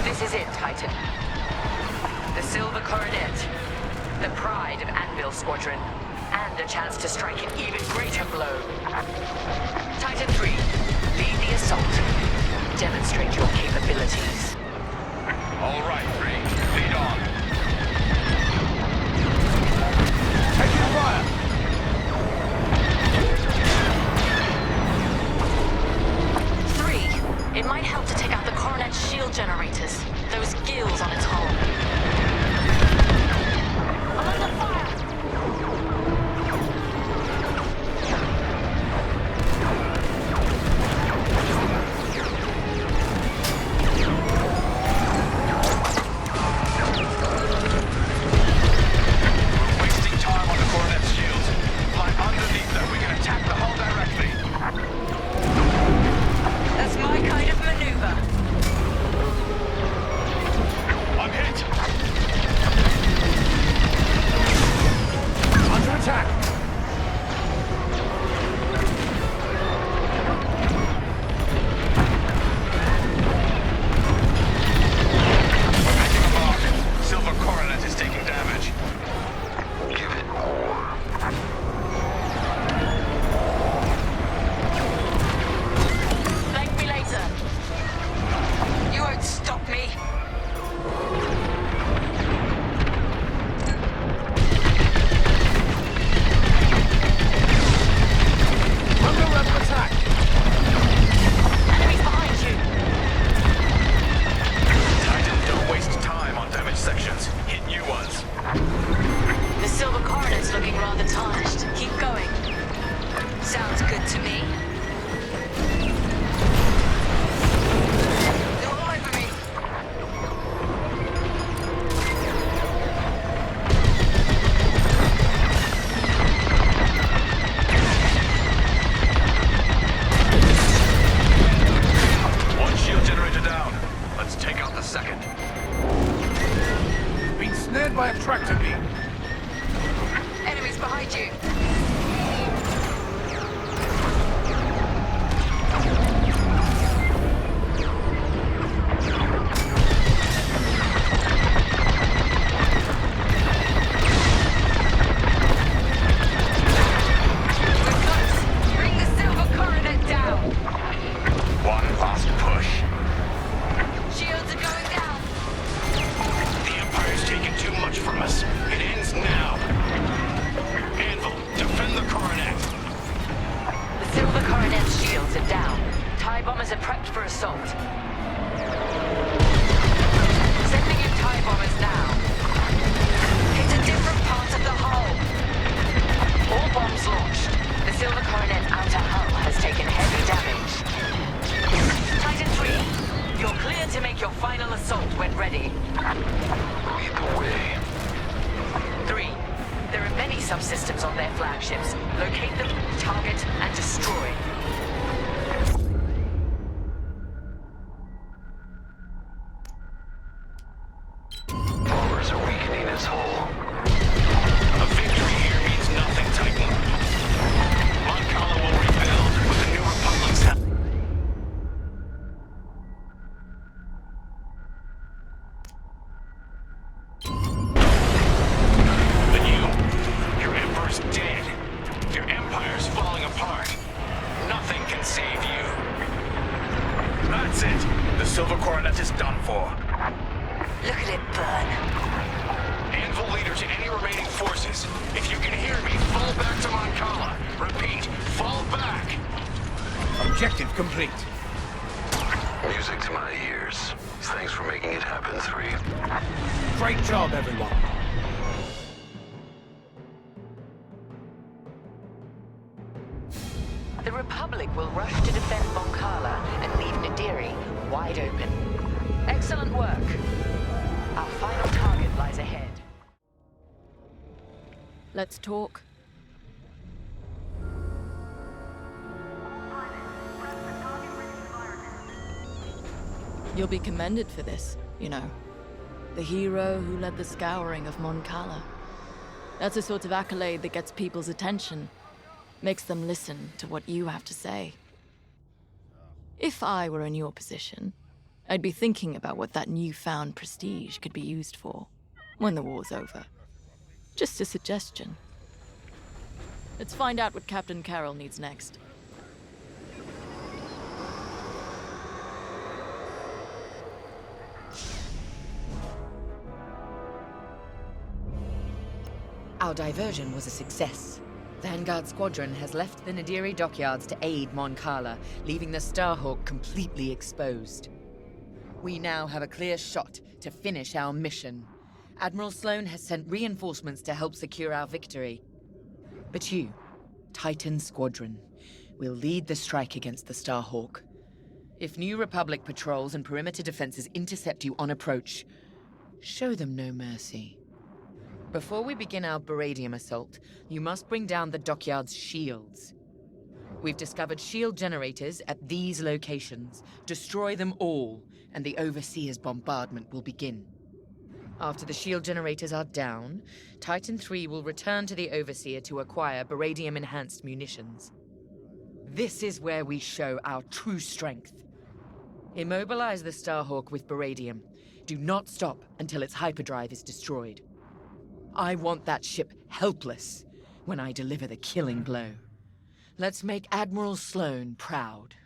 A: This is it, Titan. The Silver Coronet. The pride of Anvil Squadron. And a chance to strike an even greater blow. Titan 3, lead the assault. Demonstrate your capabilities.
L: All right, 3. Lead on.
P: Taking fire!
B: It might help to take out the Coronet's shield generators. Those gills on its hull. I'm under fire! coronet's looking rather tarnished. Keep going.
V: Sounds good to me.
B: They're all over me.
L: One shield generator down. Let's take out the second.
N: Been snared by a tractor beam.
B: Enemies behind you. Bring the silver coronet down.
L: One last push.
B: Shields are going down.
L: The Empire's taken too much from us. It ends now. Anvil, defend the coronet.
B: The silver coronet's shields are down. TIE bombers are prepped for assault. Sending in TIE bombers now. Hit a different part of the hull. All bombs launched. The silver coronet's outer hull has taken heavy damage. Titan 3, you're clear to make your final assault when ready.
Q: Lead the way.
B: 3, there are many subsystems on their flagships. Locate them, target, and destroy.
Q: Bombers are weakening his hull.
L: A victory here means nothing, Titan. Mon Cala will rebuild with the New Republic's help. But your Emperor's dead. Your Empire's falling apart. Nothing can save you. That's it. The Silver Coronet is done for.
B: Look at it burn.
L: Anvil leader to any remaining forces. If you can hear me, fall back to Mon Cala. Repeat, fall back.
N: Objective complete.
Q: Music to my ears. Thanks for making it happen, 3.
N: Great job, everyone.
B: The Republic will rush to defend Mon Cala and leave Nadiri wide open. Excellent work. Our final target lies ahead.
H: Let's talk. You'll be commended for this, you know. The hero who led the scouring of Mon Cala. That's the sort of accolade that gets people's attention. Makes them listen to what you have to say. If I were in your position, I'd be thinking about what that newfound prestige could be used for when the war's over. Just a suggestion. Let's find out what Captain Carroll needs next.
C: Our diversion was a success. Vanguard Squadron has left the Nadiri dockyards to aid Mon Cala, leaving the Starhawk completely exposed. We now have a clear shot to finish our mission. Admiral Sloane has sent reinforcements to help secure our victory. But you, Titan Squadron, will lead the strike against the Starhawk. If New Republic patrols and perimeter defenses intercept you on approach, show them no mercy. Before we begin our Baradium assault, you must bring down the dockyard's shields. We've discovered shield generators at these locations. Destroy them all, and the Overseer's bombardment will begin. After the shield generators are down, Titan 3 will return to the Overseer to acquire Baradium-enhanced munitions. This is where we show our true strength. Immobilize the Starhawk with Baradium. Do not stop until its hyperdrive is destroyed. I want that ship helpless when I deliver the killing blow. Let's make Admiral Sloane proud.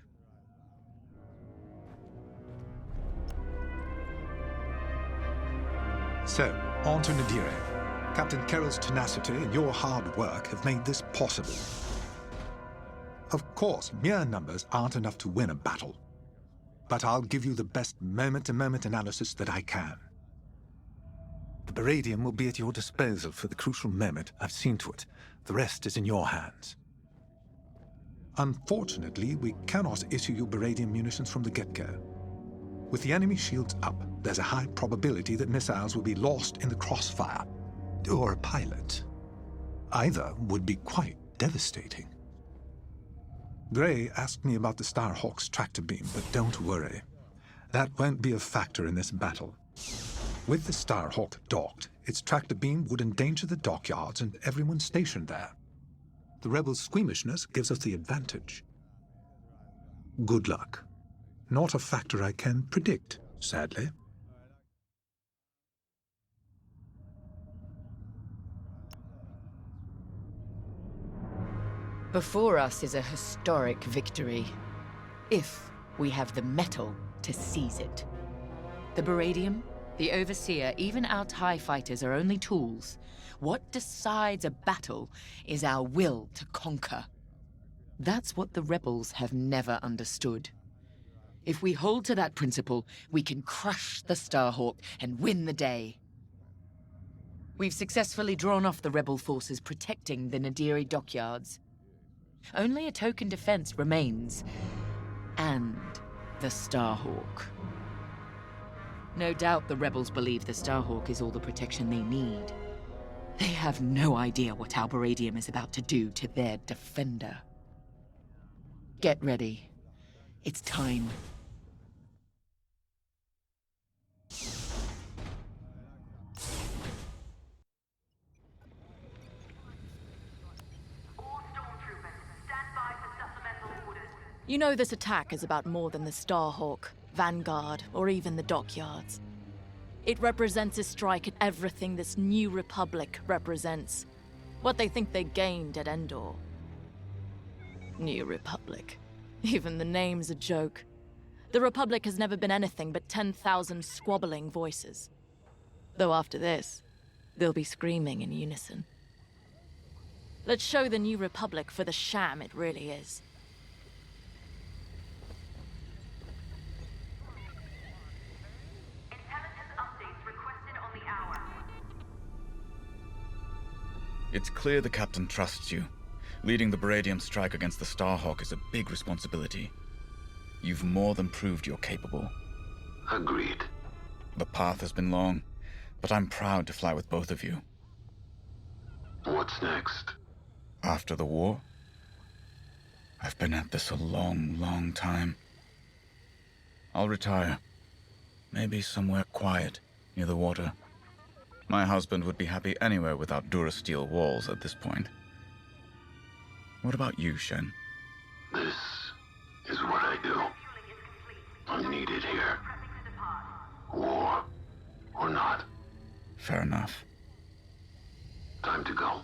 S: So, on to Nadiri. Captain Carroll's tenacity and your hard work have made this possible. Of course, mere numbers aren't enough to win a battle. But I'll give you the best moment-to-moment analysis that I can. The Baradium will be at your disposal for the crucial moment. I've seen to it. The rest is in your hands. Unfortunately, we cannot issue you Baradium munitions from the get-go. With the enemy shields up, there's a high probability that missiles will be lost in the crossfire. Or a pilot. Either would be quite devastating. Gray asked me about the Starhawk's tractor beam, but don't worry. That won't be a factor in this battle. With the Starhawk docked, its tractor beam would endanger the dockyards and everyone stationed there. The rebels' squeamishness gives us the advantage. Good luck. Not a factor I can predict, sadly.
C: Before us is a historic victory, if we have the metal to seize it. The Baradium, the Overseer, even our TIE fighters are only tools. What decides a battle is our will to conquer. That's what the rebels have never understood. If we hold to that principle, we can crush the Starhawk and win the day. We've successfully drawn off the rebel forces protecting the Nadiri dockyards. Only a token defense remains, and the Starhawk. No doubt the rebels believe the Starhawk is all the protection they need. They have no idea what our Baradium is about to do to their defender. Get ready. It's time.
V: You know this attack is about more than the Starhawk, Vanguard, or even the dockyards. It represents a strike at everything this new Republic represents. What they think they gained at Endor. New Republic. Even the name's a joke. The Republic has never been anything but 10,000 squabbling voices. Though after this, they'll be screaming in unison. Let's show the New Republic for the sham it really is.
F: It's clear the Captain trusts you. Leading the Baradium strike against the Starhawk is a big responsibility. You've more than proved you're capable.
Q: Agreed.
F: The path has been long, but I'm proud to fly with both of you.
Q: What's next?
F: After the war? I've been at this a long, long time. I'll retire. Maybe somewhere quiet, near the water. My husband would be happy anywhere without Durasteel walls at this point. What about you, Shen?
Q: This is what I do. I'm needed here. War or not.
F: Fair enough.
Q: Time to go.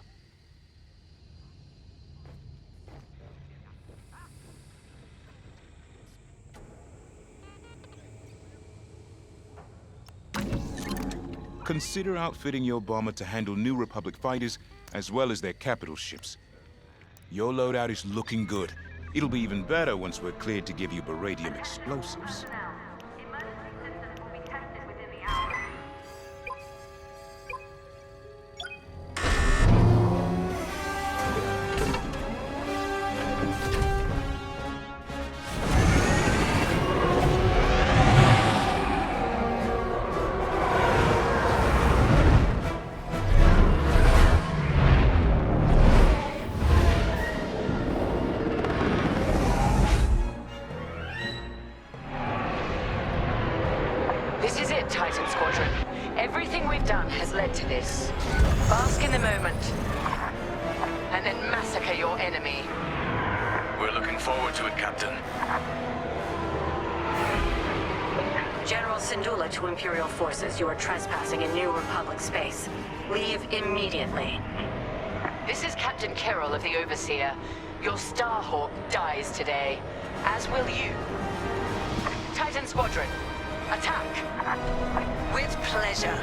J: Consider outfitting your bomber to handle New Republic fighters as well as their capital ships. Your loadout is looking good. It'll be even better once we're cleared to give you Baradium explosives.
A: This is it, Titan Squadron. Everything we've done has led to this. Bask in the moment, and then massacre your enemy.
L: We're looking forward to it, Captain.
B: General Syndulla to Imperial forces, you are trespassing in New Republic space. Leave immediately.
A: This is Captain Carroll of the Overseer. Your Starhawk dies today, as will you. Titan Squadron, attack!
B: With pleasure.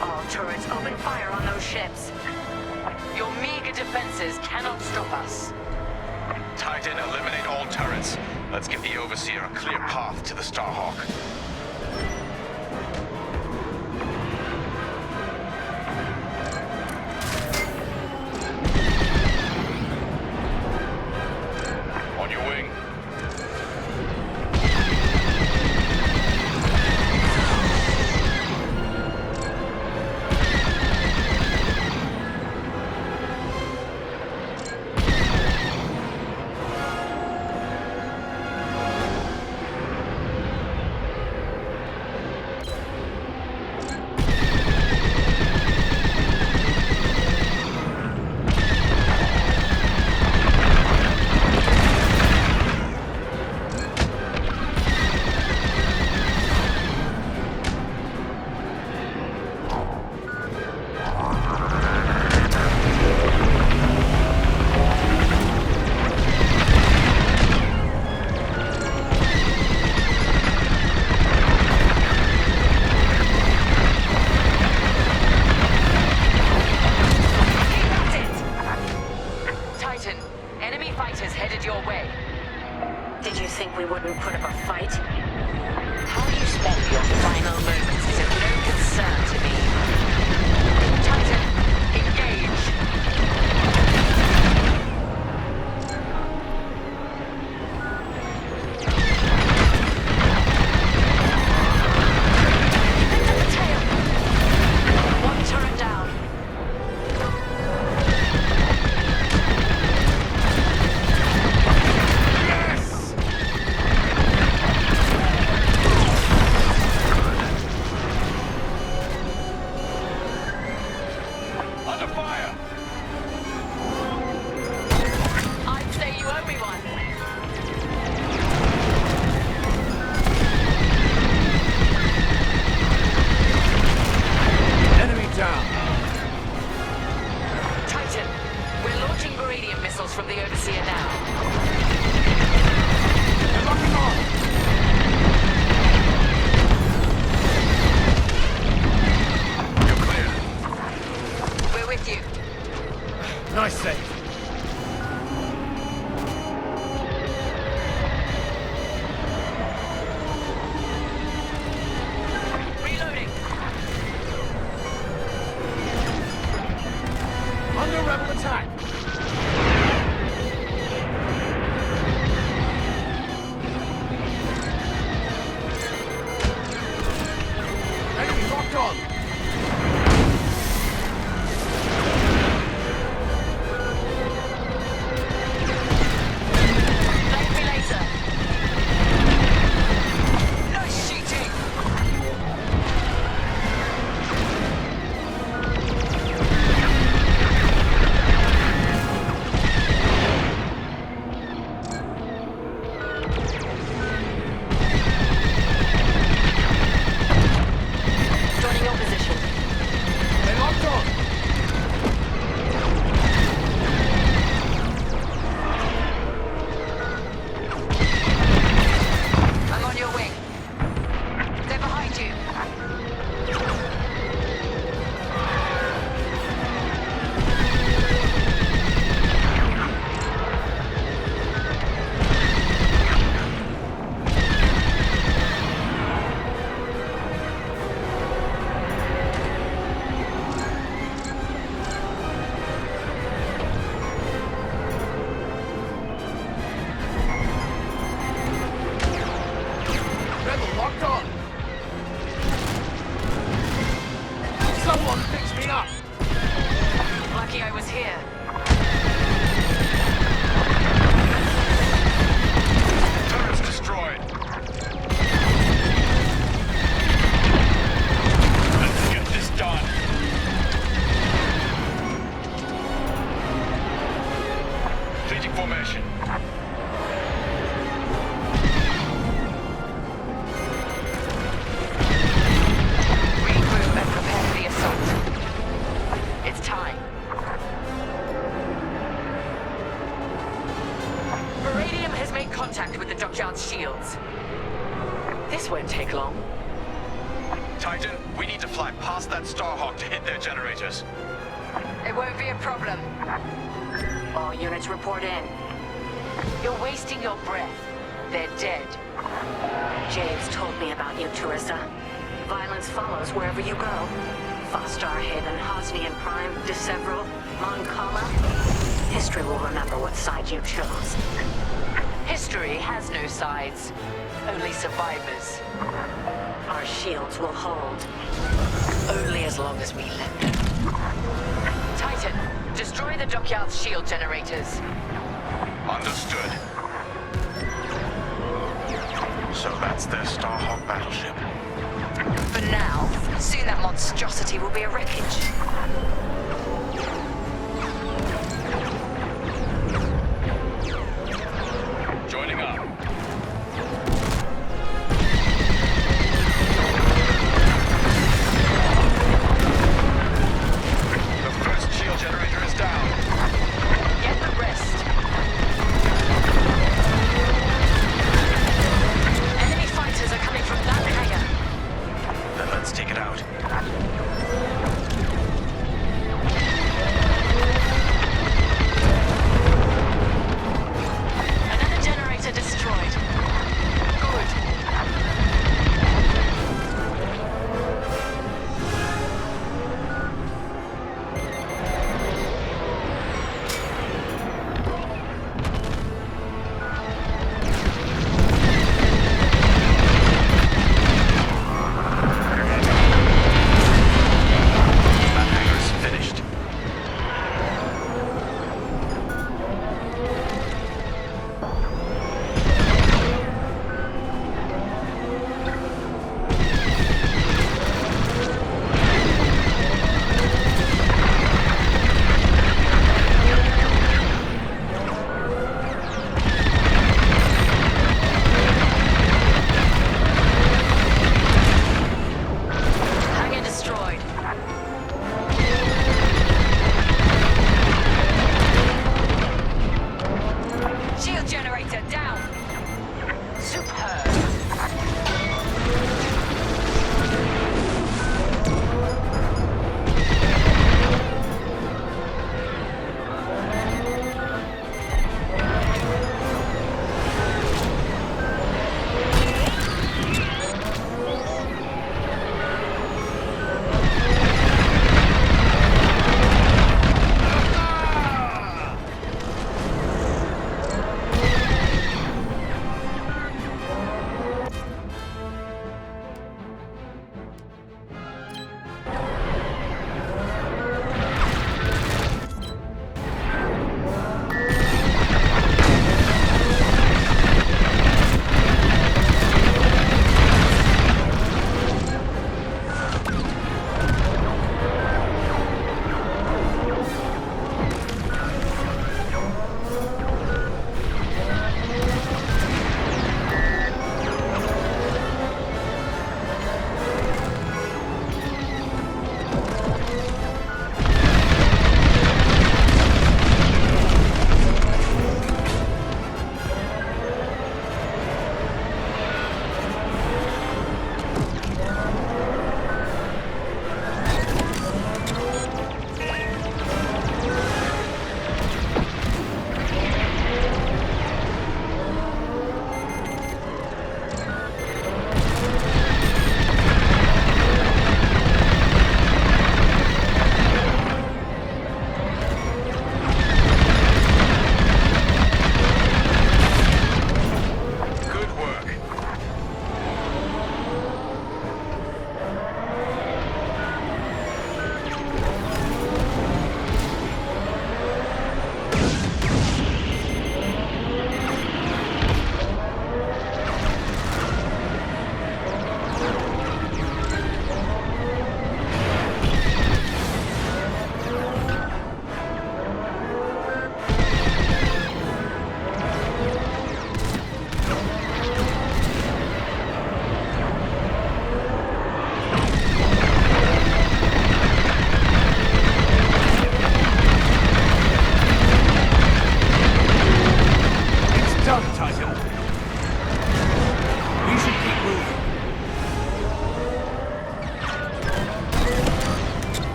A: All turrets open fire on those ships. Your meager defenses cannot stop us.
L: Titan, eliminate all turrets. Let's give the Overseer a clear path to the Starhawk.
B: think we wouldn't put up a fight? How you spend your final moments is of no concern to me. Titan, engage! Picked up the tail! One turret down.
L: Nice save.
B: Reloading.
L: Under rebel attack. Enemy locked on.
A: Shields. This won't take long.
L: Titan, we need to fly past that Starhawk to hit their generators.
A: It won't be a problem.
B: All units report in.
A: You're wasting your breath. They're dead.
B: James told me about you, Teresa. Violence follows wherever you go. Fostar Haven, Hosnian Prime, Decevral, Mon Cala. History will remember what side you chose.
A: History has no sides, only survivors.
B: Our shields will hold.
A: Only as long as we let them. Titan, destroy the dockyard's shield generators.
J: Understood. So that's their Starhawk battleship.
A: For now, soon that monstrosity will be a wreckage.
L: Joining up. The first shield generator is down.
A: Get the rest. Enemy fighters are coming from that hangar.
L: Then let's take it out.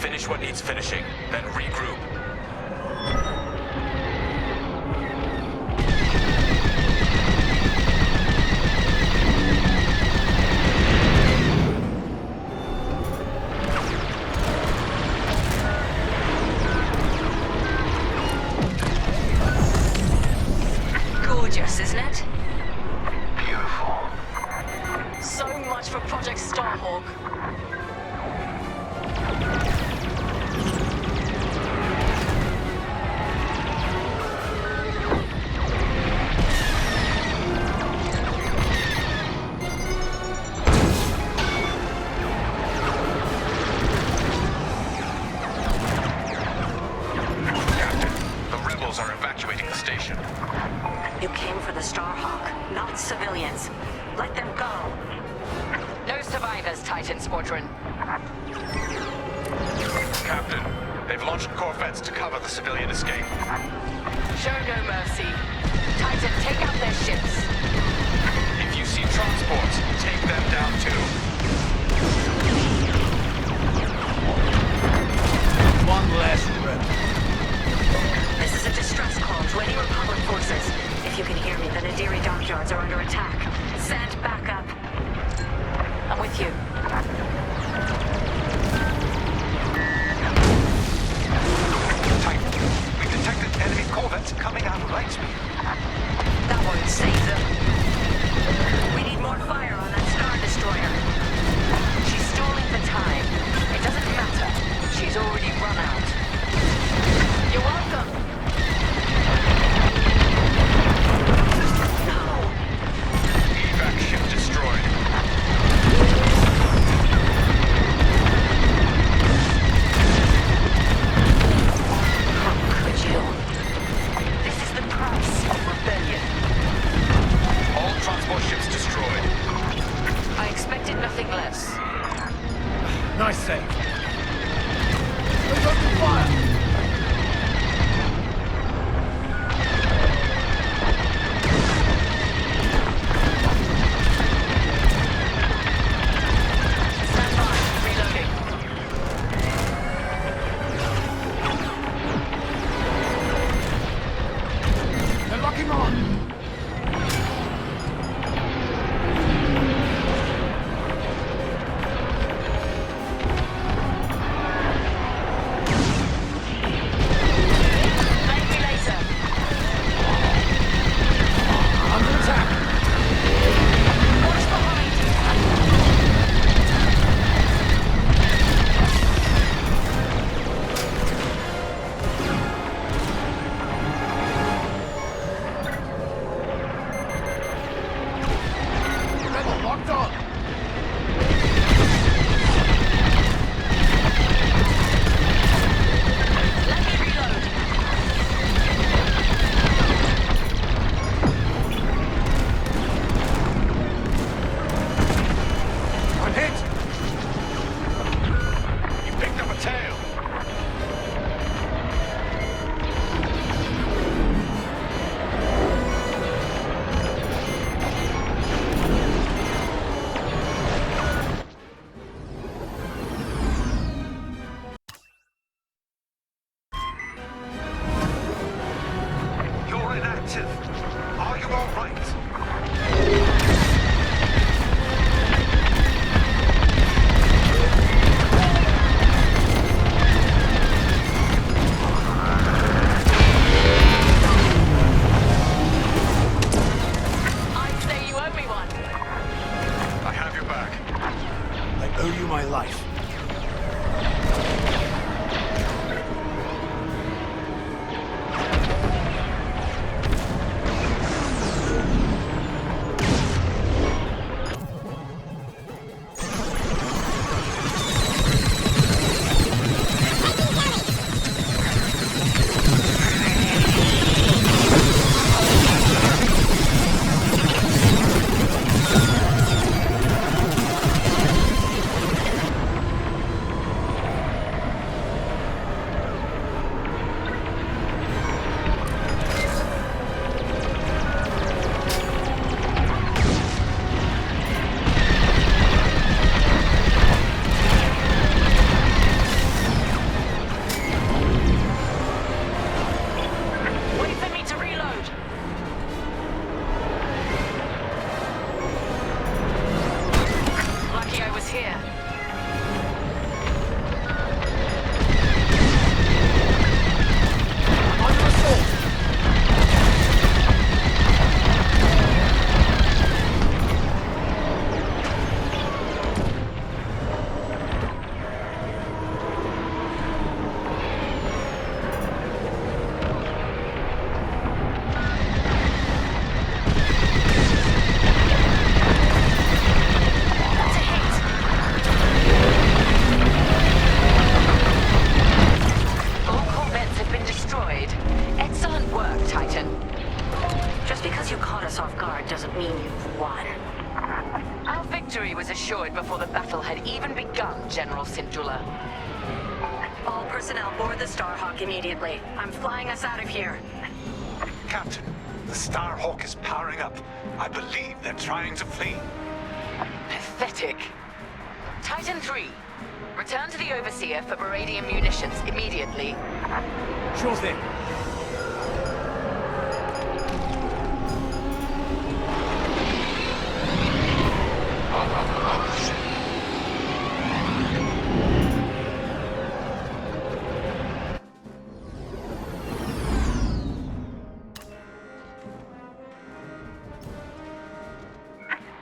L: Finish what needs finishing, then regroup.
B: Gorgeous, isn't it?
Q: Beautiful.
B: So much for Project Starhawk. You came for the Starhawk, not civilians. Let them go.
A: No survivors, Titan Squadron.
L: Captain, they've launched corvettes to cover the civilian escape.
A: Show no mercy. Titan, take out their ships.
L: If you see transports, take them down too.
P: One less threat.
B: This is a distress call to any Republic forces. If you can hear me, the Nadiri dockyards are under attack. Send backup. I'm with you.
L: Titan, we've detected enemy corvettes coming out of Lightspeed.
B: That won't save them. We need more fire on that Star Destroyer. She's stalling for time. It doesn't matter. She's already run out. You're welcome.
L: Evac ship destroyed.
B: How could you? This is the price of rebellion.
L: All transport ships destroyed.
A: I expected nothing less.
P: Nice save. Let's open fire!
B: personnel board the Starhawk immediately. I'm flying us out of here.
N: Captain, the Starhawk is powering up. I believe they're trying to flee.
C: Pathetic. Titan 3, return to the Overseer for Beradium munitions immediately.
L: Sure thing.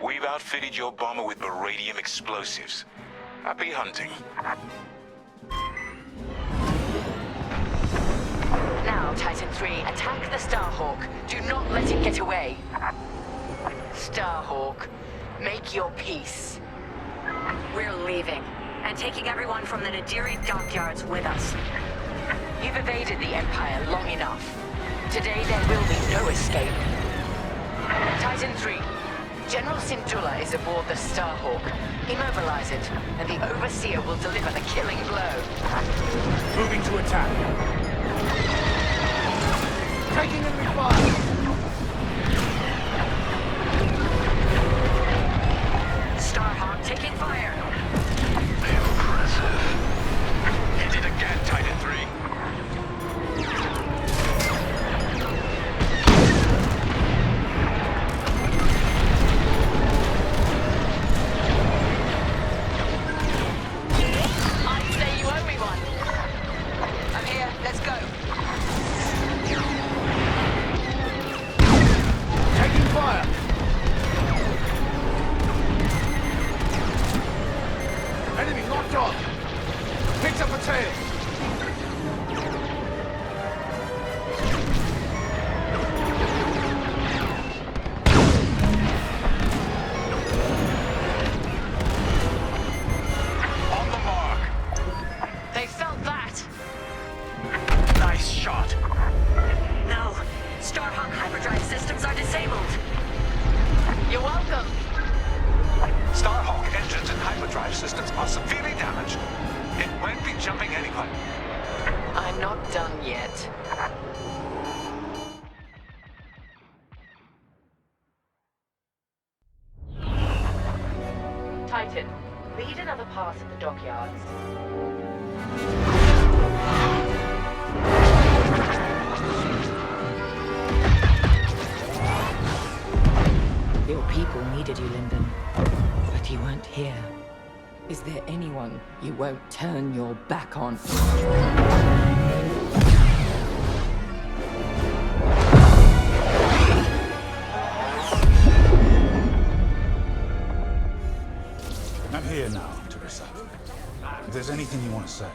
J: We've outfitted your bomber with beradium explosives. Happy hunting.
C: Now, Titan 3, attack the Starhawk. Do not let it get away. Starhawk, make your peace.
B: We're leaving, and taking everyone from the Nadiri dockyards with us.
C: You've evaded the Empire long enough. Today there will be no escape. Titan 3, General Syndulla is aboard the Starhawk. Immobilize it, and the Overseer will deliver the killing blow.
L: Moving to attack. Taking enemy fire.
B: Starhawk taking fire.
Q: Impressive.
L: Hit it again, Titan 3.
C: Titan, lead another pass at the dockyards.
H: Your people needed you, Lyndon. But you weren't here. Is there anyone you won't turn your back on?
G: I'm here now, Teresa. If there's anything you want to say,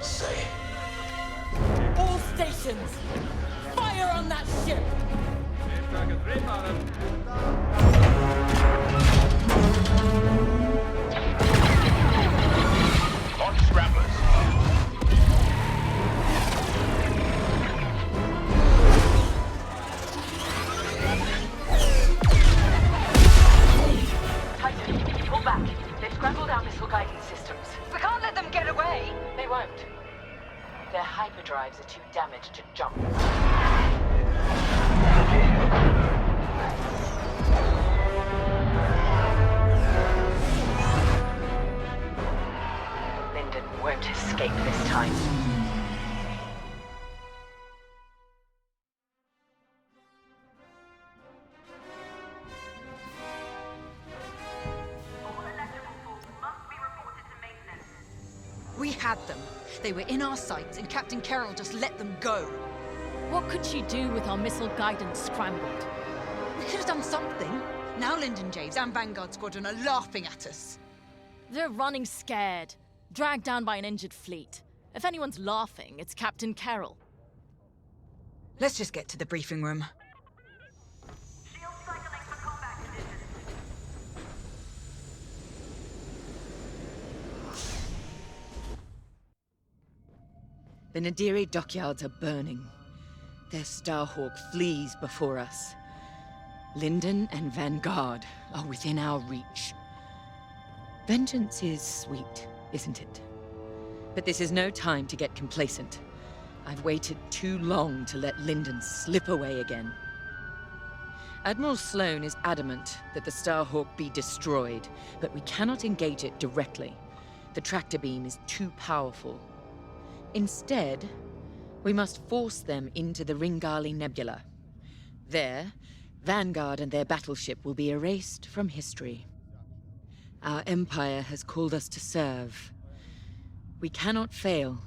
G: say it.
V: All stations! Fire on that ship!
J: Launch scramblers.
C: Titan, pull back. They've scrambled our missile guidance systems.
B: We can't let them get away!
C: They won't. Their hyperdrives are too damaged to jump. Lyndon won't escape this time.
R: We had them. They were in our sights, and Captain Carroll just let them go.
V: What could she do with our missile guidance scrambled?
R: We could have done something. Now Lyndon James and Vanguard Squadron are laughing at us.
V: They're running scared, dragged down by an injured fleet. If anyone's laughing, it's Captain Carroll.
R: Let's just get to the briefing room.
C: The Nadiri dockyards are burning. Their Starhawk flees before us. Lyndon and Vanguard are within our reach. Vengeance is sweet, isn't it? But this is no time to get complacent. I've waited too long to let Linden slip away again. Admiral Sloane is adamant that the Starhawk be destroyed, but we cannot engage it directly. The tractor beam is too powerful. Instead, we must force them into the Ringali Nebula. There, Vanguard and their battleship will be erased from history. Our Empire has called us to serve. We cannot fail.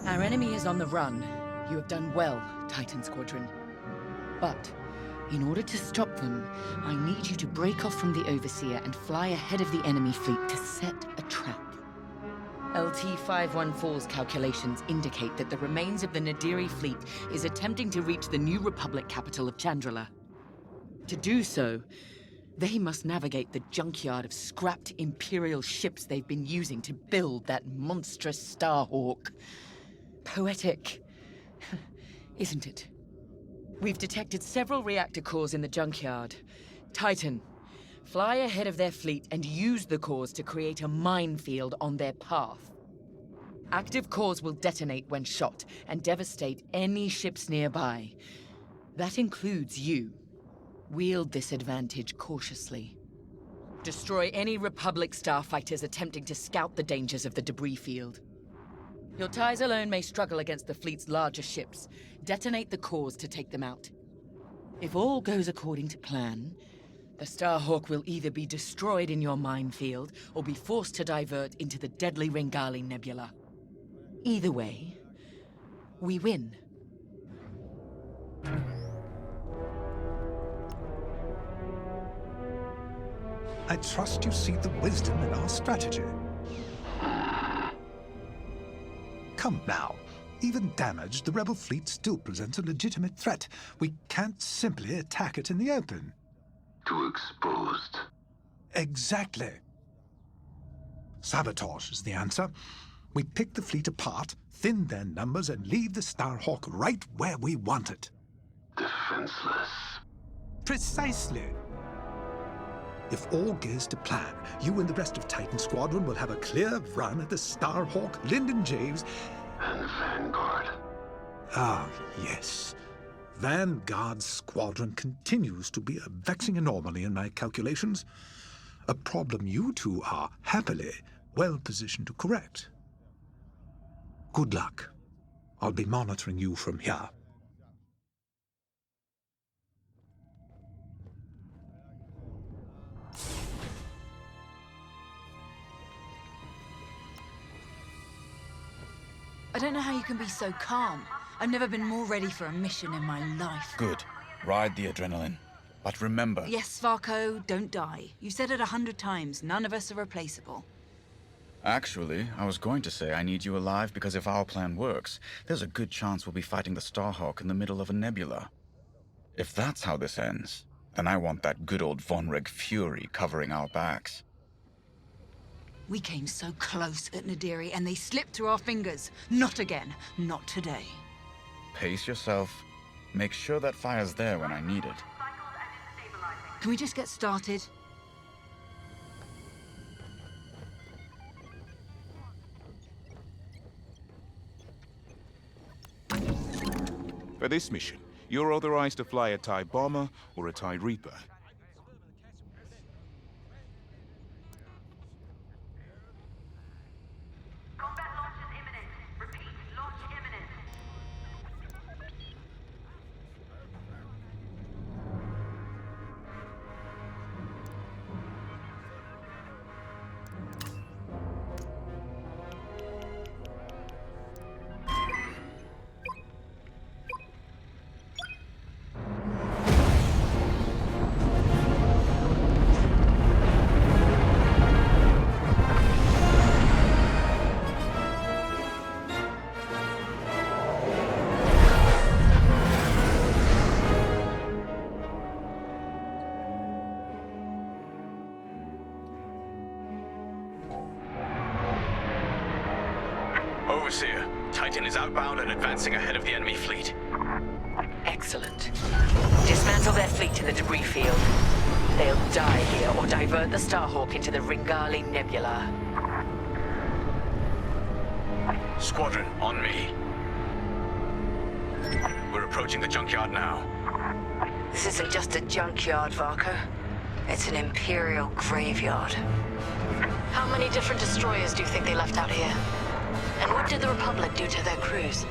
C: Our enemy is on the run. You have done well, Titan Squadron. But, in order to stop them, I need you to break off from the Overseer and fly ahead of the enemy fleet to set a trap. LT-514's calculations indicate that the remains of the Nadiri fleet is attempting to reach the New Republic capital of Chandrila. To do so, they must navigate the junkyard of scrapped Imperial ships they've been using to build that monstrous Starhawk. Poetic, isn't it? We've detected several reactor cores in the junkyard. Titan, fly ahead of their fleet and use the cores to create a minefield on their path. Active cores will detonate when shot and devastate any ships nearby. That includes you. Wield this advantage cautiously. Destroy any Republic starfighters attempting to scout the dangers of the debris field. Your TIEs alone may struggle against the fleet's larger ships. Detonate the cores to take them out. If all goes according to plan, the Starhawk will either be destroyed in your minefield or be forced to divert into the deadly Ringali Nebula. Either way, we win.
S: I trust you see the wisdom in our strategy. Come now. Even damaged, the rebel fleet still presents a legitimate threat. We can't simply attack it in the open.
Q: Too exposed.
S: Exactly. Sabotage is the answer. We pick the fleet apart, thin their numbers, and leave the Starhawk right where we want it.
Q: Defenseless.
S: Precisely. If all goes to plan, you and the rest of Titan Squadron will have a clear run at the Starhawk, Linden Javes,
Q: and Vanguard.
S: Ah, yes. Vanguard Squadron continues to be a vexing anomaly in my calculations. A problem you two are, happily, well positioned to correct. Good luck. I'll be monitoring you from here.
R: I don't know how you can be so calm. I've never been more ready for a mission in my life.
F: Good. Ride the adrenaline. But remember...
R: Yes, Varko, don't die. You said it 100 times. None of us are replaceable.
F: Actually, I was going to say I need you alive because if our plan works, there's a good chance we'll be fighting the Starhawk in the middle of a nebula. If that's how this ends, then I want that good old Vonreg fury covering our backs.
R: We came so close at Nadiri and they slipped through our fingers. Not again. Not today.
F: Pace yourself. Make sure that fire's there when I need it.
R: Can we just get started?
J: For this mission, you're authorized to fly a TIE Bomber or a TIE Reaper.
L: Overseer, Titan is outbound and advancing ahead of the enemy fleet.
C: Excellent. Dismantle their fleet in the debris field. divert the Starhawk into the Ringali Nebula.
J: Squadron, on me. We're approaching the junkyard now.
I: This isn't just a junkyard, Varka. It's an Imperial graveyard.
B: How many different destroyers do you think they left out here? And what did the Republic do to their crews?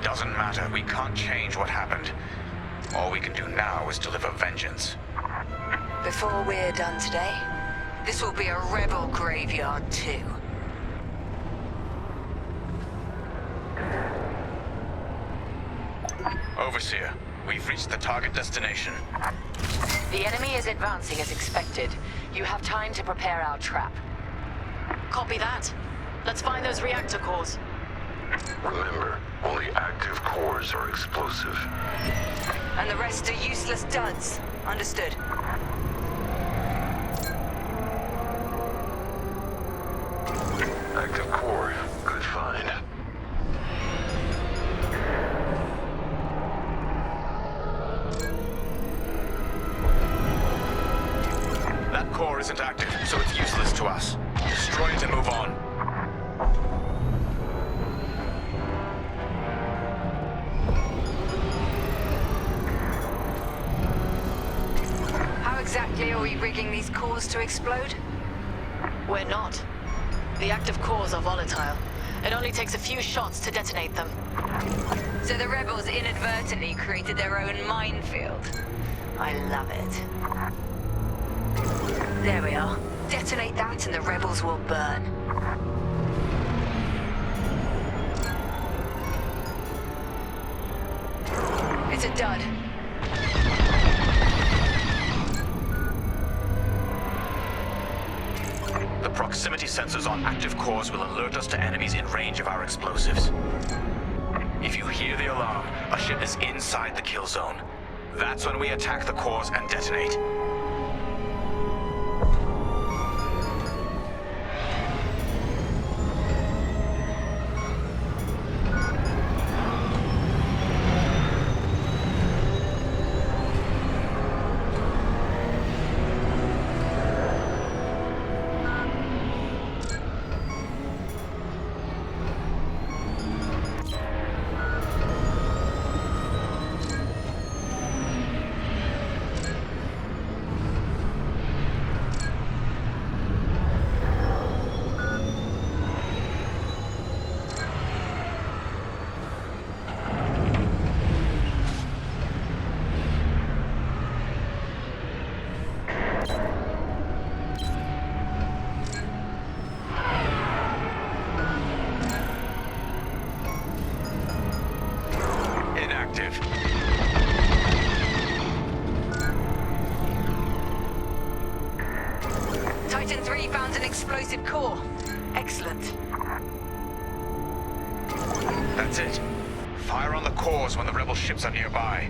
J: Doesn't matter. We can't change what happened. All we can do now is deliver vengeance.
I: Before we're done today, this will be a rebel graveyard too.
J: Overseer, we've reached the target destination.
C: The enemy is advancing as expected. You have time to prepare our trap.
B: Copy that. Let's find those reactor cores.
Q: Remember, only active cores are explosive.
I: And the rest are useless duds. Understood.
Q: Active core, good find.
J: That core isn't active, so it's useless to us. Destroy it and move on.
I: How exactly are we rigging these cores to explode?
B: We're not. The active cores are volatile. It only takes a few shots to detonate them.
I: So the rebels inadvertently created their own minefield. I love it. There we are. Detonate that and the rebels will burn. It's a dud.
J: The proximity sensors on active cores will alert us to enemies in range of our explosives. If you hear the alarm, a ship is inside the kill zone. That's when we attack the cores and detonate.
I: Titan 3 found an explosive core. Excellent.
J: That's it. Fire on the cores when the rebel ships are nearby.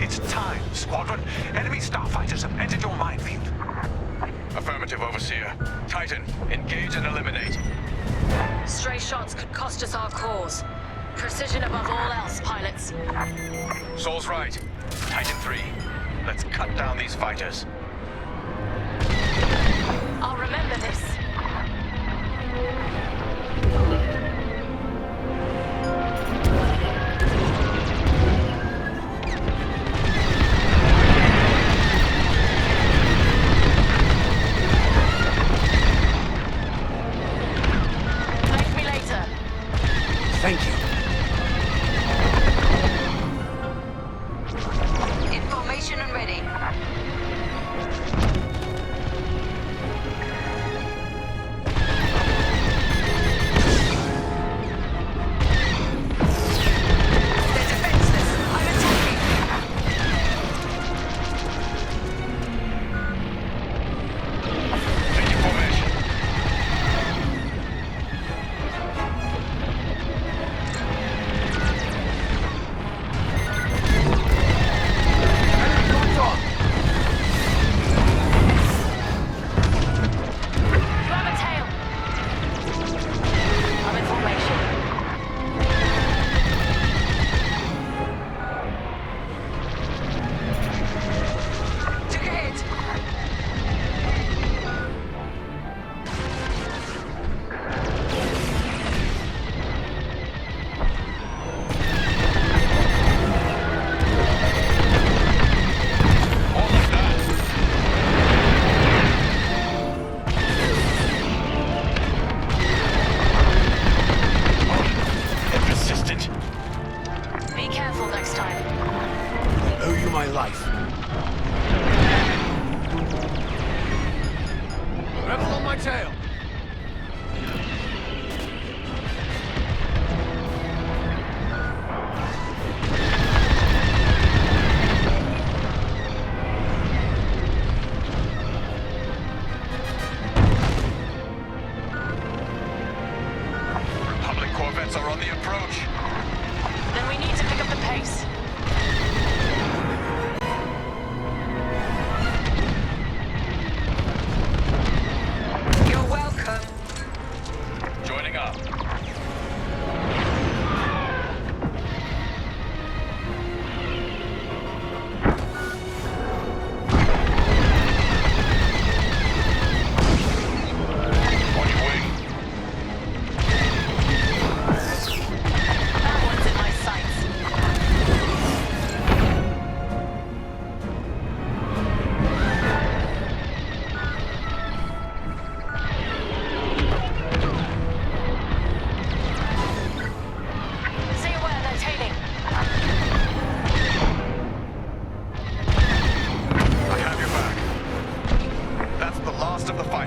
N: It's time, Squadron. Enemy starfighters have entered your minefield.
J: Affirmative, Overseer. Titan, engage and eliminate.
B: Stray shots could cost us our cores. Precision above all else, pilots.
J: Sol's right. Titan 3, let's cut down these fighters.
B: I'll remember this. Thank me later.
P: Thank you.
I: Information and ready.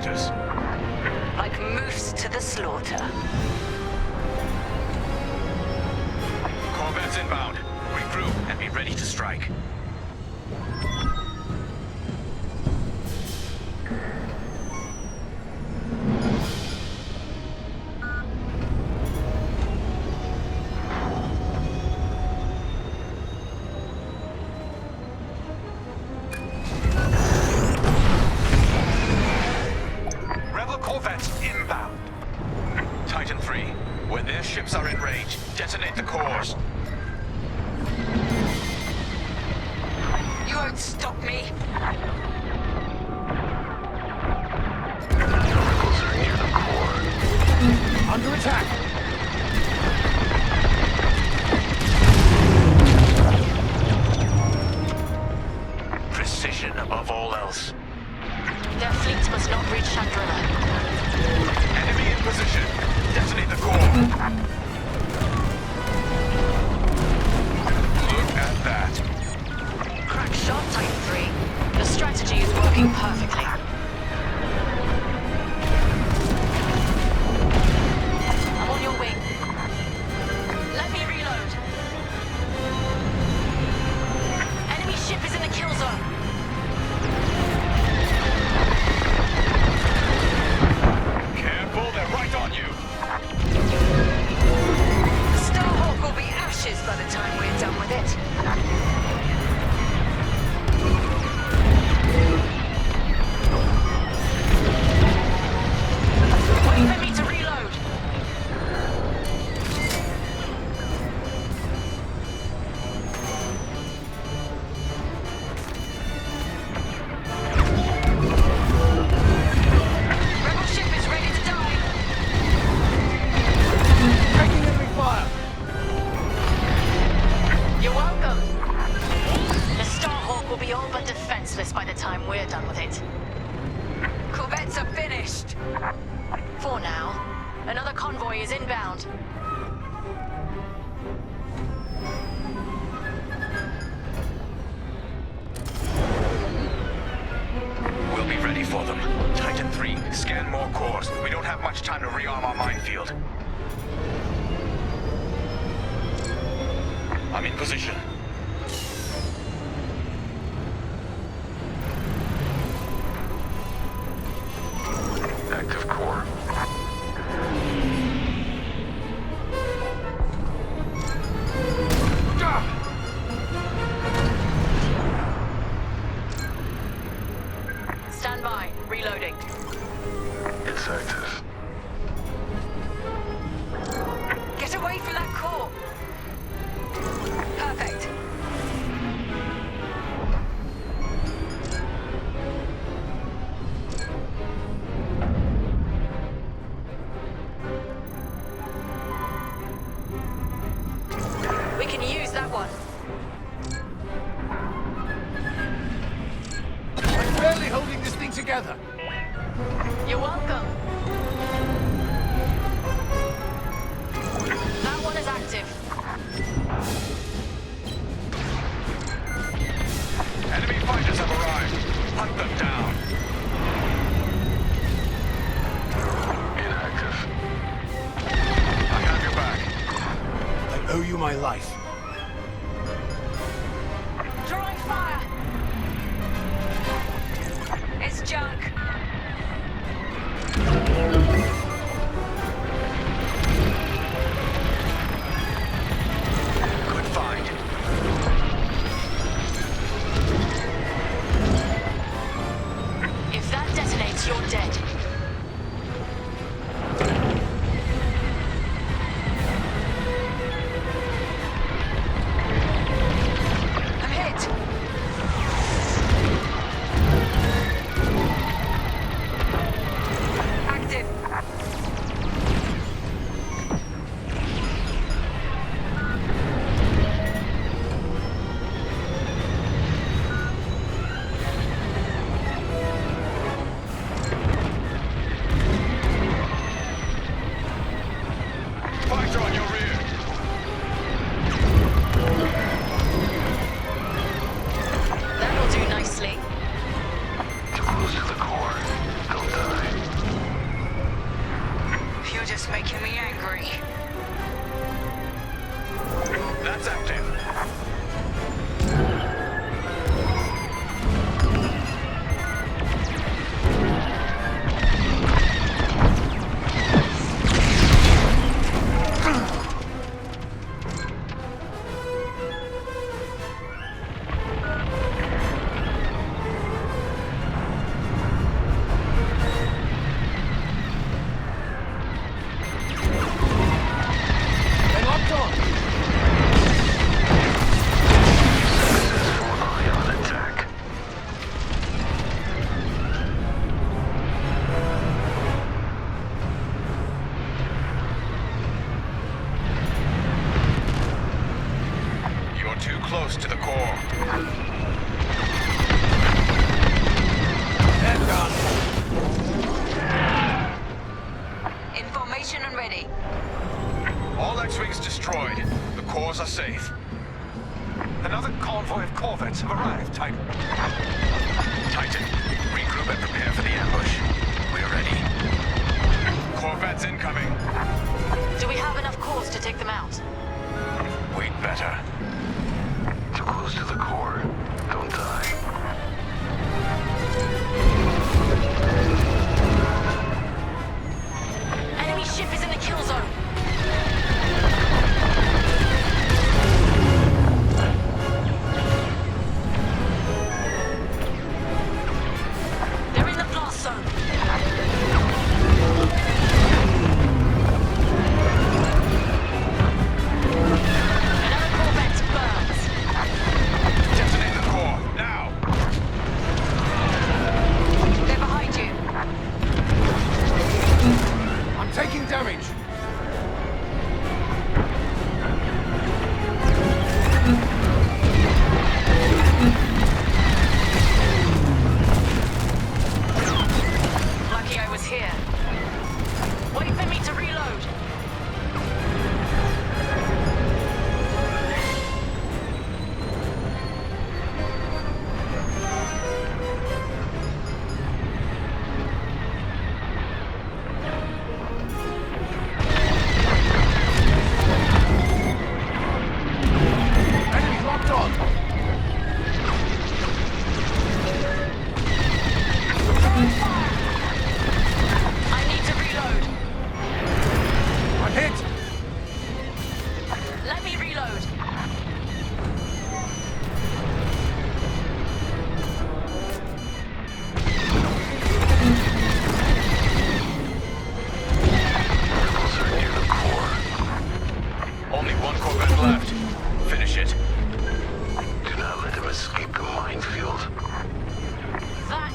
L: vectors?
B: Like moose to the slaughter.
L: Corvettes inbound. Regroup and be ready to strike. Rebel corvettes inbound. Titan 3, when their ships are in range, detonate the cores.
B: You won't stop me.
Q: Rebels are near the core.
L: Under attack! Precision above all else.
B: Their fleet must not reach Chandrila.
L: Enemy in position. Detonate the core. Look at that.
B: Crack shot, Titan 3. The strategy is working perfectly. I'm on your wing. Let me reload. Enemy ship is in the kill zone.
L: Careful, they're right on you.
B: The Starhawk will be ashes by the time we're done with it. Wait for me to reload. Rebel ship is ready to die.
L: Taking enemy fire.
B: You're welcome. The Starhawk will be all but defenseless by the time we're done with it. Corvettes are finished. For now. Another convoy is inbound.
L: We'll be ready for them. Titan 3, scan more cores. We don't have much time to rearm our minefield. I'm in position.
Q: Active core.
B: Stand by. Reloading.
Q: It's active.
B: Get away from that core. Perfect. We can use that one.
L: We're barely holding this thing together.
B: You're welcome. That one is active.
L: Enemy fighters have arrived. Hunt them down.
Q: Inactive.
L: I have your back. I owe you my life.
B: Drawing fire. It's junk.
L: Good find.
B: If that detonates, you're dead. I'm hit. Active.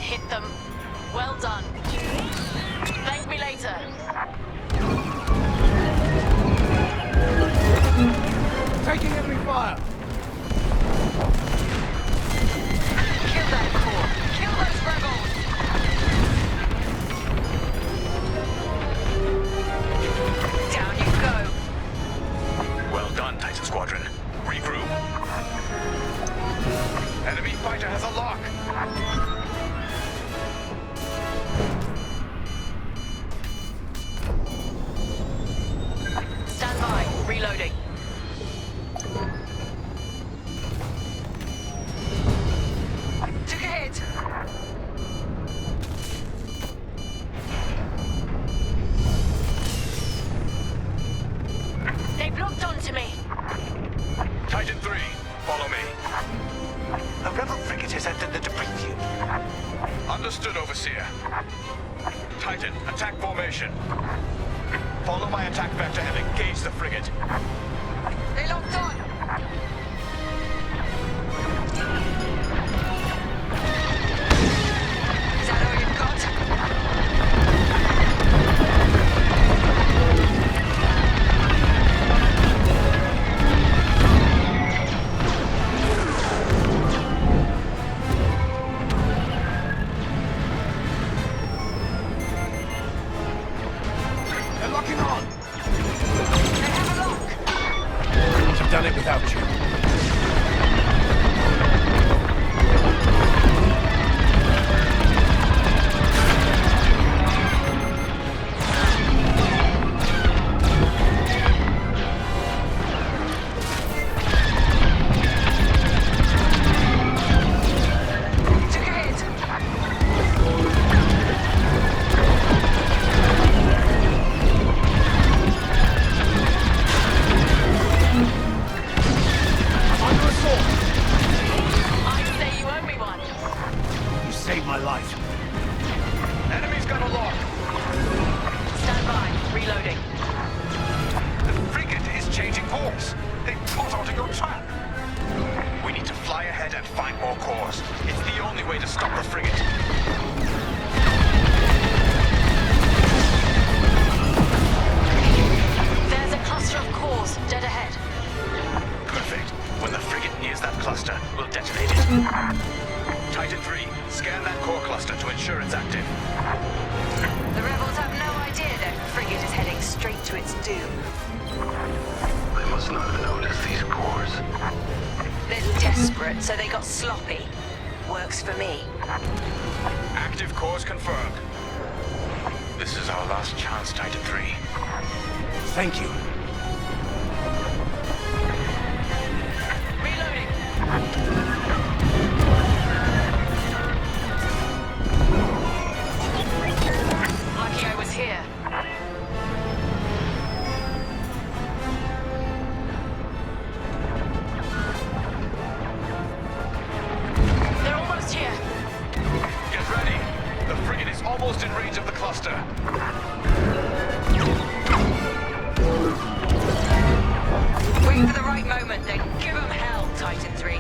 B: hit them. Well done. Thank me later.
P: Taking enemy fire!
B: Kill that core. Kill those rebels! Down you go.
L: Well done, Titan Squadron. Regroup. Enemy fighter has a lock.
B: Stand by. Reloading. Took a hit. They've locked onto me.
L: Titan 3, follow me. A rebel frigate has entered the debris field. Understood, Overseer. Titan, attack formation. Follow my attack vector and engage the frigate.
B: They locked on. Is that all you've got?
P: They're locking on!
B: They have a lock.
P: Couldn't have done it without you.
B: Took a hit.
P: Under assault!
B: I'd say you owe me one.
P: You saved my life.
L: Enemy's got a lock.
B: Stand by. Reloading.
L: The frigate is changing course. They caught onto your trap. We need to fly ahead and find more cores. It's the only way to stop the frigate.
B: There's a cluster of cores dead ahead.
L: Perfect. When the frigate nears that cluster, we'll detonate it. Titan 3, scan that core cluster to ensure it's active.
B: The rebels have no idea their frigate is heading straight to its doom.
Q: They must not have noticed these cores.
B: They're desperate, so they got sloppy. Works for me.
L: Active cores confirmed. This is our last chance, Titan 3.
P: Thank you.
B: Reloading. Lucky I was here. They're almost here.
L: Get ready. The frigate is almost in range of the cluster.
B: Wait for the right moment, then give them hell, Titan 3.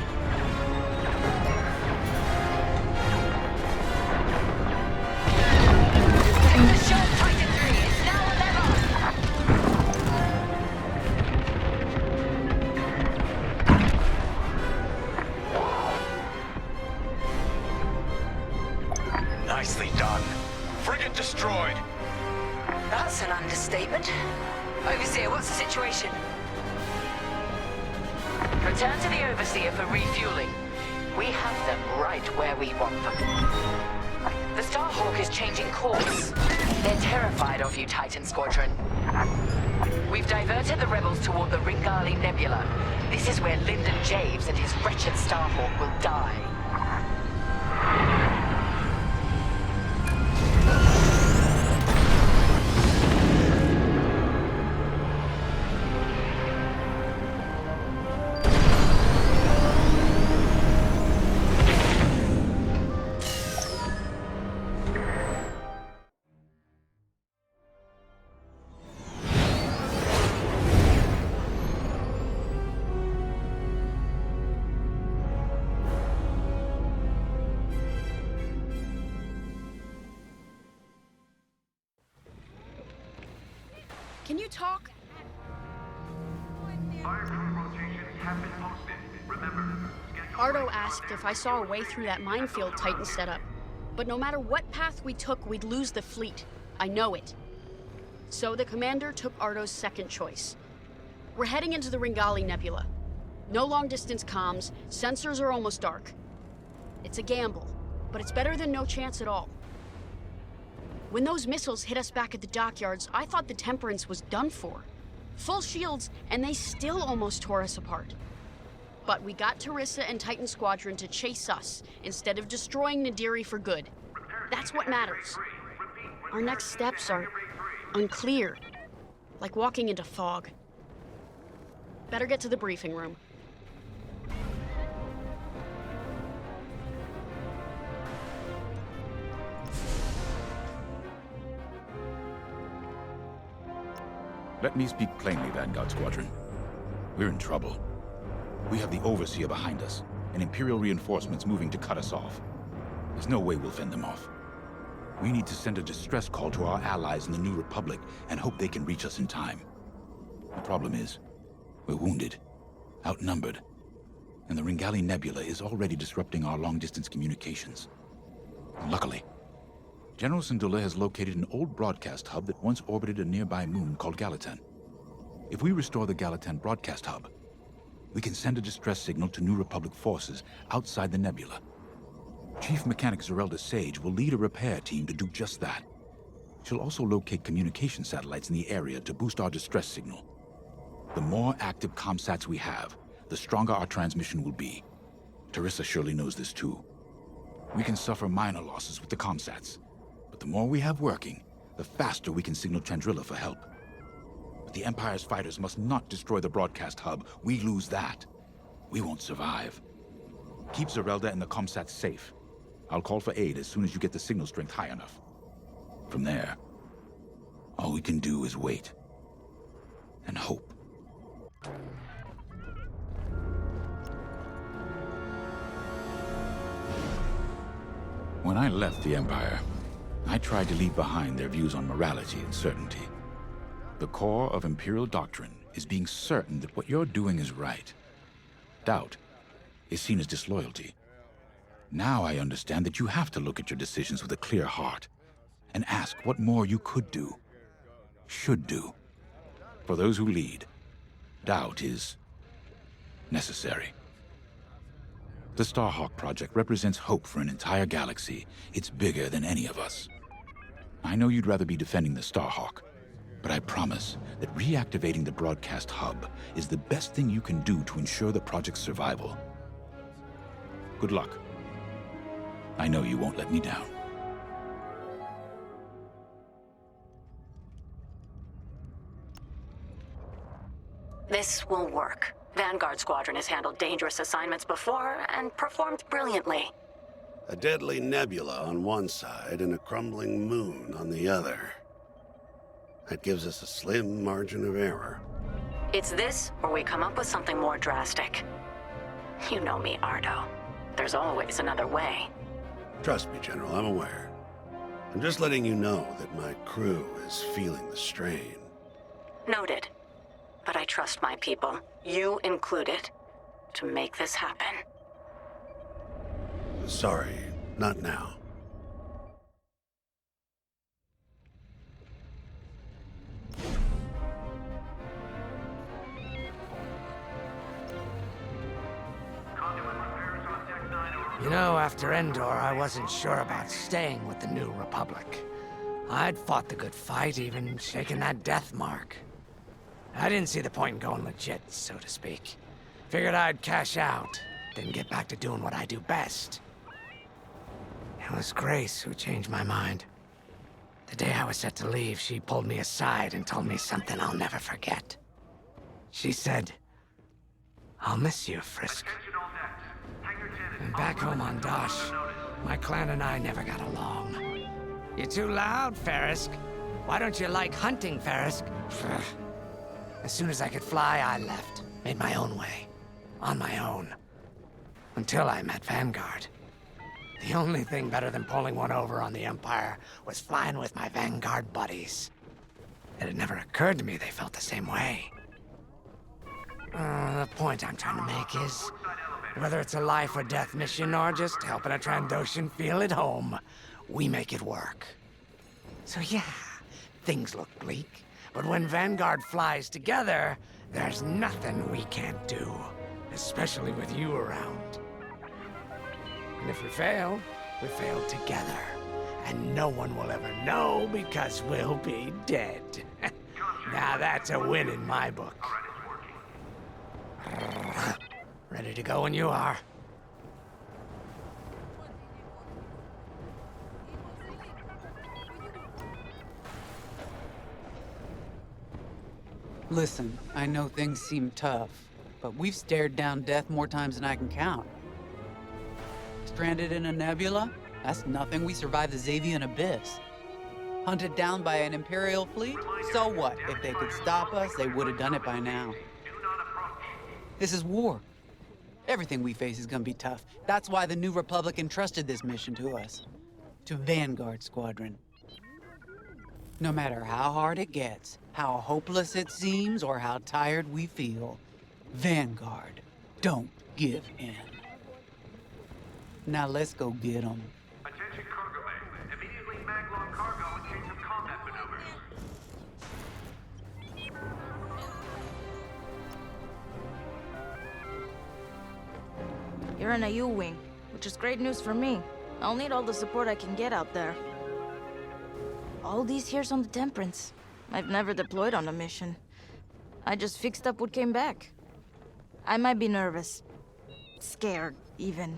B: Take the shot, Titan 3. It's now or never.
L: Nicely done. Frigate destroyed.
B: That's an understatement. Overseer, what's the situation? Return to the Overseer for refueling. We have them right where we want them. The Starhawk is changing course. They're terrified of you, Titan Squadron. We've diverted the rebels toward the Ringali Nebula. This is where Lyndon Javes and his wretched Starhawk will die.
K: Can you talk? Ardo asked if I saw a way through that minefield Titan set up. But no matter what path we took, we'd lose the fleet. I know it. So the commander took Ardo's second choice. We're heading into the Ringali Nebula. No long-distance comms, sensors are almost dark. It's a gamble, but it's better than no chance at all. When those missiles hit us back at the dockyards, I thought the Temperance was done for. Full shields, and they still almost tore us apart. But we got Teresa and Titan Squadron to chase us, instead of destroying Nadiri for good. That's what matters. Our next steps are unclear, like walking into fog. Better get to the briefing room.
G: Let me speak plainly, Vanguard Squadron. We're in trouble. We have the Overseer behind us, and Imperial reinforcements moving to cut us off. There's no way we'll fend them off. We need to send a distress call to our allies in the New Republic and hope they can reach us in time. The problem is, we're wounded, outnumbered, and the Ringali Nebula is already disrupting our long-distance communications. Luckily, General Syndulla has located an old broadcast hub that once orbited a nearby moon called Gallatin. If we restore the Gallatin broadcast hub, we can send a distress signal to New Republic forces outside the nebula. Chief Mechanic Zerelda Sage will lead a repair team to do just that. She'll also locate communication satellites in the area to boost our distress signal. The more active comsats we have, the stronger our transmission will be. Teresa surely knows this too. We can suffer minor losses with the comsats, but the more we have working, the faster we can signal Chandrila for help. But the Empire's fighters must not destroy the broadcast hub. We lose that, we won't survive. Keep Zerelda and the comsats safe. I'll call for aid as soon as you get the signal strength high enough. From there, all we can do is wait and hope. When I left the Empire, I tried to leave behind their views on morality and certainty. The core of Imperial doctrine is being certain that what you're doing is right. Doubt is seen as disloyalty. Now I understand that you have to look at your decisions with a clear heart and ask what more you could do, should do. For those who lead, doubt is necessary. The Starhawk project represents hope for an entire galaxy. It's bigger than any of us. I know you'd rather be defending the Starhawk, but I promise that reactivating the broadcast hub is the best thing you can do to ensure the project's survival. Good luck. I know you won't let me down.
B: This will work. Vanguard Squadron has handled dangerous assignments before and performed brilliantly.
U: A deadly nebula on one side and a crumbling moon on the other. That gives us a slim margin of error.
B: It's this, or we come up with something more drastic. You know me, Ardo. There's always another way.
U: Trust me, General, I'm aware. I'm just letting you know that my crew is feeling the strain.
B: Noted. But I trust my people, you included, to make this happen.
U: Sorry, not now.
P: You know, after Endor, I wasn't sure about staying with the New Republic. I'd fought the good fight, even shaken that death mark. I didn't see the point in going legit, so to speak. Figured I'd cash out, then get back to doing what I do best. It was Grace who changed my mind. The day I was set to leave, she pulled me aside and told me something I'll never forget. She said, "I'll miss you, Frisk." And back home on Dosh, my clan and I never got along. "You're too loud, Farisk. Why don't you like hunting, Farisk?" As soon as I could fly, I left. Made my own way. On my own. Until I met Vanguard. The only thing better than pulling one over on the Empire was flying with my Vanguard buddies. It had never occurred to me they felt the same way. The point I'm trying to make is, whether it's a life or death mission or just helping a Trandoshan feel at home, we make it work. So yeah, things look bleak, but when Vanguard flies together, there's nothing we can't do, especially with you around. And if we failed together, and no one will ever know because we'll be dead. Now that's a win in my book. Ready to go when you are.
D: Listen, I know things seem tough, but we've stared down death more times than I can count. Stranded in a nebula? That's nothing. We survived the Xavian Abyss. Hunted down by an Imperial fleet? So what? If they could stop us, they would have done it by now. This is war. Everything we face is gonna be tough. That's why the New Republic entrusted this mission to us. To Vanguard Squadron. No matter how hard it gets, how hopeless it seems, or how tired we feel, Vanguard don't give in. Now let's go get them.
L: Attention cargo bay. Immediately maglog cargo in case of combat maneuvers.
I: You're in a U-wing, which is great news for me. I'll need all the support I can get out there. All these years on the Temperance, I've never deployed on a mission. I just fixed up what came back. I might be nervous. Scared, even.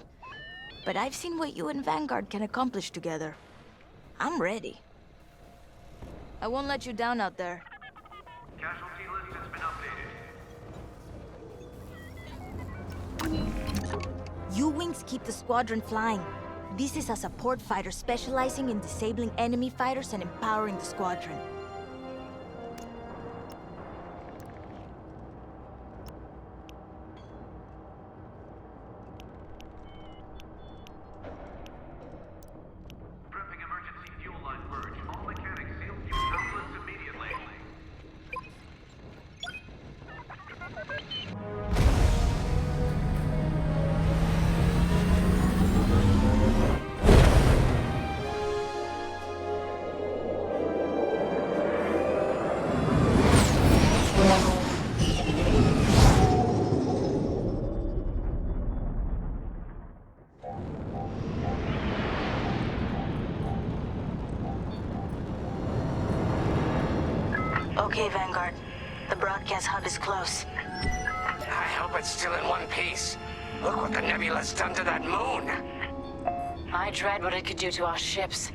I: But I've seen what you and Vanguard can accomplish together. I'm ready. I won't let you down out there.
L: Casualty list has been updated.
I: U-wings keep the squadron flying. This is a support fighter specializing in disabling enemy fighters and empowering the squadron.
L: Prepping emergency fuel line purge. All mechanics seal fuel outlets immediately.
I: Okay, Vanguard. The broadcast hub is close.
P: I hope it's still in one piece. Look what the nebula's done to that moon.
B: I dread what it could do to our ships.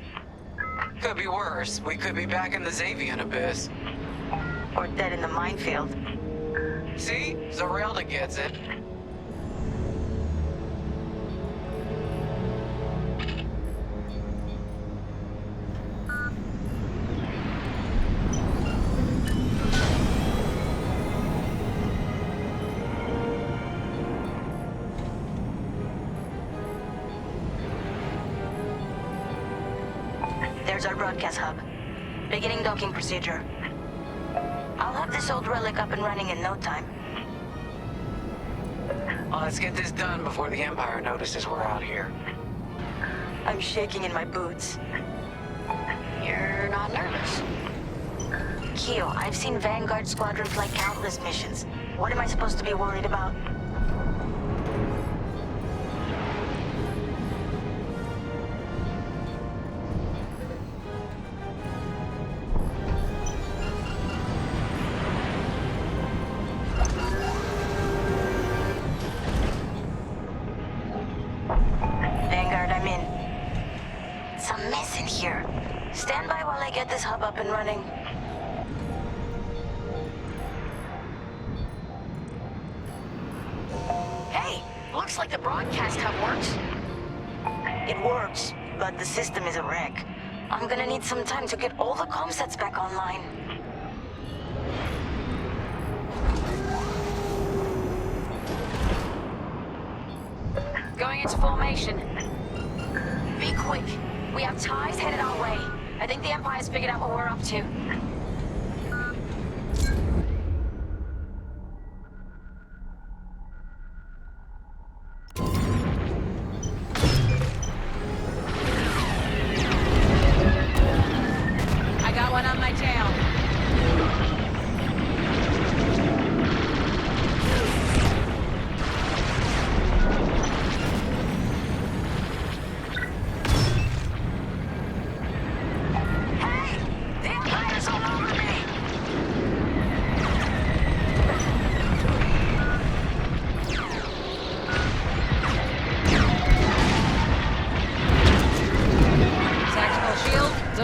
A: Could be worse. We could be back in the Xavian Abyss.
I: Or dead in the minefield.
A: See? Zarelda gets it.
I: There's our broadcast hub. Beginning docking procedure. I'll have this old relic up and running in no time.
A: Well, let's get this done before the Empire notices we're out here.
I: I'm shaking in my boots.
B: You're not nervous.
I: Keo, I've seen Vanguard Squadron fly countless missions. What am I supposed to be worried about? Vanguard, I'm in. It's a mess in here. Stand by while I get this hub up and running.
B: Hey, looks like the broadcast hub works.
I: It works, but the system is a wreck. I'm gonna need some time to get all the comm sets back online.
B: Going into formation. Be quick. We have ties headed our way. I think the Empire's figured out what we're up to.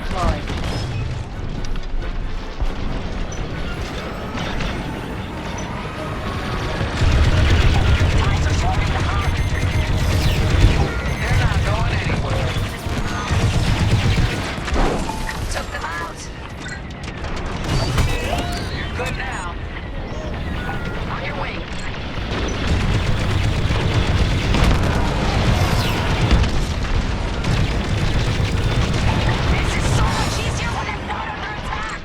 H: deploy.
A: They're not going anywhere.
I: Took them out.
A: You're good now. On your way.
I: This is so much easier when I'm not under attack.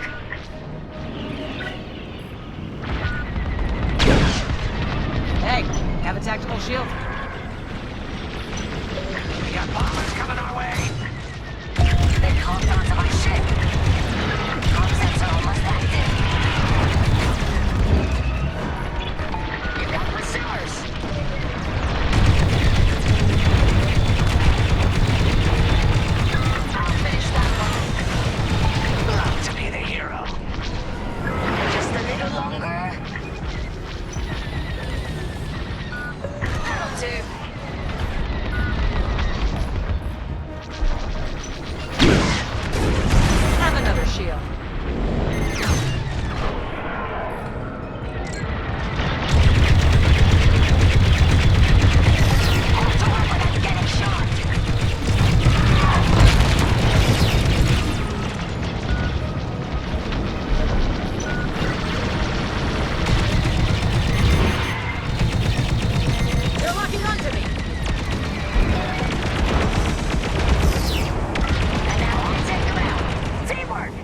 H: Hey, have a tactical shield.
A: We got bombers coming our way.
I: They caught onto my ship. Comm sensor almost active.
A: You got pursuers.
I: I'll finish that one.
A: Love to be the hero.
I: Just a little longer. That'll do.
H: Have another shield.
I: Hold the weapon, I'm getting shot.
H: They're locking onto me.
I: And now I'll take them out. Teamwork.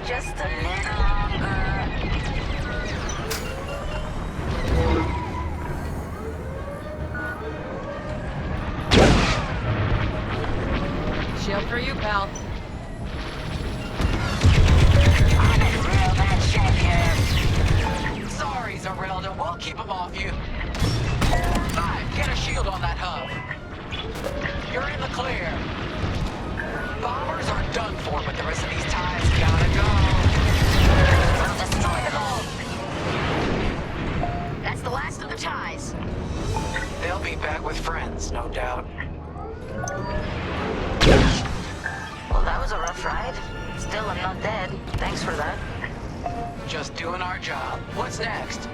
I: Just a little longer.
H: Shield for you, pal.
I: I'm in real bad shape here.
A: Sorry, Zerelda. We'll keep them off you. 5, get a shield on that hub. You're in the clear. Bombers are done for, but the rest of these ties gotta go.
I: We'll destroy them all. That's the last of the ties.
A: They'll be back with friends, no doubt.
I: Well, that was a rough ride. Still, I'm not dead. Thanks for that.
A: Just doing our job. What's next?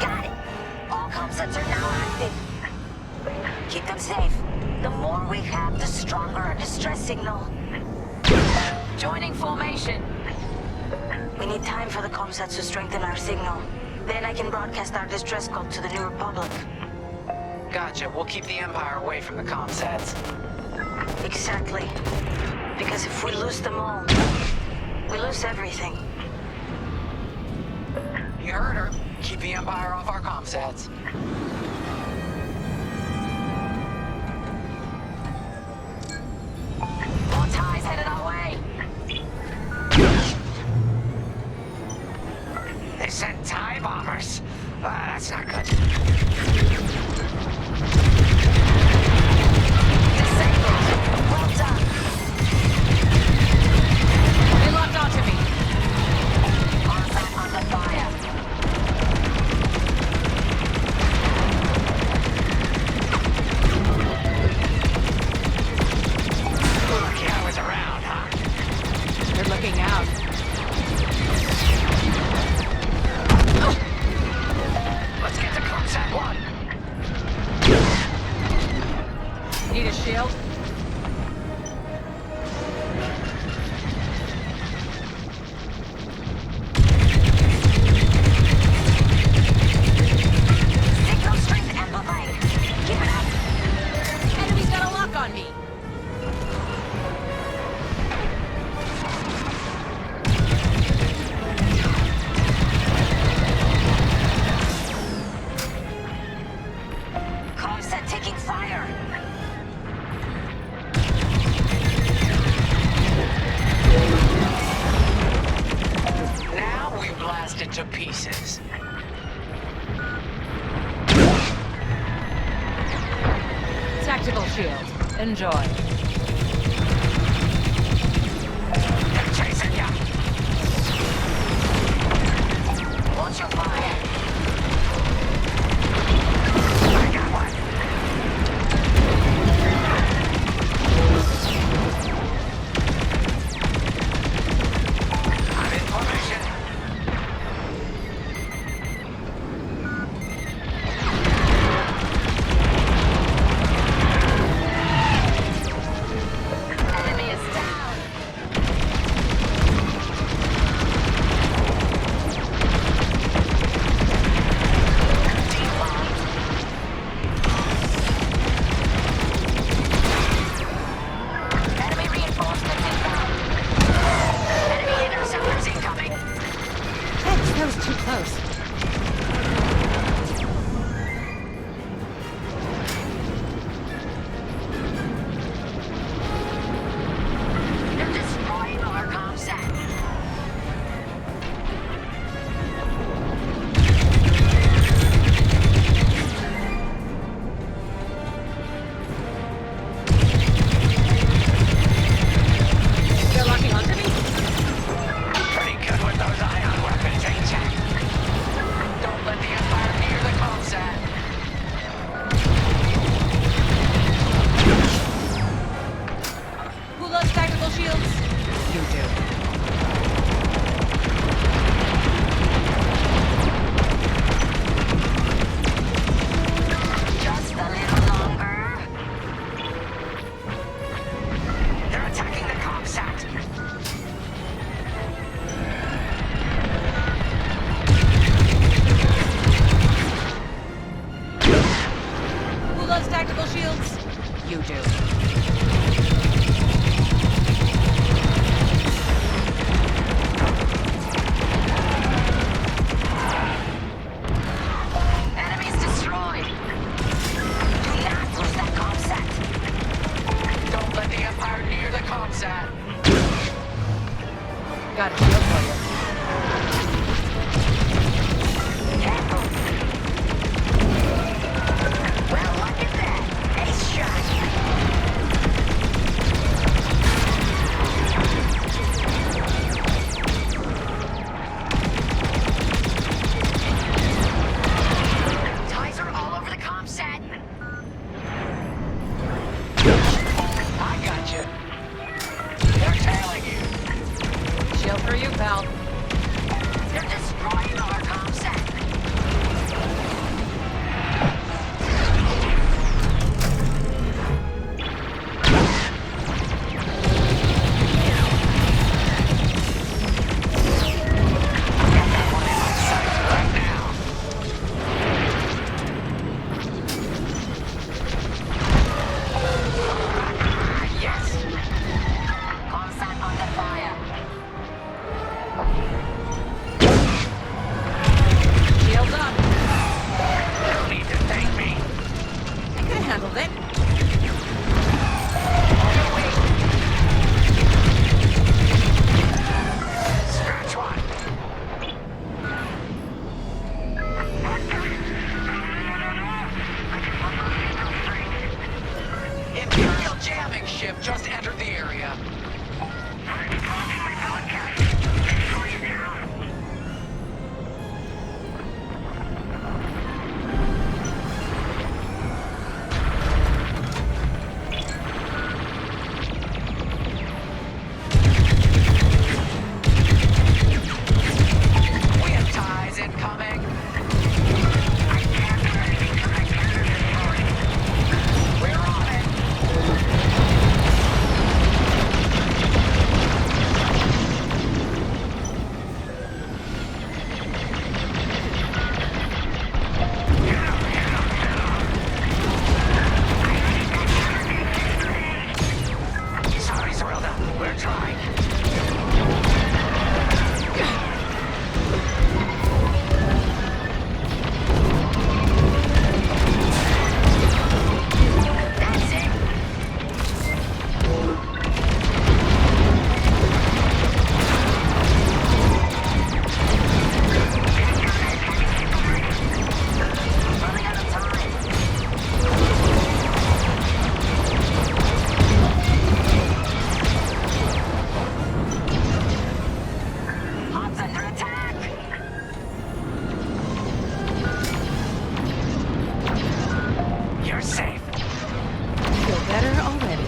I: Got it. All comm sets are now active. Keep them safe. The more we have, the stronger our distress signal.
B: Joining formation.
I: We need time for the comm sets to strengthen our signal. Then I can broadcast our distress call to the New Republic.
A: Gotcha. We'll keep the Empire away from the comm sets.
I: Exactly. Because if we lose them all, we lose everything.
A: You heard her. Keep the Empire off our comm sets.
B: More ties headed our way.
A: They sent TIE bombers. That's not good.
B: Disabled. Well done. They locked onto me.
I: Artifact under fire.
A: Lucky I was around, huh?
H: They're looking out.
A: Let's get to ComSat 1.
H: Need a shield?
I: Signal strength amplifying. Keep it up.
H: Enemy's got a lock on me.
I: Comm set taking fire.
A: Now we blast it to pieces.
H: Tactical shield. Enjoy.
A: They're chasing ya.
I: Watch your fire.
A: just entered the area. We have ties incoming. We're on it. Sorry, Zerilda. We're trying. That's it. Running out of time. Hops under attack! You're safe.
H: Feel better already.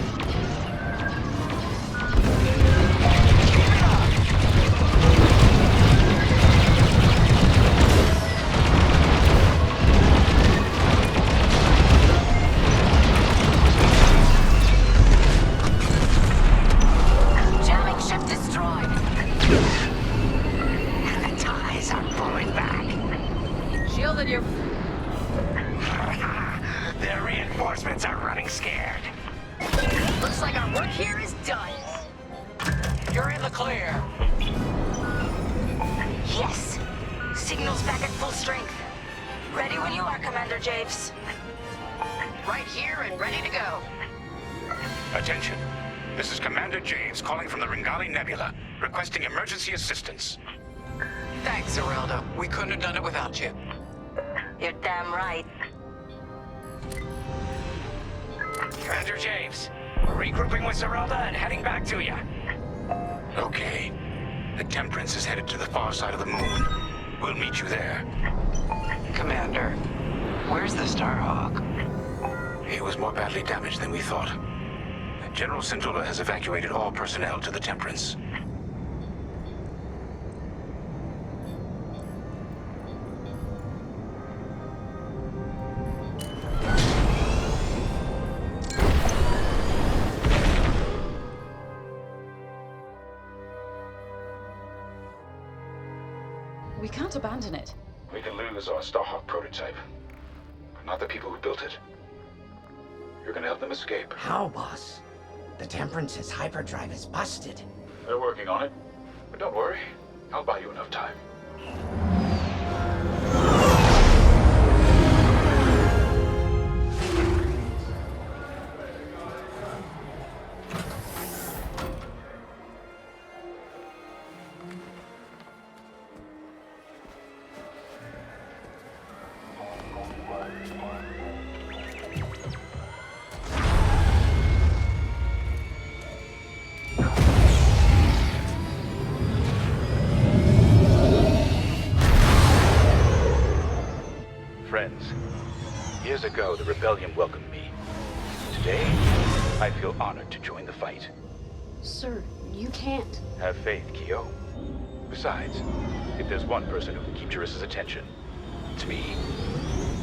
A: Jamming ship destroyed. The ties are pulling back.
B: Shielded your...
L: Their reinforcements are running scared.
A: Looks like our work here is done. You're in the clear.
I: Yes! Signal's back at full strength. Ready when you are, Commander Javes.
A: Right here and ready to go.
J: Attention. This is Commander James calling from the Ringali Nebula, requesting emergency assistance.
A: Thanks, Zerilda. We couldn't have done it without you.
I: You're damn right.
L: Commander James, we're regrouping with Zerilda and heading back to you.
J: Okay. The Temperance is headed to the far side of the moon. We'll meet you there.
A: Commander, where's the Starhawk?
J: He was more badly damaged than we thought. General Syndulla has evacuated all personnel to the Temperance.
B: We can't abandon it.
J: We could lose our Starhawk prototype, but not the people who built it. You're gonna help them escape.
P: How, boss? The Temperance's hyperdrive is busted.
J: They're working on it, but don't worry. I'll buy you enough time.
E: Friends, years ago the Rebellion welcomed me. Today, I feel honored to join the fight.
K: Sir, you can't.
E: Have faith, Kyo. Besides, if there's one person who can keep Jarissa's attention, it's me.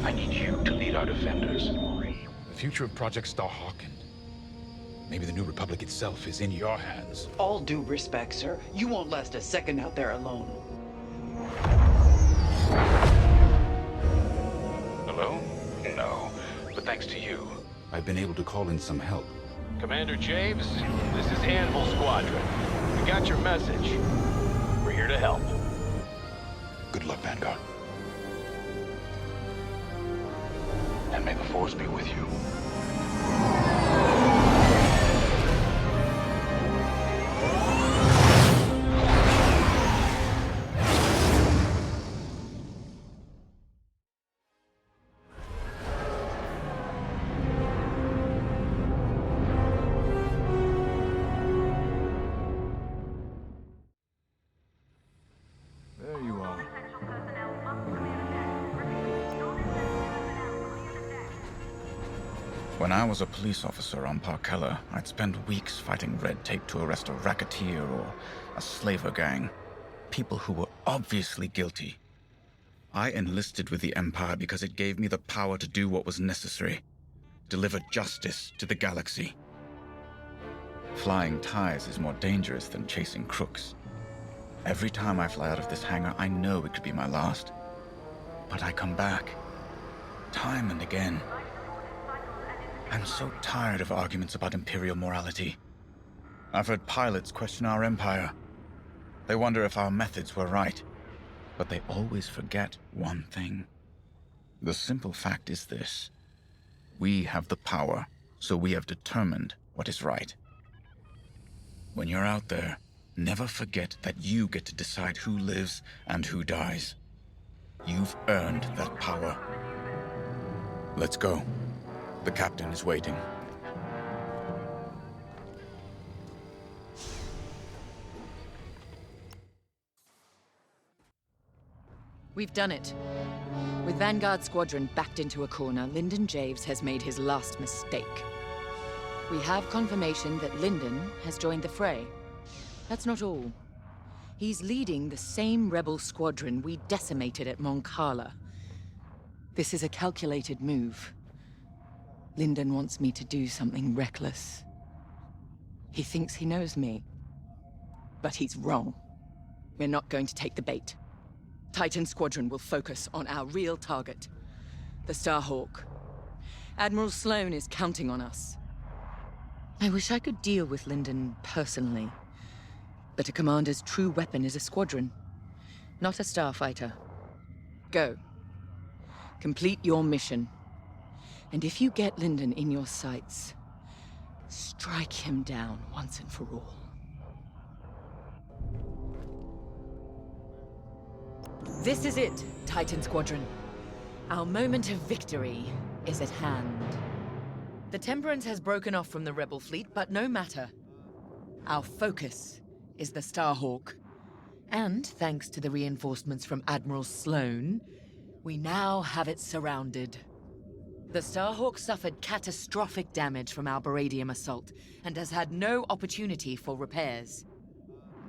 E: I need you to lead our defenders.
G: The future of Project Starhawk and maybe the New Republic itself is in your hands.
D: All due respect, sir. You won't last a second out there alone.
G: Alone? No. But thanks to you, I've been able to call in some help.
O: Commander James, this is Anvil Squadron. We got your message. We're here to help.
G: Good luck, Vanguard. And may the Force be with you.
F: When I was a police officer on Parkella, I'd spend weeks fighting red tape to arrest a racketeer or a slaver gang. People who were obviously guilty. I enlisted with the Empire because it gave me the power to do what was necessary. Deliver justice to the galaxy. Flying ties is more dangerous than chasing crooks. Every time I fly out of this hangar, I know it could be my last. But I come back. Time and again. I'm so tired of arguments about Imperial morality. I've heard pilots question our Empire. They wonder if our methods were right. But they always forget one thing. The simple fact is this. We have the power, so we have determined what is right. When you're out there, never forget that you get to decide who lives and who dies. You've earned that power. Let's go. The captain is waiting.
C: We've done it. With Vanguard Squadron backed into a corner, Lyndon Javes has made his last mistake. We have confirmation that Lyndon has joined the fray. That's not all. He's leading the same rebel squadron we decimated at Mon Cala. This is a calculated move. Lyndon wants me to do something reckless. He thinks he knows me. But he's wrong. We're not going to take the bait. Titan Squadron will focus on our real target, the Starhawk. Admiral Sloane is counting on us. I wish I could deal with Lyndon personally, but a commander's true weapon is a squadron, not a starfighter. Go. Complete your mission. And if you get Lyndon in your sights, strike him down once and for all. This is it, Titan Squadron. Our moment of victory is at hand. The Temperance has broken off from the Rebel fleet, but no matter. Our focus is the Starhawk. And thanks to the reinforcements from Admiral Sloane, we now have it surrounded. The Starhawk suffered catastrophic damage from our Baradium assault and has had no opportunity for repairs.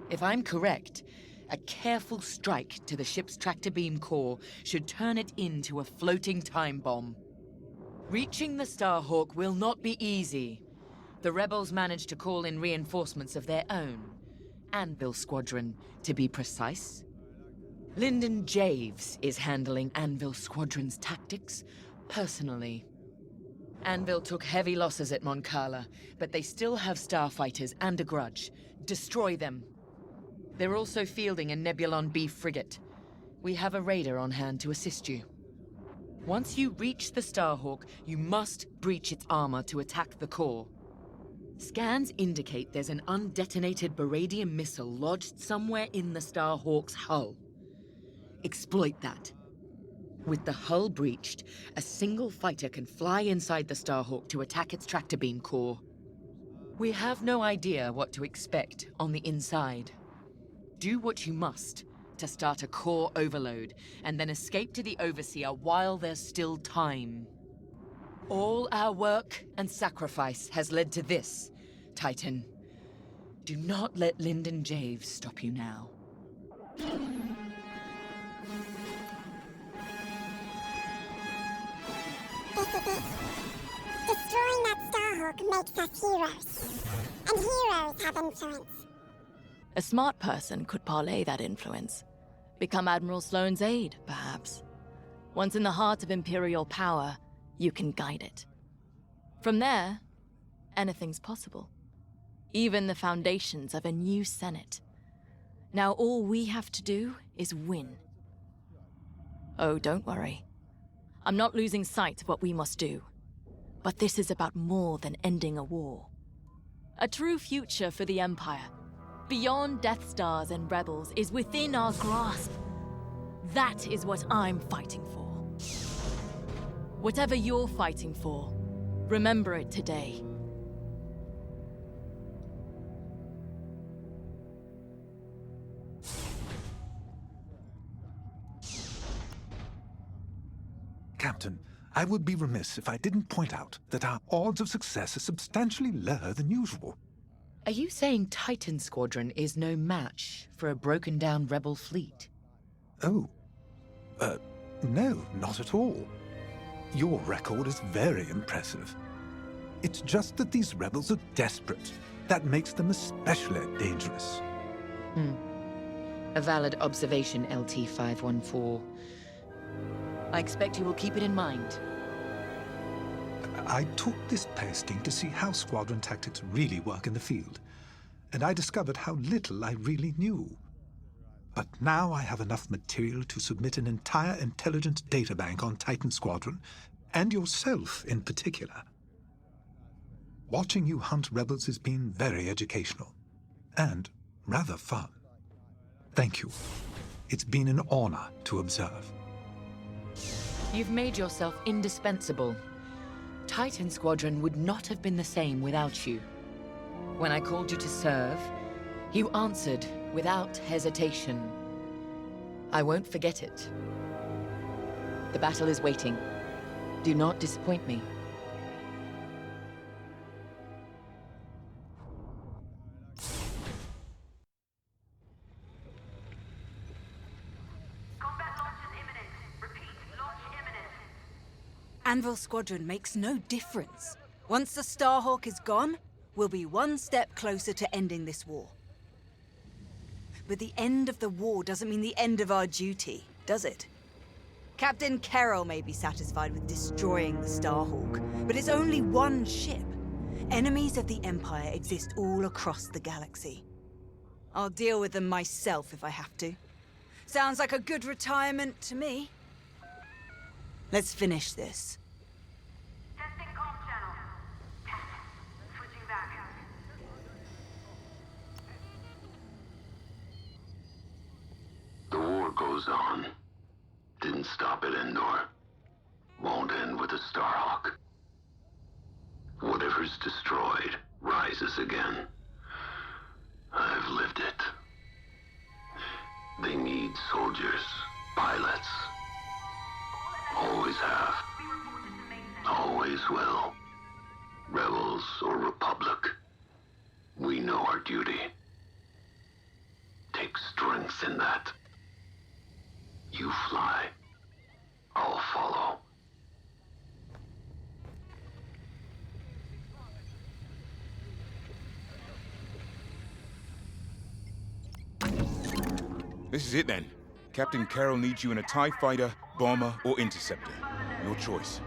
C: If I'm correct, a careful strike to the ship's tractor beam core should turn it into a floating time bomb. Reaching the Starhawk will not be easy. The rebels managed to call in reinforcements of their own. Anvil Squadron, to be precise. Lyndon Javes is handling Anvil Squadron's tactics personally. Anvil took heavy losses at Mon Cala, but they still have starfighters and a grudge. Destroy them. They're also fielding a Nebulon B frigate. We have a raider on hand to assist you. Once you reach the Starhawk, you must breach its armor to attack the core. Scans indicate there's an undetonated Baradium missile lodged somewhere in the Starhawk's hull. Exploit that. With the hull breached, a single fighter can fly inside the Starhawk to attack its tractor beam core. We have no idea what to expect on the inside. Do what you must to start a core overload, and then escape to the Overseer while there's still time. All our work and sacrifice has led to this, Titan. Do not let Lyndon Javes stop you now.
M: This is it. Destroying that Starhawk makes us heroes. And heroes have influence.
V: A smart person could parlay that influence. Become Admiral Sloane's aide, perhaps. Once in the heart of Imperial power, you can guide it. From there, anything's possible. Even the foundations of a new Senate. Now all we have to do is win. Oh, don't worry. I'm not losing sight of what we must do. But this is about more than ending a war. A true future for the Empire, beyond Death Stars and Rebels, is within our grasp. That is what I'm fighting for. Whatever you're fighting for, remember it today.
S: Captain, I would be remiss if I didn't point out that our odds of success are substantially lower than usual.
C: Are you saying Titan Squadron is no match for a broken-down rebel fleet?
S: Oh. No, not at all. Your record is very impressive. It's just that these rebels are desperate. That makes them especially dangerous.
C: A valid observation, LT-514. I expect you will keep it in mind.
S: I took this posting to see how squadron tactics really work in the field, and I discovered how little I really knew. But now I have enough material to submit an entire intelligence databank on Titan Squadron, and yourself in particular. Watching you hunt rebels has been very educational, and rather fun. Thank you. It's been an honor to observe.
C: You've made yourself indispensable. Titan Squadron would not have been the same without you. When I called you to serve, you answered without hesitation. I won't forget it. The battle is waiting. Do not disappoint me.
R: Anvil Squadron makes no difference. Once the Starhawk is gone, we'll be one step closer to ending this war. But the end of the war doesn't mean the end of our duty, does it? Captain Carroll may be satisfied with destroying the Starhawk, but it's only one ship. Enemies of the Empire exist all across the galaxy. I'll deal with them myself if I have to. Sounds like a good retirement to me. Let's finish this.
T: Testing comm channel. Switching back.
Q: The war goes on. Didn't stop at Endor. Won't end with the Starhawk. Whatever's destroyed rises again. I've lived it. They need soldiers, pilots. Always have. Always will. Rebels or Republic. We know our duty. Take strength in that. You fly. I'll follow.
J: This is it then. Captain Carroll needs you in a TIE fighter, bomber, or interceptor. Your choice.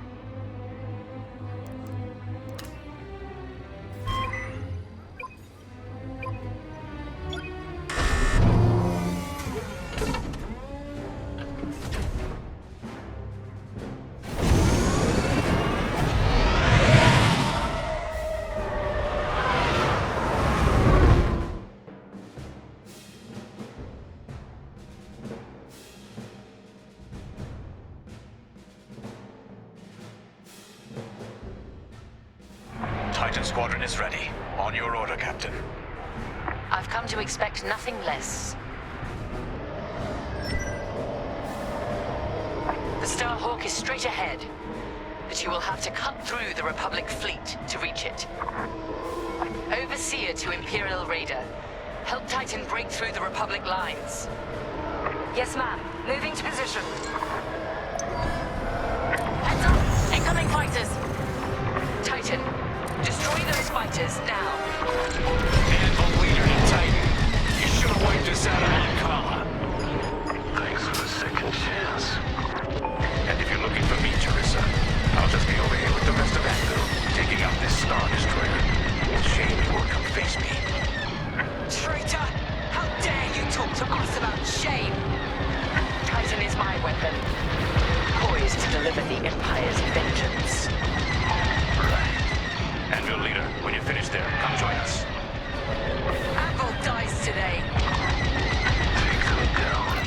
L: Titan Squadron is ready. On your order, Captain.
B: I've come to expect nothing less. The Starhawk is straight ahead, but you will have to cut through the Republic fleet to reach it. Overseer to Imperial Raider. Help Titan break through the Republic lines.
R: Yes, ma'am. Moving to position.
B: Heads up! Incoming fighters! Titan, destroy those fighters now.
L: Anvil leader to Titan. You should have wiped us out of Moncala.
Q: Thanks for the second chance.
L: And if you're looking for me, Teresa, I'll just be over here with the rest of Anvil, taking out this Star Destroyer. Shame you won't come face me.
B: Traitor! How dare you talk to us about shame? Titan is my weapon, poised to deliver the Empire's vengeance.
L: Anvil leader, when you finish there, come join us.
B: Anvil dies today.
Q: Take them down.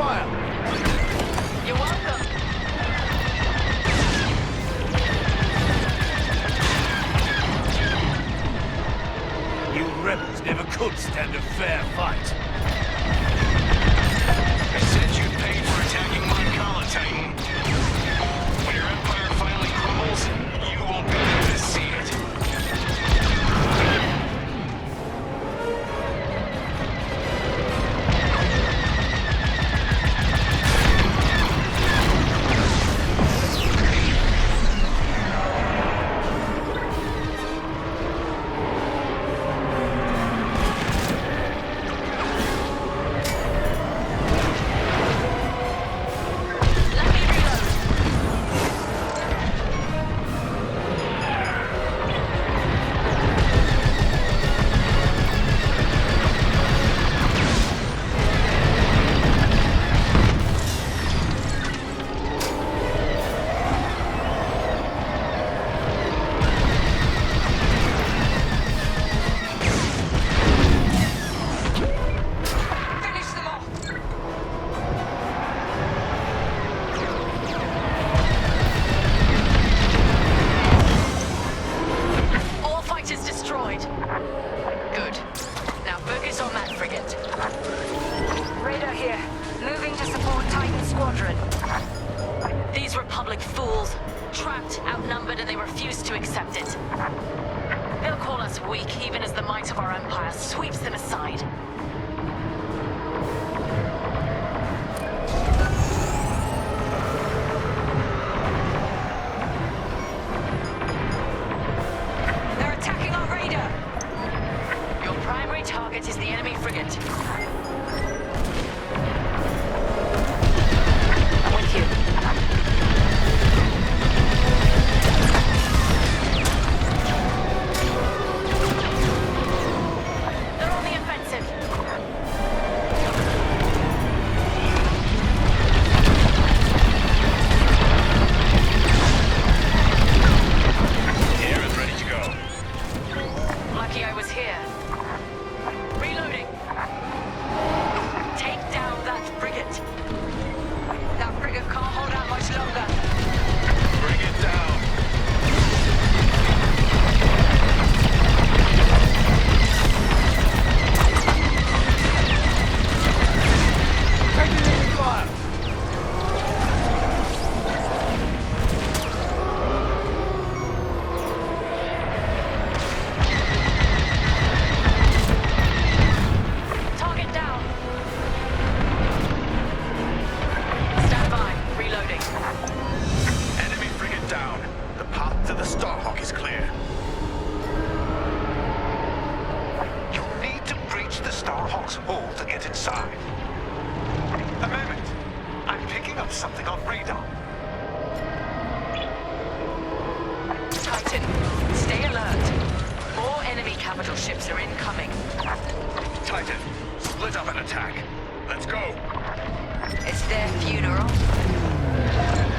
L: fire!
B: You're welcome.
L: You rebels never could stand a fair fight. I said you paid for attacking Mon Cala, Titan. When your empire finally crumbles, you won't be there to see it.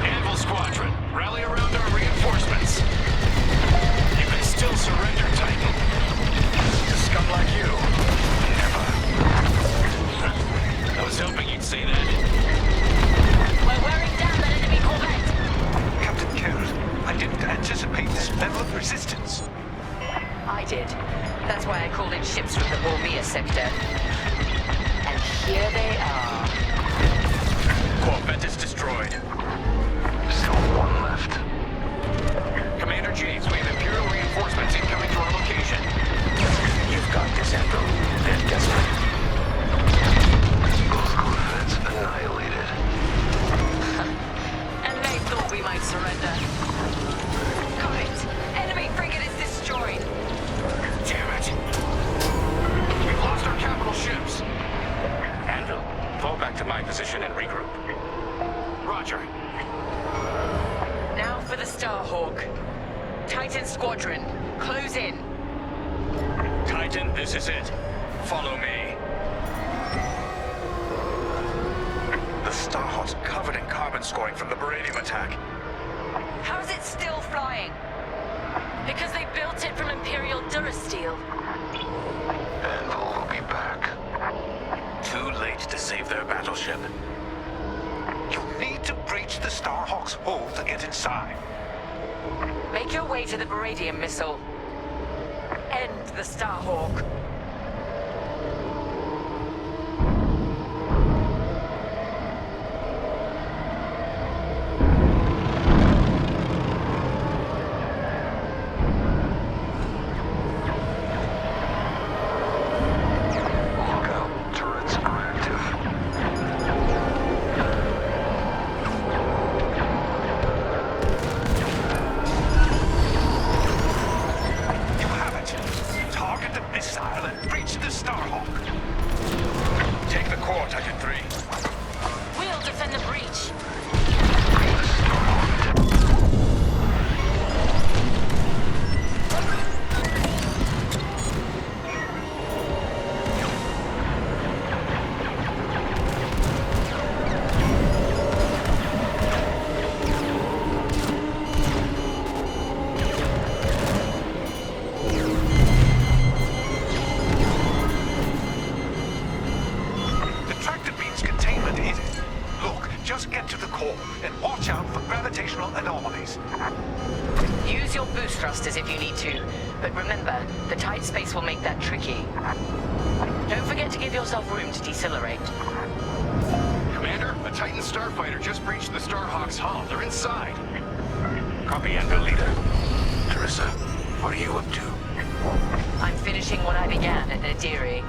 L: Anvil Squadron, rally around our reinforcements. You can still surrender, Titan. To scum like you, never. I was hoping you'd say that.
B: We're wearing down that enemy corvette.
L: Captain Kerr, I didn't anticipate this level of resistance.
C: I did. That's why I called in ships from the Bormia sector. And here they are.
L: Corvette is destroyed.
Q: Still one left.
L: Commander James, we have Imperial reinforcements incoming to our location. You've got this, Andrew. They're desperate.
Q: Both corvettes annihilated.
B: And they thought we might surrender. Got it. Enemy frigate is destroyed.
L: Damn it. We've lost our capital ships. Anvil, fall back to my position and regroup. Roger.
C: Now for the Starhawk. Titan Squadron, close in.
L: Titan, this is it. Follow me. The Starhawk's covered in carbon scoring from the Beradium attack.
B: How's it still flying? Because they built it from Imperial Durasteel.
Q: Anvil will be back.
L: Too late to save their battleship.
J: the Starhawk's hull to get inside.
B: Make your way to the Beradium missile. End the Starhawk. Use your boost thrusters if you need to, but remember, the tight space will make that tricky. Don't forget to give yourself room to decelerate.
L: Commander, a Titan starfighter just breached the Starhawk's hull. They're inside.
J: Copy, Anvil Leader. Teresa, what are you up to?
B: I'm finishing what I began at Nadiri.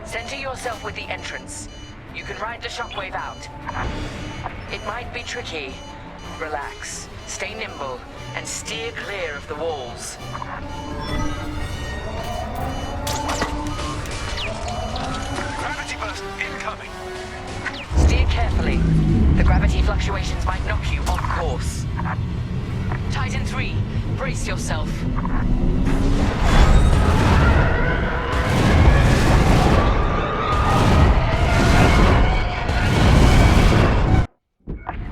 B: Center yourself with the entrance. You can ride the shockwave out. It might be tricky. Relax, stay nimble, and steer clear of the walls.
J: Gravity burst incoming!
B: Steer carefully. The gravity fluctuations might knock you off course. Titan 3, brace yourself.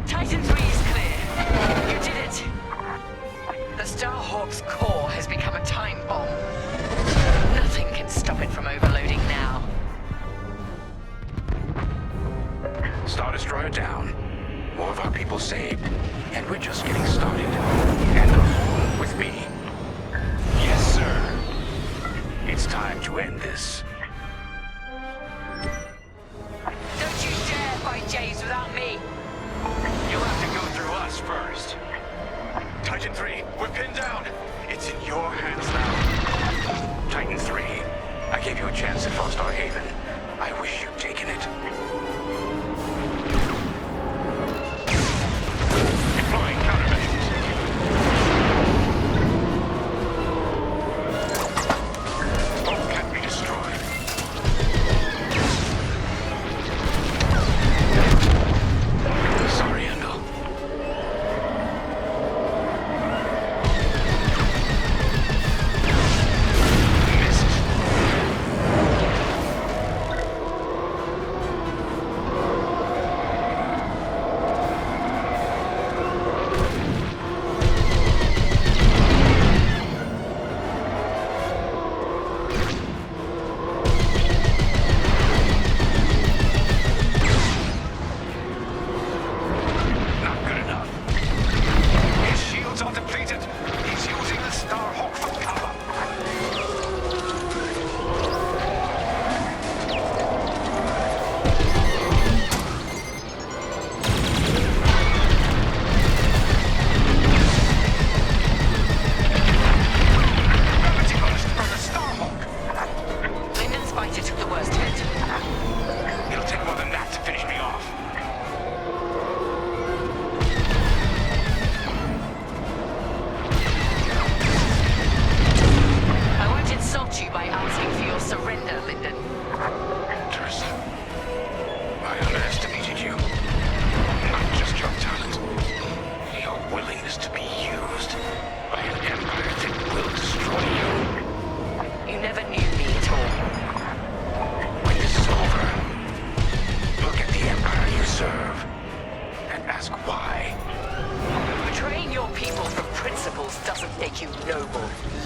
B: Titan 3 is clear. You did it. The Starhawk's core has become a time bomb. Nothing can stop it from overloading now.
J: Star Destroyer down. More of our people saved. And we're just getting started. And with me. Yes, sir. It's time to end this.
B: Don't you dare fight Jays without me.
J: You'll have to go through us first. Titan 3, we're pinned down. It's in your hands now. Titan 3, I gave you a chance at Star Haven. I wish you'd taken it. Deploying countermeasures. All can be destroyed.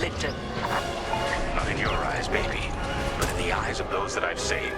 A: Lyndon.
J: Not in your eyes, baby, but in the eyes of those that I've saved.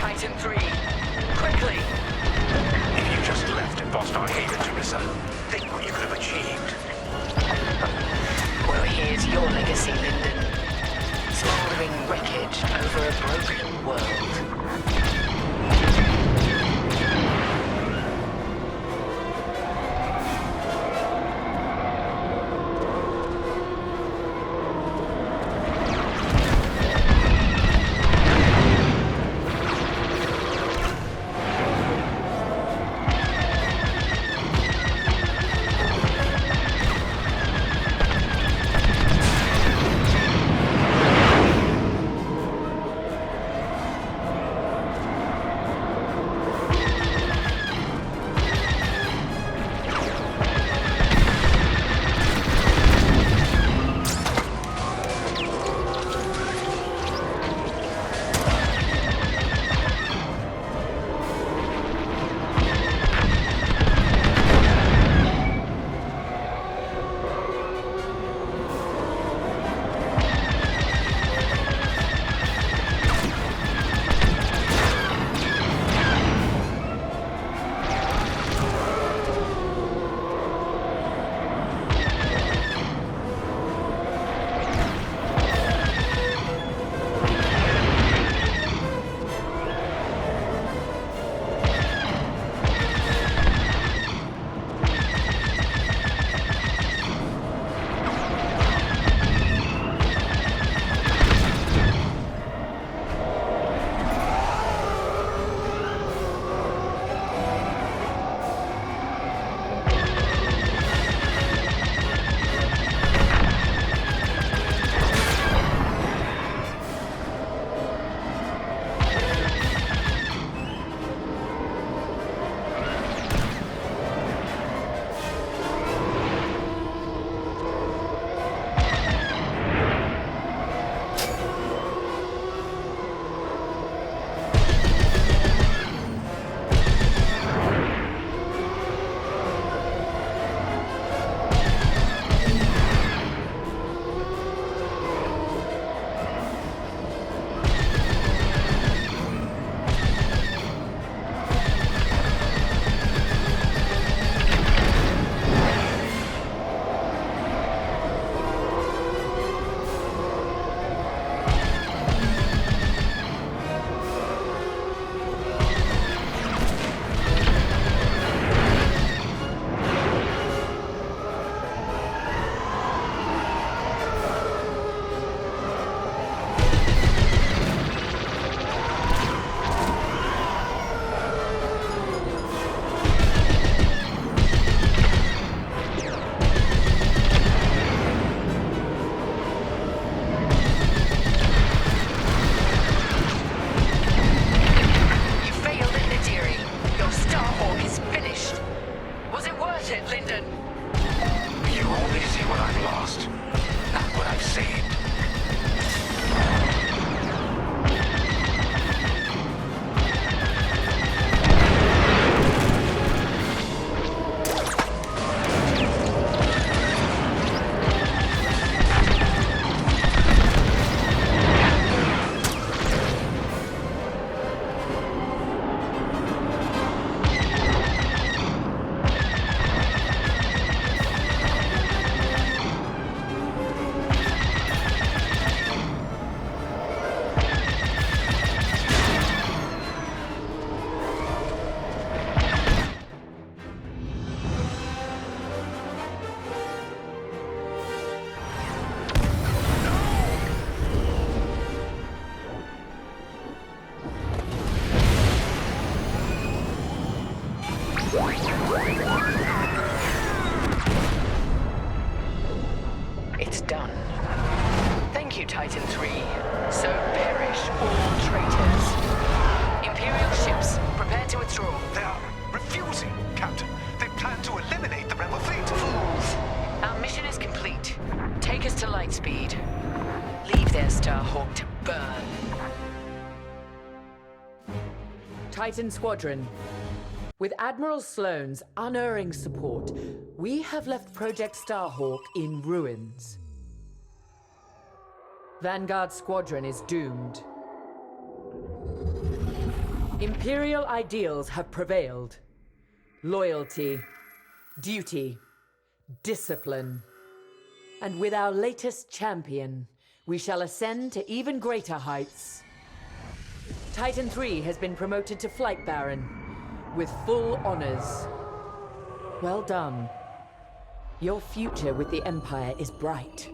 A: Titan 3. Quickly!
J: If you just left and lost our haven, Teresa, think what you could have achieved.
A: Well, here's your legacy, Lyndon. Smoldering wreckage over a broken world. It's done. Thank you, Titan 3. So perish all traitors. Imperial ships, prepare to withdraw.
N: They are refusing, Captain. They plan to eliminate the rebel fleet.
A: Fools! Our mission is complete. Take us to Lightspeed. Leave their Starhawk to burn.
C: Titan Squadron. With Admiral Sloane's unerring support, we have left Project Starhawk in ruins. Vanguard Squadron is doomed. Imperial ideals have prevailed. Loyalty, duty, discipline. And with our latest champion, we shall ascend to even greater heights. Titan 3 has been promoted to Flight Baron, with full honors. Well done. Your future with the Empire is bright.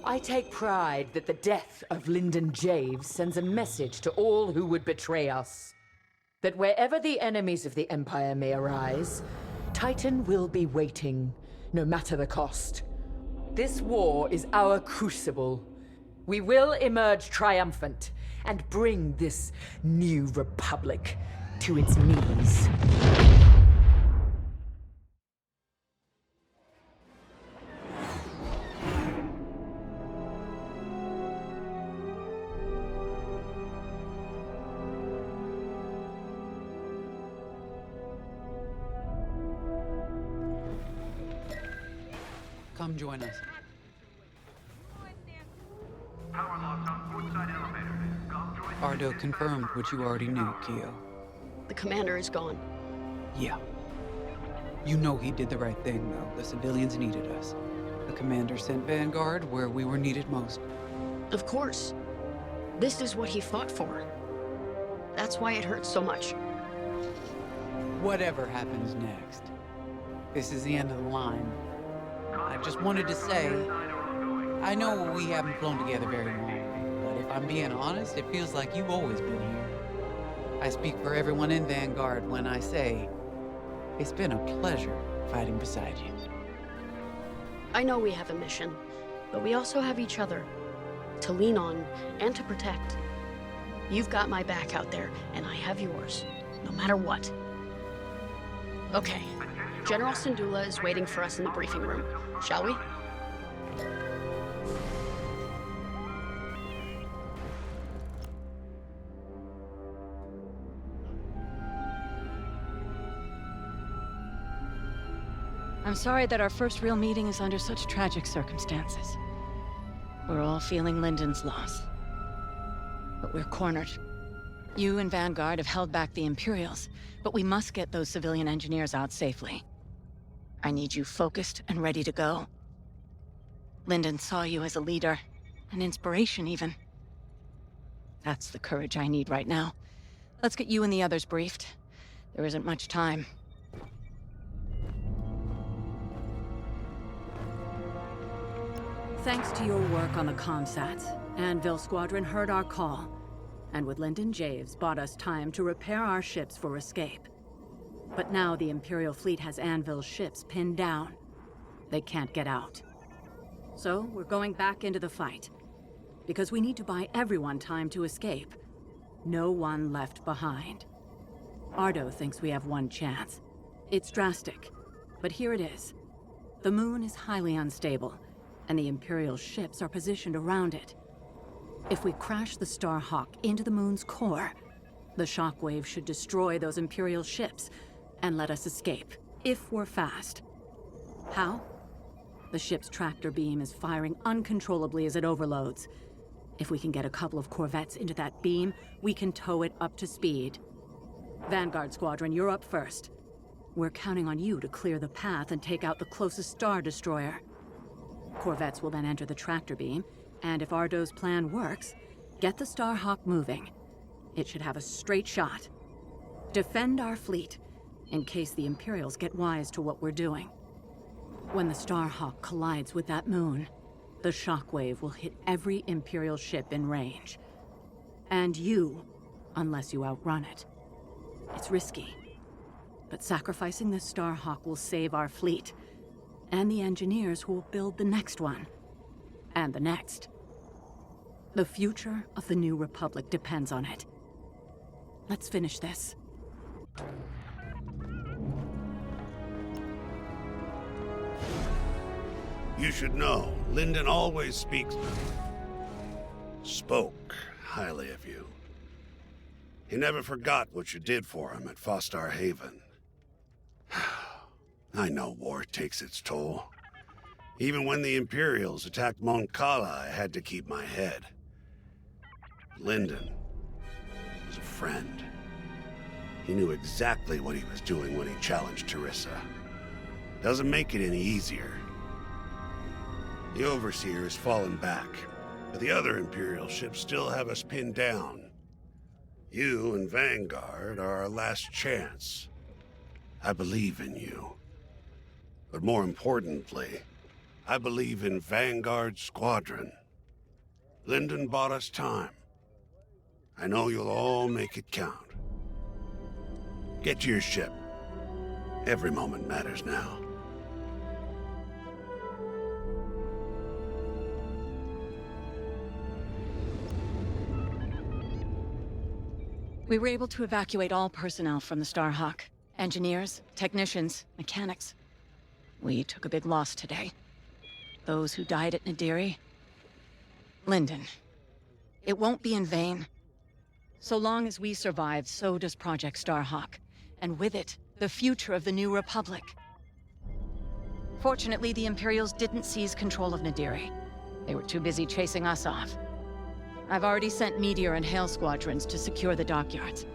C: I take pride that the death of Lyndon Javes sends a message to all who would betray us. That wherever the enemies of the Empire may arise, Titan will be waiting, no matter the cost. This war is our crucible. We will emerge triumphant and bring this new republic to its knees.
D: Come join us. Ardo confirmed what you already knew, Keo.
K: The commander is gone.
D: Yeah. You know he did the right thing, though. The civilians needed us. The commander sent Vanguard where we were needed most.
K: Of course. This is what he fought for. That's why it hurts so much.
D: Whatever happens next, this is the end of the line. I just wanted to say, I know we haven't flown together very long, but if I'm being honest, it feels like you've always been here. I speak for everyone in Vanguard when I say, it's been a pleasure fighting beside you.
K: I know we have a mission, but we also have each other to lean on and to protect. You've got my back out there, and I have yours, no matter what. Okay, General Syndulla is waiting for us in the briefing room. Shall we?
U: I'm sorry that our first real meeting is under such tragic circumstances. We're all feeling Lyndon's loss. But we're cornered. You and Vanguard have held back the Imperials, but we must get those civilian engineers out safely. I need you focused and ready to go. Lyndon saw you as a leader, an inspiration even. That's the courage I need right now. Let's get you and the others briefed. There isn't much time.
W: Thanks to your work on the Comsats, Anvil Squadron heard our call, and with Lyndon Javes bought us time to repair our ships for escape. But now the Imperial fleet has Anvil's ships pinned down. They can't get out. So we're going back into the fight, because we need to buy everyone time to escape. No one left behind. Ardo thinks we have one chance. It's drastic, but here it is. The moon is highly unstable, and the Imperial ships are positioned around it. If we crash the Starhawk into the moon's core, the shockwave should destroy those Imperial ships and let us escape, if we're fast. How? The ship's tractor beam is firing uncontrollably as it overloads. If we can get a couple of corvettes into that beam, we can tow it up to speed. Vanguard Squadron, you're up first. We're counting on you to clear the path and take out the closest Star Destroyer. Corvettes will then enter the tractor beam, and if Ardo's plan works, get the Starhawk moving. It should have a straight shot. Defend our fleet, in case the Imperials get wise to what we're doing. When the Starhawk collides with that moon, the shockwave will hit every Imperial ship in range. And you, unless you outrun it. It's risky, but sacrificing the Starhawk will save our fleet, and the engineers who will build the next one. and the next. The future of the New Republic depends on it. Let's finish this.
H: You should know, Lyndon always spoke highly of you. He never forgot what you did for him at Fostar Haven. I know war takes its toll. Even when the Imperials attacked Mon Cala, I had to keep my head. Lyndon was a friend. He knew exactly what he was doing when he challenged Teresa. Doesn't make it any easier. The Overseer has fallen back, but the other Imperial ships still have us pinned down. You and Vanguard are our last chance. I believe in you. But more importantly, I believe in Vanguard Squadron. Lyndon bought us time. I know you'll all make it count. Get to your ship. Every moment matters now.
U: We were able to evacuate all personnel from the Starhawk. Engineers, technicians, mechanics. We took a big loss today. Those who died at Nadiri. Lyndon. It won't be in vain. So long as we survive, so does Project Starhawk. And with it, the future of the New Republic. Fortunately, the Imperials didn't seize control of Nadiri. They were too busy chasing us off. I've already sent Meteor and Hail Squadrons to secure the dockyards.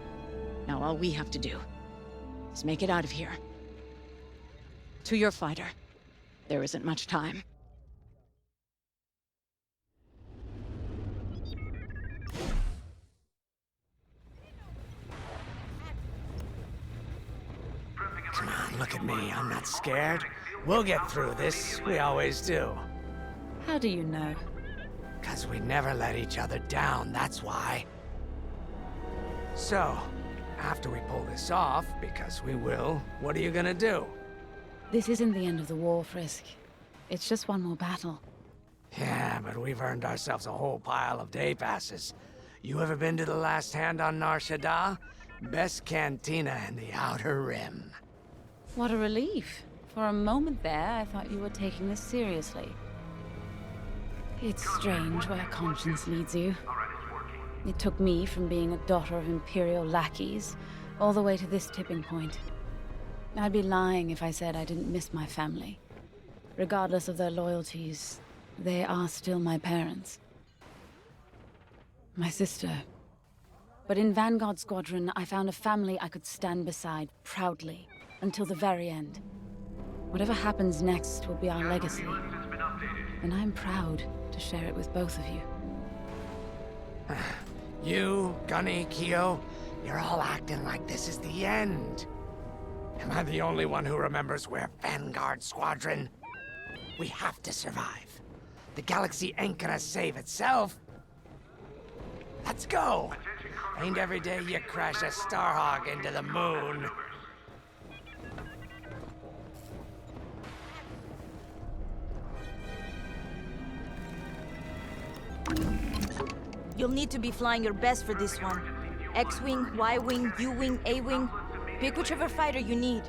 U: Now all we have to do is make it out of here. To your fighter. There isn't much time.
I: Come on, look at me. I'm not scared. We'll get through this. We always do.
W: How do you know?
I: 'Cause we never let each other down, that's why. So, after we pull this off, because we will, what are you gonna do?
W: This isn't the end of the war, Frisk. It's just one more battle.
I: Yeah, but we've earned ourselves a whole pile of day passes. You ever been to the Last Hand on Nar Shaddaa? Best cantina in the Outer Rim.
W: What a relief. For a moment there, I thought you were taking this seriously. It's strange where conscience leads you. It took me from being a daughter of Imperial lackeys all the way to this tipping point. I'd be lying if I said I didn't miss my family. Regardless of their loyalties, they are still my parents. My sister. But in Vanguard Squadron, I found a family I could stand beside proudly until the very end. Whatever happens next will be our legacy. And I'm proud to share it with both of you.
I: You, Gunny, Keo, you're all acting like this is the end. Am I the only one who remembers we're Vanguard Squadron? We have to survive. The galaxy ain't gonna save itself. Let's go. Ain't every day you crash a Starhawk into the moon.
P: You'll need to be flying your best for this one. X-Wing, Y-Wing, U-Wing, A-Wing. Pick whichever fighter you need.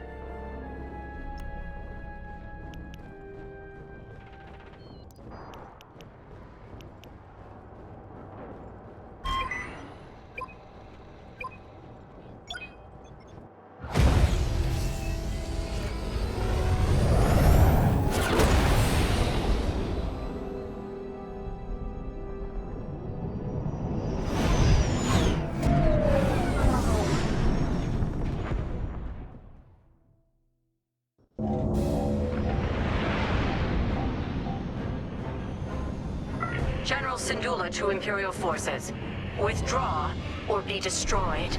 B: General Syndulla to Imperial forces. Withdraw or be destroyed.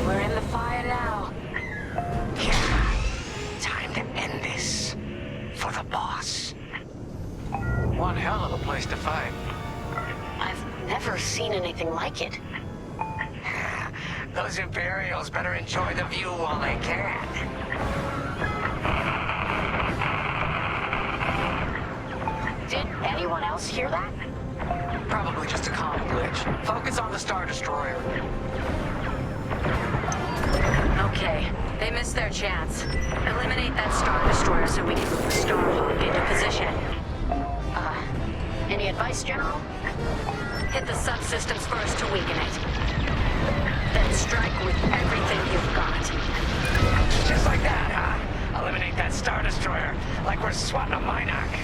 B: We're in the fire now.
L: Time to end this. For the boss.
A: One hell of a place to fight.
B: I've never seen anything like it.
L: Those Imperials better enjoy the view while they can.
B: Did anyone else hear that?
A: Probably just a comm glitch. Focus on the Star Destroyer.
B: Okay, they missed their chance. Eliminate that Star Destroyer so we can move the Starhawk into position. Any advice, General? Hit the subsystems first to weaken it. Then strike with everything you've got.
I: Just like that, huh? Eliminate that Star Destroyer like we're swatting a Minoc.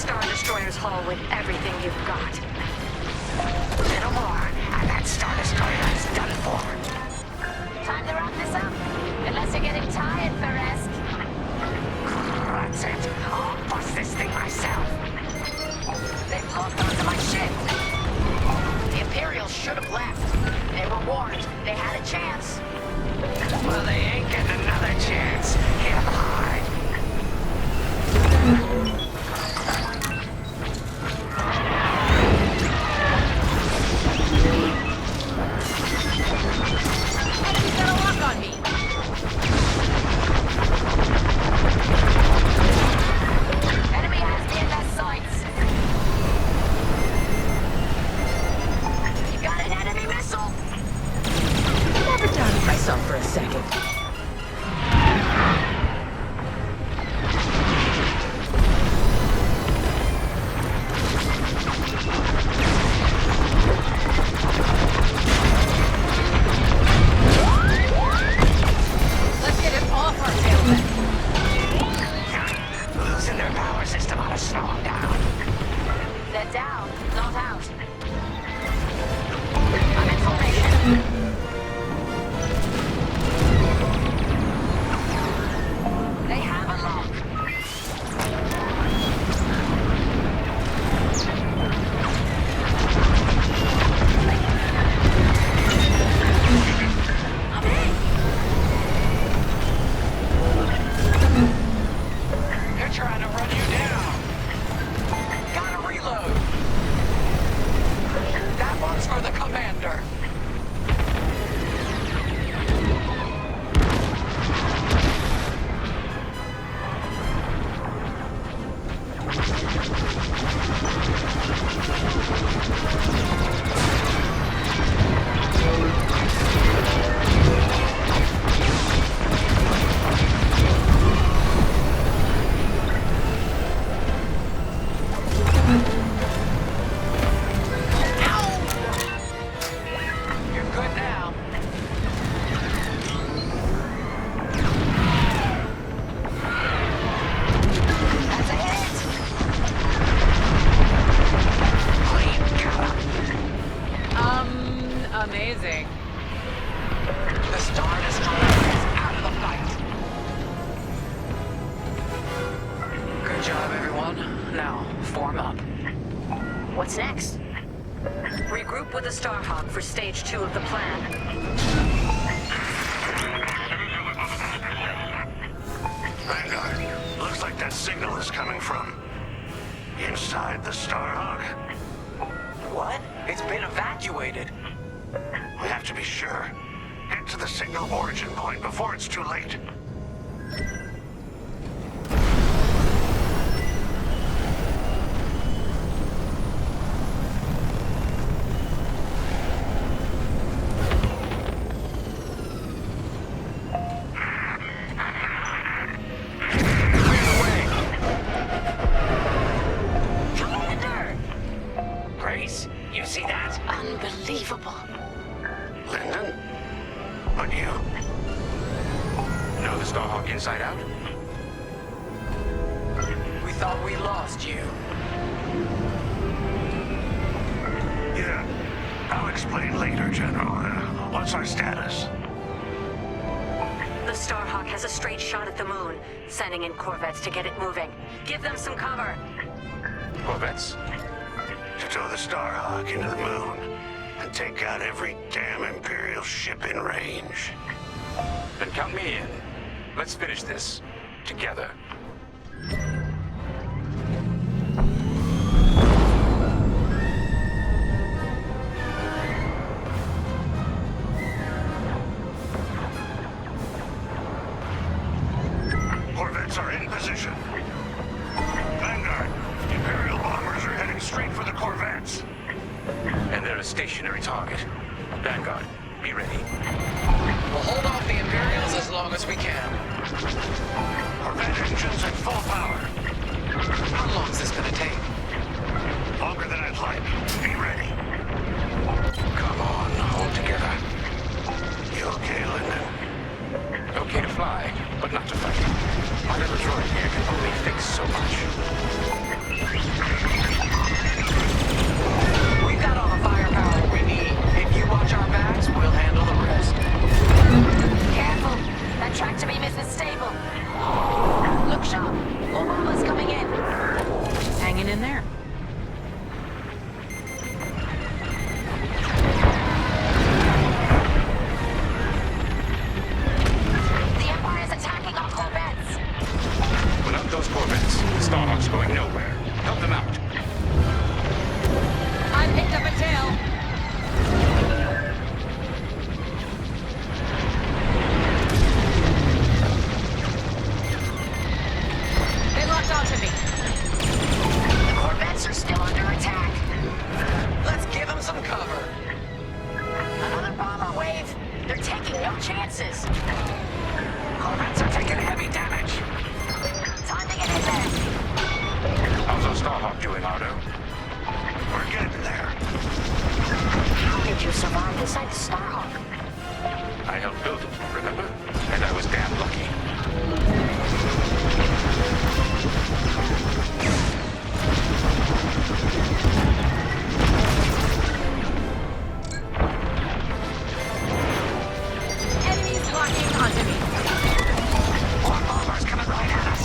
B: Star Destroyer's hull with everything you've got. Little more, and that Star Destroyer is done for.
E: Time to wrap this up. Unless you're getting tired, Perez.
B: That's it. I'll bust this thing myself. They've locked onto my ship. The Imperials should have left. They were warned. They had a chance. Well, they ain't getting another chance. Hit 'em hard.
E: Enemy's got a lock on me. Enemy has me in their sights. You got an enemy missile.
C: Never doubted myself for a second.
E: Let's get it off our tail then.
B: Losing their power system ought to slow them down.
E: They're down, not out. I'm in formation.
B: They have a lock.
E: I'm in.
B: They're trying to run you down. Gotta reload. That one's for the commander. You're good now. That's a hit. Clean cover.
C: Amazing.
B: The Star Destroyer is out of the fight. Good job, everyone. Now, form up. What's next? Regroup with the Starhawk for stage 2 of the plan.
H: Vanguard, looks like that signal is coming from inside the Starhawk.
B: What? It's been evacuated.
H: We have to be sure. Get to the signal origin point before it's too late.
B: Commander! Grace, you see that?
E: Unbelievable.
H: Lyndon? But you...
L: Know the Starhawk inside out?
B: We thought we lost you.
H: Yeah. I'll explain later, General. What's our status?
B: The Starhawk has a straight shot at the moon, sending in corvettes to get it moving. Give them some cover.
L: Corvettes?
H: To tow the Starhawk into the moon and take out every damn Imperial ship in range.
L: Then count me in. Let's finish this. Together.
H: Corvettes are in position. Vanguard, Imperial bombers are heading straight for the corvettes.
L: And they're a stationary target. Vanguard, be ready.
B: We'll hold off the Imperials as long as we can.
H: Corvette engines at full power.
B: How long is this gonna take?
H: Longer than I'd like. Be ready.
L: Come on, hold together.
H: You okay, Lyndon?
L: Okay to fly, but not to fight. My little droid here can only fix so much.
W: in there.
E: The Empire's attacking our corvettes.
J: Without those corvettes, the Starhawk's going nowhere. Help them out.
B: I picked up a tail. They locked onto me.
E: The corvettes are still under attack.
A: Let's give them some cover.
E: Another bomber wave. They're taking no chances.
L: Corvettes are taking heavy damage.
E: Time to get in there.
J: How's our Starhawk doing, Ardo?
L: We're getting there.
E: How did you survive inside the Starhawk?
J: I helped build it, remember? And I was damn lucky.
B: Enemies locking onto me.
L: More bombers coming right at us.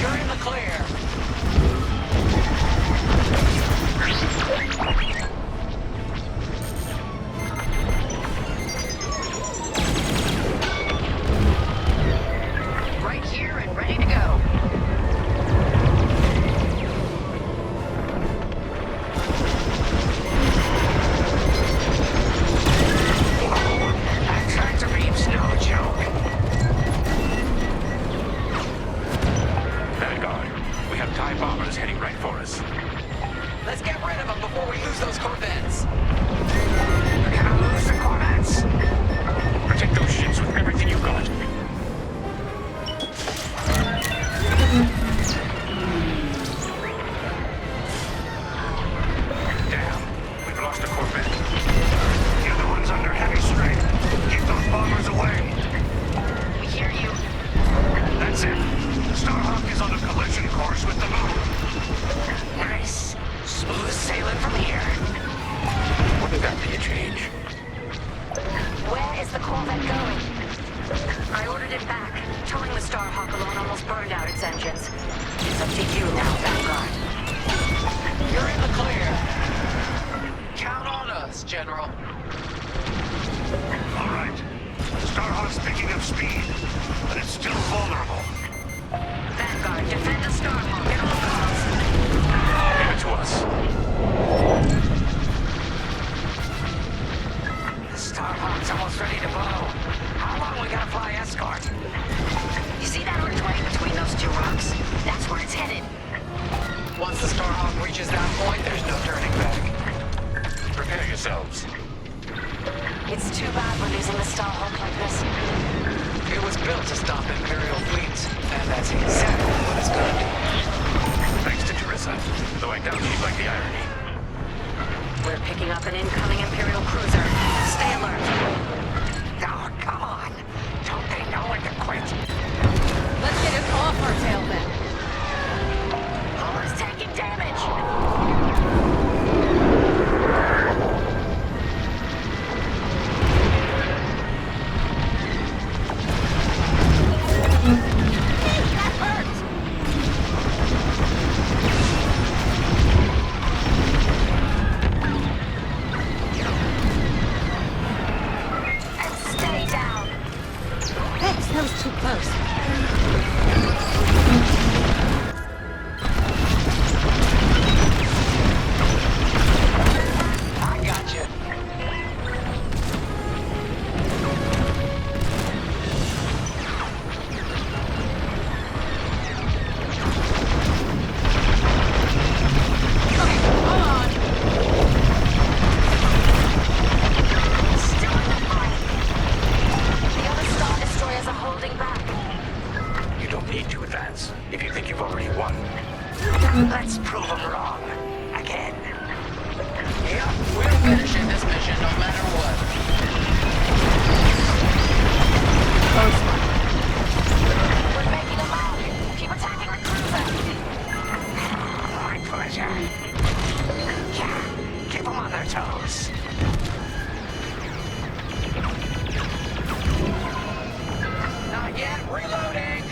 A: You're in the clear.
E: Right here and ready to go.
L: That tractor beam's no joke.
J: Vanguard, we have TIE bombers heading right for us.
A: Let's get rid of them before we lose those corvettes.
L: We're gonna lose the corvettes.
J: Protect those ships with everything you've got. Damn, we've lost a corvette.
L: The other one's under heavy strain. Keep those bombers away.
E: We hear you.
L: That's it. The Starhawk is on a collision course with the moon.
E: Nice. Smooth sailing from here.
J: Wouldn't that be a change?
E: Where is the corvette going? I ordered it back. Towing the Starhawk alone almost burned out its engines. It's up to you now, Vanguard.
A: You're in the clear. Count on us, General.
L: All right. The Starhawk's picking up speed, but it's still vulnerable.
E: Vanguard, defend the Starhawk at all costs.
J: Give it to us.
L: The Starhawk's almost ready to blow. How long we gotta fly escort?
E: You see that R-20 between those two rocks? That's where it's headed.
A: Once the Starhawk reaches that point, there's no turning back.
J: Prepare yourselves.
E: It's too bad we're losing the Starhawk like this.
A: It was built to stop Imperial fleets, and that's exactly what it's gonna do.
J: Thanks to Teresa, though I doubt she'd like the irony.
E: We're picking up an incoming Imperial cruiser. Stay alert.
L: Oh, come on. Don't they know when to quit?
B: Let's get it off our tail then.
E: Hull's taking damage.
B: That hurt!
E: And stay down.
B: Thanks, that was too close.
A: I got you.
E: Still in the fight. The other Star Destroyers are holding back.
J: You don't need to advance if you think you've already won.
L: Let's prove them wrong. Again.
A: Yep, we're finishing this mission no matter what.
E: We're making them out. Keep attacking the cruiser.
L: My pleasure. Yeah, keep them on their toes.
A: Not yet, reloading!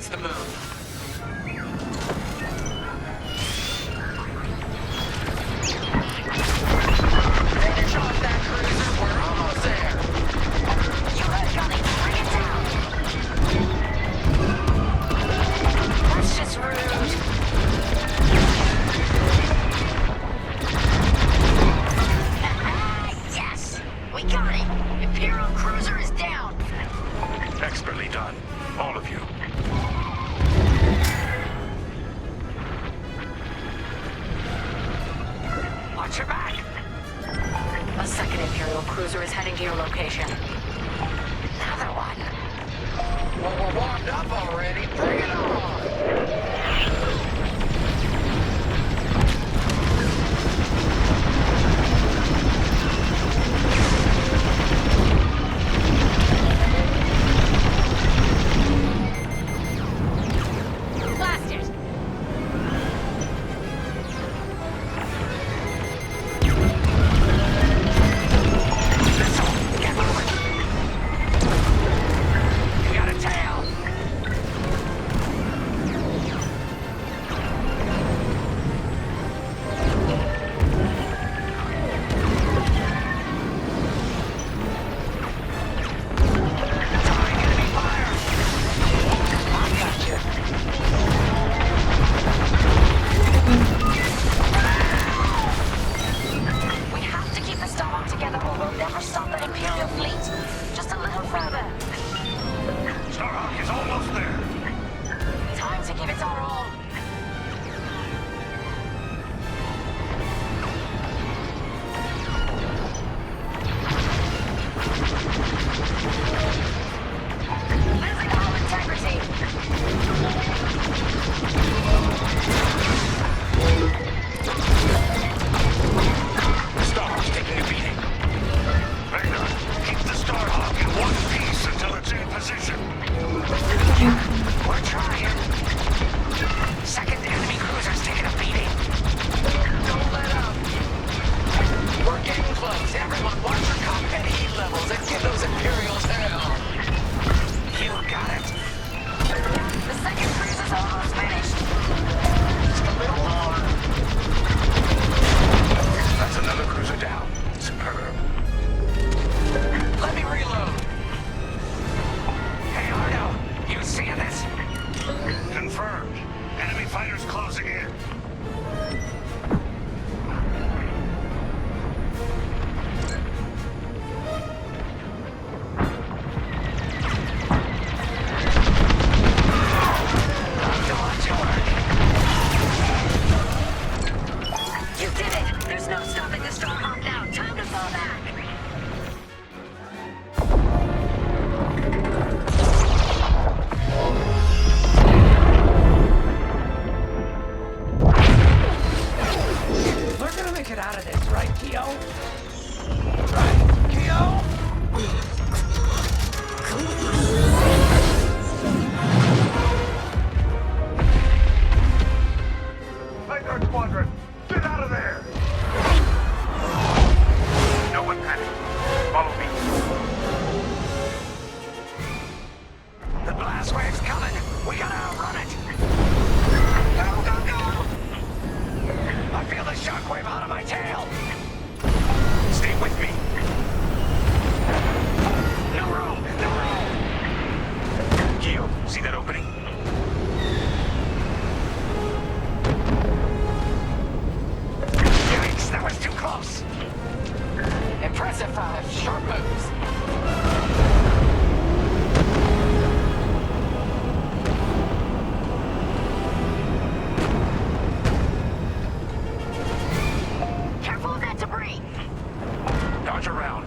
A: What's the move? Finish off that cruiser. We're almost there.
E: You heard Gunny. Bring it down. That's just rude. Yes! We got it! Imperial cruiser is down!
J: Expertly done. All of you.
A: Watch your back.
E: A second Imperial cruiser is heading to your location. Another one.
A: Well, we're warmed up already. Bring it on.
E: Blasters!
A: Get moving. You got a tail. Drawing enemy fire. I got you.
E: We have to keep the Starhawk together or we'll never stop that Imperial fleet. Just a little further.
J: Starhawk is almost there.
E: Time to give it our all. Losing all integrity.
J: Starhawk's taking a beating. Vanguard, keep the Starhawk in one piece until it's in position.
A: We're trying. Second enemy cruiser's taking a beating. Don't let up. We're getting close. Everyone watch your cockpit heat levels and give those Imperials hell. You got it.
E: The second cruiser's almost finished.
A: Just a little more.
J: That's another cruiser down. Superb.
A: Let me reload. Hey, Arno, you seeing this?
J: Confirmed. Enemy fighters closing in.
E: You did it! There's no stopping the Starhawk now. Time to fall back.
A: We're gonna make it out of this, right, Keo? Right, Keo?
J: Vanguard Squadron, get out of there! No one panic. Follow me.
A: The blast wave's coming. We gotta outrun it. Go, go, go! I feel the shockwave out of my tail.
J: Stay with me.
A: No room, no room.
J: Geo, see that opening?
A: Yikes, that was too close. Impressive, sharp moves.
E: Careful of that debris.
J: Dodge around.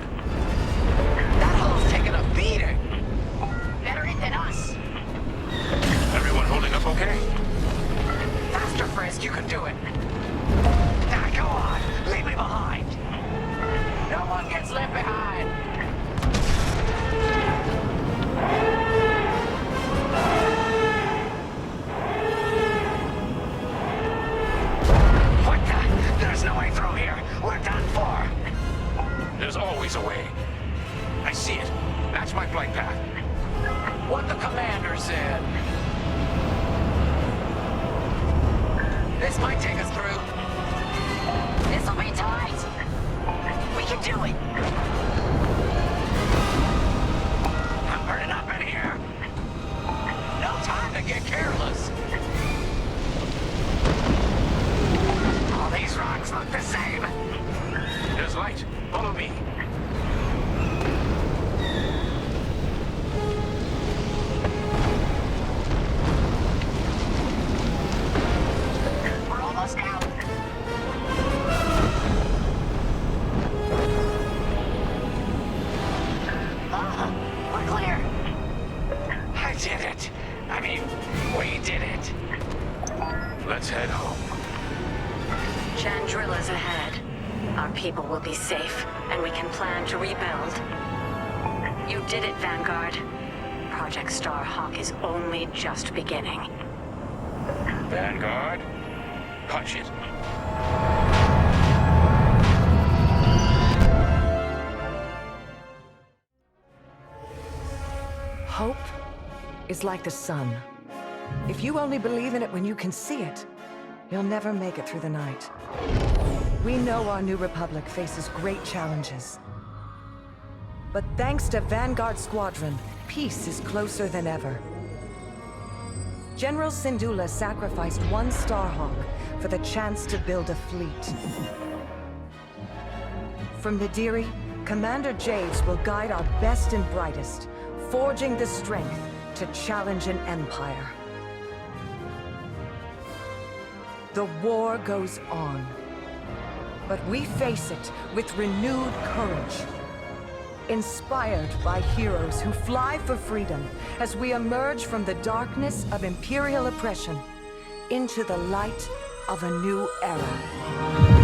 A: That hull's taking a beating.
E: Better it than us.
J: Everyone holding up okay?
A: Faster, Frisk, you can do it. Now, go on. Leave me behind. No one gets left behind. What the? There's no way through here. We're done for.
J: There's always a way. I see it. That's my flight path.
A: What the commander said. This might take us through.
E: This'll be tight! We can do it!
A: I'm burning up in here. No time to get careless. All these rocks look the same.
L: There's light. Follow me.
E: We're almost out! We're clear!
L: I did it. I mean, we did it. Let's head home.
E: Chandrilla's ahead. Our people will be safe, and we can plan to rebuild. You did it, Vanguard. Project Starhawk is only just beginning.
L: Vanguard, punch it.
F: Hope is like the sun. If you only believe in it when you can see it, you'll never make it through the night. We know our new republic faces great challenges. But thanks to Vanguard Squadron, peace is closer than ever. General Syndulla sacrificed one Starhawk for the chance to build a fleet. From Nadiri, Commander Javes will guide our best and brightest, forging the strength to challenge an empire. The war goes on, but we face it with renewed courage, inspired by heroes who fly for freedom as we emerge from the darkness of Imperial oppression into the light of a new era.